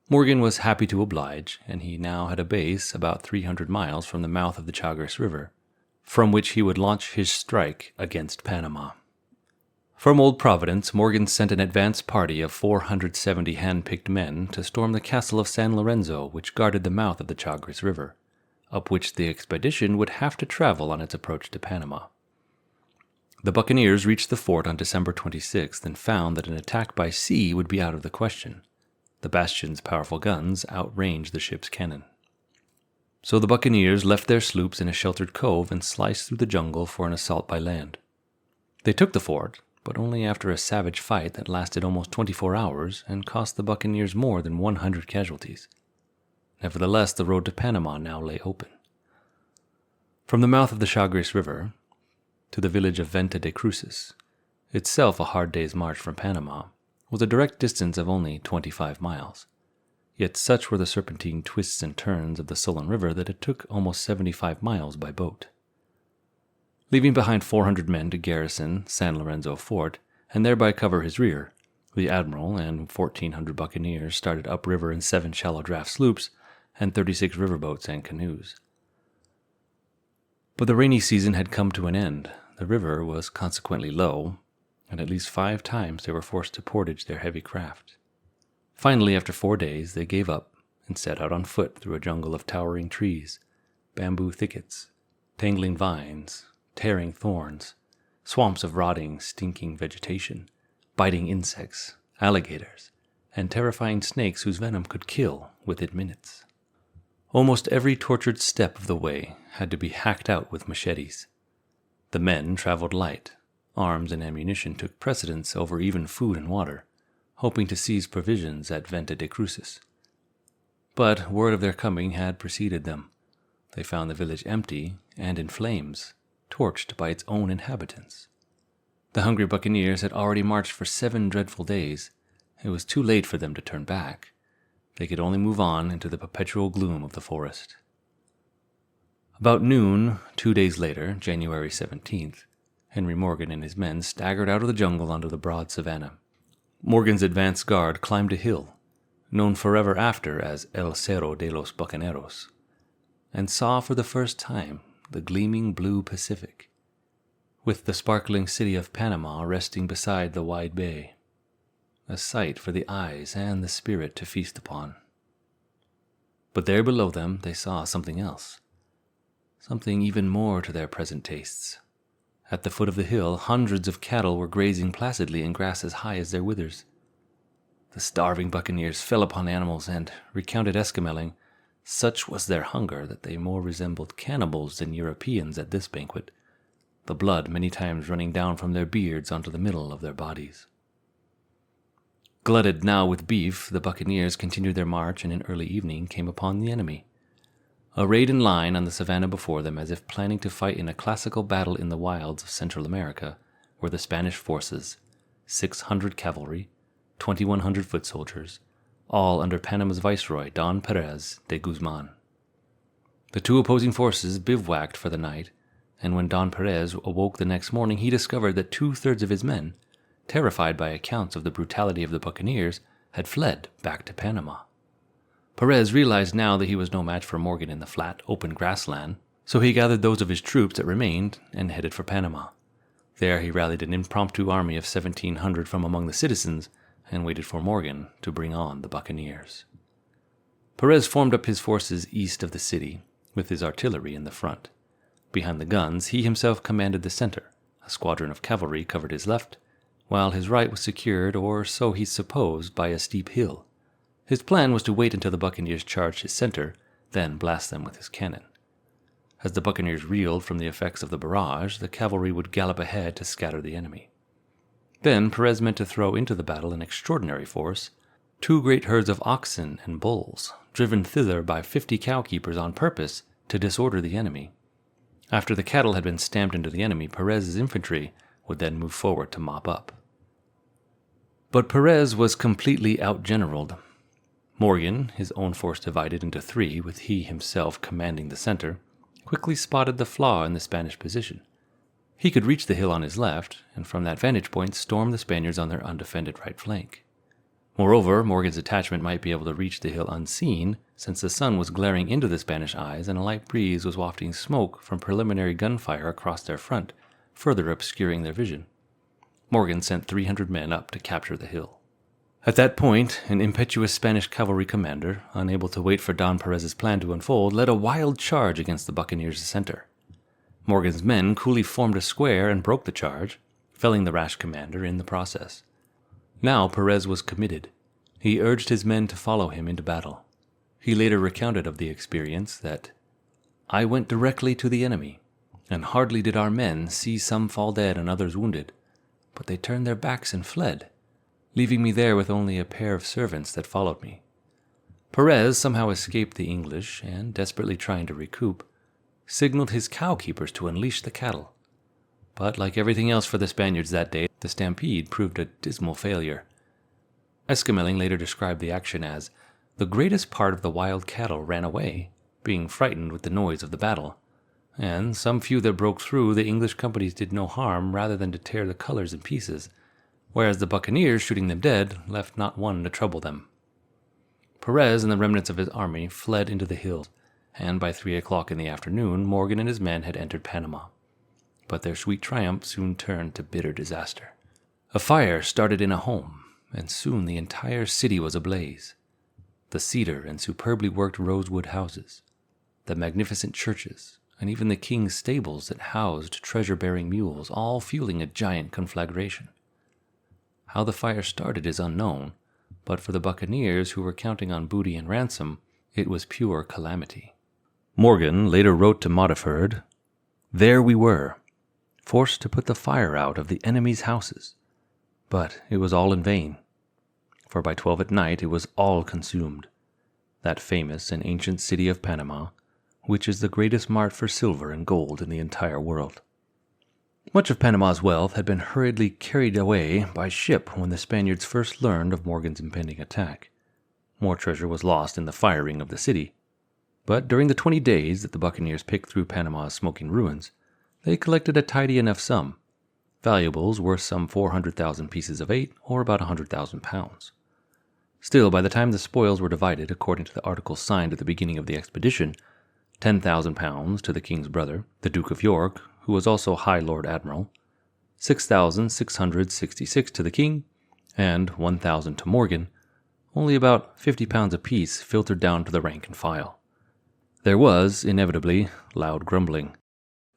Morgan was happy to oblige, and he now had a base about 300 miles from the mouth of the Chagres River, from which he would launch his strike against Panama. From Old Providence, Morgan sent an advance party of 470 hand-picked men to storm the castle of San Lorenzo, which guarded the mouth of the Chagres River, up which the expedition would have to travel on its approach to Panama. The buccaneers reached the fort on December 26th and found that an attack by sea would be out of the question. The bastion's powerful guns outranged the ship's cannon. So the buccaneers left their sloops in a sheltered cove and sliced through the jungle for an assault by land. They took the fort, but only after a savage fight that lasted almost 24 hours and cost the buccaneers more than 100 casualties. Nevertheless, the road to Panama now lay open. From the mouth of the Chagres River to the village of Venta de Cruces, itself a hard day's march from Panama, was a direct distance of only 25 miles. Yet such were the serpentine twists and turns of the sullen river that it took almost 75 miles by boat. Leaving behind 400 men to garrison San Lorenzo Fort and thereby cover his rear, the admiral and 1,400 buccaneers started upriver in 7 shallow draft sloops and 36 riverboats and canoes. But the rainy season had come to an end. The river was consequently low, and at least 5 times they were forced to portage their heavy craft. Finally, after 4 days, they gave up and set out on foot through a jungle of towering trees, bamboo thickets, tangling vines, tearing thorns, swamps of rotting, stinking vegetation, biting insects, alligators, and terrifying snakes whose venom could kill within minutes. Almost every tortured step of the way had to be hacked out with machetes. The men traveled light. Arms and ammunition took precedence over even food and water, hoping to seize provisions at Venta de Cruces. But word of their coming had preceded them. They found the village empty and in flames, torched by its own inhabitants. The hungry buccaneers had already marched for 7 dreadful days. It was too late for them to turn back. They could only move on into the perpetual gloom of the forest. About noon, 2 days later, January 17th, Henry Morgan and his men staggered out of the jungle onto the broad savanna. Morgan's advance guard climbed a hill, known forever after as El Cerro de los Bucaneros, and saw for the first time the gleaming blue Pacific, with the sparkling city of Panama resting beside the wide bay, a sight for the eyes and the spirit to feast upon. But there below them they saw something else, something even more to their present tastes. At the foot of the hill, hundreds of cattle were grazing placidly in grass as high as their withers. The starving buccaneers fell upon the animals and, recounted Escameling, such was their hunger that they more resembled cannibals than Europeans at this banquet, the blood many times running down from their beards onto the middle of their bodies. Glutted now with beef, the buccaneers continued their march and in early evening came upon the enemy. Arrayed in line on the savanna before them as if planning to fight in a classical battle in the wilds of Central America were the Spanish forces, 600 cavalry, 2,100 foot soldiers, all under Panama's viceroy, Don Perez de Guzman. The 2 opposing forces bivouacked for the night, and when Don Perez awoke the next morning, he discovered that 2/3 of his men, terrified by accounts of the brutality of the buccaneers, had fled back to Panama. Perez realized now that he was no match for Morgan in the flat, open grassland, so he gathered those of his troops that remained and headed for Panama. There he rallied an impromptu army of 1,700 from among the citizens and waited for Morgan to bring on the buccaneers. Perez formed up his forces east of the city, with his artillery in the front. Behind the guns, he himself commanded the center. A squadron of cavalry covered his left, while his right was secured, or so he supposed, by a steep hill. His plan was to wait until the buccaneers charged his center, then blast them with his cannon. As the buccaneers reeled from the effects of the barrage, the cavalry would gallop ahead to scatter the enemy. Then Perez meant to throw into the battle an extraordinary force, 2 great herds of oxen and bulls, driven thither by 50 cowkeepers on purpose to disorder the enemy. After the cattle had been stamped into the enemy, Perez's infantry would then move forward to mop up. But Perez was completely outgeneraled. Morgan, his own force divided into 3, with he himself commanding the center, quickly spotted the flaw in the Spanish position. He could reach the hill on his left, and from that vantage point storm the Spaniards on their undefended right flank. Moreover, Morgan's detachment might be able to reach the hill unseen, since the sun was glaring into the Spanish eyes and a light breeze was wafting smoke from preliminary gunfire across their front, further obscuring their vision. Morgan sent 300 men up to capture the hill. At that point, an impetuous Spanish cavalry commander, unable to wait for Don Perez's plan to unfold, led a wild charge against the buccaneers' center. Morgan's men coolly formed a square and broke the charge, felling the rash commander in the process. Now Perez was committed. He urged his men to follow him into battle. He later recounted of the experience that, "I went directly to the enemy, and hardly did our men see some fall dead and others wounded, but they turned their backs and fled, leaving me there with only a pair of servants that followed me." Perez somehow escaped the English and, desperately trying to recoup, signaled his cowkeepers to unleash the cattle. But like everything else for the Spaniards that day, the stampede proved a dismal failure. Esquemeling later described the action as, "The greatest part of the wild cattle ran away, being frightened with the noise of the battle, and some few that broke through the English companies did no harm rather than to tear the colors in pieces, whereas the buccaneers, shooting them dead, left not one to trouble them." Perez and the remnants of his army fled into the hills, and by 3 o'clock in the afternoon Morgan and his men had entered Panama. But their sweet triumph soon turned to bitter disaster. A fire started in a home, and soon the entire city was ablaze. The cedar and superbly worked rosewood houses, the magnificent churches, and even the king's stables that housed treasure-bearing mules, all fueling a giant conflagration. How the fire started is unknown, but for the buccaneers who were counting on booty and ransom, it was pure calamity. Morgan later wrote to Modiford, "There we were, forced to put the fire out of the enemy's houses, but it was all in vain, for by 12 at night it was all consumed, that famous and ancient city of Panama, which is the greatest mart for silver and gold in the entire world." Much of Panama's wealth had been hurriedly carried away by ship when the Spaniards first learned of Morgan's impending attack. More treasure was lost in the firing of the city, but during the 20 days that the buccaneers picked through Panama's smoking ruins, they collected a tidy enough sum, valuables worth some 400,000 pieces of 8, or about 100,000 pounds. Still, by the time the spoils were divided according to the articles signed at the beginning of the expedition, 10,000 pounds to the king's brother, the Duke of York, who was also High Lord Admiral, 6,666 to the king, and 1,000 to Morgan, only about 50 pounds apiece filtered down to the rank and file. There was, inevitably, loud grumbling.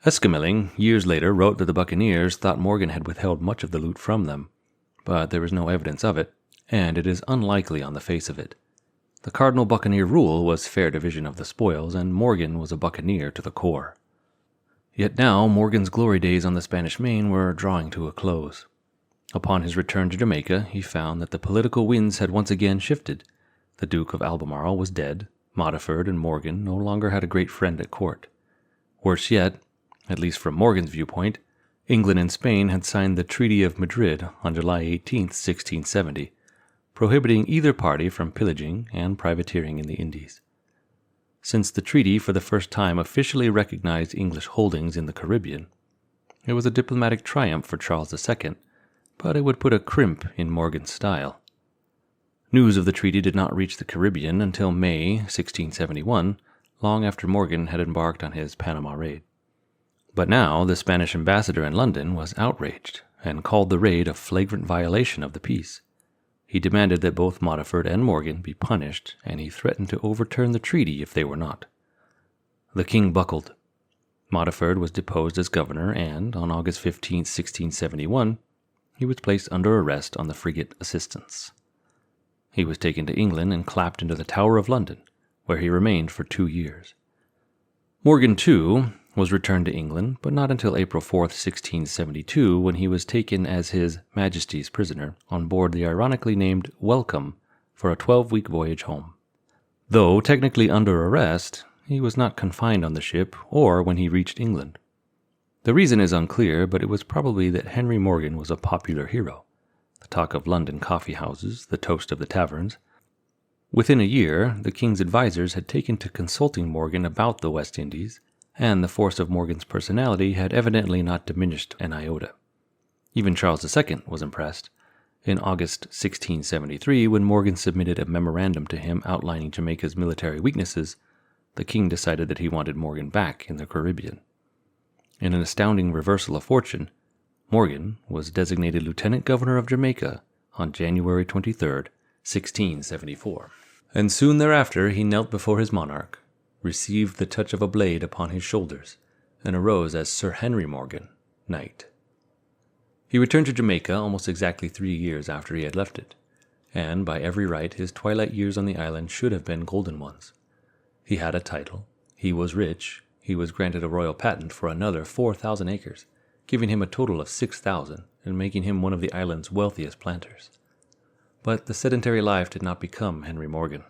Esquemeling, years later, wrote that the buccaneers thought Morgan had withheld much of the loot from them, but there was no evidence of it, and it is unlikely on the face of it. The cardinal buccaneer rule was fair division of the spoils, and Morgan was a buccaneer to the core. Yet now Morgan's glory days on the Spanish Main were drawing to a close. Upon his return to Jamaica, he found that the political winds had once again shifted. The Duke of Albemarle was dead. Modiford and Morgan no longer had a great friend at court. Worse yet, at least from Morgan's viewpoint, England and Spain had signed the Treaty of Madrid on July 18, 1670, prohibiting either party from pillaging and privateering in the Indies. Since the treaty for the first time officially recognized English holdings in the Caribbean, it was a diplomatic triumph for Charles II, but it would put a crimp in Morgan's style. News of the treaty did not reach the Caribbean until May 1671, long after Morgan had embarked on his Panama raid. But now the Spanish ambassador in London was outraged and called the raid a flagrant violation of the peace. He demanded that both Modiford and Morgan be punished, and he threatened to overturn the treaty if they were not. The king buckled. Modiford was deposed as governor, and on August 15, 1671, he was placed under arrest on the frigate Assistance. He was taken to England and clapped into the Tower of London, where he remained for 2 years. Morgan, too, was returned to England, but not until April 4, 1672, when he was taken as His Majesty's prisoner on board the ironically named Welcome for a 12-week voyage home. Though technically under arrest, he was not confined on the ship or when he reached England. The reason is unclear, but it was probably that Henry Morgan was a popular hero, the talk of London coffee houses, the toast of the taverns. Within a year, the king's advisers had taken to consulting Morgan about the West Indies, and the force of Morgan's personality had evidently not diminished an iota. Even Charles II was impressed. In August 1673, when Morgan submitted a memorandum to him outlining Jamaica's military weaknesses, the king decided that he wanted Morgan back in the Caribbean. In an astounding reversal of fortune, Morgan was designated Lieutenant Governor of Jamaica on January 23, 1674. And soon thereafter he knelt before his monarch, received the touch of a blade upon his shoulders, and arose as Sir Henry Morgan, Knight. He returned to Jamaica almost exactly 3 years after he had left it, and by every right his twilight years on the island should have been golden ones. He had a title, he was rich, he was granted a royal patent for another 4,000 acres, giving him a total of 6,000 and making him one of the island's wealthiest planters. But the sedentary life did not become Henry Morgan.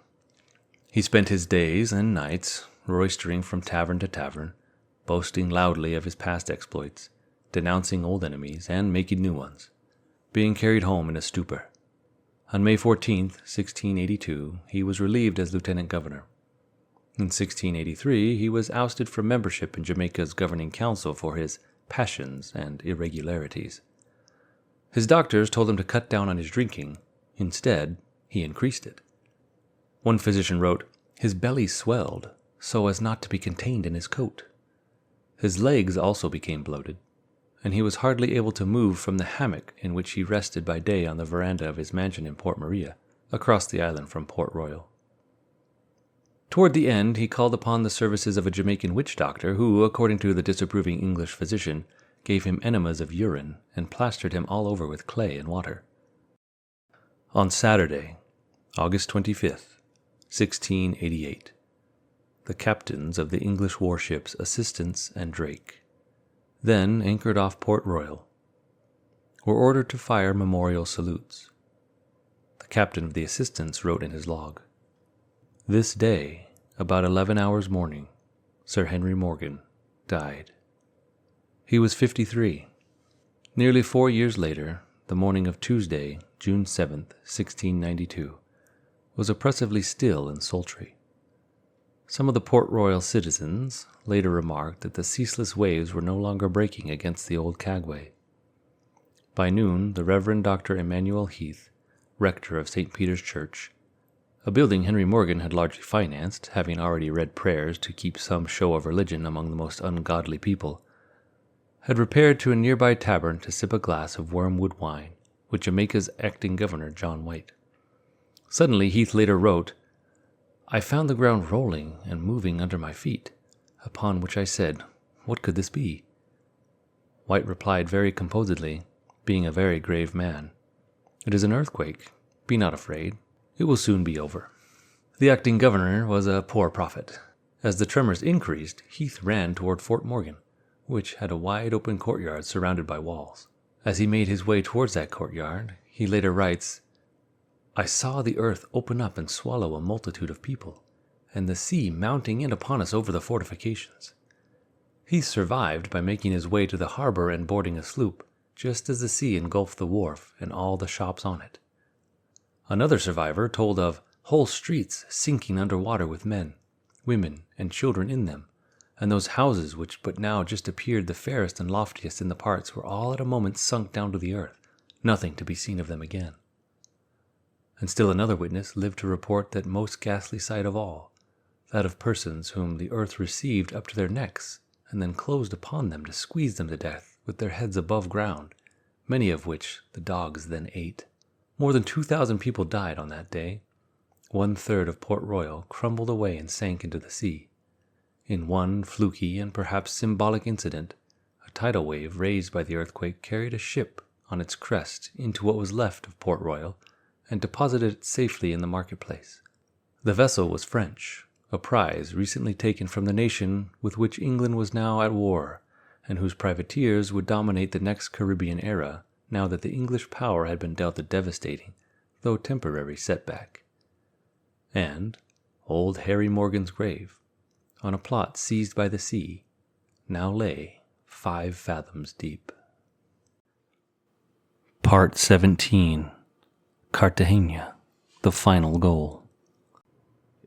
He spent his days and nights roistering from tavern to tavern, boasting loudly of his past exploits, denouncing old enemies and making new ones, being carried home in a stupor. On May 14, 1682, he was relieved as lieutenant governor. In 1683, he was ousted from membership in Jamaica's governing council for his passions and irregularities. His doctors told him to cut down on his drinking. Instead, he increased it. One physician wrote, "His belly swelled so as not to be contained in his coat." His legs also became bloated, and he was hardly able to move from the hammock in which he rested by day on the veranda of his mansion in Port Maria, across the island from Port Royal. Toward the end, he called upon the services of a Jamaican witch doctor who, according to the disapproving English physician, gave him enemas of urine and plastered him all over with clay and water. On Saturday, August 25th, 1688, the captains of the English warships Assistance and Drake, then anchored off Port Royal, were ordered to fire memorial salutes. The captain of the Assistance wrote in his log, "This day, about 11 hours morning, Sir Henry Morgan died." He was 53. Nearly 4 years later, the morning of Tuesday, June 7th, 1692, was oppressively still and sultry. Some of the Port Royal citizens later remarked that the ceaseless waves were no longer breaking against the old cagway. By noon, the Reverend Dr. Emmanuel Heath, rector of St. Peter's Church, a building Henry Morgan had largely financed, having already read prayers to keep some show of religion among the most ungodly people, had repaired to a nearby tavern to sip a glass of wormwood wine with Jamaica's acting governor, John White. Suddenly, Heath later wrote, "I found the ground rolling and moving under my feet, upon which I said, 'What could this be?' White replied very composedly, being a very grave man, 'It is an earthquake. Be not afraid. It will soon be over.'" The acting governor was a poor prophet. As the tremors increased, Heath ran toward Fort Morgan, which had a wide open courtyard surrounded by walls. As he made his way towards that courtyard, he later writes, "I saw the earth open up and swallow a multitude of people, and the sea mounting in upon us over the fortifications." He survived by making his way to the harbor and boarding a sloop, just as the sea engulfed the wharf and all the shops on it. Another survivor told of whole streets sinking under water with men, women, and children in them, and those houses which but now just appeared the fairest and loftiest in the parts were all at a moment sunk down to the earth, nothing to be seen of them again. And still another witness lived to report that most ghastly sight of all, that of persons whom the earth received up to their necks, and then closed upon them to squeeze them to death with their heads above ground, many of which the dogs then ate. More than 2,000 people died on that day. 1/3 of Port Royal crumbled away and sank into the sea. In one fluky and perhaps symbolic incident, a tidal wave raised by the earthquake carried a ship on its crest into what was left of Port Royal and deposited it safely in the marketplace. The vessel was French, a prize recently taken from the nation with which England was now at war, and whose privateers would dominate the next Caribbean era, now that the English power had been dealt a devastating, though temporary, setback. and old Harry Morgan's grave, on a plot seized by the sea, now lay 5 fathoms deep. Part 17. Cartagena, the final goal.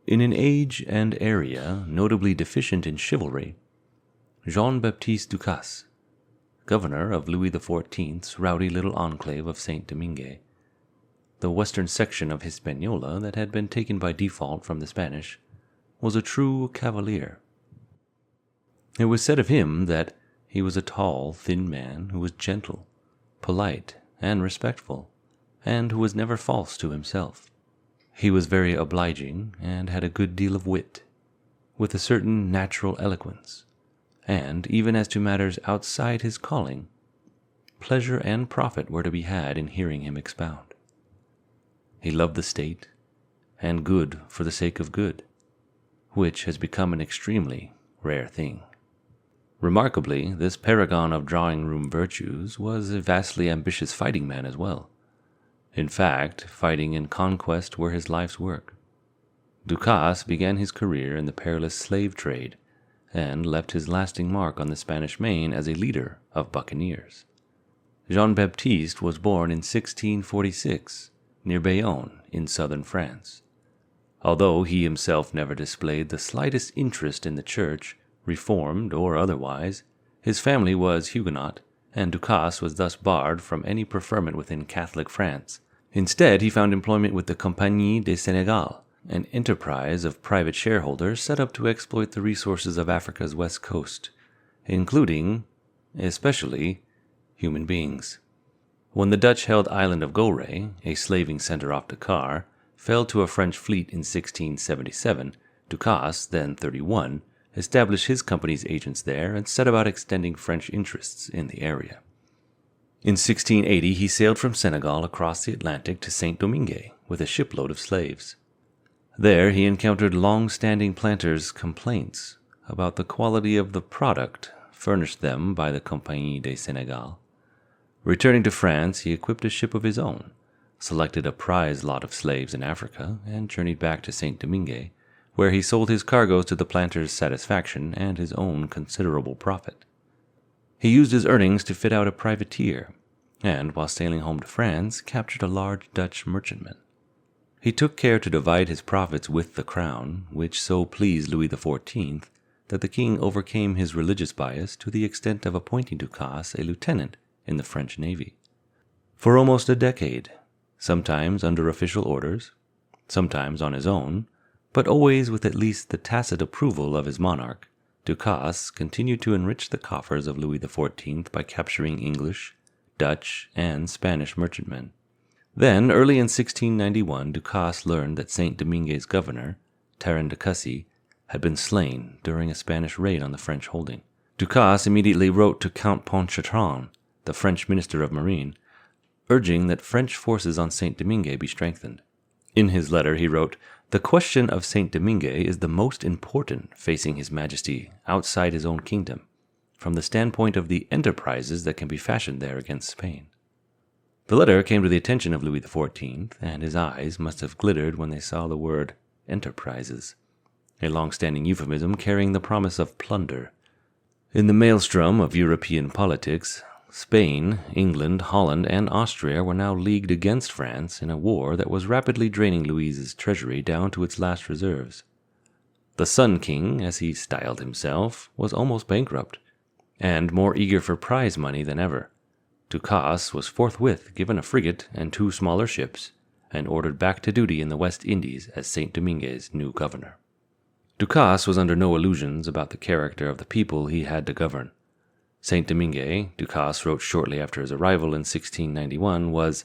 In an age and area notably deficient in chivalry, Jean-Baptiste Ducasse, governor of Louis XIV's rowdy little enclave of Saint-Domingue, the western section of Hispaniola that had been taken by default from the Spanish, was a true cavalier. It was said of him that he was a tall, thin man who was gentle, polite, and respectful, and who was never false to himself. He was very obliging and had a good deal of wit, with a certain natural eloquence, and even as to matters outside his calling, pleasure and profit were to be had in hearing him expound. He loved the state, and good for the sake of good, which has become an extremely rare thing. Remarkably, this paragon of drawing-room virtues was a vastly ambitious fighting man as well. In fact, fighting and conquest were his life's work. Ducasse began his career in the perilous slave trade, and left his lasting mark on the Spanish Main as a leader of buccaneers. Jean-Baptiste was born in 1646, near Bayonne, in southern France. Although he himself never displayed the slightest interest in the church, Reformed or otherwise, his family was Huguenot, and Ducasse was thus barred from any preferment within Catholic France. Instead, he found employment with the Compagnie de Senegal, an enterprise of private shareholders set up to exploit the resources of Africa's west coast, including, especially, human beings. When the Dutch-held island of Gorée, a slaving center off Dakar, fell to a French fleet in 1677, Ducasse, then 31, established his company's agents there and set about extending French interests in the area. In 1680, he sailed from Senegal across the Atlantic to Saint-Domingue with a shipload of slaves. There he encountered long-standing planters' complaints about the quality of the product furnished them by the Compagnie de Senegal. Returning to France, he equipped a ship of his own, selected a prize lot of slaves in Africa, and journeyed back to Saint-Domingue, where he sold his cargoes to the planters' satisfaction and his own considerable profit. He used his earnings to fit out a privateer, and while sailing home to France, captured a large Dutch merchantman. He took care to divide his profits with the crown, which so pleased Louis XIV that the king overcame his religious bias to the extent of appointing Ducasse a lieutenant in the French navy. For almost a decade, sometimes under official orders, sometimes on his own, but always with at least the tacit approval of his monarch, Ducasse continued to enrich the coffers of Louis XIV by capturing English, Dutch, and Spanish merchantmen. Then, early in 1691, Ducasse learned that Saint-Domingue's governor, Tarin de Cussy, had been slain during a Spanish raid on the French holding. Ducasse immediately wrote to Count Pontchartrain, the French minister of marine, urging that French forces on Saint-Domingue be strengthened. In his letter he wrote, "The question of Saint-Domingue is the most important facing His Majesty outside his own kingdom, from the standpoint of the enterprises that can be fashioned there against Spain." The letter came to the attention of Louis XIV, and his eyes must have glittered when they saw the word enterprises, a long-standing euphemism carrying the promise of plunder. In the maelstrom of European politics, Spain, England, Holland, and Austria were now leagued against France in a war that was rapidly draining Louis's treasury down to its last reserves. The Sun King, as he styled himself, was almost bankrupt, and more eager for prize money than ever. Ducasse was forthwith given a frigate and 2 smaller ships, and ordered back to duty in the West Indies as Saint-Domingue's new governor. Ducasse was under no illusions about the character of the people he had to govern. Saint-Domingue, Ducasse wrote shortly after his arrival in 1691, was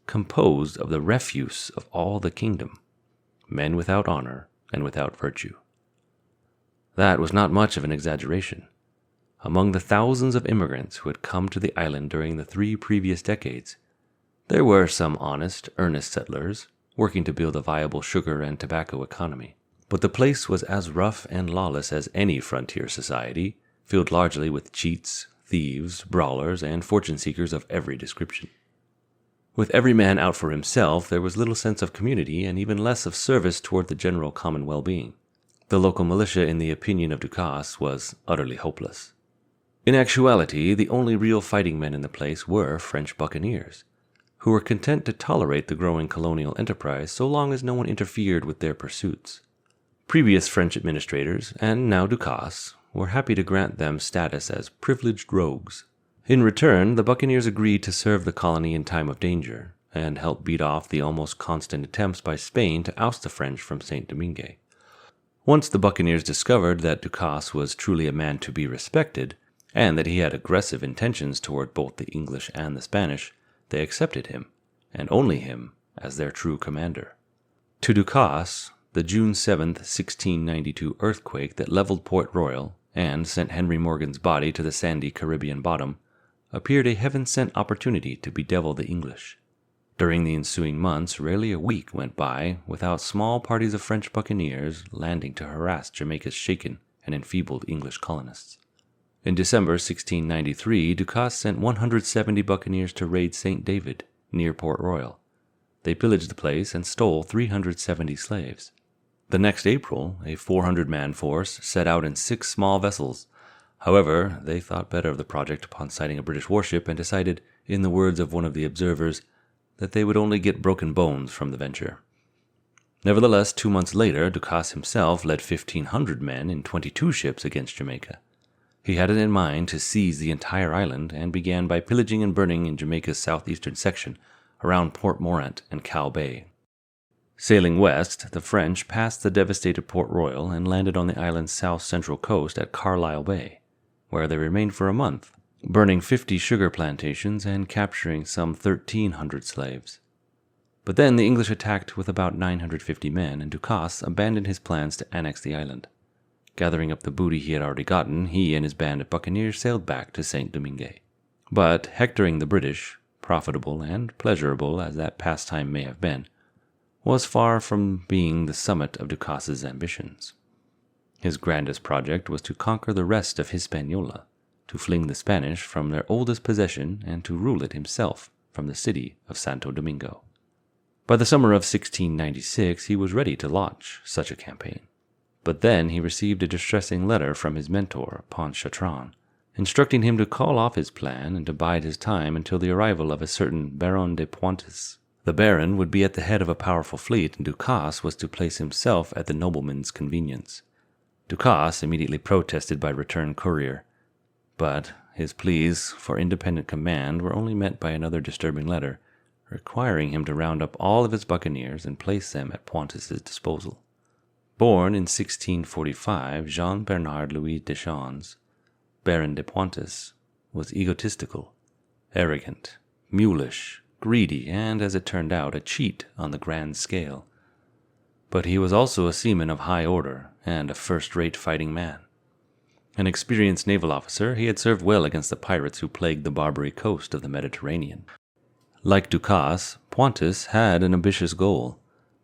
composed of the refuse of all the kingdom, men without honor and without virtue. That was not much of an exaggeration. Among the thousands of immigrants who had come to the island during the 3 previous decades, there were some honest, earnest settlers working to build a viable sugar and tobacco economy. But the place was as rough and lawless as any frontier society, filled largely with cheats, thieves, brawlers, and fortune-seekers of every description. With every man out for himself, there was little sense of community and even less of service toward the general common well-being. The local militia, in the opinion of Ducasse, was utterly hopeless. In actuality, the only real fighting men in the place were French buccaneers, who were content to tolerate the growing colonial enterprise so long as no one interfered with their pursuits. Previous French administrators, and now Ducasse, were happy to grant them status as privileged rogues. In return, the buccaneers agreed to serve the colony in time of danger, and help beat off the almost constant attempts by Spain to oust the French from Saint-Domingue. Once the buccaneers discovered that Ducasse was truly a man to be respected, and that he had aggressive intentions toward both the English and the Spanish, they accepted him, and only him, as their true commander. To Ducasse, the June 7, 1692 earthquake that leveled Port Royal and sent Henry Morgan's body to the sandy Caribbean bottom appeared a heaven-sent opportunity to bedevil the English. During the ensuing months, rarely a week went by without small parties of French buccaneers landing to harass Jamaica's shaken and enfeebled English colonists. In December 1693, Ducasse sent 170 buccaneers to raid St. David, near Port Royal. They pillaged the place and stole 370 slaves. The next April, a 400-man force set out in 6 small vessels. However, they thought better of the project upon sighting a British warship and decided, in the words of one of the observers, that they would only get broken bones from the venture. Nevertheless, 2 months later, Ducasse himself led 1,500 men in 22 ships against Jamaica. He had it in mind to seize the entire island and began by pillaging and burning in Jamaica's southeastern section, around Port Morant and Cow Bay. Sailing west, the French passed the devastated Port Royal and landed on the island's south-central coast at Carlisle Bay, where they remained for a month, burning 50 sugar plantations and capturing some 1,300 slaves. But then the English attacked with about 950 men, and Ducasse abandoned his plans to annex the island. Gathering up the booty he had already gotten, he and his band of buccaneers sailed back to Saint-Domingue. But hectoring the British, profitable and pleasurable as that pastime may have been, was far from being the summit of Ducasse's ambitions. His grandest project was to conquer the rest of Hispaniola, to fling the Spanish from their oldest possession and to rule it himself from the city of Santo Domingo. By the summer of 1696 he was ready to launch such a campaign. But then he received a distressing letter from his mentor, Pontchartrain, instructing him to call off his plan and to bide his time until the arrival of a certain Baron de Pointes. The Baron would be at the head of a powerful fleet, and Ducasse was to place himself at the nobleman's convenience. Ducasse immediately protested by return courier, but his pleas for independent command were only met by another disturbing letter, requiring him to round up all of his buccaneers and place them at Pointes's disposal. Born in 1645, Jean-Bernard Louis Deschamps, Baron de Pointes, was egotistical, arrogant, mulish, greedy, and, as it turned out, a cheat on the grand scale. But he was also a seaman of high order and a first-rate fighting man. An experienced naval officer, he had served well against the pirates who plagued the Barbary coast of the Mediterranean. Like Ducasse, Pointes had an ambitious goal,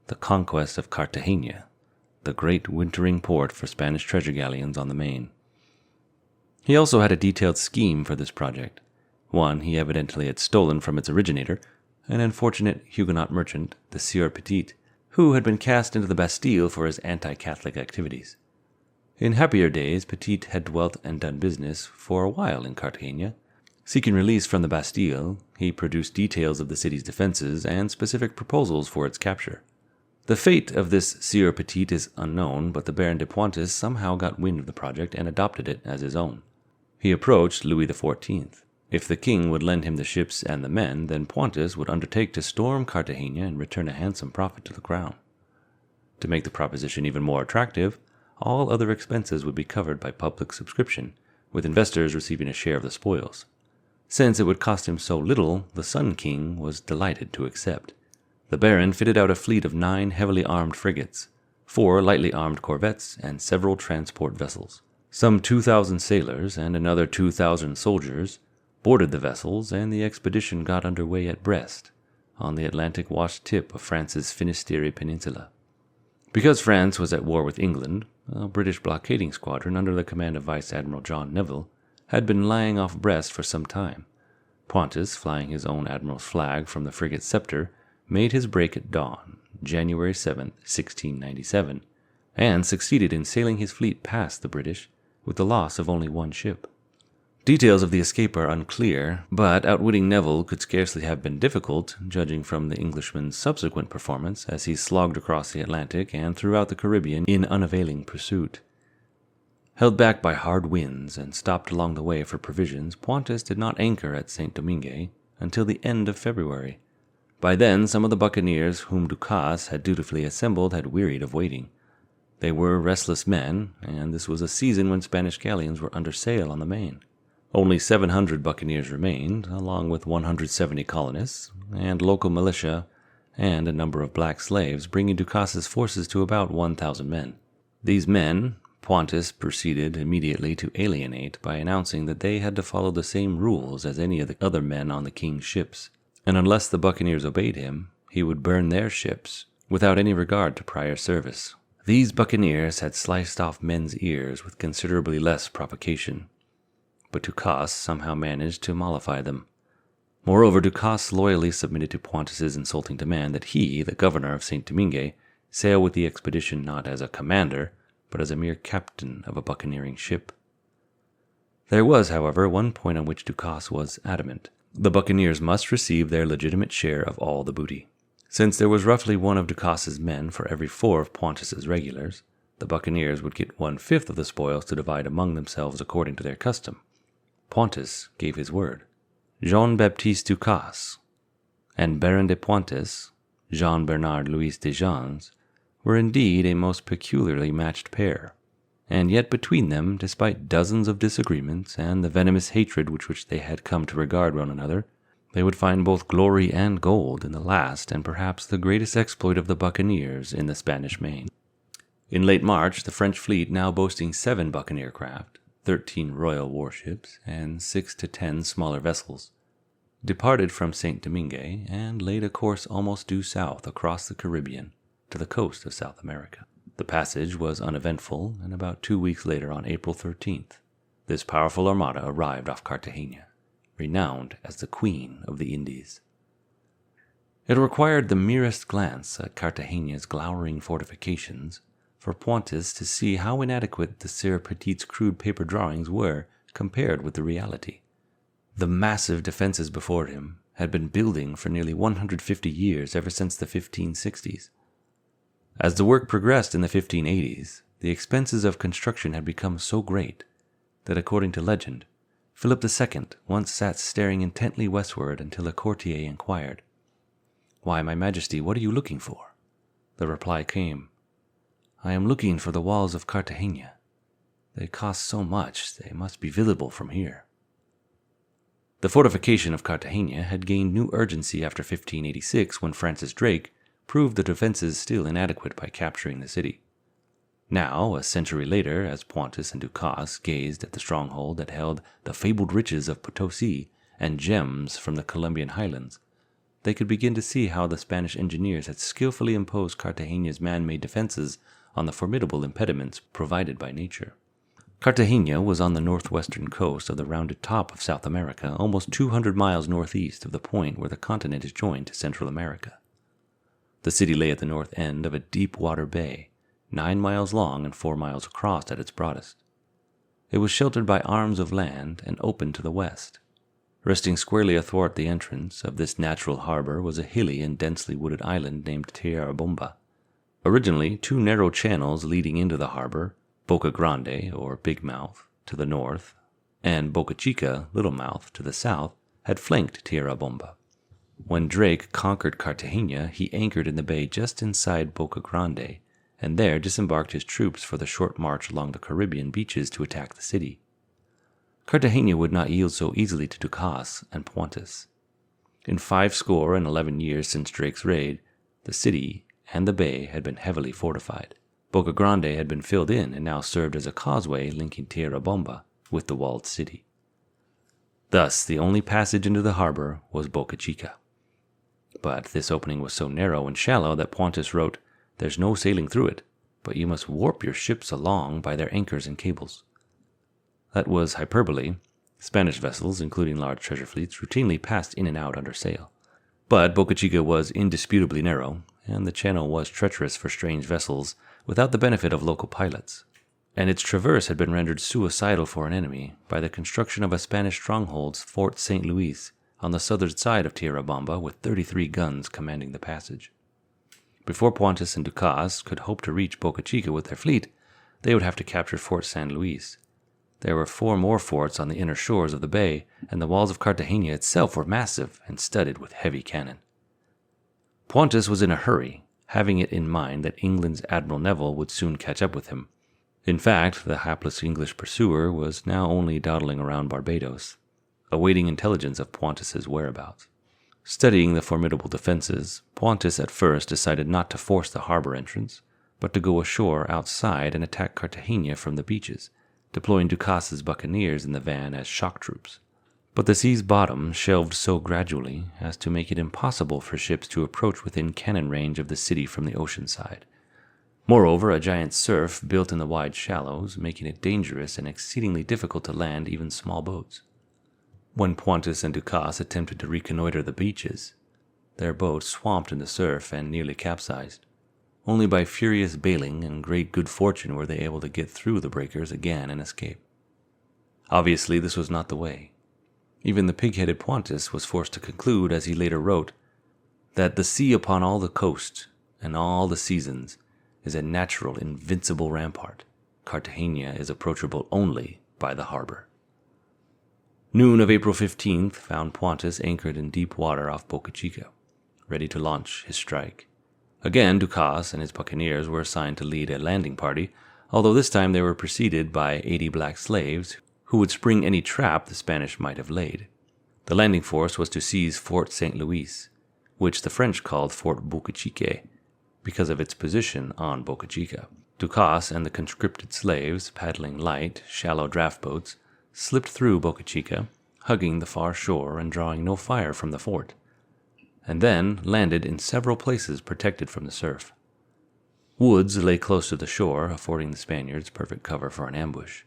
the conquest of Cartagena, the great wintering port for Spanish treasure galleons on the Main. He also had a detailed scheme for this project, one he evidently had stolen from its originator, an unfortunate Huguenot merchant, the Sieur Petit, who had been cast into the Bastille for his anti-Catholic activities. In happier days, Petit had dwelt and done business for a while in Cartagena. Seeking release from the Bastille, he produced details of the city's defenses and specific proposals for its capture. The fate of this Sieur Petit is unknown, but the Baron de Pointes somehow got wind of the project and adopted it as his own. He approached Louis XIV. If the king would lend him the ships and the men, then Pointes would undertake to storm Cartagena and return a handsome profit to the crown. To make the proposition even more attractive, all other expenses would be covered by public subscription, with investors receiving a share of the spoils. Since it would cost him so little, the Sun King was delighted to accept. The Baron fitted out a fleet of 9 heavily armed frigates, 4 lightly armed corvettes, and several transport vessels. Some 2,000 sailors and another 2,000 soldiers boarded the vessels, and the expedition got under way at Brest, on the Atlantic-washed tip of France's Finistère Peninsula. Because France was at war with England, a British blockading squadron under the command of Vice Admiral John Neville had been lying off Brest for some time, Pontus, flying his own admiral's flag from the frigate Scepter, made his break at dawn, January 7, 1697, and succeeded in sailing his fleet past the British with the loss of only one ship. Details of the escape are unclear, but outwitting Neville could scarcely have been difficult, judging from the Englishman's subsequent performance as he slogged across the Atlantic and throughout the Caribbean in unavailing pursuit. Held back by hard winds and stopped along the way for provisions, Pontus did not anchor at St. Domingue until the end of February. By then, some of the buccaneers whom Ducasse had dutifully assembled had wearied of waiting. They were restless men, and this was a season when Spanish galleons were under sail on the Main. Only 700 buccaneers remained, along with 170 colonists, and local militia, and a number of black slaves, bringing Ducasse's forces to about 1,000 men. These men Pontus proceeded immediately to alienate by announcing that they had to follow the same rules as any of the other men on the king's ships, and unless the buccaneers obeyed him, he would burn their ships without any regard to prior service. These buccaneers had sliced off men's ears with considerably less provocation, but Ducasse somehow managed to mollify them. Moreover, Ducasse loyally submitted to Pontus's insulting demand that he, the governor of St. Domingue, sail with the expedition not as a commander, but as a mere captain of a buccaneering ship. There was, however, one point on which Ducasse was adamant. The buccaneers must receive their legitimate share of all the booty. Since there was roughly one of Ducasse's men for every 4 of Pontus's regulars, the buccaneers would get 1/5 of the spoils to divide among themselves according to their custom. Pontus gave his word. Jean-Baptiste Ducasse and Baron de Pontus, Jean-Bernard Louis de Jans, were indeed a most peculiarly matched pair, and yet between them, despite dozens of disagreements and the venomous hatred with which they had come to regard one another, they would find both glory and gold in the last and perhaps the greatest exploit of the buccaneers in the Spanish Main. In late March, the French fleet, now boasting 7 buccaneer craft, 13 royal warships, and 6 to 10 smaller vessels, departed from St. Domingue and laid a course almost due south across the Caribbean to the coast of South America. The passage was uneventful, and about 2 weeks later, on April 13th, this powerful armada arrived off Cartagena, renowned as the Queen of the Indies. It required the merest glance at Cartagena's glowering fortifications for Pontus to see how inadequate the Sieur Petit's crude paper drawings were compared with the reality. The massive defenses before him had been building for nearly 150 years, ever since the 1560s. As the work progressed in the 1580s, the expenses of construction had become so great that, according to legend, Philip II once sat staring intently westward until a courtier inquired, "Why, my majesty, what are you looking for?" The reply came, "I am looking for the walls of Cartagena. They cost so much, they must be visible from here." The fortification of Cartagena had gained new urgency after 1586, when Francis Drake proved the defenses still inadequate by capturing the city. Now, a century later, as Pontus and Ducasse gazed at the stronghold that held the fabled riches of Potosi and gems from the Colombian highlands, they could begin to see how the Spanish engineers had skillfully imposed Cartagena's man-made defenses on the formidable impediments provided by nature. Cartagena was on the northwestern coast of the rounded top of South America, almost 200 miles northeast of the point where the continent is joined to Central America. The city lay at the north end of a deep-water bay, 9 miles long and 4 miles across at its broadest. It was sheltered by arms of land and open to the west. Resting squarely athwart the entrance of this natural harbor was a hilly and densely wooded island named Tierra Bomba. Originally, 2 narrow channels leading into the harbor, Boca Grande, or Big Mouth, to the north, and Boca Chica, Little Mouth, to the south, had flanked Tierra Bomba. When Drake conquered Cartagena, he anchored in the bay just inside Boca Grande, and there disembarked his troops for the short march along the Caribbean beaches to attack the city. Cartagena would not yield so easily to Ducasse and Pontus. In 11 years since Drake's raid, the city and the bay had been heavily fortified. Boca Grande had been filled in and now served as a causeway linking Tierra Bomba with the walled city. Thus, the only passage into the harbor was Boca Chica. But this opening was so narrow and shallow that Pontus wrote, "There's no sailing through it, but you must warp your ships along by their anchors and cables." That was hyperbole, Spanish vessels, including large treasure fleets, routinely passed in and out under sail. But Boca Chica was indisputably narrow, and the channel was treacherous for strange vessels without the benefit of local pilots. And its traverse had been rendered suicidal for an enemy by the construction of a Spanish stronghold, Fort St. Luis, on the southern side of Tierra Bamba, with 33 guns commanding the passage. Before Pontus and Ducas could hope to reach Boca Chica with their fleet, they would have to capture Fort San Luis. There were 4 more forts on the inner shores of the bay, and the walls of Cartagena itself were massive and studded with heavy cannon. Pontus was in a hurry, having it in mind that England's Admiral Neville would soon catch up with him. In fact, the hapless English pursuer was now only dawdling around Barbados, awaiting intelligence of Pontus's whereabouts. Studying the formidable defenses, Pontus at first decided not to force the harbor entrance, but to go ashore outside and attack Cartagena from the beaches, deploying Ducas's buccaneers in the van as shock troops. But the sea's bottom shelved so gradually as to make it impossible for ships to approach within cannon range of the city from the ocean side. Moreover, a giant surf built in the wide shallows, making it dangerous and exceedingly difficult to land even small boats. When Pontus and Ducas attempted to reconnoiter the beaches, their boat swamped in the surf and nearly capsized. Only by furious bailing and great good fortune were they able to get through the breakers again and escape. Obviously, this was not the way. Even the pig-headed Pontus was forced to conclude, as he later wrote, that the sea upon all the coast and all the seasons is a natural, invincible rampart. Cartagena is approachable only by the harbor. Noon of April 15th found Pontus anchored in deep water off Boca Chica, ready to launch his strike. Again, Ducas and his buccaneers were assigned to lead a landing party, although this time they were preceded by 80 black slaves who would spring any trap the Spanish might have laid. The landing force was to seize Fort St. Luis, which the French called Fort Boca Chica because of its position on Boca Chica. Ducas and the conscripted slaves, paddling light, shallow draft boats, slipped through Boca Chica, hugging the far shore and drawing no fire from the fort, and then landed in several places protected from the surf. Woods lay close to the shore, affording the Spaniards perfect cover for an ambush.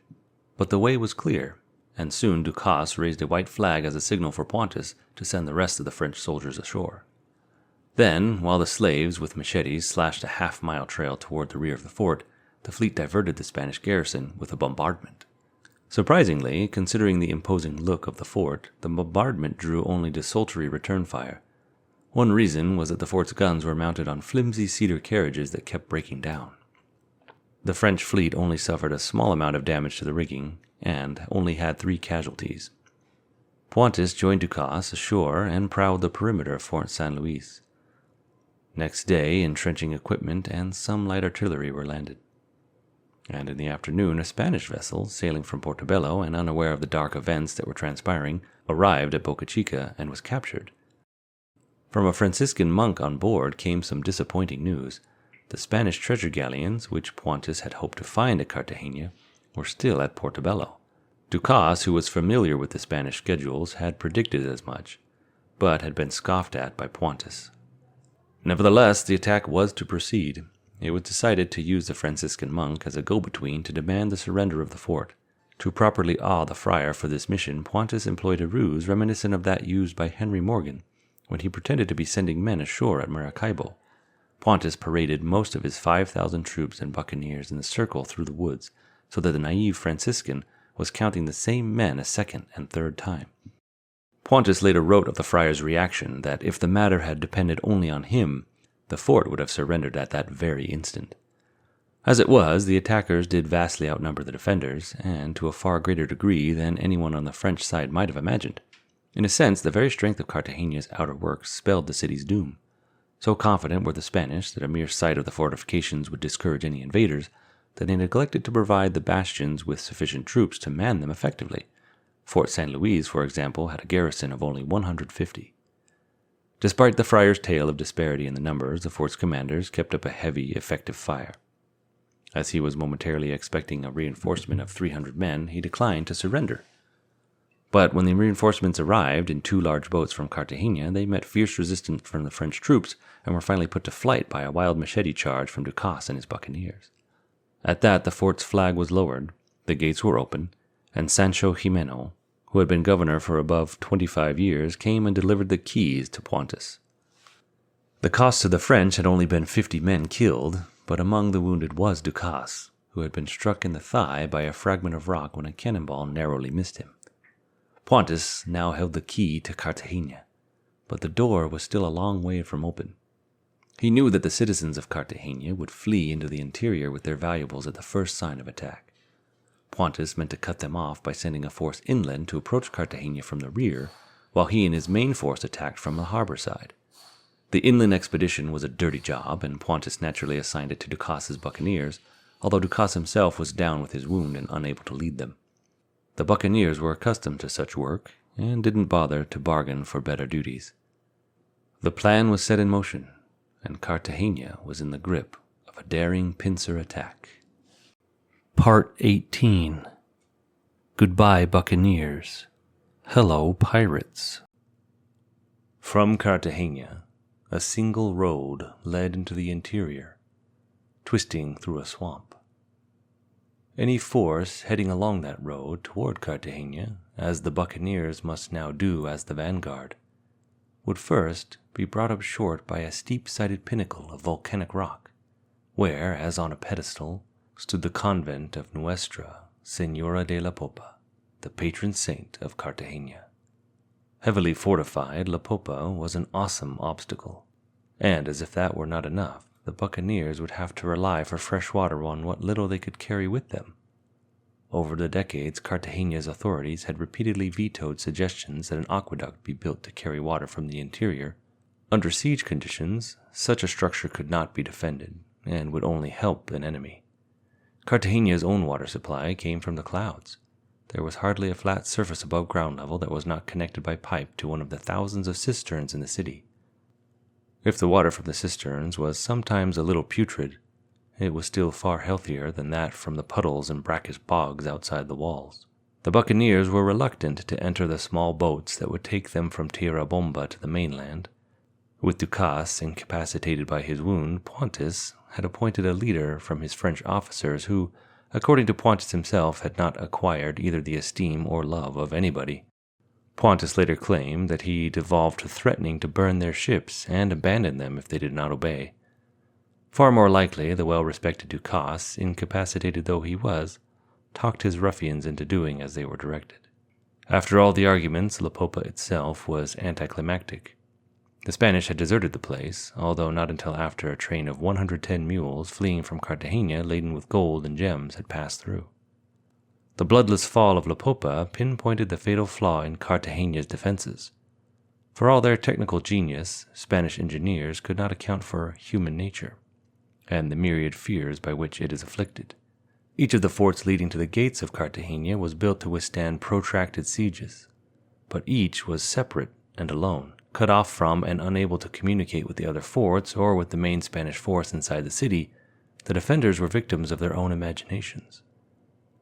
But the way was clear, and soon Ducas raised a white flag as a signal for Pontus to send the rest of the French soldiers ashore. Then, while the slaves with machetes slashed a half-mile trail toward the rear of the fort, the fleet diverted the Spanish garrison with a bombardment. Surprisingly, considering the imposing look of the fort, the bombardment drew only desultory return fire. One reason was that the fort's guns were mounted on flimsy cedar carriages that kept breaking down. The French fleet only suffered a small amount of damage to the rigging, and only had 3 casualties. Pontus joined Ducas ashore and prowled the perimeter of Fort San Luis. Next day, entrenching equipment and some light artillery were landed. And in the afternoon, a Spanish vessel, sailing from Portobello and unaware of the dark events that were transpiring, arrived at Boca Chica and was captured. From a Franciscan monk on board came some disappointing news. The Spanish treasure galleons, which Pontus had hoped to find at Cartagena, were still at Portobello. Ducas, who was familiar with the Spanish schedules, had predicted as much, but had been scoffed at by Pontus. Nevertheless, the attack was to proceed. It was decided to use the Franciscan monk as a go-between to demand the surrender of the fort. To properly awe the friar for this mission, Pontus employed a ruse reminiscent of that used by Henry Morgan when he pretended to be sending men ashore at Maracaibo. Pontus paraded most of his 5,000 troops and buccaneers in a circle through the woods, so that the naive Franciscan was counting the same men a second and third time. Pontus later wrote of the friar's reaction that if the matter had depended only on him, the fort would have surrendered at that very instant. As it was, the attackers did vastly outnumber the defenders, and to a far greater degree than anyone on the French side might have imagined. In a sense, the very strength of Cartagena's outer works spelled the city's doom. So confident were the Spanish that a mere sight of the fortifications would discourage any invaders, that they neglected to provide the bastions with sufficient troops to man them effectively. Fort San Luis, for example, had a garrison of only 150. Despite the friar's tale of disparity in the numbers, the fort's commanders kept up a heavy, effective fire. As he was momentarily expecting a reinforcement of 300 men, he declined to surrender. But when the reinforcements arrived in 2 large boats from Cartagena, they met fierce resistance from the French troops and were finally put to flight by a wild machete charge from Ducas and his buccaneers. At that, the fort's flag was lowered, the gates were open, and Sancho Gimeno, who had been governor for above 25 years, came and delivered the keys to Pontus. The cost to the French had only been 50 men killed, but among the wounded was Ducasse, who had been struck in the thigh by a fragment of rock when a cannonball narrowly missed him. Pontus now held the key to Cartagena, but the door was still a long way from open. He knew that the citizens of Cartagena would flee into the interior with their valuables at the first sign of attack. Pontus meant to cut them off by sending a force inland to approach Cartagena from the rear, while he and his main force attacked from the harbor side. The inland expedition was a dirty job, and Pontus naturally assigned it to Ducasse's buccaneers, although Ducasse himself was down with his wound and unable to lead them. The buccaneers were accustomed to such work, and didn't bother to bargain for better duties. The plan was set in motion, and Cartagena was in the grip of a daring pincer attack. Part 18. Goodbye, Buccaneers. Hello, Pirates. From Cartagena, a single road led into the interior, twisting through a swamp. Any force heading along that road toward Cartagena, as the buccaneers must now do as the vanguard, would first be brought up short by a steep-sided pinnacle of volcanic rock, where, as on a pedestal, stood the convent of Nuestra Señora de la Popa, the patron saint of Cartagena. Heavily fortified, La Popa was an awesome obstacle, and as if that were not enough, the buccaneers would have to rely for fresh water on what little they could carry with them. Over the decades, Cartagena's authorities had repeatedly vetoed suggestions that an aqueduct be built to carry water from the interior. Under siege conditions, such a structure could not be defended, and would only help an enemy. Cartagena's own water supply came from the clouds. There was hardly a flat surface above ground level that was not connected by pipe to one of the thousands of cisterns in the city. If the water from the cisterns was sometimes a little putrid, it was still far healthier than that from the puddles and brackish bogs outside the walls. The buccaneers were reluctant to enter the small boats that would take them from Tierra Bomba to the mainland. With Ducasse incapacitated by his wound, Pontus had appointed a leader from his French officers who, according to Pontus himself, had not acquired either the esteem or love of anybody. Pontus later claimed that he devolved to threatening to burn their ships and abandon them if they did not obey. Far more likely, the well-respected Ducasse, incapacitated though he was, talked his ruffians into doing as they were directed. After all the arguments, La Popa itself was anticlimactic. The Spanish had deserted the place, although not until after a train of 110 mules fleeing from Cartagena laden with gold and gems had passed through. The bloodless fall of La Popa pinpointed the fatal flaw in Cartagena's defenses. For all their technical genius, Spanish engineers could not account for human nature, and the myriad fears by which it is afflicted. Each of the forts leading to the gates of Cartagena was built to withstand protracted sieges, but each was separate and alone. Cut off from and unable to communicate with the other forts or with the main Spanish force inside the city, the defenders were victims of their own imaginations.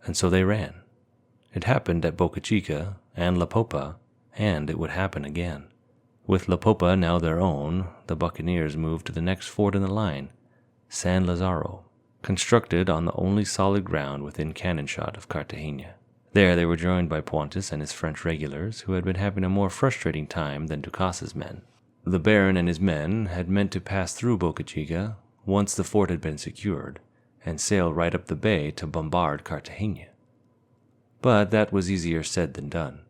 And so they ran. It happened at Boca Chica and La Popa, and it would happen again. With La Popa now their own, the buccaneers moved to the next fort in the line, San Lazaro, constructed on the only solid ground within cannon shot of Cartagena. There they were joined by Pontus and his French regulars, who had been having a more frustrating time than Ducasse's men. The Baron and his men had meant to pass through Boca Chica once the fort had been secured, and sail right up the bay to bombard Cartagena. But that was easier said than done.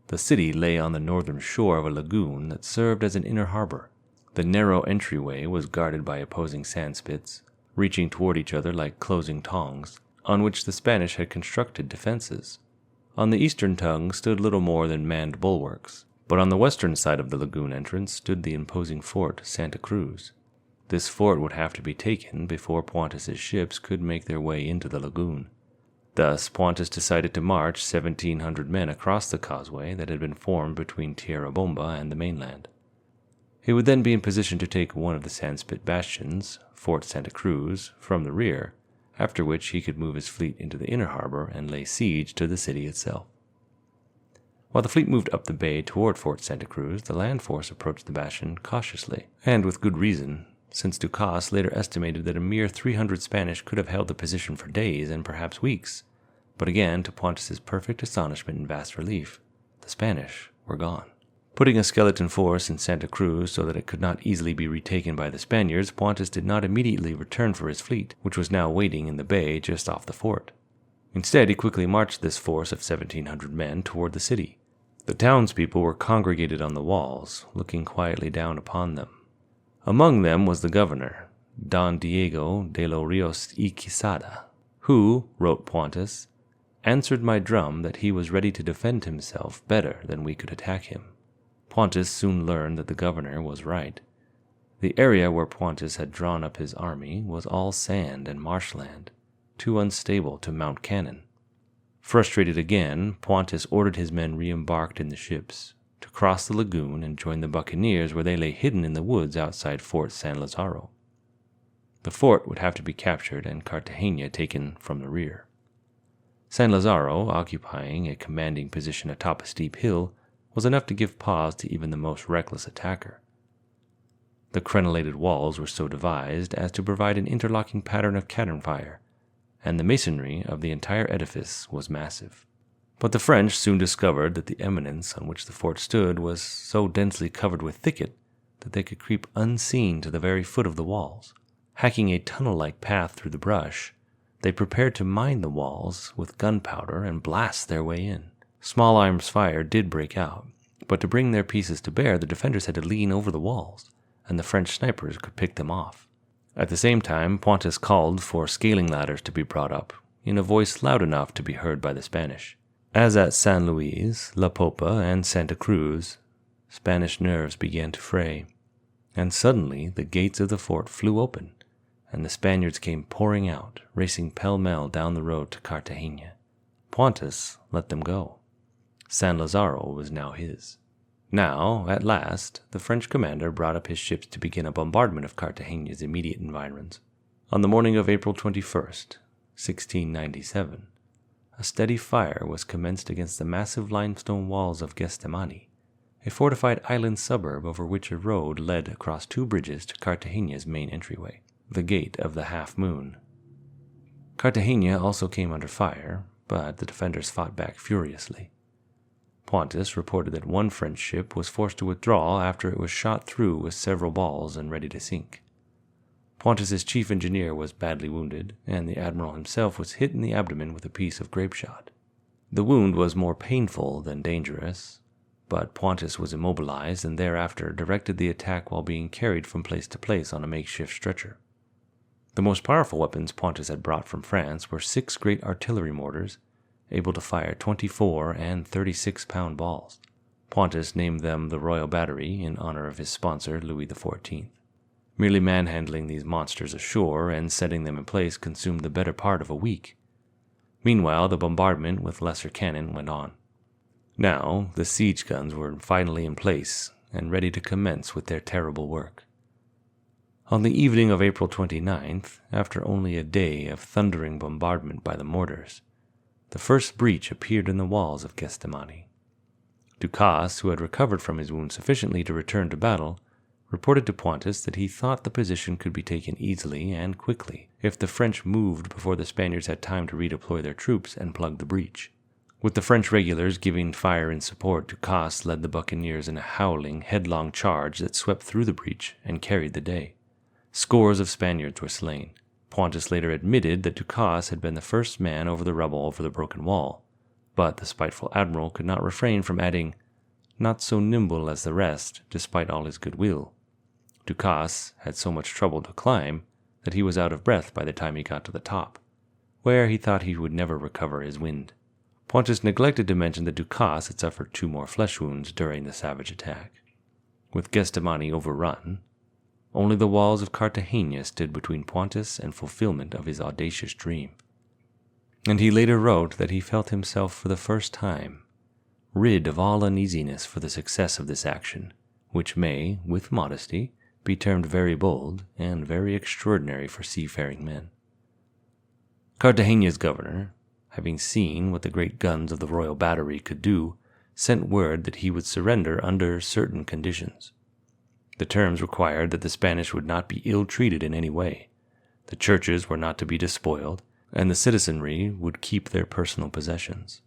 The city lay on the northern shore of a lagoon that served as an inner harbor. The narrow entryway was guarded by opposing sandspits, reaching toward each other like closing tongs, on which the Spanish had constructed defenses. On the eastern tongue stood little more than manned bulwarks, but on the western side of the lagoon entrance stood the imposing fort Santa Cruz. This fort would have to be taken before Pontus's ships could make their way into the lagoon. Thus, Pontus decided to march 1,700 men across the causeway that had been formed between Tierra Bomba and the mainland. He would then be in position to take one of the sandspit bastions, Fort Santa Cruz, from the rear, after which he could move his fleet into the inner harbor and lay siege to the city itself. While the fleet moved up the bay toward Fort Santa Cruz, the land force approached the bastion cautiously, and with good reason, since Ducasse later estimated that a mere 300 Spanish could have held the position for days and perhaps weeks. But again, to Pontus's perfect astonishment and vast relief, the Spanish were gone. Putting a skeleton force in Santa Cruz so that it could not easily be retaken by the Spaniards, Pontus did not immediately return for his fleet, which was now waiting in the bay just off the fort. Instead, he quickly marched this force of 1,700 men toward the city. The townspeople were congregated on the walls, looking quietly down upon them. Among them was the governor, Don Diego de los Rios y Quesada, who, wrote Pontus, answered my drum that he was ready to defend himself better than we could attack him. Pontus soon learned that the governor was right. The area where Pontus had drawn up his army was all sand and marshland, too unstable to mount cannon. Frustrated again, Pontus ordered his men re-embarked in the ships, to cross the lagoon and join the buccaneers where they lay hidden in the woods outside Fort San Lazaro. The fort would have to be captured and Cartagena taken from the rear. San Lazaro, occupying a commanding position atop a steep hill, was enough to give pause to even the most reckless attacker. The crenellated walls were so devised as to provide an interlocking pattern of cannon fire, and the masonry of the entire edifice was massive. But the French soon discovered that the eminence on which the fort stood was so densely covered with thicket that they could creep unseen to the very foot of the walls. Hacking a tunnel-like path through the brush, they prepared to mine the walls with gunpowder and blast their way in. Small arms fire did break out, but to bring their pieces to bear, the defenders had to lean over the walls, and the French snipers could pick them off. At the same time, Pontus called for scaling ladders to be brought up, in a voice loud enough to be heard by the Spanish. As at San Luis, La Popa, and Santa Cruz, Spanish nerves began to fray, and suddenly the gates of the fort flew open, and the Spaniards came pouring out, racing pell-mell down the road to Cartagena. Pontus let them go. San Lazaro was now his. Now, at last, the French commander brought up his ships to begin a bombardment of Cartagena's immediate environs. On the morning of April 21st, 1697, a steady fire was commenced against the massive limestone walls of Gestemani, a fortified island suburb over which a road led across two bridges to Cartagena's main entryway, the Gate of the Half Moon. Cartagena also came under fire, but the defenders fought back furiously. Pontus reported that one French ship was forced to withdraw after it was shot through with several balls and ready to sink. Pontus's chief engineer was badly wounded, and the admiral himself was hit in the abdomen with a piece of grapeshot. The wound was more painful than dangerous, but Pontus was immobilized and thereafter directed the attack while being carried from place to place on a makeshift stretcher. The most powerful weapons Pontus had brought from France were 6 great artillery mortars, able to fire 24 and 36-pound balls. Pontus named them the Royal Battery in honor of his sponsor, Louis XIV. Merely manhandling these monsters ashore and setting them in place consumed the better part of a week. Meanwhile, the bombardment with lesser cannon went on. Now, the siege guns were finally in place and ready to commence with their terrible work. On the evening of April 29th, after only a day of thundering bombardment by the mortars, the first breach appeared in the walls of Gestemani. Ducasse, who had recovered from his wound sufficiently to return to battle, reported to Pontus that he thought the position could be taken easily and quickly if the French moved before the Spaniards had time to redeploy their troops and plug the breach. With the French regulars giving fire in support, Ducasse led the buccaneers in a howling, headlong charge that swept through the breach and carried the day. Scores of Spaniards were slain. Pontus later admitted that Ducasse had been the first man over the rubble over the broken wall, but the spiteful admiral could not refrain from adding, "Not so nimble as the rest, despite all his goodwill." Ducasse had so much trouble to climb that he was out of breath by the time he got to the top, where he thought he would never recover his wind. Pontus neglected to mention that Ducasse had suffered 2 more flesh wounds during the savage attack. With Gestemani overrun, only the walls of Cartagena stood between Pontus and fulfillment of his audacious dream. And he later wrote that he felt himself for the first time rid of all uneasiness for the success of this action, which may, with modesty, be termed very bold and very extraordinary for seafaring men. Cartagena's governor, having seen what the great guns of the Royal Battery could do, sent word that he would surrender under certain conditions. The terms required that the Spanish would not be ill-treated in any way, the churches were not to be despoiled, and the citizenry would keep their personal possessions.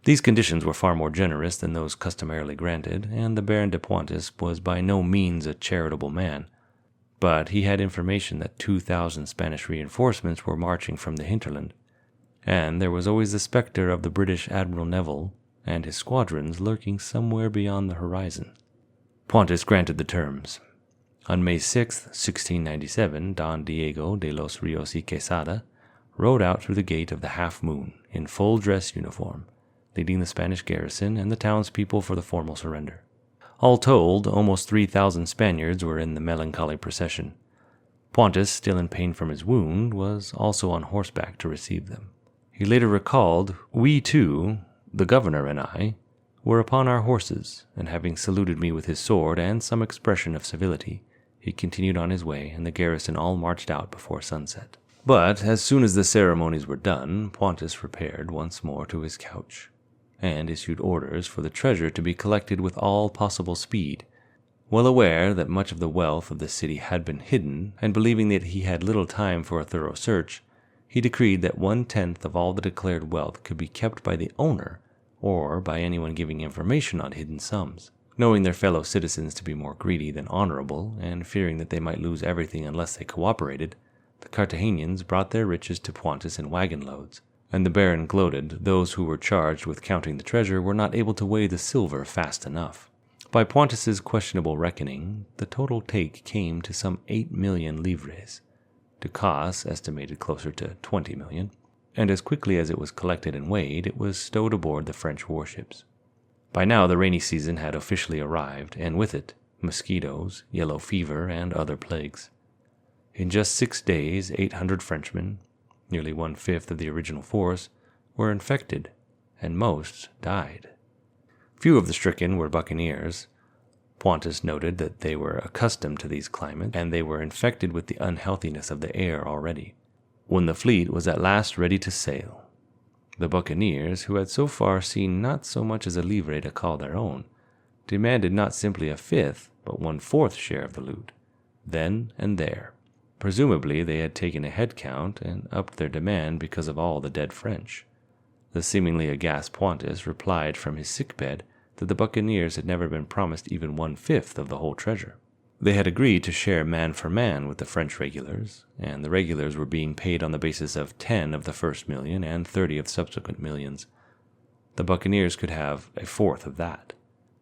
These conditions were far more generous than those customarily granted, and the Baron de Pontis was by no means a charitable man. But he had information that 2,000 Spanish reinforcements were marching from the hinterland, and there was always the specter of the British Admiral Neville and his squadrons lurking somewhere beyond the horizon. Pontis granted the terms. On May 6, 1697, Don Diego de los Rios y Quesada rode out through the gate of the Half Moon in full dress uniform, leading the Spanish garrison and the townspeople for the formal surrender. All told, almost 3,000 Spaniards were in the melancholy procession. Pontis, still in pain from his wound, was also on horseback to receive them. He later recalled, "We too, the governor and I, were upon our horses, and having saluted me with his sword and some expression of civility, he continued on his way, and the garrison all marched out before sunset." But as soon as the ceremonies were done, Pontis repaired once more to his couch, and issued orders for the treasure to be collected with all possible speed. Well aware that much of the wealth of the city had been hidden, and believing that he had little time for a thorough search, he decreed that 1/10 of all the declared wealth could be kept by the owner, or by anyone giving information on hidden sums. Knowing their fellow citizens to be more greedy than honorable, and fearing that they might lose everything unless they cooperated, the Cartagenians brought their riches to Pontis in wagon loads, and the Baron gloated those who were charged with counting the treasure were not able to weigh the silver fast enough. By Pontis's questionable reckoning, the total take came to some 8 million livres. Ducasse estimated closer to 20 million, and as quickly as it was collected and weighed, it was stowed aboard the French warships. By now the rainy season had officially arrived, and with it, mosquitoes, yellow fever, and other plagues. In just 6 days, 800 Frenchmen, nearly 1/5 of the original force, were infected, and most died. Few of the stricken were buccaneers. Pontis noted that they were accustomed to these climates, and they were infected with the unhealthiness of the air already. When the fleet was at last ready to sail, the buccaneers, who had so far seen not so much as a livre to call their own, demanded not simply a fifth, but 1/4 share of the loot, then and there. Presumably they had taken a head count and upped their demand because of all the dead French. The seemingly aghast Pontis replied from his sickbed that the buccaneers had never been promised even 1/5 of the whole treasure. They had agreed to share man for man with the French regulars, and the regulars were being paid on the basis of 10 of the first million and 30 of subsequent millions. The buccaneers could have 1/4 of that.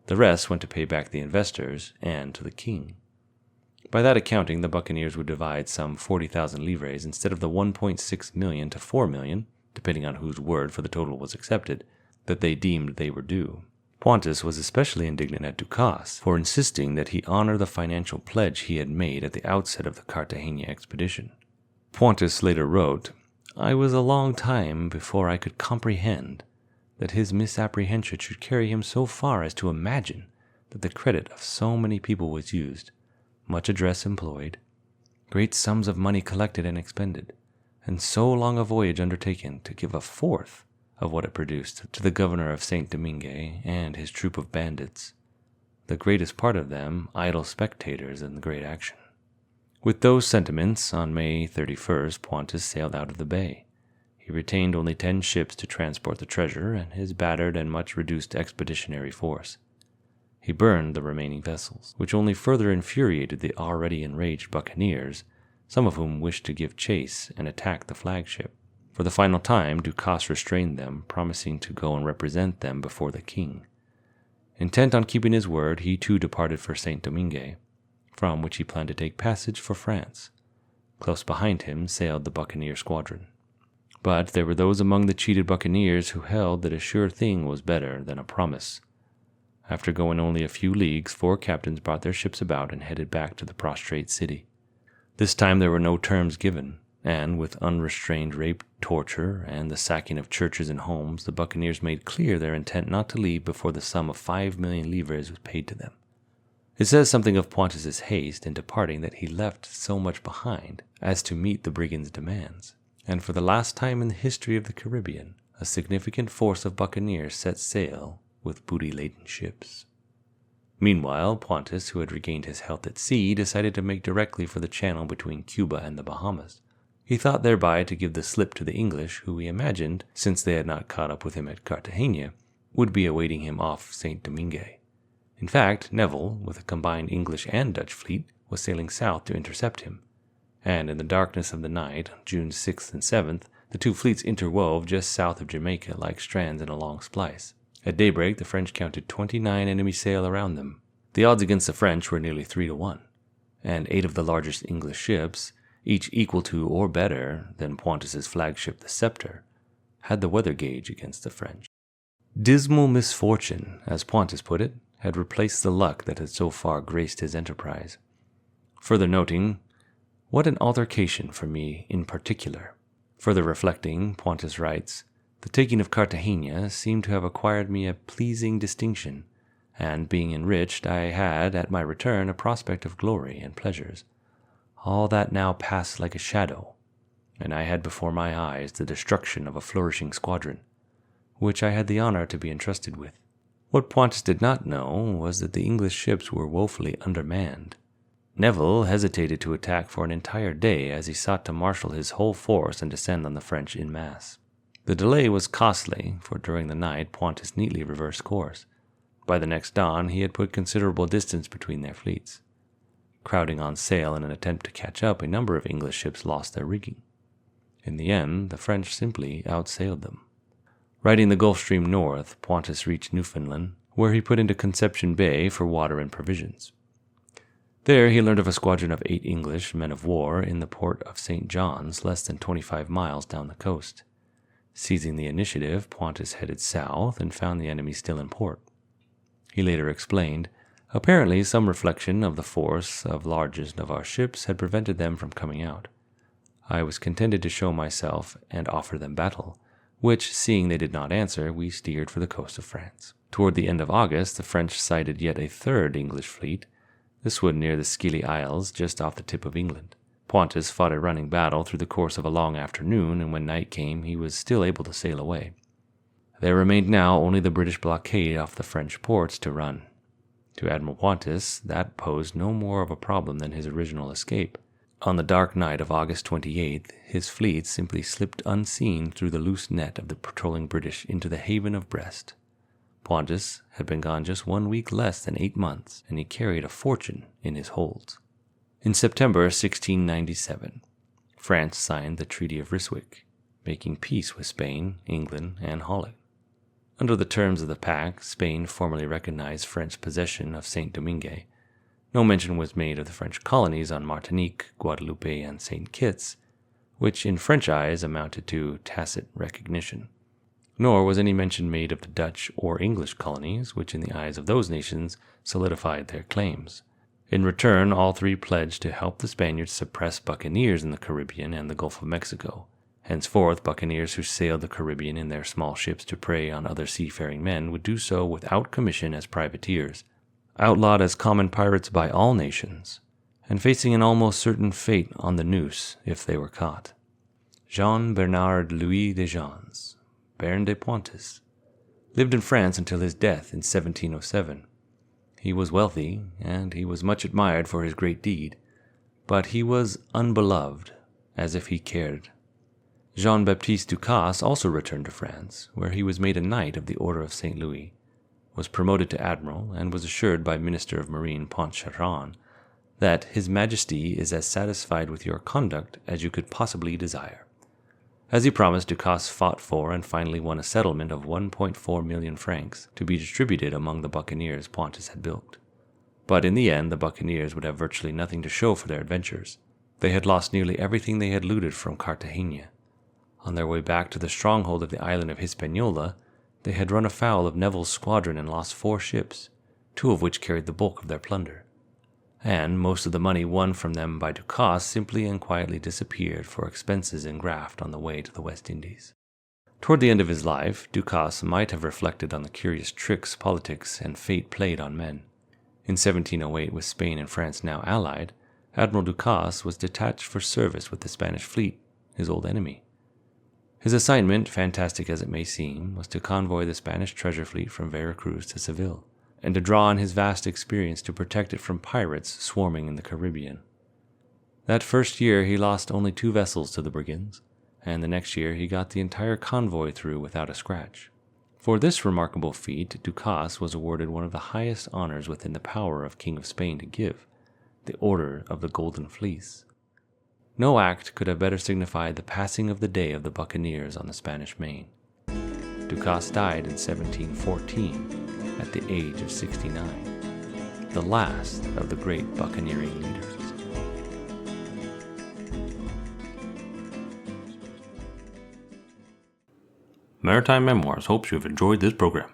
The rest went to pay back the investors and to the king. By that accounting, the buccaneers would divide some 40,000 livres instead of the 1.6 million to 4 million, depending on whose word for the total was accepted, that they deemed they were due. Pontis was especially indignant at Ducasse for insisting that he honor the financial pledge he had made at the outset of the Cartagena expedition. Pontis later wrote, "I was a long time before I could comprehend that his misapprehension should carry him so far as to imagine that the credit of so many people was used, much address employed, great sums of money collected and expended, and so long a voyage undertaken to give 1/4 of what it produced to the governor of Saint Domingue and his troop of bandits, the greatest part of them idle spectators in the great action." With those sentiments, on May 31st, Pontis sailed out of the bay. He retained only 10 ships to transport the treasure and his battered and much reduced expeditionary force. He burned the remaining vessels, which only further infuriated the already enraged buccaneers, some of whom wished to give chase and attack the flagship. For the final time, Ducasse restrained them, promising to go and represent them before the king. Intent on keeping his word, he too departed for Saint Domingue, from which he planned to take passage for France. Close behind him sailed the buccaneer squadron. But there were those among the cheated buccaneers who held that a sure thing was better than a promise. After going only a few leagues, 4 captains brought their ships about and headed back to the prostrate city. This time there were no terms given, and with unrestrained rape, torture, and the sacking of churches and homes, the buccaneers made clear their intent not to leave before the sum of 5 million livres was paid to them. It says something of Pontis's haste in departing that he left so much behind as to meet the brigands' demands, and for the last time in the history of the Caribbean, a significant force of buccaneers set sail with booty-laden ships. Meanwhile, Pontis, who had regained his health at sea, decided to make directly for the channel between Cuba and the Bahamas. He thought thereby to give the slip to the English, who he imagined, since they had not caught up with him at Cartagena, would be awaiting him off St. Domingue. In fact, Neville, with a combined English and Dutch fleet, was sailing south to intercept him, and in the darkness of the night, June 6th and 7th, the two fleets interwove just south of Jamaica like strands in a long splice. At daybreak, the French counted 29 enemy sail around them. The odds against the French were nearly 3-1, and 8 of the largest English ships, each equal to or better than Pontus's flagship the Scepter, had the weather gauge against the French. Dismal misfortune, as Pontus put it, had replaced the luck that had so far graced his enterprise. Further noting, what an altercation for me in particular. Further reflecting, Pontus writes, the taking of Cartagena seemed to have acquired me a pleasing distinction, and being enriched, I had, at my return, a prospect of glory and pleasures. All that now passed like a shadow, and I had before my eyes the destruction of a flourishing squadron, which I had the honor to be entrusted with. What Pontus did not know was that the English ships were woefully undermanned. Neville hesitated to attack for an entire day as he sought to marshal his whole force and descend on the French en masse. The delay was costly, for during the night Pontus neatly reversed course. By the next dawn he had put considerable distance between their fleets. Crowding on sail in an attempt to catch up, a number of English ships lost their rigging. In the end, the French simply outsailed them. Riding the Gulf Stream north, Pontus reached Newfoundland, where he put into Conception Bay for water and provisions. There he learned of a squadron of 8 English men of war in the port of St. John's, less than 25 miles down the coast. Seizing the initiative, Pontus headed south and found the enemy still in port. He later explained, apparently some reflection of the force of largest of our ships had prevented them from coming out. I was contented to show myself and offer them battle, which, seeing they did not answer, we steered for the coast of France. Toward the end of August, the French sighted yet a third English fleet, this one near the Scilly Isles, just off the tip of England. Pontus fought a running battle through the course of a long afternoon, and when night came, he was still able to sail away. There remained now only the British blockade off the French ports to run. To Admiral Pontus, that posed no more of a problem than his original escape. On the dark night of August 28th, his fleet simply slipped unseen through the loose net of the patrolling British into the haven of Brest. Pontus had been gone just 1 week less than 8 months, and he carried a fortune in his holds. In September 1697, France signed the Treaty of Ryswick, making peace with Spain, England, and Holland. Under the terms of the pact, Spain formally recognized French possession of St. Domingue. No mention was made of the French colonies on Martinique, Guadeloupe, and St. Kitts, which in French eyes amounted to tacit recognition. Nor was any mention made of the Dutch or English colonies, which in the eyes of those nations solidified their claims. In return, all three pledged to help the Spaniards suppress buccaneers in the Caribbean and the Gulf of Mexico. Henceforth, buccaneers who sailed the Caribbean in their small ships to prey on other seafaring men would do so without commission as privateers, outlawed as common pirates by all nations, and facing an almost certain fate on the noose if they were caught. Jean Bernard Louis de Jans, Baron de Pontus, lived in France until his death in 1707. He was wealthy, and he was much admired for his great deed, but he was unbeloved, as if he cared. Jean-Baptiste Ducasse also returned to France, where he was made a Knight of the Order of St. Louis, was promoted to Admiral, and was assured by Minister of Marine Pontchartrain that His Majesty is as satisfied with your conduct as you could possibly desire. As he promised, Ducasse fought for and finally won a settlement of 1.4 million francs to be distributed among the buccaneers Pontus had built. But in the end, the buccaneers would have virtually nothing to show for their adventures. They had lost nearly everything they had looted from Cartagena. On their way back to the stronghold of the island of Hispaniola, they had run afoul of Neville's squadron and lost 4 ships, 2 of which carried the bulk of their plunder. And most of the money won from them by Ducasse simply and quietly disappeared for expenses in graft on the way to the West Indies. Toward the end of his life, Ducasse might have reflected on the curious tricks politics and fate played on men. In 1708, with Spain and France now allied, Admiral Ducasse was detached for service with the Spanish fleet, his old enemy. His assignment, fantastic as it may seem, was to convoy the Spanish treasure fleet from Veracruz to Seville, and to draw on his vast experience to protect it from pirates swarming in the Caribbean. That first year he lost only 2 vessels to the brigands, and the next year he got the entire convoy through without a scratch. For this remarkable feat, Ducas was awarded one of the highest honors within the power of King of Spain to give, the Order of the Golden Fleece. No act could have better signified the passing of the day of the buccaneers on the Spanish Main. Ducas died in 1714 at the age of 69, the last of the great buccaneering leaders. Maritime Memoirs hopes you have enjoyed this program.